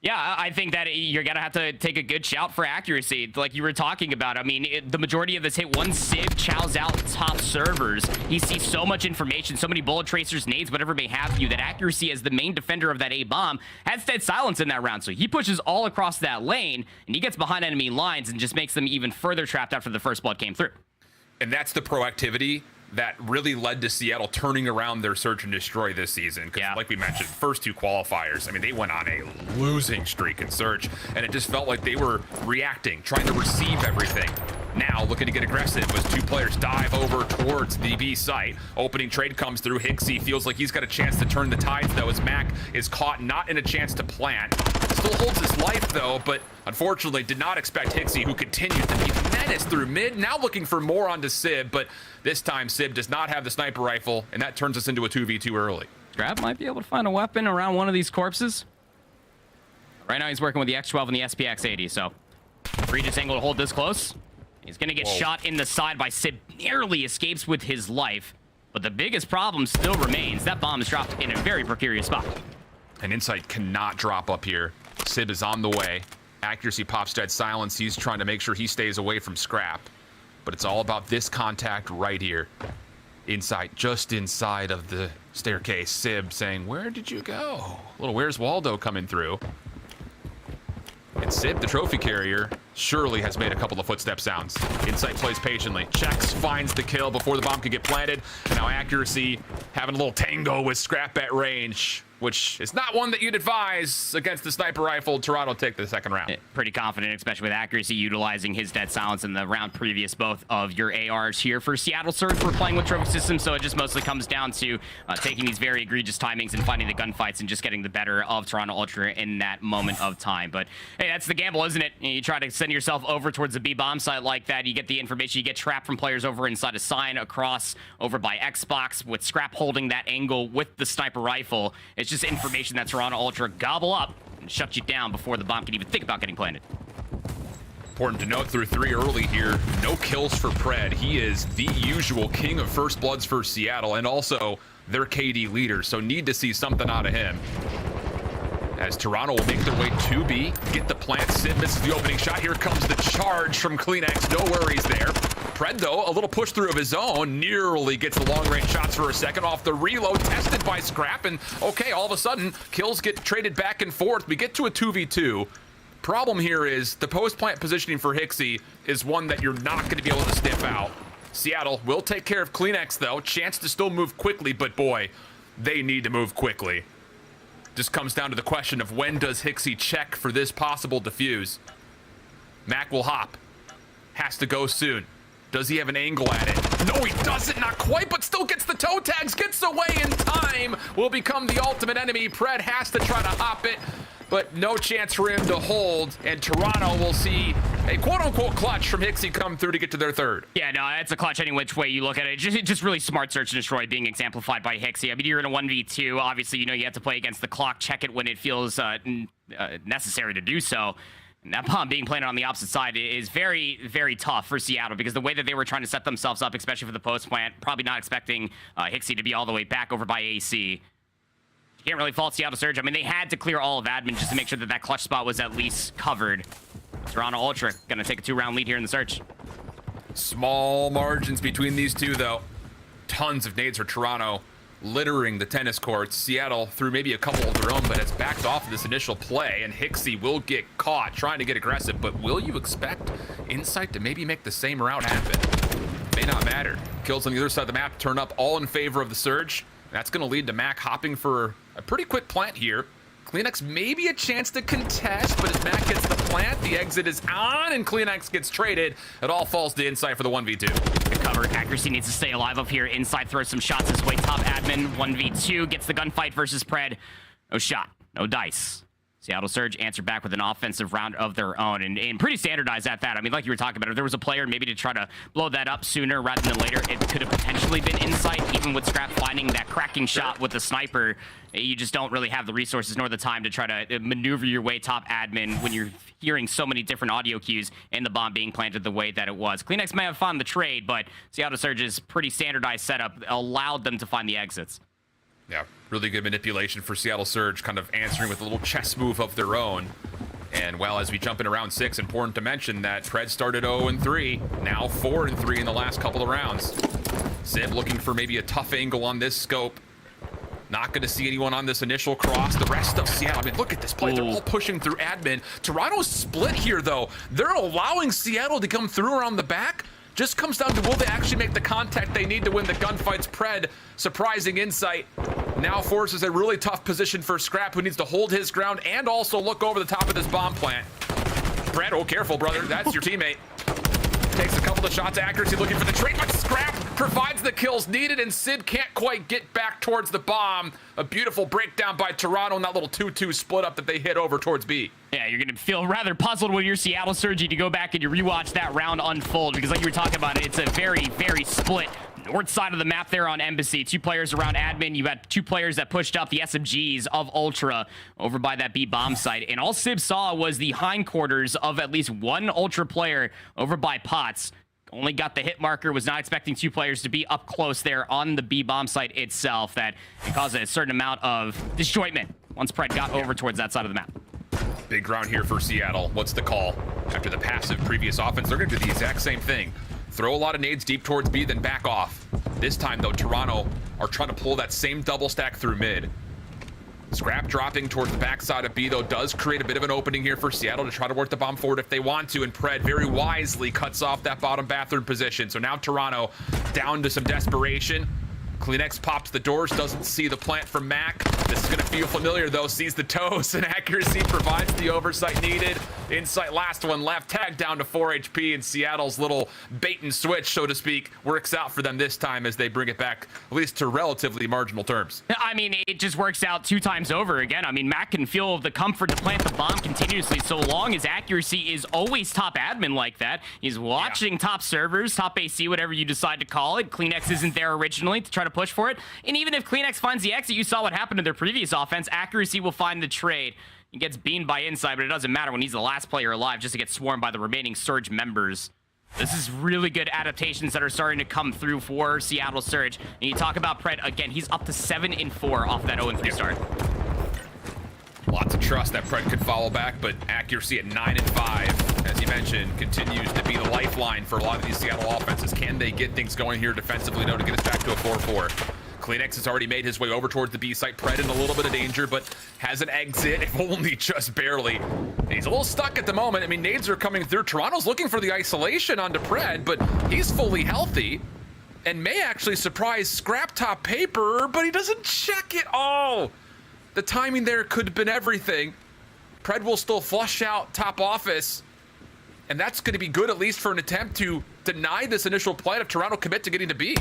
yeah, I think that you're gonna have to take a good shout for accuracy, like you were talking about. I mean, the majority of this hit, once Sib chows out top servers, he sees so much information, so many bullet tracers, nades, whatever may have you, that accuracy as the main defender of that A bomb has dead silence in that round. So he pushes all across that lane, and he gets behind enemy lines and just makes them even further trapped after the first blood came through. And that's the proactivity that really led to Seattle turning around their search and destroy this season. Because like we mentioned, first 2 qualifiers, I mean, they went on a losing streak in search, and it just felt like they were reacting, trying to receive everything. Now looking to get aggressive as 2 players dive over towards the B site. Opening trade comes through. HyDra feels like he's got a chance to turn the tides, though, as Mack is caught not in a chance to plant. Still holds his life, though, but unfortunately did not expect HyDra, who continued to be menaced through mid. Now looking for more onto Sib, but this time Sib does not have the sniper rifle, and that turns us into a 2v2 early. Scrapz might be able to find a weapon around one of these corpses. Right now he's working with the X12 and the SPX-80, so Regis angle to hold this close. He's going to get shot in the side by Sib, nearly escapes with his life, but the biggest problem still remains. That bomb is dropped in a very precarious spot. An insight cannot drop up here. Sib is on the way. Accuracy pops dead silence. He's trying to make sure he stays away from Scrapz. But it's all about this contact right here. Inside, just inside of the staircase. Sib saying, where did you go? A little Where's Waldo coming through. And Sib, the trophy carrier, surely has made a couple of footstep sounds. Insight plays patiently. Checks, finds the kill before the bomb could get planted. And now accuracy having a little tango with Scrapz at range, which is not one that you'd advise against the sniper rifle. Toronto take the second round. Pretty confident, especially with accuracy, utilizing his dead silence in the round previous. Both of your ARs here for Seattle Surge were playing with trophy systems, so it just mostly comes down to taking these very egregious timings and finding the gunfights and just getting the better of Toronto Ultra in that moment of time. But hey, that's the gamble, isn't it? You try to send yourself over towards the B bomb site like that, you get the information, you get trapped from players over inside a sign across over by Xbox with Scrapz holding that angle with the sniper rifle. It's just information that Toronto Ultra gobble up and shut you down before the bomb can even think about getting planted. Important to note, through 3 early here, no kills for Pred. He is the usual king of first bloods for Seattle and also their KD leader, so need to see something out of him. As Toronto will make their way to B, get the plant. Sid misses the opening shot. Here comes the charge from CleanX. No worries there. Pred, though, a little push through of his own, nearly gets the long-range shots for a second off the reload, tested by Scrapz, and okay, all of a sudden, kills get traded back and forth. We get to a 2v2. Problem here is the post-plant positioning for HyDra is one that you're not going to be able to sniff out. Seattle will take care of CleanX, though. Chance to still move quickly, but boy, they need to move quickly. Just comes down to the question of when does HyDra check for this possible defuse. Mack will hop. Has to go soon. Does he have an angle at it? No, he doesn't. Not quite, but still gets the toe tags. Gets away in time. Will become the ultimate enemy. Pred has to try to hop it, but no chance for him to hold. And Toronto will see a quote-unquote clutch from HyDra come through to get to their third. Yeah, no, it's a clutch any which way you look at it. Just really smart search and destroy being exemplified by HyDra. I mean, you're in a 1v2. Obviously, you know you have to play against the clock, check it when it feels necessary to do so. And that bomb being planted on the opposite side is very, very tough for Seattle because the way that they were trying to set themselves up, especially for the post plant, probably not expecting Hixie to be all the way back over by AC. You can't really fault Seattle Surge. I mean, they had to clear all of admin just to make sure that that clutch spot was at least covered. Toronto Ultra gonna take a 2-round lead here in the search. Small margins between these two, though. Tons of nades for Toronto, littering the tennis courts. Seattle threw maybe a couple of their own, but has backed off of this initial play, and Hixie will get caught trying to get aggressive. But will you expect Insight to maybe make the same route happen? May not matter. Kills on the other side of the map turn up all in favor of the Surge. That's going to lead to Mack hopping for a pretty quick plant here. CleanX maybe a chance to contest, but as Mack gets the plant, the exit is on, and CleanX gets traded. It all falls to Insight for the 1v2. Good cover. Accuracy needs to stay alive up here. Insight throws some shots his way. Top admin, 1v2, gets the gunfight versus Pred. No shot, no dice. Seattle Surge answered back with an offensive round of their own, and pretty standardized at that. I mean, like you were talking about, if there was a player maybe to try to blow that up sooner rather than later, it could have potentially been Insight. Even with Scrapz finding that cracking shot with the sniper, you just don't really have the resources nor the time to try to maneuver your way top admin when you're hearing so many different audio cues and the bomb being planted the way that it was. CleanX may have found the trade, but Seattle Surge's pretty standardized setup allowed them to find the exits. Yeah, really good manipulation for Seattle Surge, kind of answering with a little chess move of their own. And well, as we jump into round 6, important to mention that Pred started 0-3, now 4-3 in the last couple of rounds. Simp looking for maybe a tough angle on this scope. Not going to see anyone on this initial cross. The rest of Seattle, I mean, look at this play. They're all pushing through admin. Toronto's split here, though. They're allowing Seattle to come through around the back. Just comes down to will they actually make the contact they need to win the gunfights. Pred, surprising Insight, now forces a really tough position for Scrap, who needs to hold his ground and also look over the top of this bomb plant. Pred, oh, careful, brother. That's your teammate. Takes a couple of shots, accuracy looking for the trade, but Scrap provides the kills needed, and Sid can't quite get back towards the bomb. A beautiful breakdown by Toronto and that little 2-2 split up that they hit over towards B. Yeah, you're going to feel rather puzzled when you're Seattle Surge to go back and you rewatch that round unfold, because like you were talking about, it's a very, very split north side of the map there on Embassy. 2 players around admin. You had 2 players that pushed up the SMGs of Ultra over by that B bomb site. And all Sib saw was the hindquarters of at least 1 Ultra player over by Pots. Only got the hit marker, was not expecting 2 players to be up close there on the B bomb site itself. That it caused a certain amount of disjointment once Pred got over towards that side of the map. Big round here for Seattle. What's the call? After the passive previous offense, they're going to do the exact same thing. Throw a lot of nades deep towards B, then back off. This time, though, Toronto are trying to pull that same double stack through mid. Scrap dropping towards the backside of B, though, does create a bit of an opening here for Seattle to try to work the bomb forward if they want to, and Pred very wisely cuts off that bottom bathroom position. So now Toronto down to some desperation. CleanX pops the doors, doesn't see the plant from Mack. This is gonna feel familiar though, sees the toes, and accuracy provides the oversight needed. Insight, last one left, tag down to 4 HP, and Seattle's little bait and switch, so to speak, works out for them this time as they bring it back, at least to relatively marginal terms. I mean, it just works out 2 times over again. I mean, Mack can feel the comfort to plant the bomb continuously so long as accuracy is always top admin like that. He's watching top servers, top AC, whatever you decide to call it. CleanX isn't there originally to try to push for it. And even if CleanX finds the exit, you saw what happened to their previous offense. Accuracy will find the trade. He gets beamed by Insight, but it doesn't matter when he's the last player alive just to get swarmed by the remaining Surge members. This is really good adaptations that are starting to come through for Seattle Surge. And you talk about Pred, again, he's up to 7-4 off that 0-3 start. Lots of trust that Pred could follow back, but accuracy at 9-5, as you mentioned, continues to be the lifeline for a lot of these Seattle offenses. Can they get things going here defensively? No, to get us back to a 4-4. CleanX has already made his way over towards the B site. Pred in a little bit of danger, but has an exit, if only just barely. And he's a little stuck at the moment. I mean, nades are coming through. Toronto's looking for the isolation onto Pred, but he's fully healthy and may actually surprise Scrap top paper, but he doesn't check it all. The timing there could have been everything. Pred will still flush out top office, and that's going to be good at least for an attempt to deny this initial plan of Toronto commit to getting to B.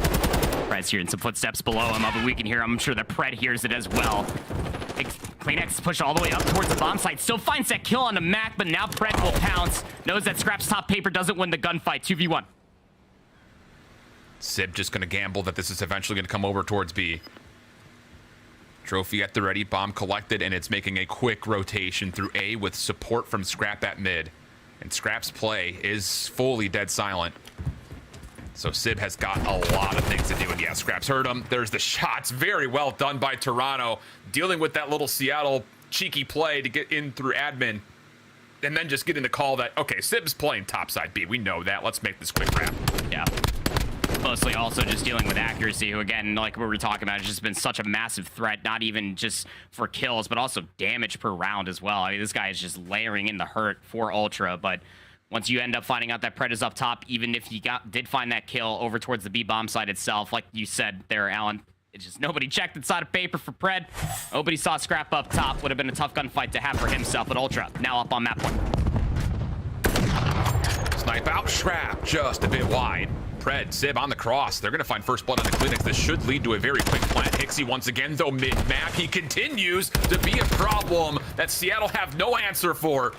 Pred's hearing some footsteps below him up, and we can hear. I'm sure that Pred hears it as well. CleanX push all the way up towards the bomb site. Still finds that kill on the Mack, but now Pred will pounce. Knows that Scrap's top paper doesn't win the gunfight. 2v1. Sib just going to gamble that this is eventually going to come over towards B. Trophy at the ready, bomb collected, and it's making a quick rotation through A with support from Scrap at mid. And Scrap's play is fully dead silent. So Sib has got a lot of things to do, and yeah, Scrap's heard him. There's the shots, very well done by Toronto, dealing with that little Seattle cheeky play to get in through admin, and then just getting the call that, okay, Sib's playing topside B. We know that. Let's make this quick wrap. Yeah. Mostly also just dealing with accuracy, who again, like we were talking about, has just been such a massive threat, not even just for kills, but also damage per round as well. I mean, this guy is just layering in the hurt for Ultra, but once you end up finding out that Pred is up top, even if you did find that kill over towards the B bomb side itself, like you said there, Alan, it's just nobody checked inside of paper for Pred. Nobody saw Scrap up top. Would have been a tough gunfight to have for himself, but Ultra now up on map one. Snipe out, Scrap just a bit wide. Pred, Sib on the cross. They're going to find first blood on the clinics. This should lead to a very quick plant. Hixie once again, though, mid-map. He continues to be a problem that Seattle have no answer for.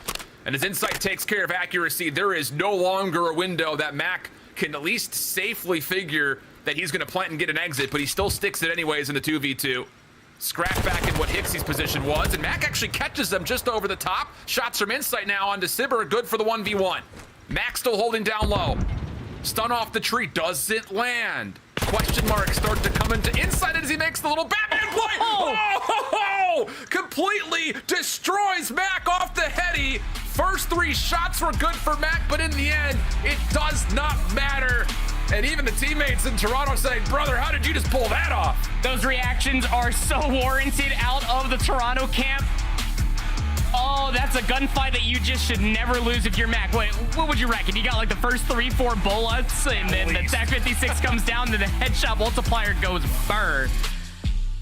And as Insight takes care of accuracy, there is no longer a window that Mack can at least safely figure that he's going to plant and get an exit, but he still sticks it anyways in the 2v2. Scrap back in what Hixie's position was, and Mack actually catches them just over the top. Shots from Insight now onto Sibber, good for the 1v1. Mack still holding down low. Stun off the tree doesn't land. Question marks start to come into Insight as he makes the little Batman play. Oh! Completely destroys Mack off the heady. First 3 shots were good for Mack, but in the end, it does not matter. And even the teammates in Toronto saying, brother, how did you just pull that off? Those reactions are so warranted out of the Toronto camp. Oh, that's a gunfight that you just should never lose if you're Mack. Wait, what would you reckon? You got like the first 3-4 bullets, and then the TAC 56 comes down, and the headshot multiplier goes burr.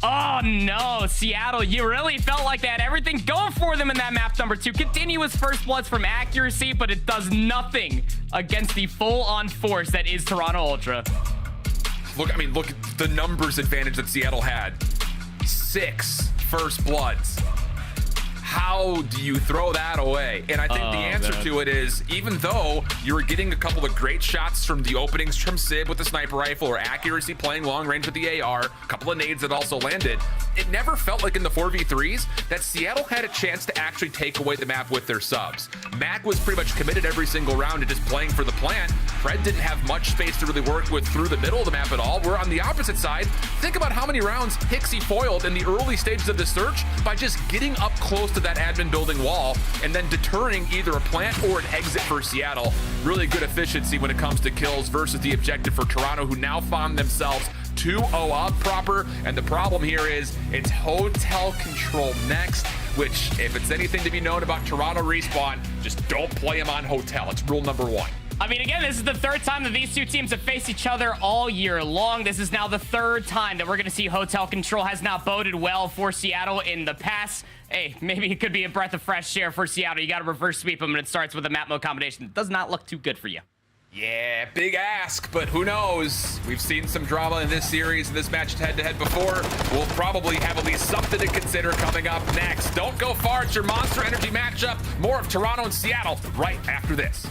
Oh no, Seattle, you really felt like they had everything going for them in that map number 2. Continuous first bloods from accuracy, but it does nothing against the full-on force that is Toronto Ultra. Look, I mean, look at the numbers advantage that Seattle had. 6 first bloods. How do you throw that away? And I think the answer to it is, even though you were getting a couple of great shots from the openings from Sib with the sniper rifle, or accuracy playing long range with the AR, a couple of nades that also landed, it never felt like in the 4v3s that Seattle had a chance to actually take away the map with their subs. Mack was pretty much committed every single round to just playing for the plant. Pred didn't have much space to really work with through the middle of the map at all. We're on the opposite side. Think about how many rounds Hixie foiled in the early stages of the search by just getting up close to that admin building wall and then deterring either a plant or an exit for Seattle. Really good efficiency when it comes to kills versus the objective for Toronto, who now found themselves 2-0 up proper. And the problem here is it's hotel control next, which, if it's anything to be known about Toronto Respawn, just don't play them on hotel. It's rule number 1. I mean, again, this is the 3rd time that these 2 teams have faced each other all year long. This is now the 3rd time that we're going to see hotel control. Has not boded well for Seattle in the past. Hey, maybe it could be a breath of fresh air for Seattle. You got to reverse sweep them, and it starts with a map mode combination that does not look too good for you. Yeah, big ask, but who knows? We've seen some drama in this series, in this match head-to-head before. We'll probably have at least something to consider coming up next. Don't go far. It's your Monster Energy matchup. More of Toronto and Seattle right after this.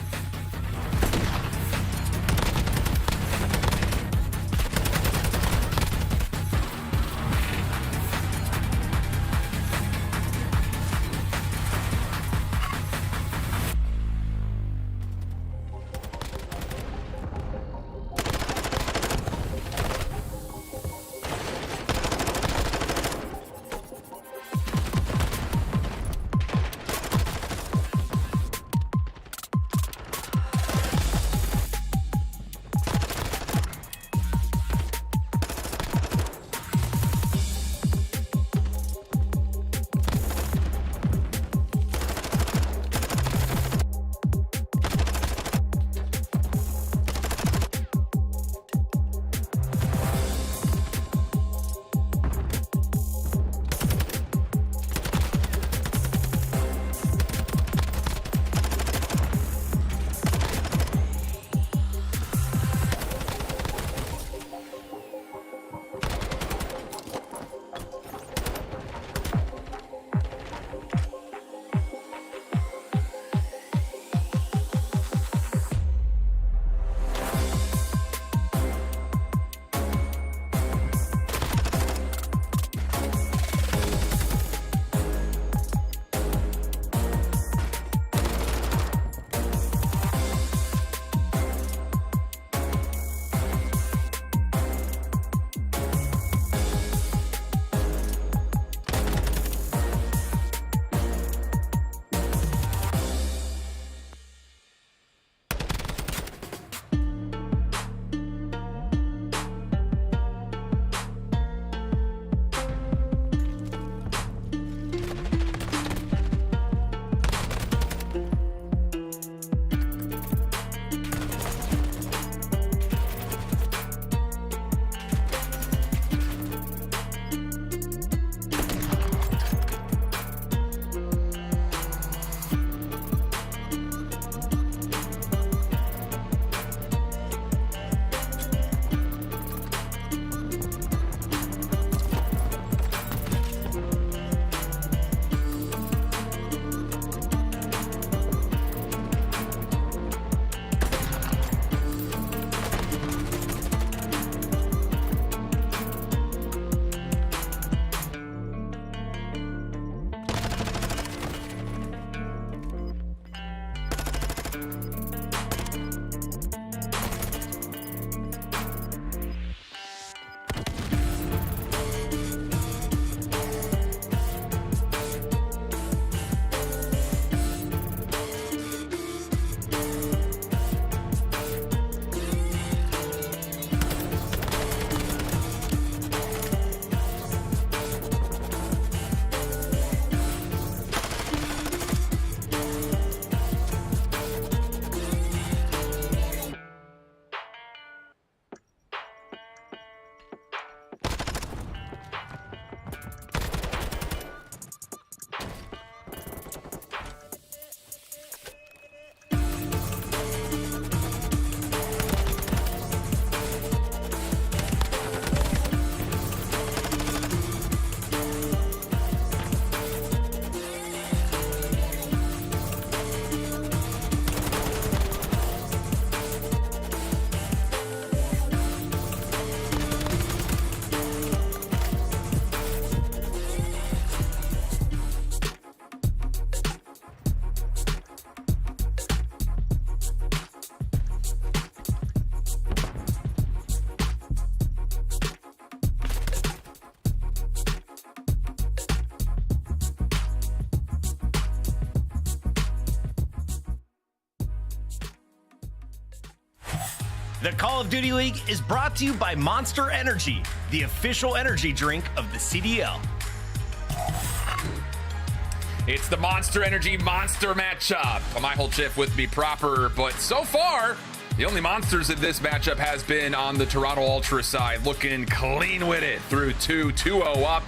The Call of Duty League is brought to you by Monster Energy, the official energy drink of the CDL. It's the Monster Energy Monster matchup. My whole shift with me proper, but so far, the only monsters in this matchup has been on the Toronto Ultra side, looking clean with it through 2-0 up.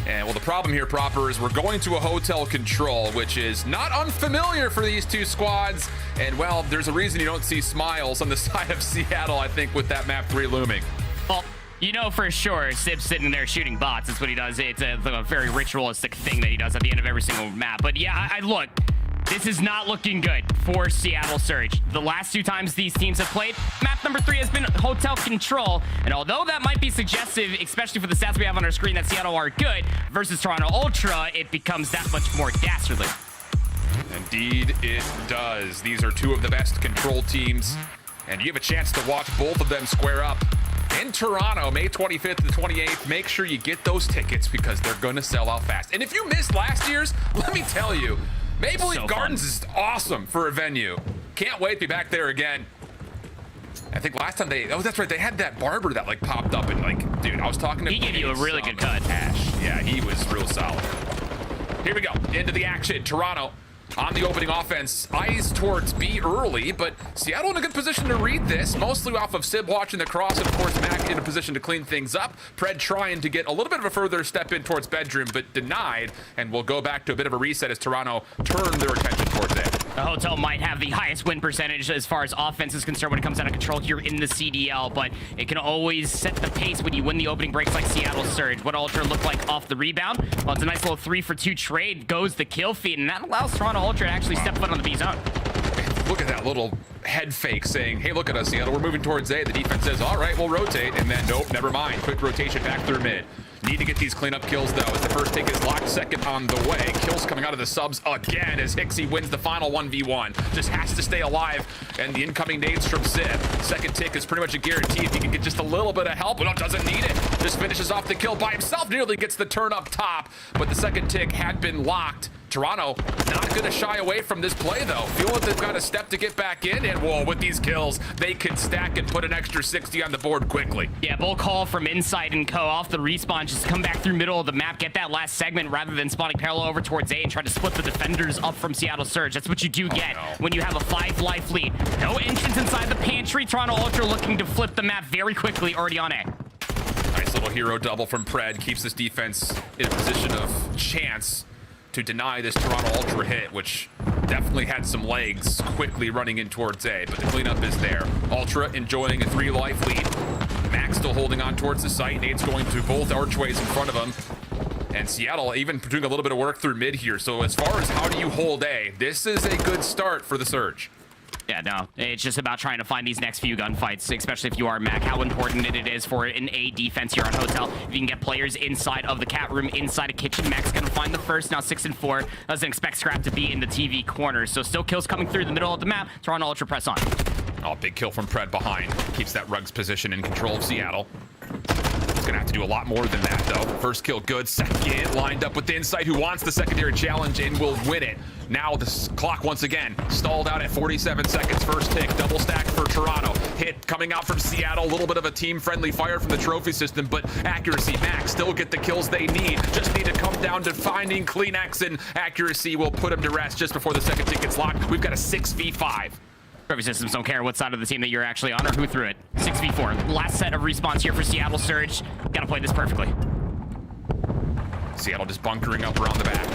And well, the problem here proper is we're going to a hotel control, which is not unfamiliar for these two squads. And well, there's a reason you don't see smiles on the side of Seattle, I think, with that map 3 looming. Well, you know for sure Simp's sitting there shooting bots. That's what he does. It's a very ritualistic thing that he does at the end of every single map. But yeah, I look, this is not looking good for Seattle Surge. The last 2 times these teams have played, map number 3 has been hotel control. And although that might be suggestive, especially for the stats we have on our screen, that Seattle are good versus Toronto Ultra, it becomes that much more dastardly. Indeed it does. These are 2 of the best control teams, and you have a chance to watch both of them square up in Toronto, May 25th to the 28th. Make sure you get those tickets because they're going to sell out fast. And if you missed last year's, let me tell you, Maple Leaf Gardens is awesome for a venue. Can't wait to be back there again. I think last time that's right, they had that barber that like popped up and like, dude, I was talking to him. He gave you a really good cut. Ash. Yeah, he was real solid. Here we go, into the action. Toronto on the opening offense, eyes towards B early, but Seattle in a good position to read this, mostly off of Sib watching the cross, and of course Mack in a position to clean things up. Pred trying to get a little bit of a further step in towards bedroom, but denied, and we'll go back to a bit of a reset as Toronto turn their attention towards it. The hotel might have the highest win percentage as far as offense is concerned when it comes out of control here in the CDL, but it can always set the pace when you win the opening breaks like Seattle Surge. What Ultra look like off the rebound? Well, it's a nice little 3-for-2 trade, goes the kill feed, and that allows Toronto Ultra to actually step foot on the B zone. Look at that little head fake saying, hey, look at us, Seattle, we're moving towards A. The defense says, all right, we'll rotate, and then nope, never mind. Quick rotation back through mid. Need to get these cleanup kills, though, as the first take is locked, second on the way. Kills coming out of the subs again as Hixie wins the final 1v1. Just has to stay alive, and the incoming nades from Sib. Second tick is pretty much a guarantee if he can get just a little bit of help, but doesn't need it. Just finishes off the kill by himself, nearly gets the turn up top, but the second tick had been locked. Toronto not going to shy away from this play, though. Feel like they've got a step to get back in, and whoa, with these kills, they can stack and put an extra 60 on the board quickly. Yeah, bull call from inside and co off the respawn. Just come back through middle of the map, get that last segment rather than spawning parallel over towards A and try to split the defenders up from Seattle Surge. That's what you do get when you have a 5-life lead. No entrance inside the pantry. Toronto Ultra looking to flip the map very quickly, already on A. Nice little hero double from Pred. Keeps this defense in a position of chance to deny this Toronto Ultra hit, which definitely had some legs quickly running in towards A, but the cleanup is there. Ultra enjoying a 3-life lead. Mack still holding on towards the site. Nate's going to both archways in front of him. And Seattle even doing a little bit of work through mid here. So as far as how do you hold A, this is a good start for the Surge. Yeah, no, it's just about trying to find these next few gunfights, especially if you are Mack, how important it is for an A defense here on Hotel. If you can get players inside of the cat room, inside a kitchen, Mack's going to find the first, now 6-4. Doesn't expect Scrapz to be in the TV corner, so still kills coming through the middle of the map. Toronto Ultra press on. Oh, big kill from Pred behind. Keeps that Ruggs position in control of Seattle. He's gonna have to do a lot more than that, though. First kill good, second lined up with the Insight, who wants the secondary challenge and will win it. Now the clock once again stalled out at 47 seconds. First tick, double stack for Toronto. Hit coming out from Seattle, a little bit of a team-friendly fire from the trophy system, but accuracy, Mack still get the kills they need. Just need to come down to finding Kleenex, and accuracy will put him to rest just before the second tick gets locked. We've got a 6v5. Trophy systems don't care what side of the team that you're actually on or who threw it. 6v4. Last set of respawns here for Seattle Surge. Gotta play this perfectly. Seattle just bunkering up around the back.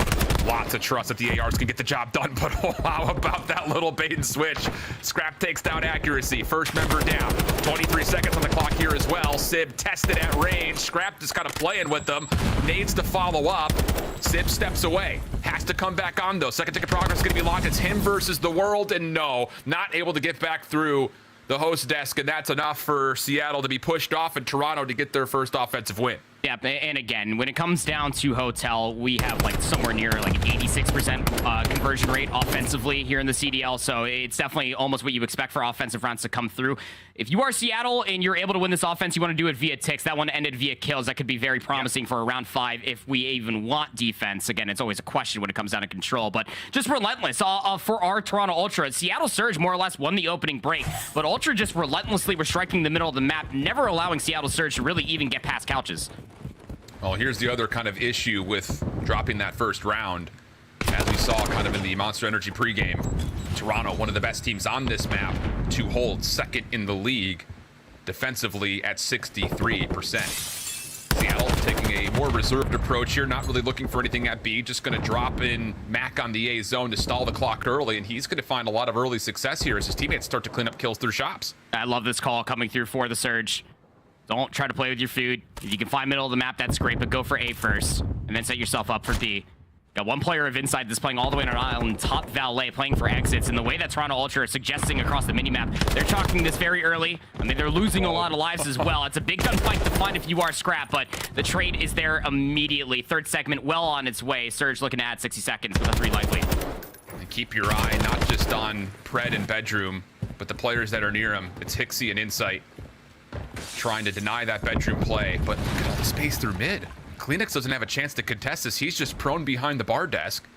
Lots of trust that the ARs can get the job done, but how about that little bait and switch? Scrap takes down accuracy. First member down. 23 seconds on the clock here as well. Sib tested at range. Scrap just kind of playing with them. Needs to follow up. Sib steps away. Has to come back on, though. Second ticket progress is going to be locked. It's him versus the world, and no, not able to get back through the host desk, and that's enough for Seattle to be pushed off and Toronto to get their first offensive win. Yep, and again, when it comes down to Hotel, we have like somewhere near like 86% conversion rate offensively here in the CDL, so it's definitely almost what you expect for offensive rounds to come through. If you are Seattle and you're able to win this offense, you want to do it via ticks. That one ended via kills. That could be very promising for a round 5 if we even want defense. Again, it's always a question when it comes down to control, but just relentless for our Toronto Ultra. Seattle Surge more or less won the opening break, but Ultra just relentlessly were striking the middle of the map, never allowing Seattle Surge to really even get past couches. Well, here's the other kind of issue with dropping that first round. As we saw kind of in the Monster Energy pregame, Toronto, one of the best teams on this map, to hold second in the league defensively at 63%. Seattle taking a more reserved approach here, not really looking for anything at B, just going to drop in Mack on the A zone to stall the clock early, and he's going to find a lot of early success here as his teammates start to clean up kills through shops. I love this call coming through for the Surge. Don't try to play with your food. If you can find middle of the map, that's great, but go for A first, and then set yourself up for B. Got one player of Inside that's playing all the way on an island, top Valet, playing for exits, and the way that Toronto Ultra are suggesting across the minimap, they're chalking this very early. I mean, they're losing a lot of lives as well. It's a big gunfight to find if you are Scrap, but the trade is there immediately. Third segment well on its way. Surge looking to add 60 seconds with a 3-life lead. And keep your eye not just on Pred and Bedroom, but the players that are near him. It's Hixie and Insight trying to deny that Bedroom play, but look at all the space through mid. Kleenex doesn't have a chance to contest this. He's just prone behind the bar desk.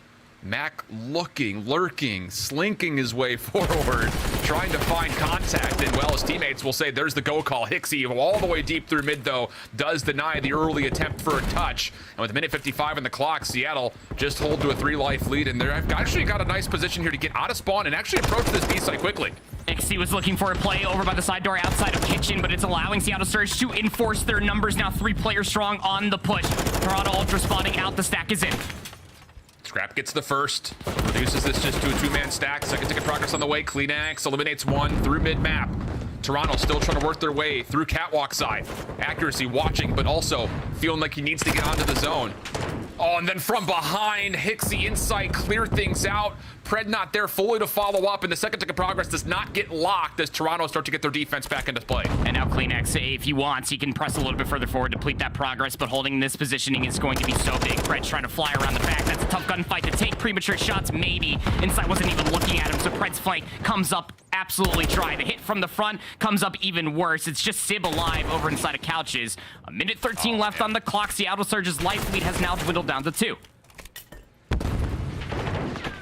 Mack looking, lurking, slinking his way forward, trying to find contact, and well, his teammates will say there's the go call. Hixie, all the way deep through mid, though, does deny the early attempt for a touch. And with a minute 55 on the clock, Seattle just hold to a 3-life lead, and they're actually got a nice position here to get out of spawn and actually approach this B site quickly. Hixie was looking for a play over by the side door outside of Kitchen, but it's allowing Seattle Surge to enforce their numbers. Now 3 players strong on the push. Toronto Ultra spawning out. The stack is in. Scrap gets the first, reduces this just to a 2-man stack. Second ticket progress on the way. Kleenex eliminates 1 through mid-map. Toronto still trying to work their way through catwalk side. Accuracy watching, but also feeling like he needs to get onto the zone. Oh, and then from behind, Hixie Insight clear things out. Pred not there fully to follow up, and the second ticket progress does not get locked as Toronto start to get their defense back into play. And now Kleenex, if he wants, he can press a little bit further forward, deplete that progress, but holding this positioning is going to be so big. Pred's trying to fly around the back. That's a tough gunfight to take. Premature shots, maybe. Insight wasn't even looking at him, so Pred's flank comes up absolutely dry. The hit from the front comes up even worse. It's just Sib alive over inside of couches. A minute 13 left on the clock. Seattle Surge's life lead has now dwindled down to 2.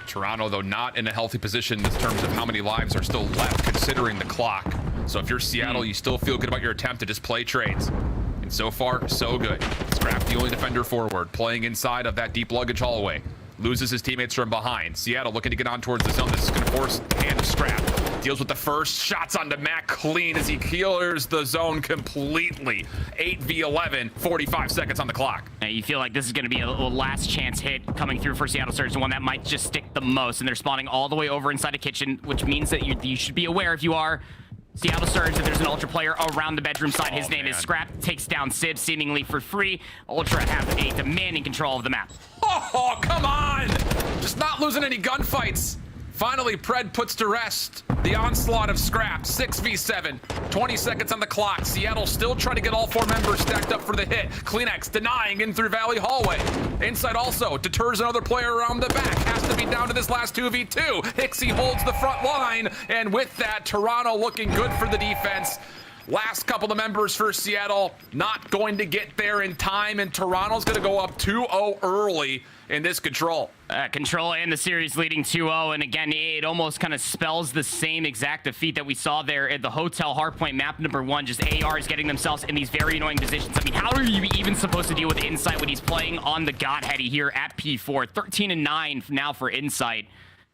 Toronto, though, not in a healthy position in terms of how many lives are still left considering the clock. So if you're Seattle, you still feel good about your attempt to just play trades. And so far, so good. Scrap the only defender forward, playing inside of that deep luggage hallway. Loses his teammates from behind. Seattle looking to get on towards the zone. This is going to force the hand of Scrap. Deals with the first. Shots onto Mack clean as he clears the zone completely. 8v11, 45 seconds on the clock. Now you feel like this is going to be a little last chance hit coming through for Seattle Surge, the one that might just stick the most. And they're spawning all the way over inside a kitchen, which means that you should be aware if you are Seattle Surge that there's an Ultra player around the bedroom side. His name is Scrap. Takes down Sib seemingly for free. Ultra have a demanding control of the map. Oh, come on! Just not losing any gunfights. Finally, Pred puts to rest the onslaught of Scrap. 6v7, 20 seconds on the clock. Seattle still trying to get all 4 members stacked up for the hit. Kleenex denying in through Valley Hallway. Inside also deters another player around the back. Has to be down to this last 2v2. Hixie holds the front line, and with that, Toronto looking good for the defense. Last couple of members for Seattle not going to get there in time, and Toronto's going to go up 2-0 early in this control. Control and the series leading 2-0, and again, it almost kind of spells the same exact defeat that we saw there at the Hotel Hardpoint map number 1. Just ARs getting themselves in these very annoying positions. I mean, how are you even supposed to deal with Insight when he's playing on the Godheady here at P4? 13-9 now for Insight.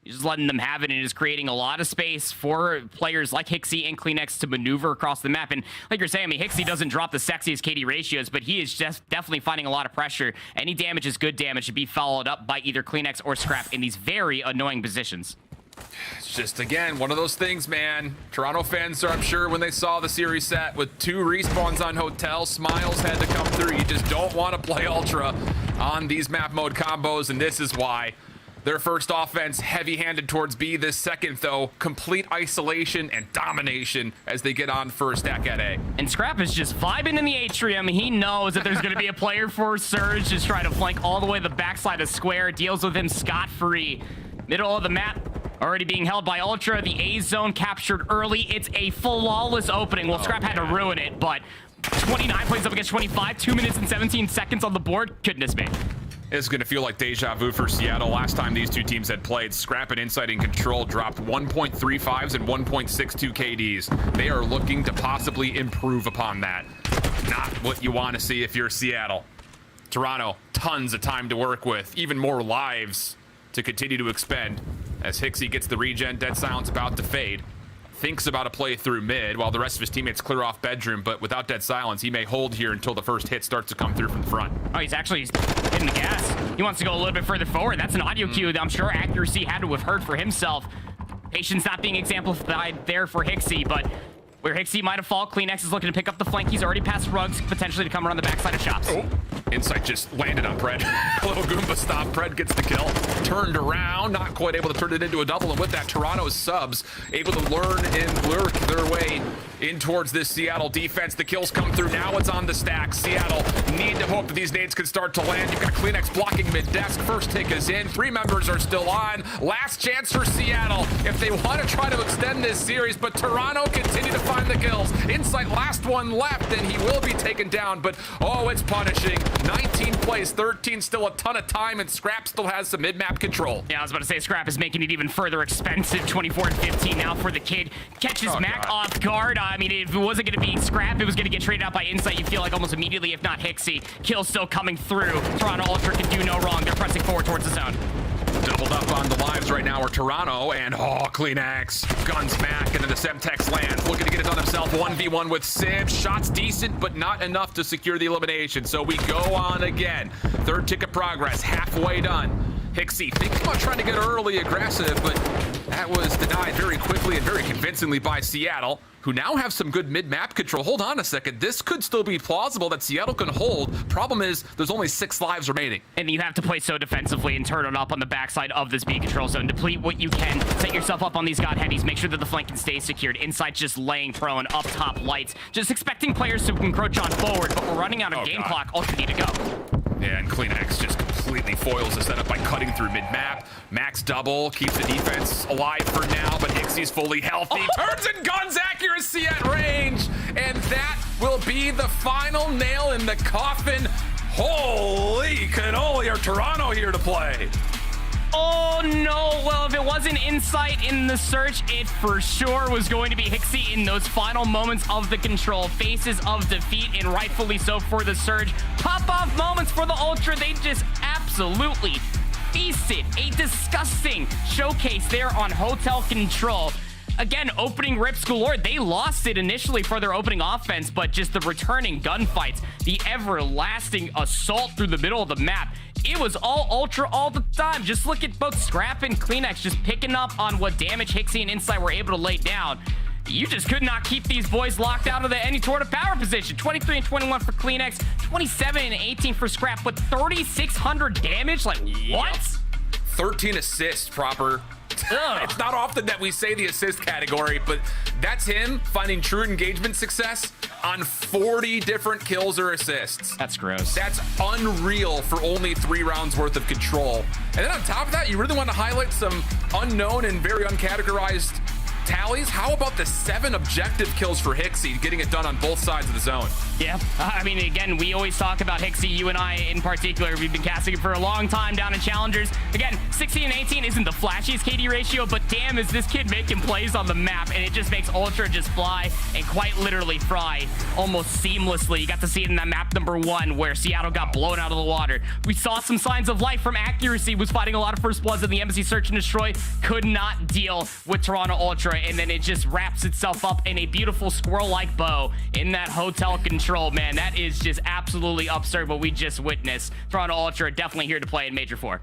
He's just letting them have it, and is creating a lot of space for players like Hixie and Kleenex to maneuver across the map. And like you're saying, I mean, Hixie doesn't drop the sexiest KD ratios, but he is just definitely finding a lot of pressure. Any damage is good damage to be followed up by either Kleenex or Scrap in these very annoying positions. It's just, again, one of those things, man. Toronto fans are, I'm sure, when they saw the series set with 2 respawns on Hotel, smiles had to come through. You just don't want to play Ultra on these map mode combos, and this is why. Their first offense heavy-handed towards B. This second, though, complete isolation and domination as they get on first stack at A. And Scrapz is just vibing in the atrium. He knows that there's going to be a player for Surge, just trying to flank all the way to the backside of Square. Deals with him scot-free. Middle of the map already being held by Ultra. The A zone captured early. It's a flawless opening. Well, Scrapz had to ruin it, but 29 plays up against 25. 2 minutes and 17 seconds on the board. Goodness me. It's going to feel like deja vu for Seattle. Last time these two teams had played, Scrapz and Insight in Control dropped 1.35s and 1.62 KDs. They are looking to possibly improve upon that. Not what you want to see if you're Seattle. Toronto, tons of time to work with, even more lives to continue to expend. As HyDra gets the regen, Dead Silence about to fade. Thinks about a play through mid while the rest of his teammates clear off bedroom, but without Dead Silence, he may hold here until the first hit starts to come through from the front. Oh, he's actually hitting the gas. He wants to go a little bit further forward. That's an audio cue that I'm sure Accuracy had to have heard for himself. Patience not being exemplified there for HyDra, but where HyDra might have fallen, CleanX is looking to pick up the flank. He's already past Rugs, potentially to come around the backside of Shops. Oh, Insight just landed on Pred. A little Goomba stop. Pred gets the kill. Turned around, not quite able to turn it into a double. And with that, Toronto's subs able to learn and lurk their way in towards this Seattle defense. The kills come through. Now it's on the stack. Seattle need to hope that these nades can start to land. You've got CleanX blocking mid-desk. First tick is in. 3 members are still on. Last chance for Seattle if they want to try to extend this series, but Toronto continue to find the kills. Insight, last one left, and he will be taken down, but oh, it's punishing. 19 plays, 13, still a ton of time, and Scrapz still has some mid-map control. Yeah, I was about to say, Scrapz is making it even further expensive. 24 and 15 now for the kid. Catches Mack off guard. I mean, if it wasn't going to be Scrapz, it was going to get traded out by Insight. You feel like almost immediately, if not HyDra. Kill still coming through. Toronto Ultra can do no wrong. They're pressing forward towards the zone. Doubled up on the lives right now are Toronto, and oh, CleanX guns Mack, and then the Semtex lands, looking to get it on himself. 1v1 with Simp. Shots decent, but not enough to secure the elimination. So we go on again. Third tick of progress, halfway done. HyDra thinking about trying to get early aggressive, but that was denied very quickly and very convincingly by Seattle, who now have some good mid-map control. Hold on a second. This could still be plausible that Seattle can hold. Problem is, there's only 6 lives remaining. And you have to play so defensively and turn it up on the backside of this B control zone. Deplete what you can. Set yourself up on these God Headies. Make sure that the flank can stay secured. Insight just laying prone, up top lights. Just expecting players to encroach on forward, but we're running out of game clock. Ultra need to go. Yeah, and CleanX just completely foils the setup by cutting through mid-map. Max double, keeps the defense alive for now, but HyDra's fully healthy. Turns and guns accuracy at range, and that will be the final nail in the coffin. Holy cannoli, are Toronto here to play? Oh no, well, if it wasn't Insight in the search, it for sure was going to be HyDra in those final moments of the control. Faces of defeat, and rightfully so for the Surge. Pop-off moments for the Ultra. They just absolutely feasted. A disgusting showcase there on Hotel Control. Again, opening rips galore. They lost it initially for their opening offense, but just the returning gunfights, the everlasting assault through the middle of the map. It was all Ultra all the time. Just look at both Scrapz and CleanX just picking up on what damage HyDra and Insight were able to lay down. You just could not keep these boys locked out of any sort of power position. 23 and 21 for CleanX, 27 and 18 for Scrapz, with 3,600 damage. Like, what? 13 assists proper. It's not often that we say the assist category, but that's him finding true engagement success on 40 different kills or assists. That's gross. That's unreal for only 3 rounds worth of control. And then on top of that, you really want to highlight some unknown and very uncategorized tallies. How about the 7 objective kills for HyDra, getting it done on both sides of the zone? Yeah, I mean, again, we always talk about HyDra, you and I in particular. We've been casting it for a long time down in Challengers. Again, 16 and 18 isn't the flashiest KD ratio, but damn, is this kid making plays on the map, and it just makes Ultra just fly and quite literally fry almost seamlessly. You got to see it in that map number 1 where Seattle got blown out of the water. We saw some signs of life from Accuracy, was fighting a lot of first bloods in the Embassy Search and Destroy, could not deal with Toronto Ultra, and then it just wraps itself up in a beautiful squirrel-like bow in that Hotel Control. Man, that is just absolutely absurd what we just witnessed. Toronto Ultra definitely here to play in Major 4.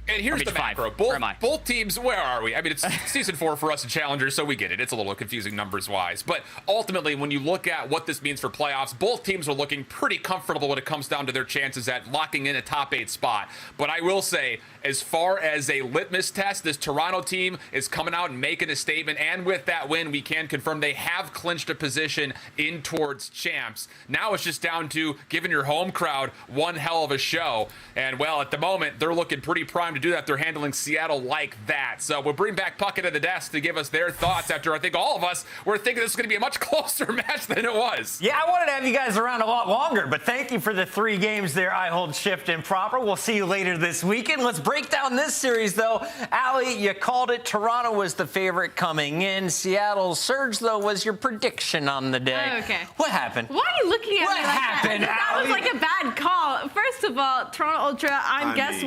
And here's the macro. Both teams, where are we? I mean, it's season 4 for us in Challengers, so we get it. It's a little confusing numbers-wise. But ultimately, when you look at what this means for playoffs, both teams are looking pretty comfortable when it comes down to their chances at locking in a top 8 spot. But I will say, as far as a litmus test, this Toronto team is coming out and making a statement. And with that win, we can confirm they have clinched a position in towards champs. Now it's just down to giving your home crowd one hell of a show. And, well, at the moment, they're looking pretty primed to do that. They're handling Seattle like that. So we'll bring back Puckett to the desk to give us their thoughts after I think all of us were thinking this was going to be a much closer match than it was. Yeah, I wanted to have you guys around a lot longer, but thank you for the 3 games there. I hold shift and proper. We'll see you later this weekend. Let's break down this series, though. Allie, you called it. Toronto was the favorite coming in. Seattle's surge, though, was your prediction on the day. Oh, okay. What happened? Why are you looking at me like happened, that? That was like a bad call. First of all, Toronto Ultra, I guess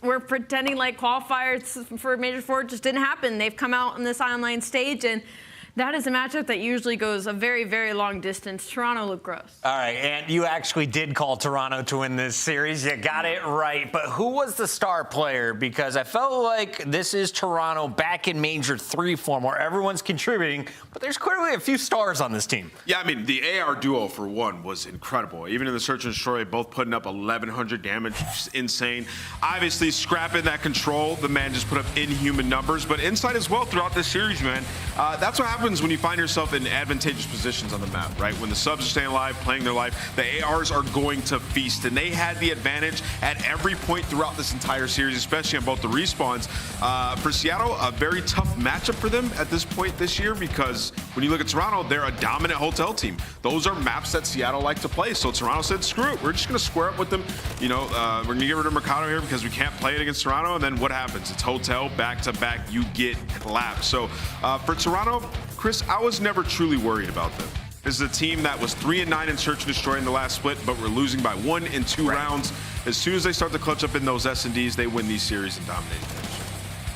we're pretending like qualifiers for Major 4 just didn't happen. They've come out on this online stage, and that is a matchup that usually goes a very, very long distance. Toronto looked gross. All right, and you actually did call Toronto to win this series. You got it right. But who was the star player? Because I felt like this is Toronto back in Major 3 form where everyone's contributing, but there's clearly a few stars on this team. Yeah, I mean, the AR duo, for one, was incredible. Even in the Search and Destroy, both putting up 1,100 damage, just insane. Obviously, scrapping that control, the man just put up inhuman numbers. But inside as well throughout this series, man, that's what happens when you find yourself in advantageous positions on the map, right? When the subs are staying alive, playing their life, the ARs are going to feast, and they had the advantage at every point throughout this entire series, especially on both the respawns. For Seattle, a very tough matchup for them at this point this year, because when you look at Toronto, they're a dominant hotel team. Those are maps that Seattle like to play. So Toronto said, screw it, we're just going to square up with them. You know, we're going to get rid of Mercado here because we can't play it against Toronto. And then what happens? It's hotel, back-to-back, you get lapped. So for Toronto, Chris, I was never truly worried about them. This is a team that was 3-9 in Search and Destroy in the last split, but we're losing by 1 and 2 rounds. As soon as they start to clutch up in those S&Ds, they win these series and dominate them.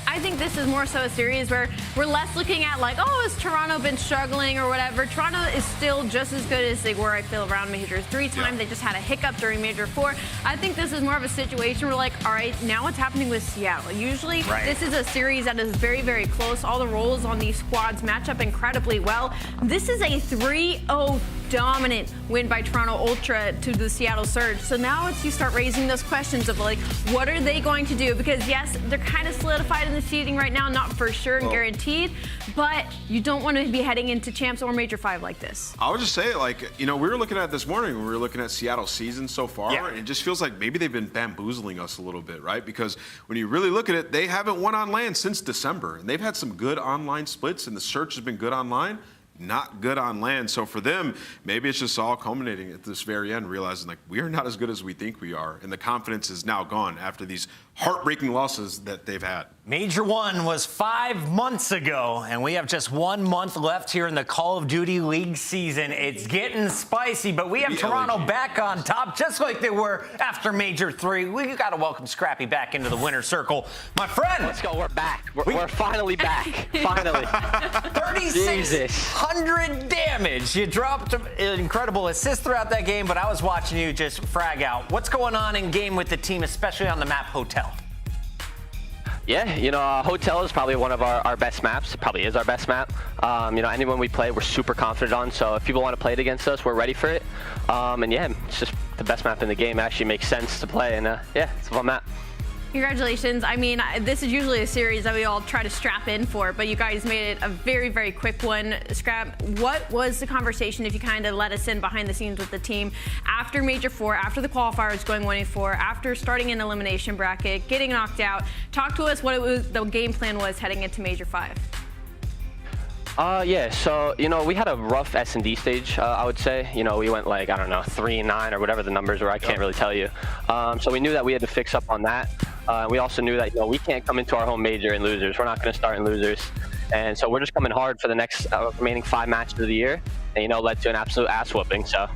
I think this is more so a series where we're less looking at like, oh, has Toronto been struggling or whatever. Toronto is still just as good as they were, I feel, around Major 3 time. They just had a hiccup during Major 4. I think this is more of a situation where like, all right, now what's happening with Seattle? Usually this is a series that is very, very close. All the roles on these squads match up incredibly well. This is a 3-0 dominant win by Toronto Ultra to the Seattle Surge. So now it's you start raising those questions of like, what are they going to do? Because yes, they're kind of solidified in the seeding right now, not for sure and guaranteed, but you don't want to be heading into champs or Major 5 like this. I would just say, like, you know, we were looking at it this morning when we were looking at Seattle's season so far, and it just feels like maybe they've been bamboozling us a little bit, right? Because when you really look at it, they haven't won on LAN since December, and they've had some good online splits, and the Search has been good online, not good on LAN. So for them, maybe it's just all culminating at this very end, realizing like we are not as good as we think we are, and the confidence is now gone after these heartbreaking losses that they've had. Major 1 was 5 months ago, and we have just 1 month left here in the Call of Duty League season. It's getting spicy, but we have Toronto back on top, just like they were after Major 3. We got to welcome Scrappy back into the winner's circle. My friend! Let's go, we're back. We're finally back. Finally. 3,600 damage. You dropped an incredible assist throughout that game, but I was watching you just frag out. What's going on in game with the team, especially on the map Hotel? Yeah, you know, Hotel is probably one of our best maps. It probably is our best map. You know, anyone we play, we're super confident on. So if people want to play it against us, we're ready for it. And yeah, it's just the best map in the game. It actually makes sense to play. And yeah, it's a fun map. Congratulations. I mean, this is usually a series that we all try to strap in for, but you guys made it a very, very quick one. Scrap, what was the conversation, if you kind of let us in behind the scenes with the team, after Major 4, after the qualifiers going 1-4, after starting an elimination bracket, getting knocked out? Talk to us what it was, the game plan was heading into Major 5. Yeah, so, you know, we had a rough S&D stage, I would say. You know, we went like, I don't know, 3-9 or whatever the numbers were. I can't really tell you. So we knew that we had to fix up on that. We also knew that, you know, we can't come into our home major in losers. We're not going to start in losers. And so we're just coming hard for the next remaining 5 matches of the year. And, you know, led to an absolute ass whooping, so.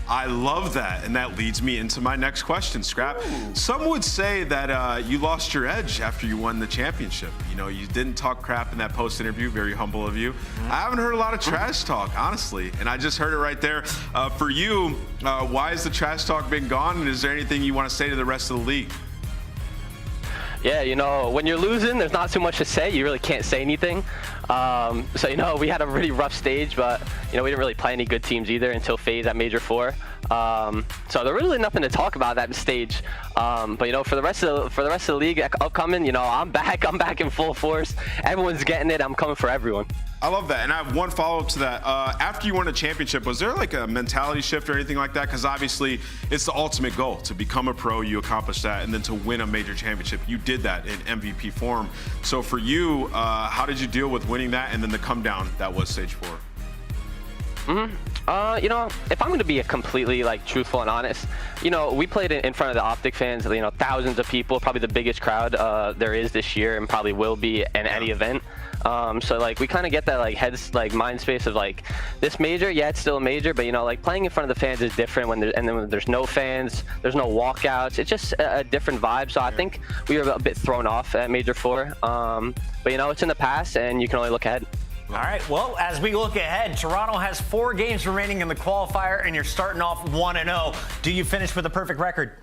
I love that, and that leads me into my next question, Scrap. Some would say that you lost your edge after you won the championship. You know, you didn't talk crap in that post interview, very humble of you. I haven't heard a lot of trash talk, honestly, and I just heard it right there. For you, why has the trash talk been gone, and is there anything you want to say to the rest of the league? Yeah, you know, when you're losing, there's not too much to say. You really can't say anything. So, you know, we had a really rough stage, but, you know, we didn't really play any good teams either until FaZe at Major 4. So there's really nothing to talk about that stage. But, you know, for the rest of the league upcoming, you know, I'm back in full force. Everyone's getting it. I'm coming for everyone. I love that. And I have one follow-up to that. After you won a championship, was there like a mentality shift or anything like that? Because obviously it's the ultimate goal. To become a pro, you accomplish that. And then to win a major championship, you did that in MVP form. So for you, how did you deal with winning that and then the come down that was stage 4? You know, if I'm going to be completely like truthful and honest, you know, we played in front of the OpTic fans, you know, thousands of people, probably the biggest crowd there is this year and probably will be in any event. So like we kind of get that like mind space of like this major, yeah, it's still a major, but you know, like playing in front of the fans is different when there's no fans, there's no walkouts. It's just a different vibe. So I think we were a bit thrown off at Major 4. But you know, it's in the past and you can only look ahead. All right, well, as we look ahead, Toronto has 4 games remaining in the qualifier, and you're starting off 1-0. Do you finish with a perfect record?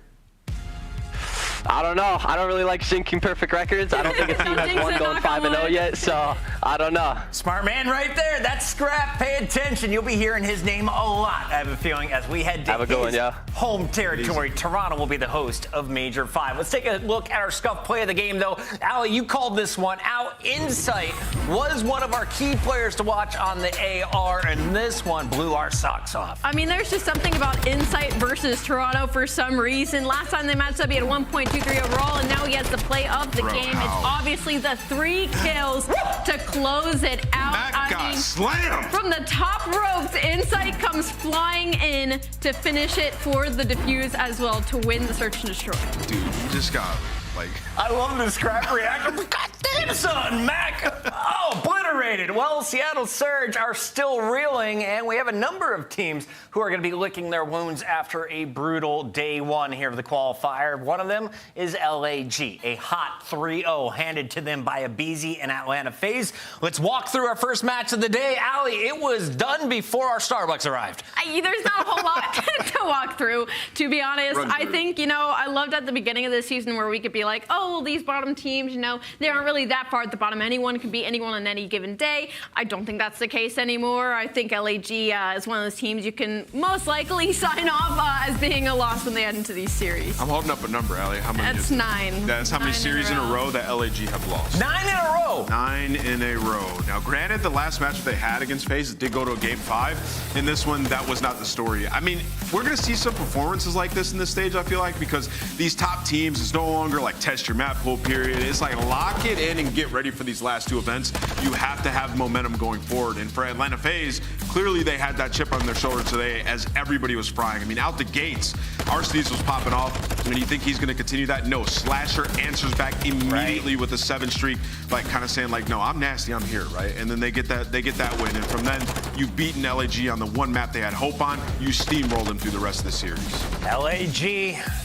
I don't know. I don't really like syncing perfect records. I don't think a team has one going 5-0 yet, so I don't know. Smart man right there. That's Scrapz. Pay attention. You'll be hearing his name a lot, I have a feeling, as we head to his home territory. Toronto will be the host of Major 5. Let's take a look at our scuff play of the game, though. Ali, you called this one out. Insight was one of our key players to watch on the AR, and this one blew our socks off. I mean, there's just something about Insight versus Toronto for some reason. Last time they matched up, he had 1.23 overall, and now he has the play of the game. It's obviously the 3 kills to close it out. Mack got slammed. From the top ropes, Insight comes flying in to finish it for the defuse as well to win the search and destroy. Dude, you just got like... I love the Scrapz reaction. God damn, son, Mack. Oh, obliterated. Well, Seattle Surge are still reeling, and we have a number of teams who are going to be licking their wounds after a brutal day 1 here of the qualifier. One of them is LAG, a hot 3-0 handed to them by aBeZy and Atlanta FaZe. Let's walk through our first match of the day. Ali, it was done before our Starbucks arrived. There's not a whole lot to walk through, to be honest. I think, you know, I loved at the beginning of the season where we could be like, oh, these bottom teams, you know, they aren't really that far at the bottom. Anyone can beat anyone on any given day. I don't think that's the case anymore. I think LAG is one of those teams you can most likely sign off as being a loss when they head into these series. I'm holding up a number, Ali. How many? That's 9. That's how many series in a row that LAG have lost. 9 in a row. 9 in a row. Now, granted, the last match they had against FaZe did go to a game 5. In this one, that was not the story. I mean, we're going to see some performances like this in this stage, I feel like, because these top teams is no longer like test your map pool period. It's like lock it in and get ready for these last 2 events. You have to have momentum going forward. And for Atlanta FaZe, clearly they had that chip on their shoulder today as everybody was frying. I mean, out the gates, Arcees was popping off. I mean, you think he's going to continue that? No. Slasher answers back immediately with a 7 streak, like kind of saying like, no, I'm nasty, I'm here, right? And then they get that win. And from then, you've beaten LAG on the one map they had hope on. You steamrolled them through the rest of the series. LAG,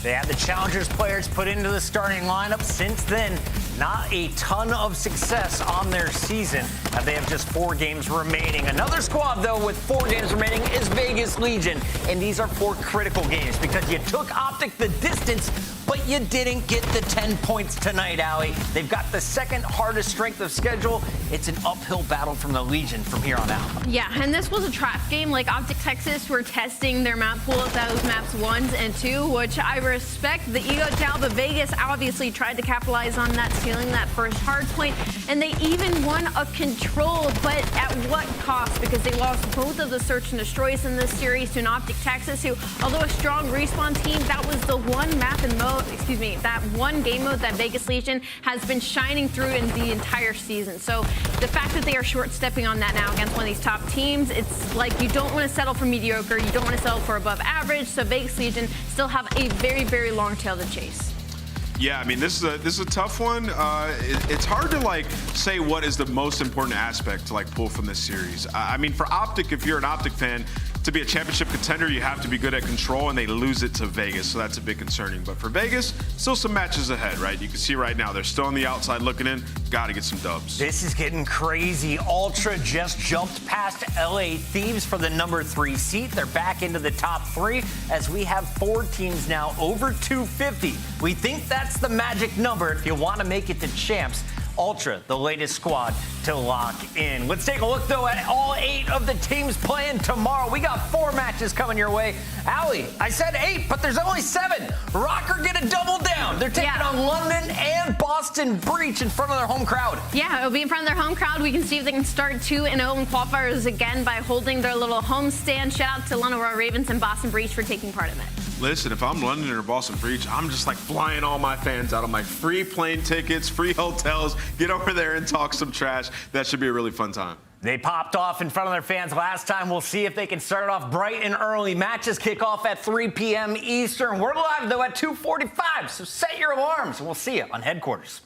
they had the Challengers players put into the starting lineup. Since then, not a ton of success on their season. They have just 4 games remaining. Another squad, though, with 4 games remaining is Vegas Legion. And these are 4 critical games because you took OpTic the distance, but you didn't get the 10 points tonight, Ali. They've got the second hardest strength of schedule. It's an uphill battle from the Legion from here on out. Yeah, and this was a trap game. Like OpTic Texas were testing their map pool of those maps 1 and 2, which I respect the ego towel, but Vegas obviously tried to capitalize on that, stealing that first hard point, and they even won a control, but at what cost? Because they lost both of the search and destroys in this series to an OpTic Texas, who, although a strong respawn team, that was the one map and mode, that one game mode that Vegas Legion has been shining through in the entire season. So the fact that they are short-stepping on that now against one of these top teams, it's like you don't want to settle for mediocre, you don't want to settle for above average, so Vegas Legion still have a very, very long tail to chase. Yeah, I mean, this is a tough one. It's hard to like say what is the most important aspect to like pull from this series. I mean, for OpTic, if you're an OpTic fan, to be a championship contender, you have to be good at control, and they lose it to Vegas, so that's a bit concerning. But for Vegas, still some matches ahead, right? You can see right now, they're still on the outside looking in. Got to get some dubs. This is getting crazy. Ultra just jumped past LA Thieves for the number 3 seat. They're back into the top 3 as we have 4 teams now over 250. We think that's the magic number if you want to make it to champs. Ultra, the latest squad to lock in. Let's take a look, though, at all 8 of the teams playing tomorrow. We got 4 matches coming your way. Allie, I said 8, but there's only 7. Røkkr get a double down. They're taking on London and Boston Breach in front of their home crowd. Yeah, it'll be in front of their home crowd. We can see if they can start 2-0 in qualifiers again by holding their little home stand. Shout out to London Royal Ravens and Boston Breach for taking part in it. Listen, if I'm London or Boston Breach, I'm just like flying all my fans out on my free plane tickets, free hotels. Get over there and talk some trash. That should be a really fun time. They popped off in front of their fans last time. We'll see if they can start it off bright and early. Matches kick off at 3 p.m. Eastern. We're live, though, at 2:45, so set your alarms, and we'll see you on Headquarters.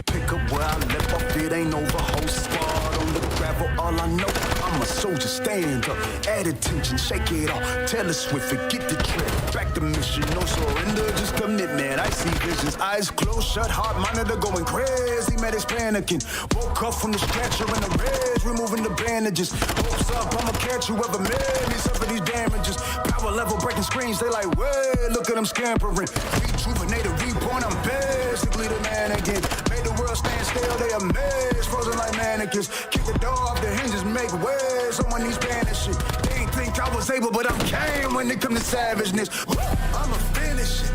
Pick up where I left off, it ain't over. Whole squad on the gravel, all I know, I'm a soldier, stand up, add attention, shake it off, tell us swift, forget the trip, back to mission, no surrender, just commitment, I see visions, eyes closed, shut, heart monitor, going crazy, medics panicking, woke up from the stretcher in the reds, removing the bandages, hopes up, I'ma catch whoever made me suffer these damages, power level breaking screens, they like, way, look at them scampering, rejuvenated, reborn, I'm basically the man again. The world stand still, they amazed, frozen like mannequins. Kick the door off the hinges, make waves. Someone needs banish shit. They ain't think I was able, but I'm came when it come to savageness. I'ma finish it.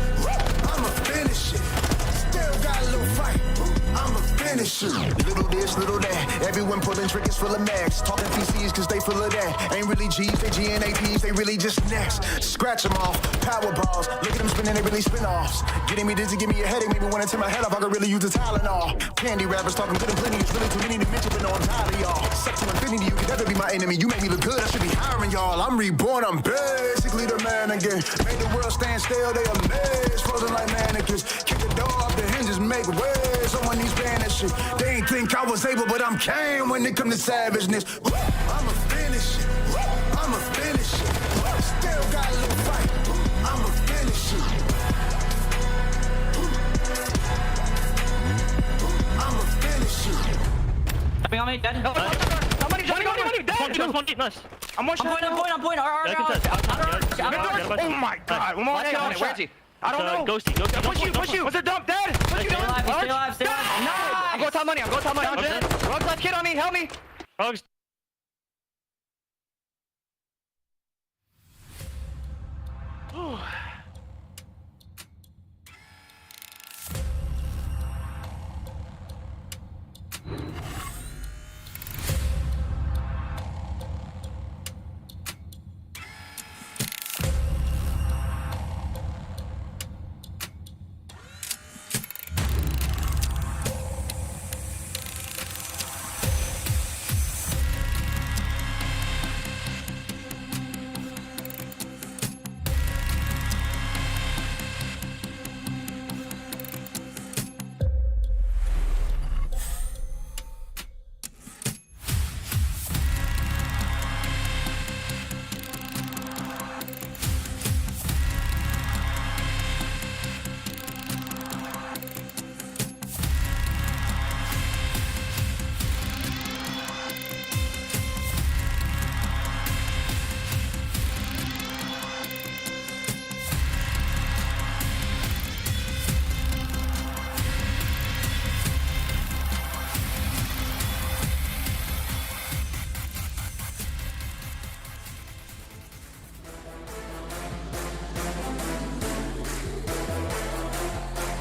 I'ma finish it. Still got a little fight. I'ma finish it. Little this, little that. Everyone pulling triggers full of max. Talking PCs cause they full of that. Ain't really G's, they GNAPs, they really just next. Scratch them off, power balls. Look at them spinning, they really spin offs. Getting me dizzy, give me a headache, maybe wanna tear my head off. I could really use the Tylenol. Candy rappers talking good and plenty. It's really too many to mention, but no, I'm tired of y'all. Sex to infinity, you could never be my enemy. You make me look good, I should be hiring y'all. I'm reborn, I'm basically the man again. Made the world stand still, they amazed. Frozen like mannequins. Kick the door off the hinges, make waves. Someone needs banish shit. They ain't think I was able, but I'm came when it come to savageness. I'ma finish it. I'ma finish it. Still got a little fight. I'ma finish it. I'ma finish it. Tapping on me, dead. Somebody, dead. Nice. I'm one shot. I'm point. Oh my god. One more shot on it. Where is he? I don't know. Ghosty. Push you. Was it dump dead? Push you. Stay alive. I'm going top money. I'm going top money. I'm dead. Rug's left kid on me. Help me. Rugs.